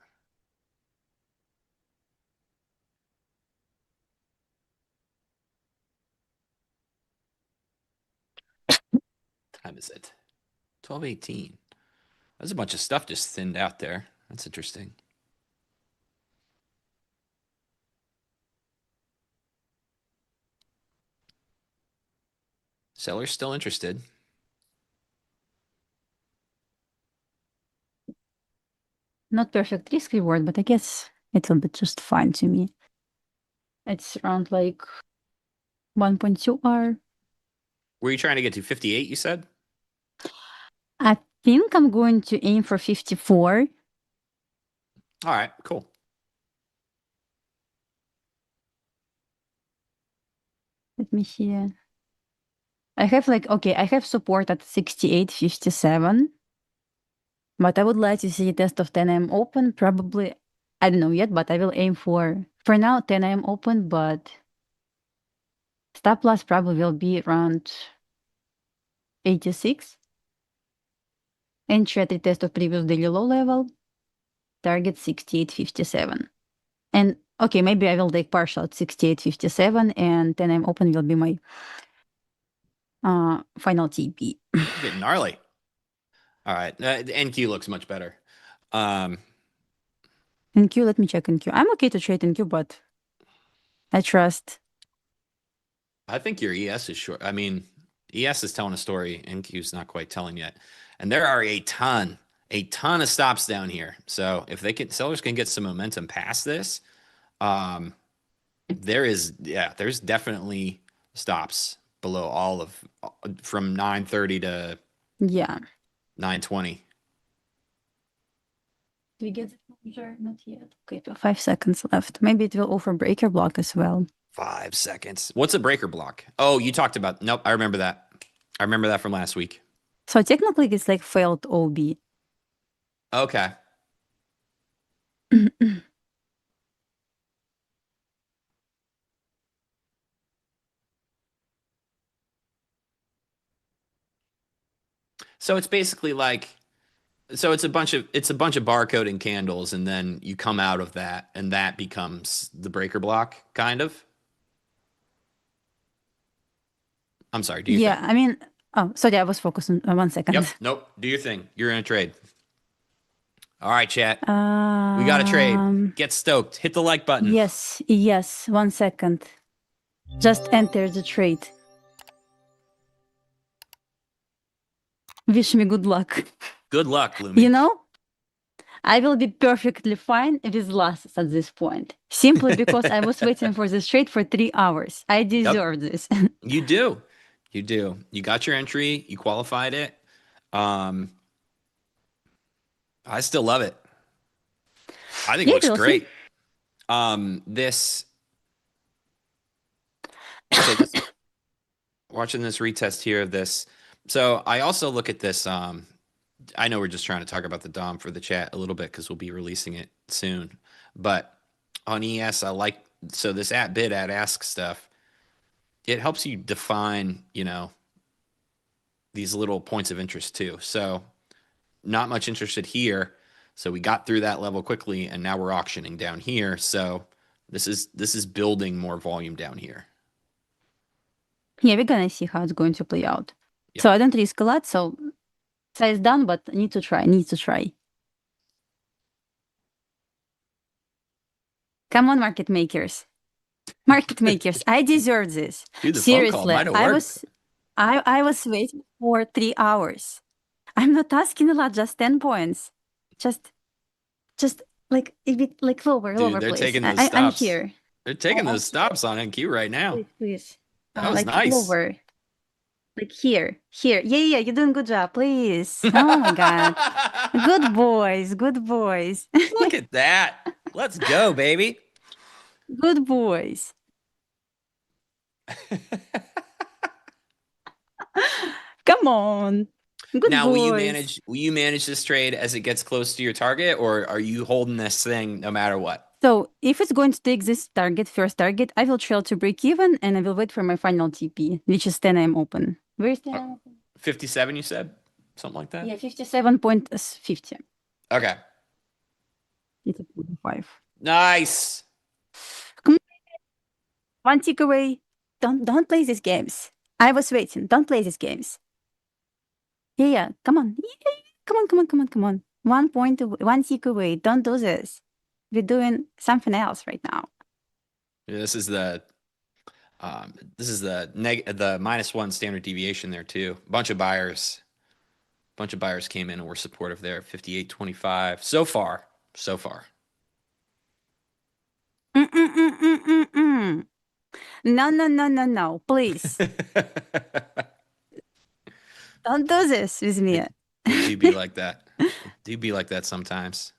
Time is it? 12:18. There's a bunch of stuff just thinned out there. That's interesting. Seller's still interested. Not perfect risk reward, but I guess it'll be just fine to me. It's around like 1.2 R. Were you trying to get to 58, you said? I think I'm going to aim for 54. All right, cool. Let me see. I have I have support at 68.57. But I would like to see a test of 10 AM open. Probably, I don't know yet, but I will aim for now, 10 AM open, but stop loss probably will be around 86. Entry at the test of previous daily low level, target 68.57. And okay, maybe I will take partial at 68.57 and 10 AM open will be my final TP. Getting gnarly. All right, the NQ looks much better. NQ, let me check NQ. I'm okay to trade NQ, but I trust. I think your ES is short. I mean, ES is telling a story. NQ is not quite telling yet. And there are a ton of stops down here. So if sellers can get some momentum past this, there's definitely stops below all of from 930 to 920. Do we get closure? Not yet. Okay, 5 seconds left. Maybe it will offer breaker block as well. 5 seconds. What's a breaker block? Oh, you talked about. Nope, I remember that. I remember that from last week. So technically, it's like failed OB. Okay. So it's basically like, it's a bunch of barcoding candles, and then you come out of that, and that becomes the breaker block, kind of. I'm sorry. Do you? Yeah, I mean, oh, sorry, I was focused on 1 second. Yep. Nope. Do your thing. You're in a trade. All right, chat. We got a trade. Get stoked. Hit the like button. Yes. 1 second. Just enter the trade. Wish me good luck. Good luck, Lumi. You know, I will be perfectly fine with losses at this point, simply because I was waiting for this trade for 3 hours. I deserve this. You do. You do. You got your entry. You qualified it. I still love it. I think it looks great. Watching this retest here of this. So I also look at this. I know we're just trying to talk about the DOM for the chat a little bit because we'll be releasing it soon. But on ES, I like, so this at bid, at ask stuff, it helps you define, these little points of interest too. So not much interested here. So we got through that level quickly, and now we're auctioning down here. So this is building more volume down here. Yeah, we're gonna see how it's going to play out. Yep. So I don't risk a lot. So size done, but need to try. Come on, market makers. I deserve this. Dude, the seriously, phone call might have worked. I was waiting for 3 hours. I'm not asking a lot, just 10 points. Just like a bit like lower, Dude, lower, they're please. taking those stops. I'm here. They're taking Oh, those stops on NQ right now. please, please. That was Like nice. lower. Like here. Yeah, yeah, you're doing a good job, please. Oh my God. Good boys, good boys. Look at that. Let's go, baby. Good boys. Come on. Good Now, boys. will you manage this trade as it gets close to your target, or are you holding this thing no matter what? So if it's going to take this first target, I will trail to break even and I will wait for my final TP, which is 10 AM open. Where's 10 AM open? 57, you said? Something like that? Yeah, 57.50. Okay. It's a 45. Nice. One tick away. Don't play these games. I was waiting. Don't play these games. Yeah. Come on. Yeah. Come on. 1 point, one tick away. Don't do this. We're doing something else right now. Yeah, this is the -1 standard deviation there too. A bunch of buyers came in and were supportive there. 58.25 so far. No. Please. Don't do this with me. It do be like that. It do be like that sometimes.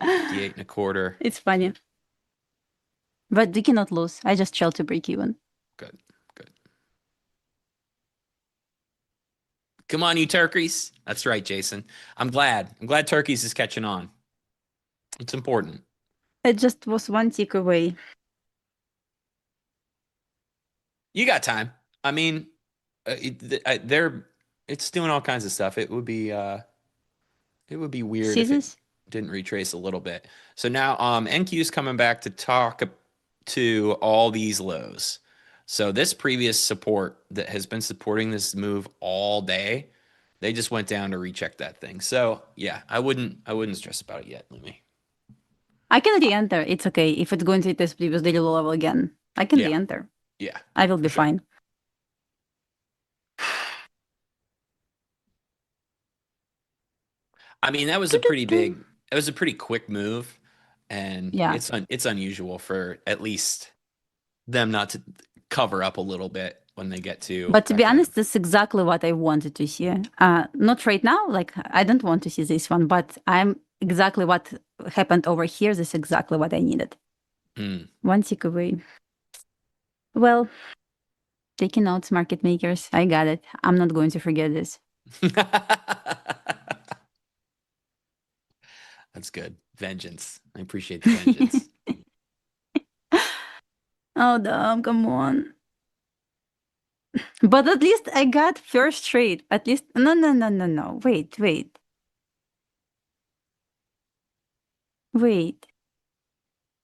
58.25. It's funny. But we cannot lose. I just chill to break even. Good. Come on, you turkeys. That's right, Jason. I'm glad turkeys is catching on. It's important. It just was one tick away. You got time. I mean, it's doing all kinds of stuff. It would be weird if it didn't retrace a little bit. So now NQ is coming back to talk to all these lows. So this previous support that has been supporting this move all day, they just went down to recheck that thing. So yeah, I wouldn't stress about it yet, Lumi. I can re-enter. It's okay. If it's going to hit this previous daily low level again, I can re-enter. Yeah. I will be fine. I mean, that was a pretty quick move, and it's unusual for at least them not to cover up a little bit when they get to. But to be honest, this is exactly what I wanted to see. Not right now. Like I don't want to see this one, but I'm exactly what happened over here. This is exactly what I needed. One tick away. Well, taking notes, market makers. I got it. I'm not going to forget this. That's good. Vengeance. I appreciate the vengeance. Oh, damn, come on. But at least I got first trade. At least, no. Wait.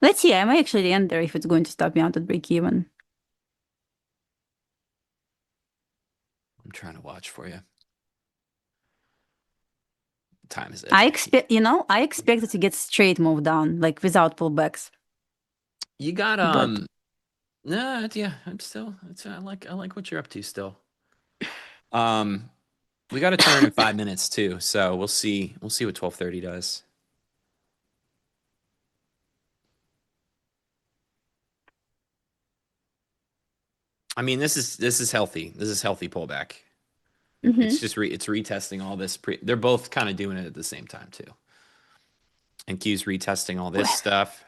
Let's see, I might actually enter if it's going to stop me out at break even. I'm trying to watch for you. Time is it? I expected to get straight move down, like without pullbacks. You got no, yeah, I like what you're up to still. We got a turn in 5 minutes too, so we'll see what 12:30 does. I mean, this is healthy. This is healthy pullback. It's just it's retesting all this. They're both kind of doing it at the same time too. And Q's retesting all this stuff.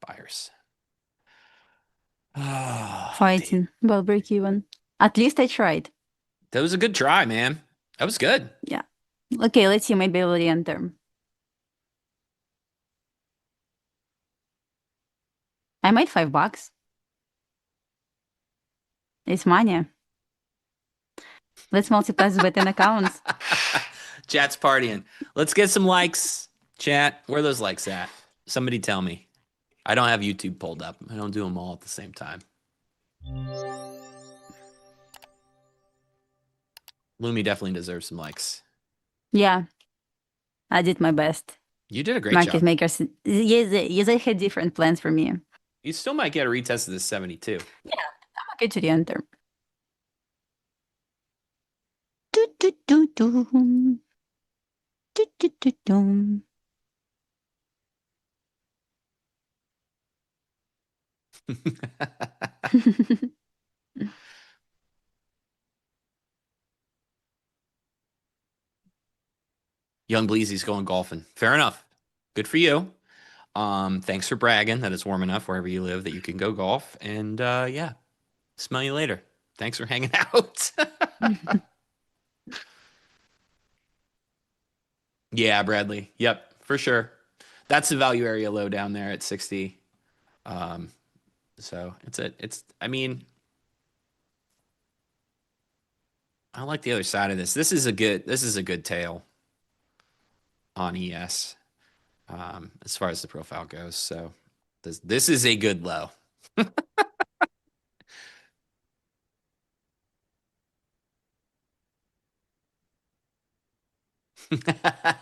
Buyers. Fighting. Well, break even. At least I tried. That was a good try, man. That was good. Yeah. Okay, let's see. Might be able to enter. I made $5. It's money. Let's multiply this by 10 accounts. Chat's partying. Let's get some likes. Chat, where are those likes at? Somebody tell me. I don't have YouTube pulled up. I don't do them all at the same time. Lumi definitely deserves some likes. Yeah. I did my best. You did a great Market job. makers. Yes, they had different plans for me. You still might get a retest of this 72. Yeah, I'm okay to re-enter. Do, do, do, do. Do, do, do, do. Young Bleezy's going golfing. Fair enough. Good for you. Thanks for bragging that it's warm enough wherever you live that you can go golf. And yeah, smell you later. Thanks for hanging out. Yeah, Bradley. Yep, for sure. That's the value area low down there at 60. So I mean, I like the other side of this. This is a good tail on ES, as far as the profile goes. So this is a good low.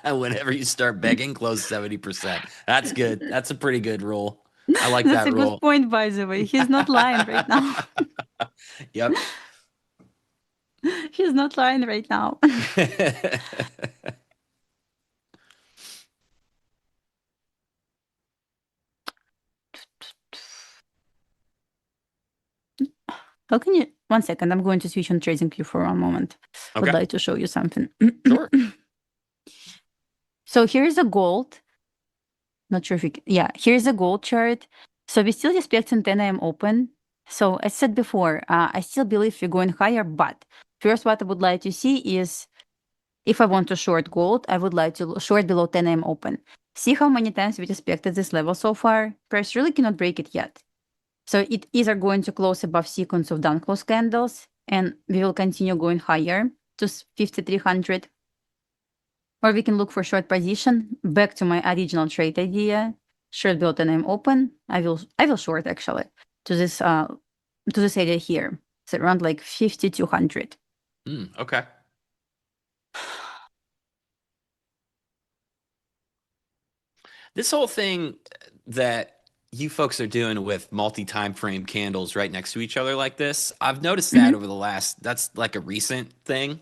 Whenever you start begging, close 70%. That's good. That's a pretty good rule. I like That's that a rule. good point, by the way. He's not lying right now. Yep. He's not lying right now. How can you? 1 second. I'm going to switch on TradingView for one moment. I would Okay. like to show you something. Sure. So here's a gold. Not sure if you can, yeah, here's a gold chart. So we still expecting 10 a.m. open. So as said before, I still believe we're going higher, but first what I would like to see is if I want to short gold, I would like to short below 10 a.m. open. See how many times we respected this level so far? Price really cannot break it yet. So it either going to close above sequence of down close candles, and we will continue going higher to 5,300. Or we can look for short position. Back to my original trade idea. Short below 10 a.m. open. I will short actually to this area here. So around like 5,200. Okay. This whole thing that you folks are doing with multi-time frame candles right next to each other like this, I've noticed that over the last, that's like a recent thing.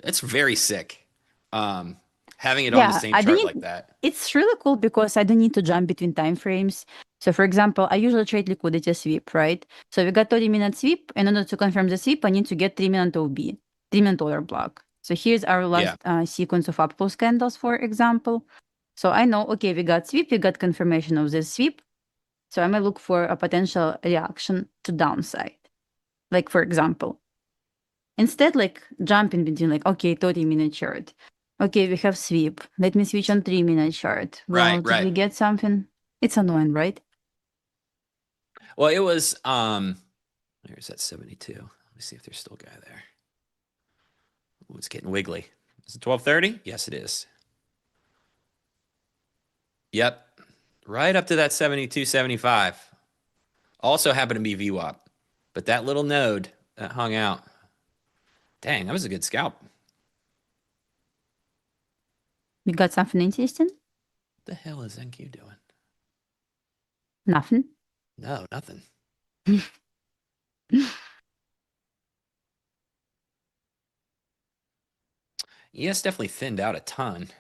It's very sick. Having it on the same chart like that. It's really cool because I don't need to jump between time frames. So for example, I usually trade liquidity sweep, right? So we got 30-minute sweep. In order to confirm the sweep, I need to get 3-minute OB, 3-minute order block. So here's our last sequence of up close candles, for example. So I know, okay, we got sweep, we got confirmation of this sweep. So I may look for a potential reaction to downside. Like for example, instead like jumping between like, okay, 30-minute chart. Okay, we have sweep. Let me switch on 3-minute chart. Well, did we get something? It's annoying, right? Well, it was, there's that 72. Let me see if there's still a guy there. Ooh, it's getting wiggly. Is it 12:30? Yes, it is. Yep. Right up to that 72.75. Also happened to be VWAP. But that little node that hung out. Dang, that was a good scalp. You got something interesting? What the hell is NQ doing? Nothing. No, nothing. ES definitely thinned out a ton.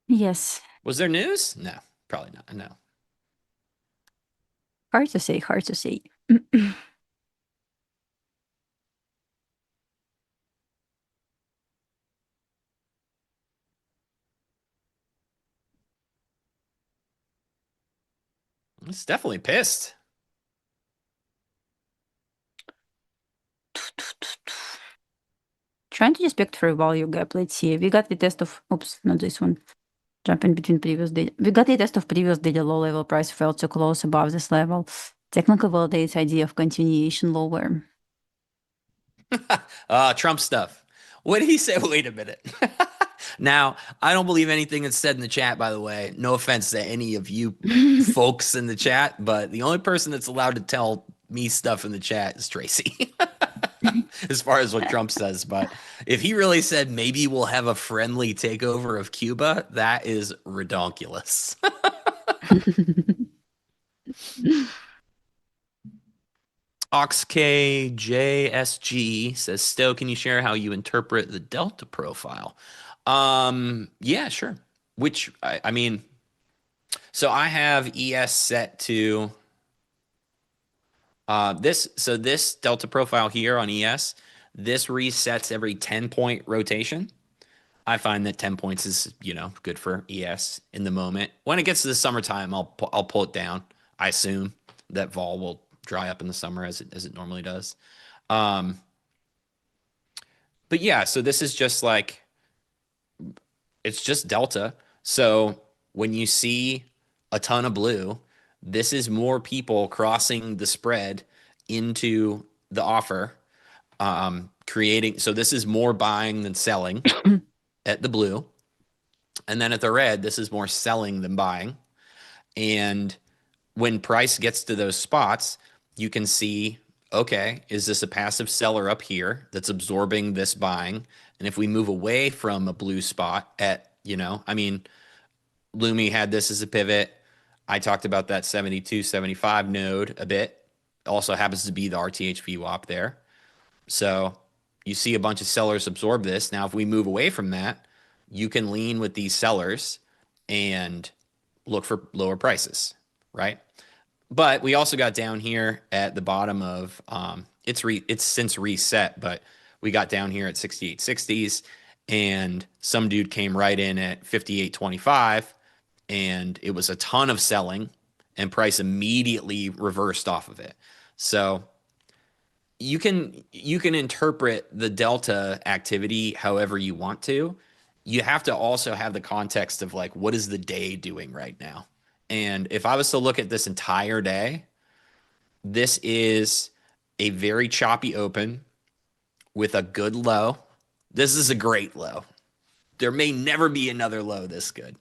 Yes. Was there news? No, probably not. No. Hard to say, hard to say. It's definitely pissed. Trying to respect for a value gap. Let's see. We got the test of, oops, not this one. Jumping between previous data. We got the test of previous data. Low level price fell too close above this level. Technical validates idea of continuation lower. Trump stuff. What did he say? Wait a minute. Now, I don't believe anything that's said in the chat, by the way. No offense to any of you folks in the chat, but the only person that's allowed to tell me stuff in the chat is Tracy. As far as what Trump says. But if he really said maybe we'll have a friendly takeover of Cuba, that is redonkulous. OxKJSG says, Stowe, can you share how you interpret the delta profile? Yeah, sure. Which I mean, so I have ES set to this delta profile here on ES, this resets every 10-point rotation. I find that 10 points is, good for ES in the moment. When it gets to the summertime, I'll pull it down. I assume that vol will dry up in the summer as it normally does. But yeah, so this is just like, it's just delta. So when you see a ton of blue, this is more people crossing the spread into the offer, creating. So this is more buying than selling at the blue. And then at the red, this is more selling than buying. And when price gets to those spots, you can see, okay, is this a passive seller up here that's absorbing this buying? And if we move away from a blue spot at, Lumi had this as a pivot. I talked about that 72, 75 node a bit. Also happens to be the RTH VWAP there. So you see a bunch of sellers absorb this. Now, if we move away from that, you can lean with these sellers and look for lower prices, right? But we also got down here at the bottom of it's since reset, but we got down here at 68.60s, and some dude came right in at 58.25, and it was a ton of selling, and price immediately reversed off of it. So you can interpret the delta activity however you want to. You have to also have the context of like, what is the day doing right now? And if I was to look at this entire day, this is a very choppy open with a good low. This is a great low. There may never be another low this good.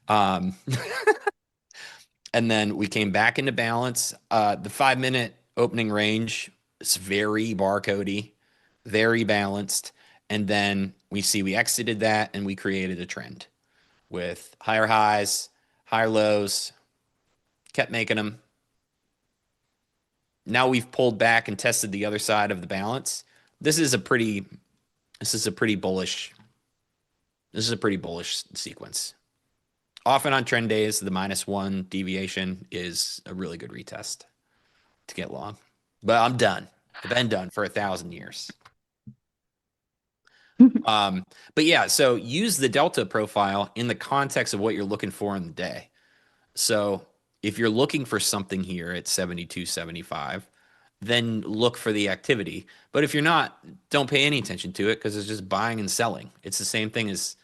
And then we came back into balance. The 5-minute opening range is very barcodey, very balanced. And then we exited that and we created a trend with higher highs, higher lows, kept making them. Now we've pulled back and tested the other side of the balance. This is a pretty bullish sequence. Often on trend days, the -1 deviation is a really good retest to get long. But I'm done. I've been done for 1,000 years. But yeah, so use the delta profile in the context of what you're looking for in the day. So if you're looking for something here at 72.75, then look for the activity. But if you're not, don't pay any attention to it because it's just buying and selling. It's the same thing as,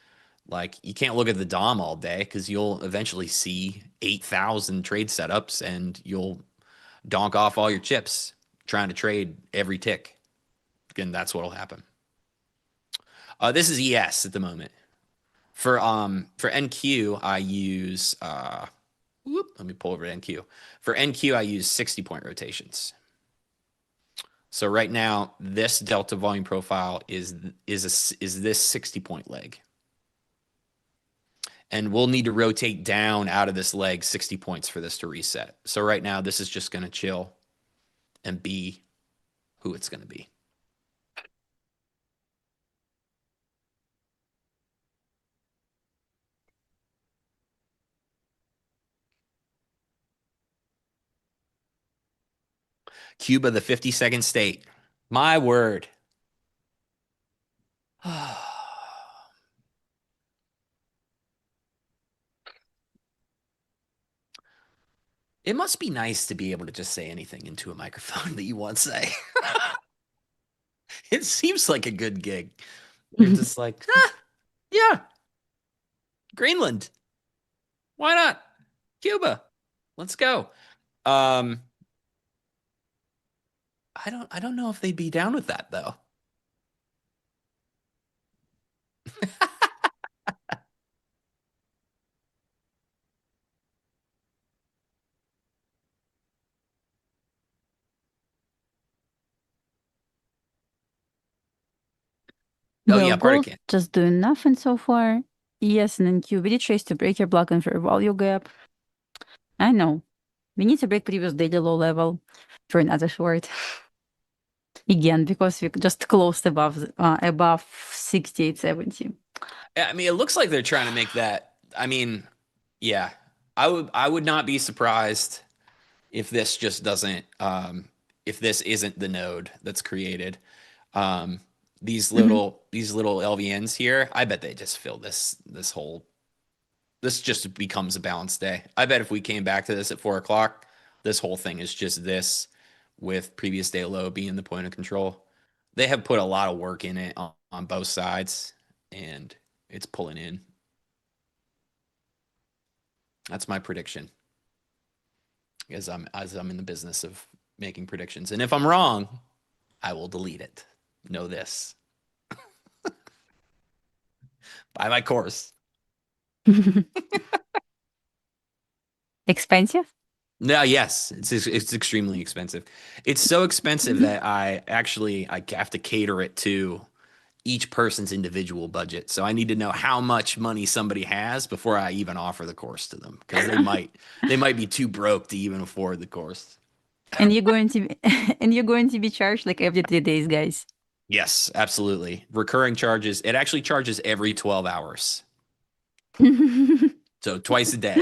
like, you can't look at the DOM all day because you'll eventually see 8,000 trade setups and you'll donk off all your chips trying to trade every tick. Again, that's what'll happen. This is ES at the moment. For NQ, I use let me pull over to NQ. For NQ, I use 60-point rotations. So right now, this delta volume profile is this 60-point leg. And we'll need to rotate down out of this leg 60 points for this to reset. So right now, this is just going to chill and be who it's going to be. Cuba, the 52nd state. My word. It must be nice to be able to just say anything into a microphone that you want to say. It seems like a good gig. You're just like, yeah, Greenland. Why not? Cuba. Let's go. I don't know if they'd be down with that though. Oh Well, yeah, part of gold just doing nothing so far. Yes, and then QBD trace to break your block and fair value gap. I know. We need to break previous daily low level for another short. Again, because we just closed above 68.70. I mean, it looks like they're trying to make that. I mean, yeah, I would not be surprised if this just doesn't if this isn't the node that's created. These little LVNs here, I bet they just fill this whole. This just becomes a balanced day. I bet if we came back to this at 4 o'clock, this whole thing is just this, with previous day low being the point of control. They have put a lot of work in it on both sides, and it's pulling in. That's my prediction. As I'm in the business of making predictions, and if I'm wrong, I will delete it. Know this. Buy my course. Expensive? No, yes, it's extremely expensive. It's so expensive that I have to cater it to each person's individual budget. So I need to know how much money somebody has before I even offer the course to them, because they might be too broke to even afford the course. And you're going to be, and you're going to be charged like every 3 days, guys. Yes, absolutely. Recurring charges. It actually charges every 12 hours. So twice a day.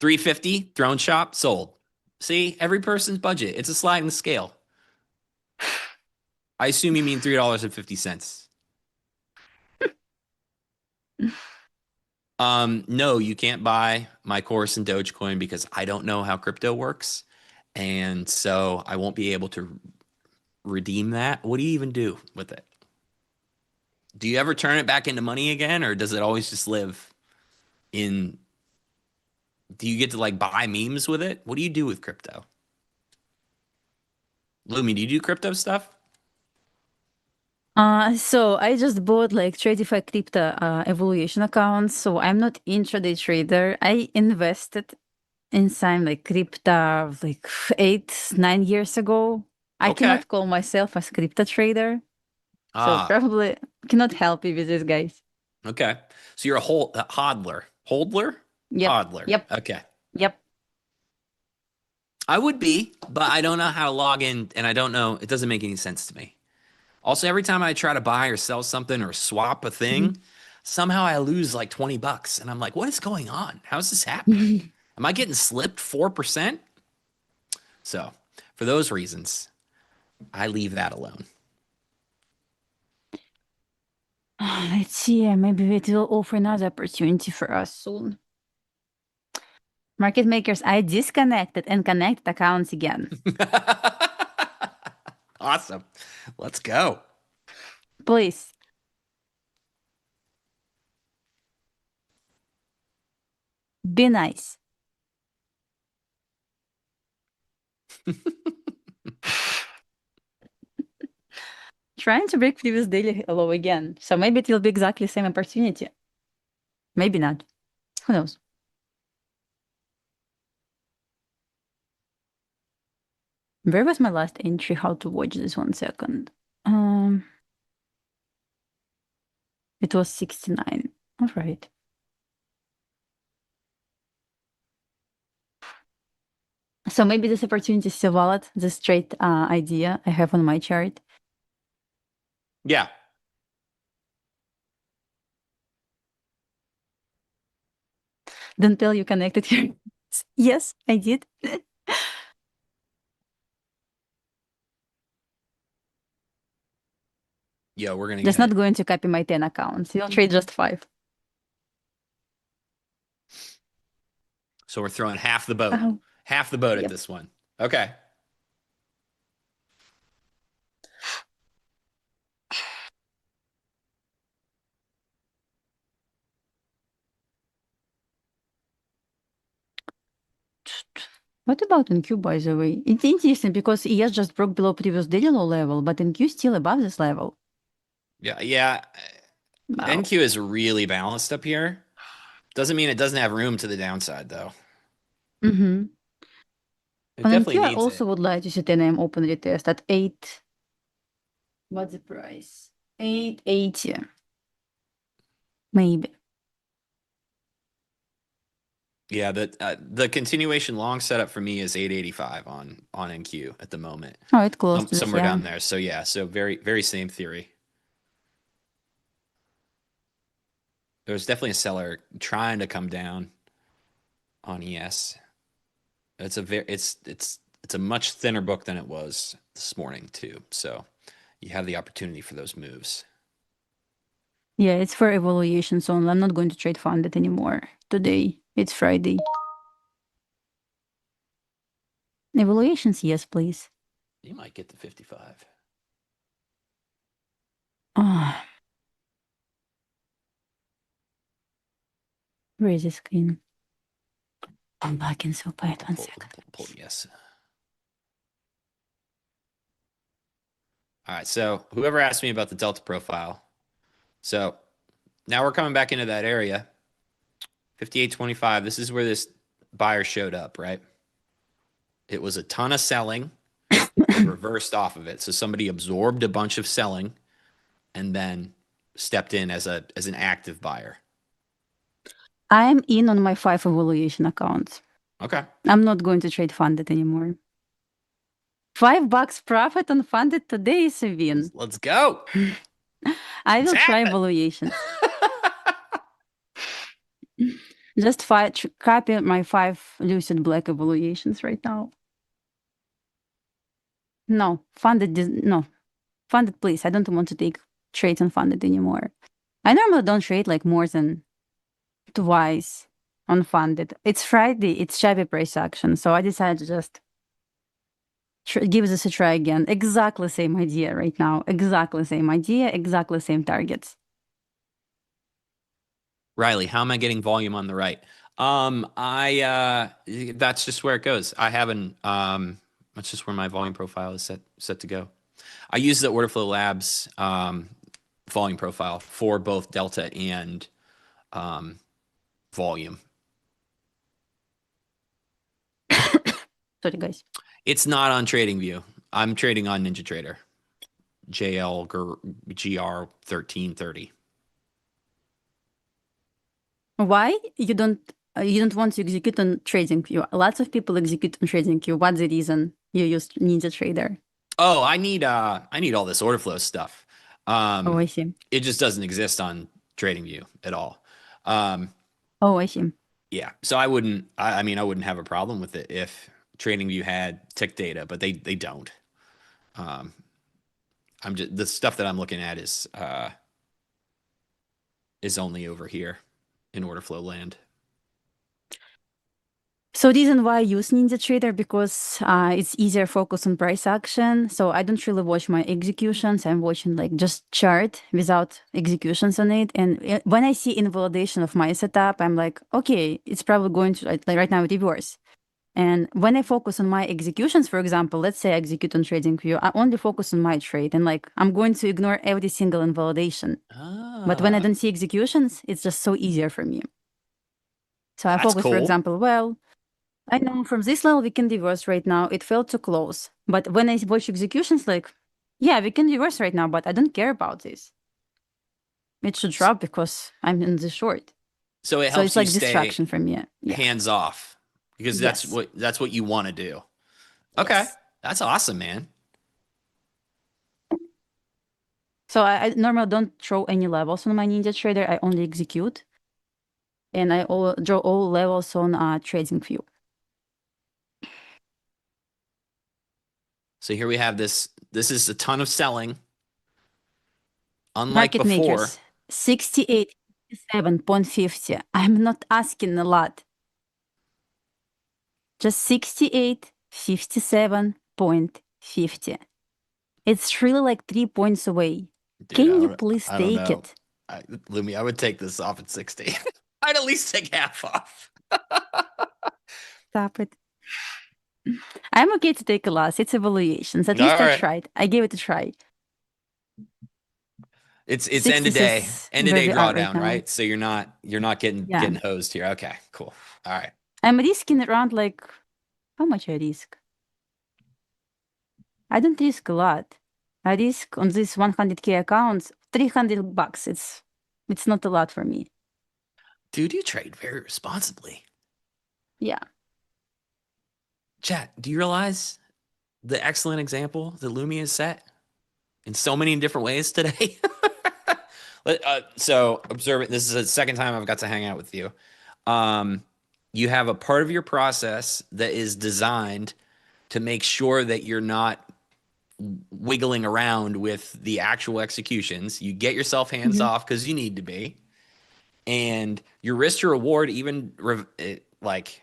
350 drone shop sold. See, every person's budget. It's a sliding scale. I assume you mean $3.50. No, you can't buy my course in Dogecoin because I don't know how crypto works. And so I won't be able to redeem that. What do you even do with it? Do you ever turn it back into money again, or does it always just live in? Do you get to like buy memes with it? What do you do with crypto? Lumi, do you do crypto stuff? So I just bought like Tradify crypto evaluation accounts. So I'm not intraday trader. I invested in some like crypto like 8-9 years ago. I Okay. cannot call myself as crypto trader. So Ah, probably cannot help you with this, guys. okay. So you're a hodler. Holdler? Yep. Hodler. Yep. Okay. Yep. I would be, but I don't know how to log in, and I don't know. It doesn't make any sense to me. Also, every time I try to buy or sell something or swap a thing, somehow I lose like $20. And I'm like, what is going on? How is this happening? Am I getting slipped 4%? So, for those reasons, I leave that alone. Let's see. Maybe it will offer another opportunity for us soon. Market makers, I disconnected and connected accounts again. Awesome. Let's go. Please. Be nice. Trying to break previous daily low again. So maybe it will be exactly the same opportunity. Maybe not. Who knows? Where was my last entry? How to watch this 1 second. It was 69. All right. So maybe this opportunity is still valid, this straight idea I have on my chart. Yeah. Don't tell you connected here. Yes, I did. Yeah, we're going to Just get not going to copy my 10 accounts. You'll trade just 5. So we're throwing half the boat. Oh. Half the boat Yep. at this one. Okay. What about NQ, by the way? It's interesting because ES just broke below previous daily low level, but NQ still above this level. Yeah. Wow. NQ is really balanced up here. Doesn't mean it doesn't have room to the downside, though. Mm-hmm. It On definitely NQ, I needs also it. would like to see 10 AM open retest at 8. What's the price? 880. Maybe. Yeah, the continuation long setup for me is 885 on NQ at the moment. Oh, it closed this, Somewhere yeah. down there. So yeah, so very same theory. There's definitely a seller trying to come down on ES. It's a much thinner book than it was this morning too. So you have the opportunity for those moves. Yeah, it's for evaluations only. I'm not going to trade funded anymore today. It's Friday. Evaluations, yes, please. You might get the 55. Ah, where is the screen? I'm back in so bad. One second. Pull yes. All right. So whoever asked me about the Delta profile. So now we're coming back into that area. 58.25. This is where this buyer showed up, right? It was a ton of selling, reversed off of it. So somebody absorbed a bunch of selling and then stepped in as an active buyer. I'm in on my 5 evaluation accounts. Okay. I'm not going to trade funded anymore. $5 profit on funded today is a win. Let's go. I will try evaluations. Just copy my 5 Lucid Black evaluations right now. No, funded, no. Funded, please. I don't want to take trades on funded anymore. I normally don't trade like more than twice on funded. It's Friday, it's shabby price action, so I decided to just give this a try again. Exactly same idea right now. Exactly same idea, exactly same targets. Riley, how am I getting volume on the right? That's just where it goes. I haven't that's just where my volume profile is set to go. I use the Order Flow Labs volume profile for both Delta and volume. Sorry, guys. It's not on TradingView. I'm trading on NinjaTrader. JL GR 1330. Why you don't want to execute on TradingView? Lots of people execute on TradingView. What's the reason you use NinjaTrader? Oh, I need all this order flow stuff. Oh, I see. It just doesn't exist on TradingView at all. Oh, I see. Yeah, so I wouldn't have a problem with it if TradingView had tick data, but they don't. I'm just the stuff that I'm looking at is only over here in order flow land. So reason why I use NinjaTrader because it's easier focus on price action. So I don't really watch my executions. I'm watching like just chart without executions on it. And when I see invalidation of my setup, I'm like, okay, it's probably going to like right now it reverse. And when I focus on my executions, for example, let's say I execute on TradingView, I only focus on my trade and like I'm going to ignore every single invalidation. But when I don't see executions, it's just so easier for me. So I focus, for example, well, I know from this level we can reverse right now. It felt too close. But when I watch executions, like, yeah, we can reverse right now, but I don't care about this. It should drop because I'm in the short. So it helps it's like you distraction for me. Yeah. Hands off because that's what you want to do. Okay, that's awesome, man. So I normally don't throw any levels on my NinjaTrader. I only execute, and I draw all levels on TradingView. So here we have this. This is a ton of selling. Unlike Market before. makers, 68.50. I'm not asking a lot. Just 68.57.50. It's really like 3 points away. Dude, Can you please take it? Lumi, I would take this off at 60. I'd at least take half off. Stop it. I'm okay to take a loss. It's evaluations. At least I tried. I gave it a try. It's end of day drawdown, right? So you're not getting hosed here. Okay, cool. All right. I'm risking around like how much I risk? I don't risk a lot. I risk on this 100K accounts $300. It's not a lot for me. Dude, you trade very responsibly. Yeah. Chat, do you realize the excellent example that Lumi has set in so many different ways today? So observe it. This is the second time I've got to hang out with you. You have a part of your process that is designed to make sure that you're not wiggling around with the actual executions. You get yourself hands off because you need to be. And your risk to reward, even like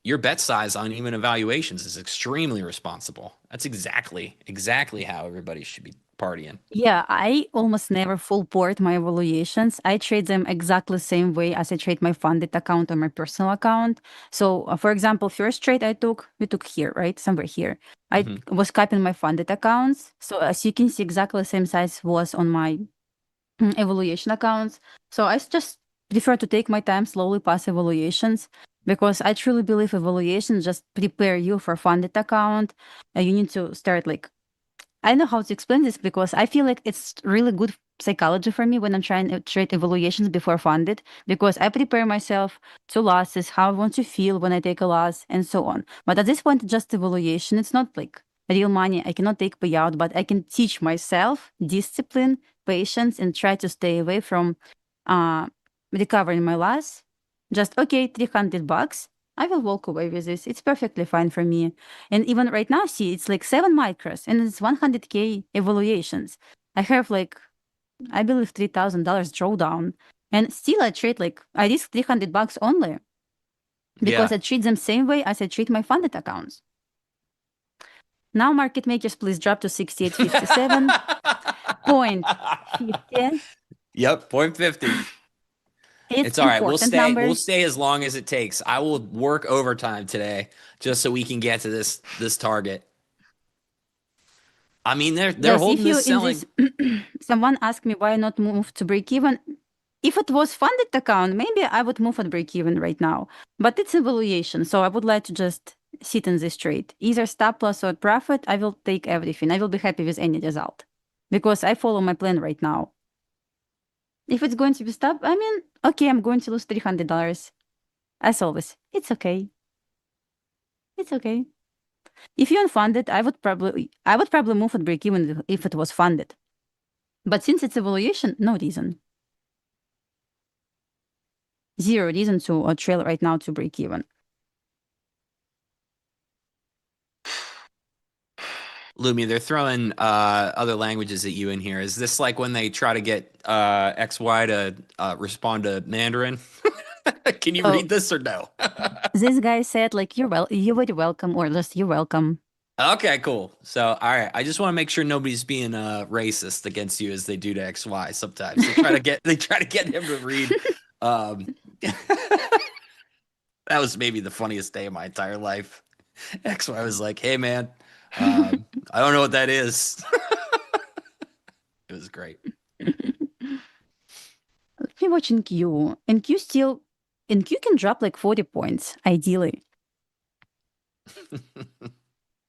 your bet size on even evaluations, is extremely responsible. That's exactly how everybody should be partying. Yeah, I almost never full port my evaluations. I trade them exactly the same way as I trade my funded account or my personal account. So, for example, first trade we took here, right? Somewhere here. I was copying my funded accounts. So as you can see, exactly the same size was on my evaluation accounts. So I just prefer to take my time, slowly pass evaluations, because I truly believe evaluations just prepare you for funded account. You need to start like, I know how to explain this because I feel like it's really good psychology for me when I'm trying to trade evaluations before funded, because I prepare myself to losses, how I want to feel when I take a loss, and so on. But at this point, just evaluation. It's not like real money. I cannot take payout, but I can teach myself discipline, patience, and try to stay away from recovering my loss. Just okay, $300. I will walk away with this. It's perfectly fine for me. And even right now, see, it's like 7 micros and it's 100K evaluations. I have like, I believe $3,000 drawdown. And still I trade like, I risk $300 only. Because I treat them same way as I treat my funded accounts. Now, market makers, please drop to 68.57. Point 50. Yep, 0.50. It's all right. We'll stay as long as it takes. I will work overtime today just so we can get to this target. I mean, they're holding this selling. Someone asked me why not move to break even. If it was funded account, maybe I would move at break even right now. But it's evaluation, so I would like to just sit in this trade. Either stop loss or profit, I will take everything. I will be happy with any result because I follow my plan right now. If it's going to be stop, I mean, okay, I'm going to lose $300. As always, it's okay. It's okay. If you're unfunded, I would probably move at break even if it was funded. But since it's evaluation, no reason. Zero reason to trail right now to break even. Lumi, they're throwing other languages at you in here. Is this like when they try to get XY to respond to Mandarin? Can you read this or no? This guy said like, you're very welcome, or just you're welcome. Okay, cool. So, all right. I just want to make sure nobody's being racist against you as they do to XY sometimes. They try to get him to read. That was maybe the funniest day of my entire life. XY was like, hey, man, I don't know what that is. It was great. Let me watch NQ. NQ can drop like 40 points, ideally.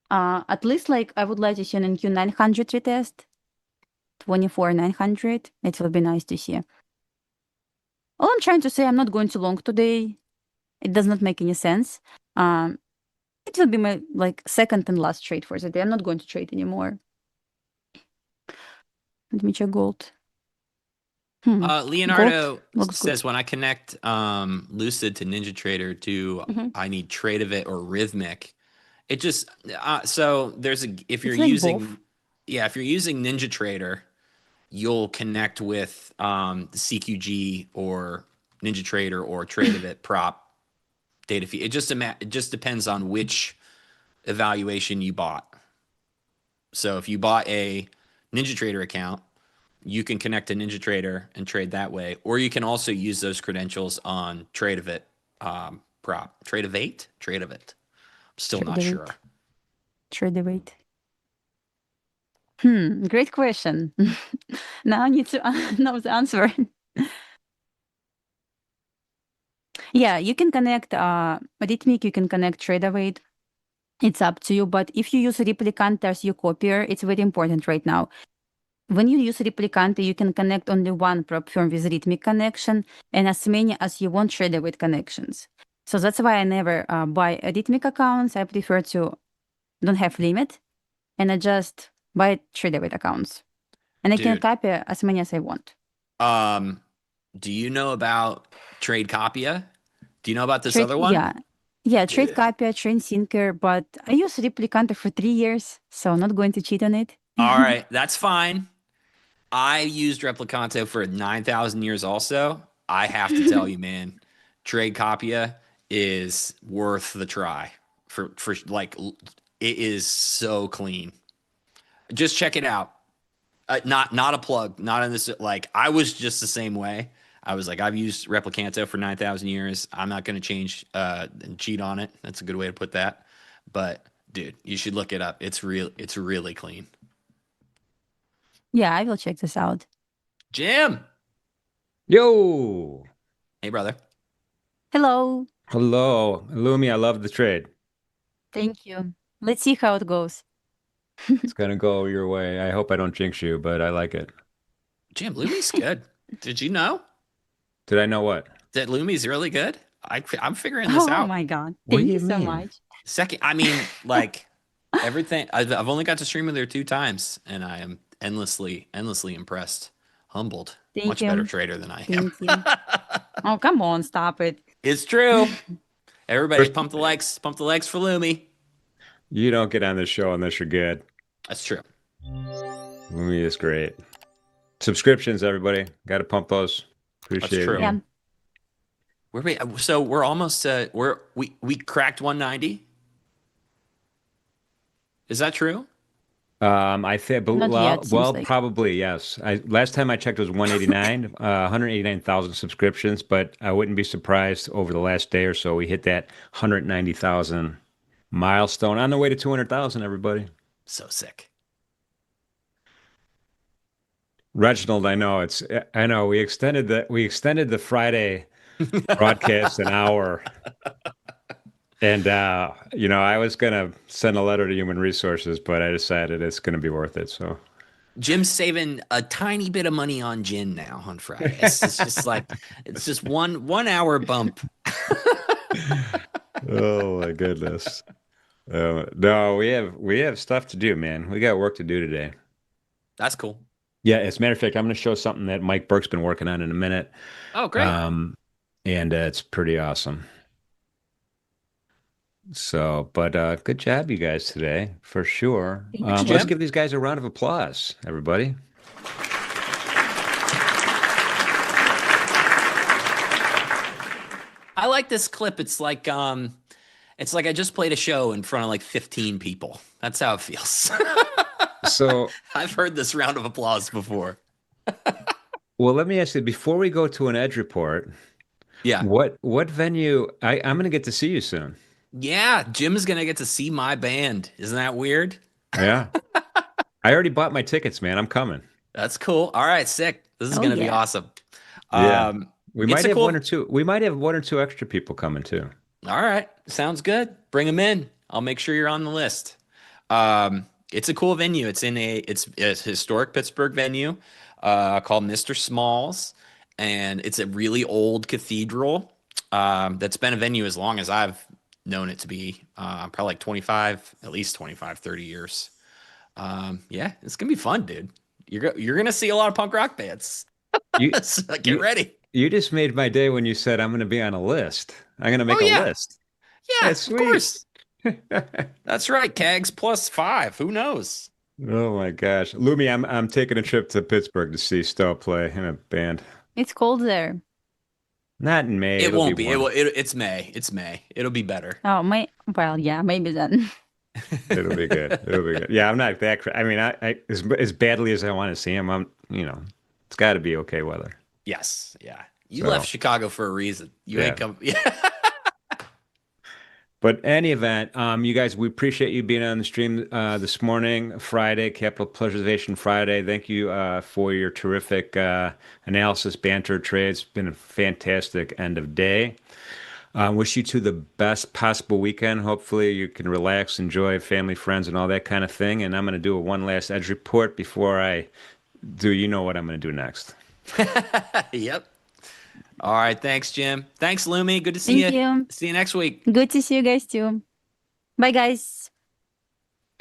At least like I would like to see an NQ 900 retest. 24,900. It would be nice to see. All I'm trying to say, I'm not going to long today. It does not make any sense. It will be my like second and last trade for the day. I'm not going to trade anymore. Let me check gold. Leonardo says, when I connect Lucid to NinjaTrader I need Trade of It or Rhythmic. It just so there's if you're using NinjaTrader, you'll connect with CQG or NinjaTrader or Trade of It prop data feed. It just depends on which evaluation you bought. So if you bought a NinjaTrader account, you can connect to NinjaTrader and trade that way, or you can also use those credentials on Trade of It prop. Trade of It. I'm still not sure. Trade of It. Great question. Now I need to know the answer. Yeah, you can connect Rhythmic, you can connect Trade of It. It's up to you. But if you use Replicant as your copier, it's very important right now. When you use Replicant, you can connect only one prop firm with Rhythmic connection and as many as you want Trade of It connections. So that's why I never buy arithmetic accounts. I prefer to don't have limit, and I just buy trade debit accounts, and I can Dude. copy as many as I want. Do you know about Trade Copia? Do you know about this Trade, other one? yeah, trade copy, trade sinker, but I use Replicanter for 3 years, so I'm not going to cheat on it. All right, that's fine. I used Replicanto for 9,000 years also. I have to tell you, man, Trade Copia is worth the try for like it is so clean. Just check it out. Not a plug, not in this. Like I was just the same way. I was like, I've used Replicanto for 9,000 years. I'm not going to change and cheat on it. That's a good way to put that. But dude, you should look it up. It's real. It's really clean. Yeah, I will check this out. Jim. Yo. Hey, brother. Hello. Hello. Lumi, I love the trade. Thank you. Let's see how it goes. It's going to go your way. I hope I don't jinx you, but I like it. Jim, Lumi's good. Did you know Did I know what? that Lumi's really good? I'm figuring this Oh out. my God. What do Thank you you so mean? much. Second, I mean, like everything. I've only got to stream with her 2 times, and I am endlessly impressed, humbled. Thank Much you. better trader than I am. Thank you. Oh, come on, stop it. It's true. Everybody, pump the likes for Lumi. You don't get on this show unless you're good. That's true. Lumi is great. Subscriptions, everybody. Got to pump those. Appreciate true. it. Yeah. So we're almost we cracked 190. Is that true? I think, Not yet, seems like. probably yes. Last time I checked it was 189, 189,000 subscriptions, but I wouldn't be surprised over the last day or so we hit that 190,000 milestone on the way to 200,000. Everybody, So sick. Reginald, I know we extended the Friday broadcast an hour. And, I was going to send a letter to Human Resources, but I decided it's going to be worth it. So Jim's saving a tiny bit of money on gin now on Fridays. It's just like, it's just one hour bump. oh my goodness. No, we have stuff to do, man. We got work to do today. That's cool. Yeah, as a matter of fact, I'm going to show something that Mike Burke's been working on in a minute. Oh, great. And it's pretty awesome. So, but good job, you guys, today, for sure. Thanks, Let's Jim. give these guys a round of applause, everybody. I like this clip. It's like I just played a show in front of like 15 people. That's how it feels. So, I've heard this round of applause before. well, let me ask you, before we go to an edge report, Yeah. what venue? I'm going to get to see you soon. Yeah. Jim is going to get to see my band. Isn't that weird? Yeah. I already bought my tickets, man. I'm coming. That's cool. All right. Sick. This is Oh, going to be yeah. awesome. Yeah. We it's might a have cool- we might have 1 or 2 extra people coming too. All right. Sounds good. Bring them in. I'll make sure you're on the list. It's a cool venue. It's a historic Pittsburgh venue called Mr. Smalls, and it's a really old cathedral that's been a venue as long as I've known it to be, probably like 25, at least 25, 30 years. Yeah, it's going to be fun, dude. You're going to see a lot of punk rock bands. You, So get you- ready. You just made my day when you said I'm going to be on a list. I'm going to make Oh, a yeah. list. Yeah, That's of sweet. course. That's right. Cags +5. Who knows? Oh my gosh, Lumi, I'm taking a trip to Pittsburgh to see Stowe play in a band. It's cold there. Not in May. It it'll won't be. warm. It's May. It's May. It'll be better. Oh, well, yeah, maybe then. It'll be good. It'll be good. Yeah, I'm not that. I mean, I as badly as I want to see him, it's got to be okay weather. Yes. Yeah. You So- left Chicago for a reason. You Yeah. ain't come. Yeah. But any event, you guys, we appreciate you being on the stream this morning, Friday, Capital Preservation Friday. Thank you for your terrific analysis, banter, trades. It's been a fantastic end of day. Wish you two the best possible weekend. Hopefully you can relax, enjoy family, friends, and all that kind of thing. And I'm going to do one last edge report before I do. You know what I'm going to do next. Yep. All right. Thanks, Jim. Thanks, Lumi. Good to see Thank you. you. See you next week. Good to see you guys too. Bye, guys.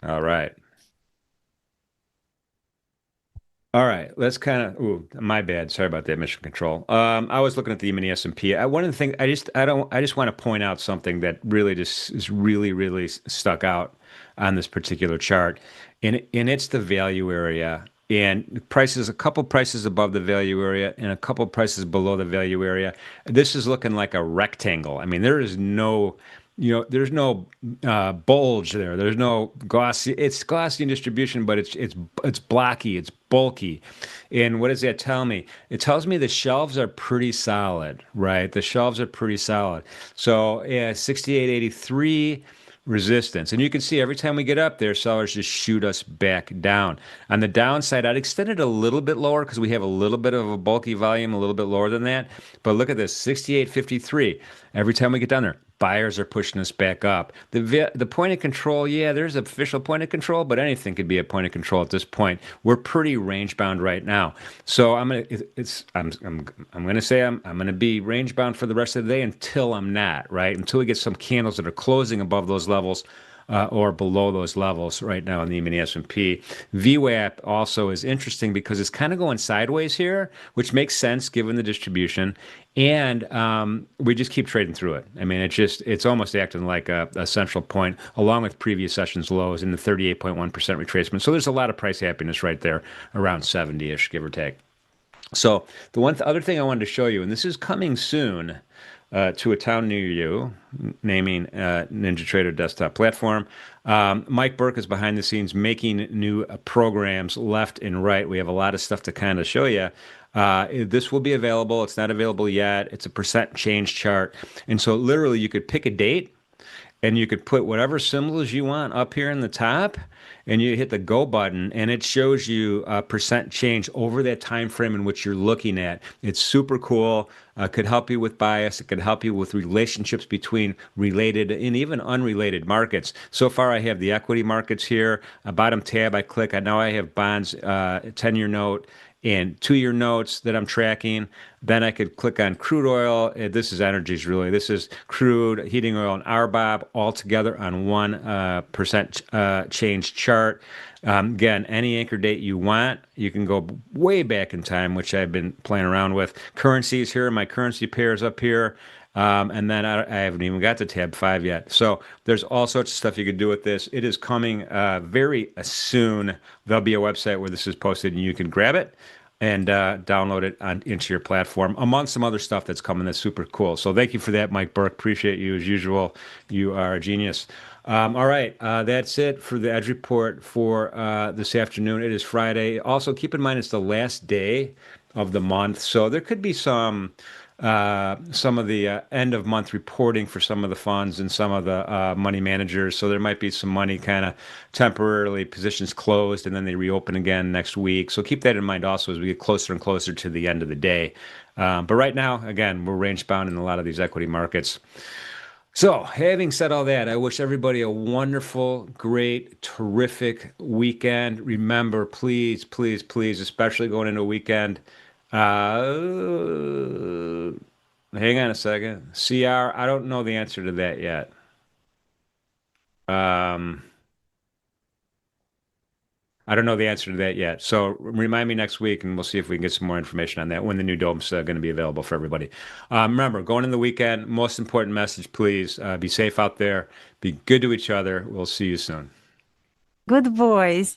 All right. All right, let's kind of. Ooh, my bad. Sorry about that, Mission Control. I was looking at the E-mini S&P. One of the things I just want to point out something that really just is really stuck out on this particular chart, and it's the value area and prices, a couple prices above the value area and a couple prices below the value area. This is looking like a rectangle. I mean, there is no. There's no bulge there. There's no glossy. It's glossy in distribution, but it's blocky. It's bulky. And what does that tell me? It tells me the shelves are pretty solid, right? The shelves are pretty solid. So yeah, 68.83 resistance. And you can see every time we get up there, sellers just shoot us back down. On the downside, I'd extend it a little bit lower because we have a little bit of a bulky volume, a little bit lower than that. But look at this, 68.53. Every time we get down there, buyers are pushing us back up. The point of control, yeah, there's an official point of control, but anything could be a point of control at this point. We're pretty range bound right now. So I'm gonna say I'm gonna be range bound for the rest of the day until I'm not, right? Until we get some candles that are closing above those levels. Or below those levels right now in the mini S&P. VWAP also is interesting because it's kind of going sideways here, which makes sense given the distribution. And we just keep trading through it. I mean, it's almost acting like a central point, along with previous sessions lows in the 38.1% retracement. So there's a lot of price happiness right there, around 70-ish, give or take. So the other thing I wanted to show you, and this is coming soon to a town near you, naming NinjaTrader desktop platform. Mike Burke is behind the scenes making new programs left and right. We have a lot of stuff to kind of show you. This will be available. It's not available yet. It's a percent change chart. And so literally you could pick a date and you could put whatever symbols you want up here in the top, and you hit the go button, and it shows you a percent change over that time frame in which you're looking at. It's super cool. Could help you with bias. It could help you with relationships between related and even unrelated markets. So far, I have the equity markets here. A bottom tab, I click. Now I have bonds, 10-year note, and 2-year notes that I'm tracking. Then I could click on crude oil. This is energies, really. This is crude, heating oil, and RBOB all together on 1% change chart. Again, any anchor date you want. You can go way back in time, which I've been playing around with. Currencies here, my currency pairs up here. And then I haven't even got to tab 5 yet. So there's all sorts of stuff you could do with this. It is coming very soon. There'll be a website where this is posted and you can grab it and download it into your platform, among some other stuff that's coming that's super cool. So thank you for that, Mike Burke. Appreciate you as usual. You are a genius. All right, that's it for the Edge Report for this afternoon. It is Friday. Also, keep in mind it's the last day of the month, so there could be some of the end of month reporting for some of the funds and some of the money managers. So there might be some money kind of temporarily positions closed and then they reopen again next week. So keep that in mind also as we get closer and closer to the end of the day. But right now, again, we're range bound in a lot of these equity markets. So having said all that, I wish everybody a wonderful, great, terrific weekend. Remember, please, especially going into a weekend, hang on a second. CR, I don't know the answer to that yet. I don't know the answer to that yet. So remind me next week, and we'll see if we can get some more information on that when the new dome's going to be available for everybody. Remember, going in the weekend, most important message, please, be safe out there. Be good to each other. We'll see you soon. Good boys.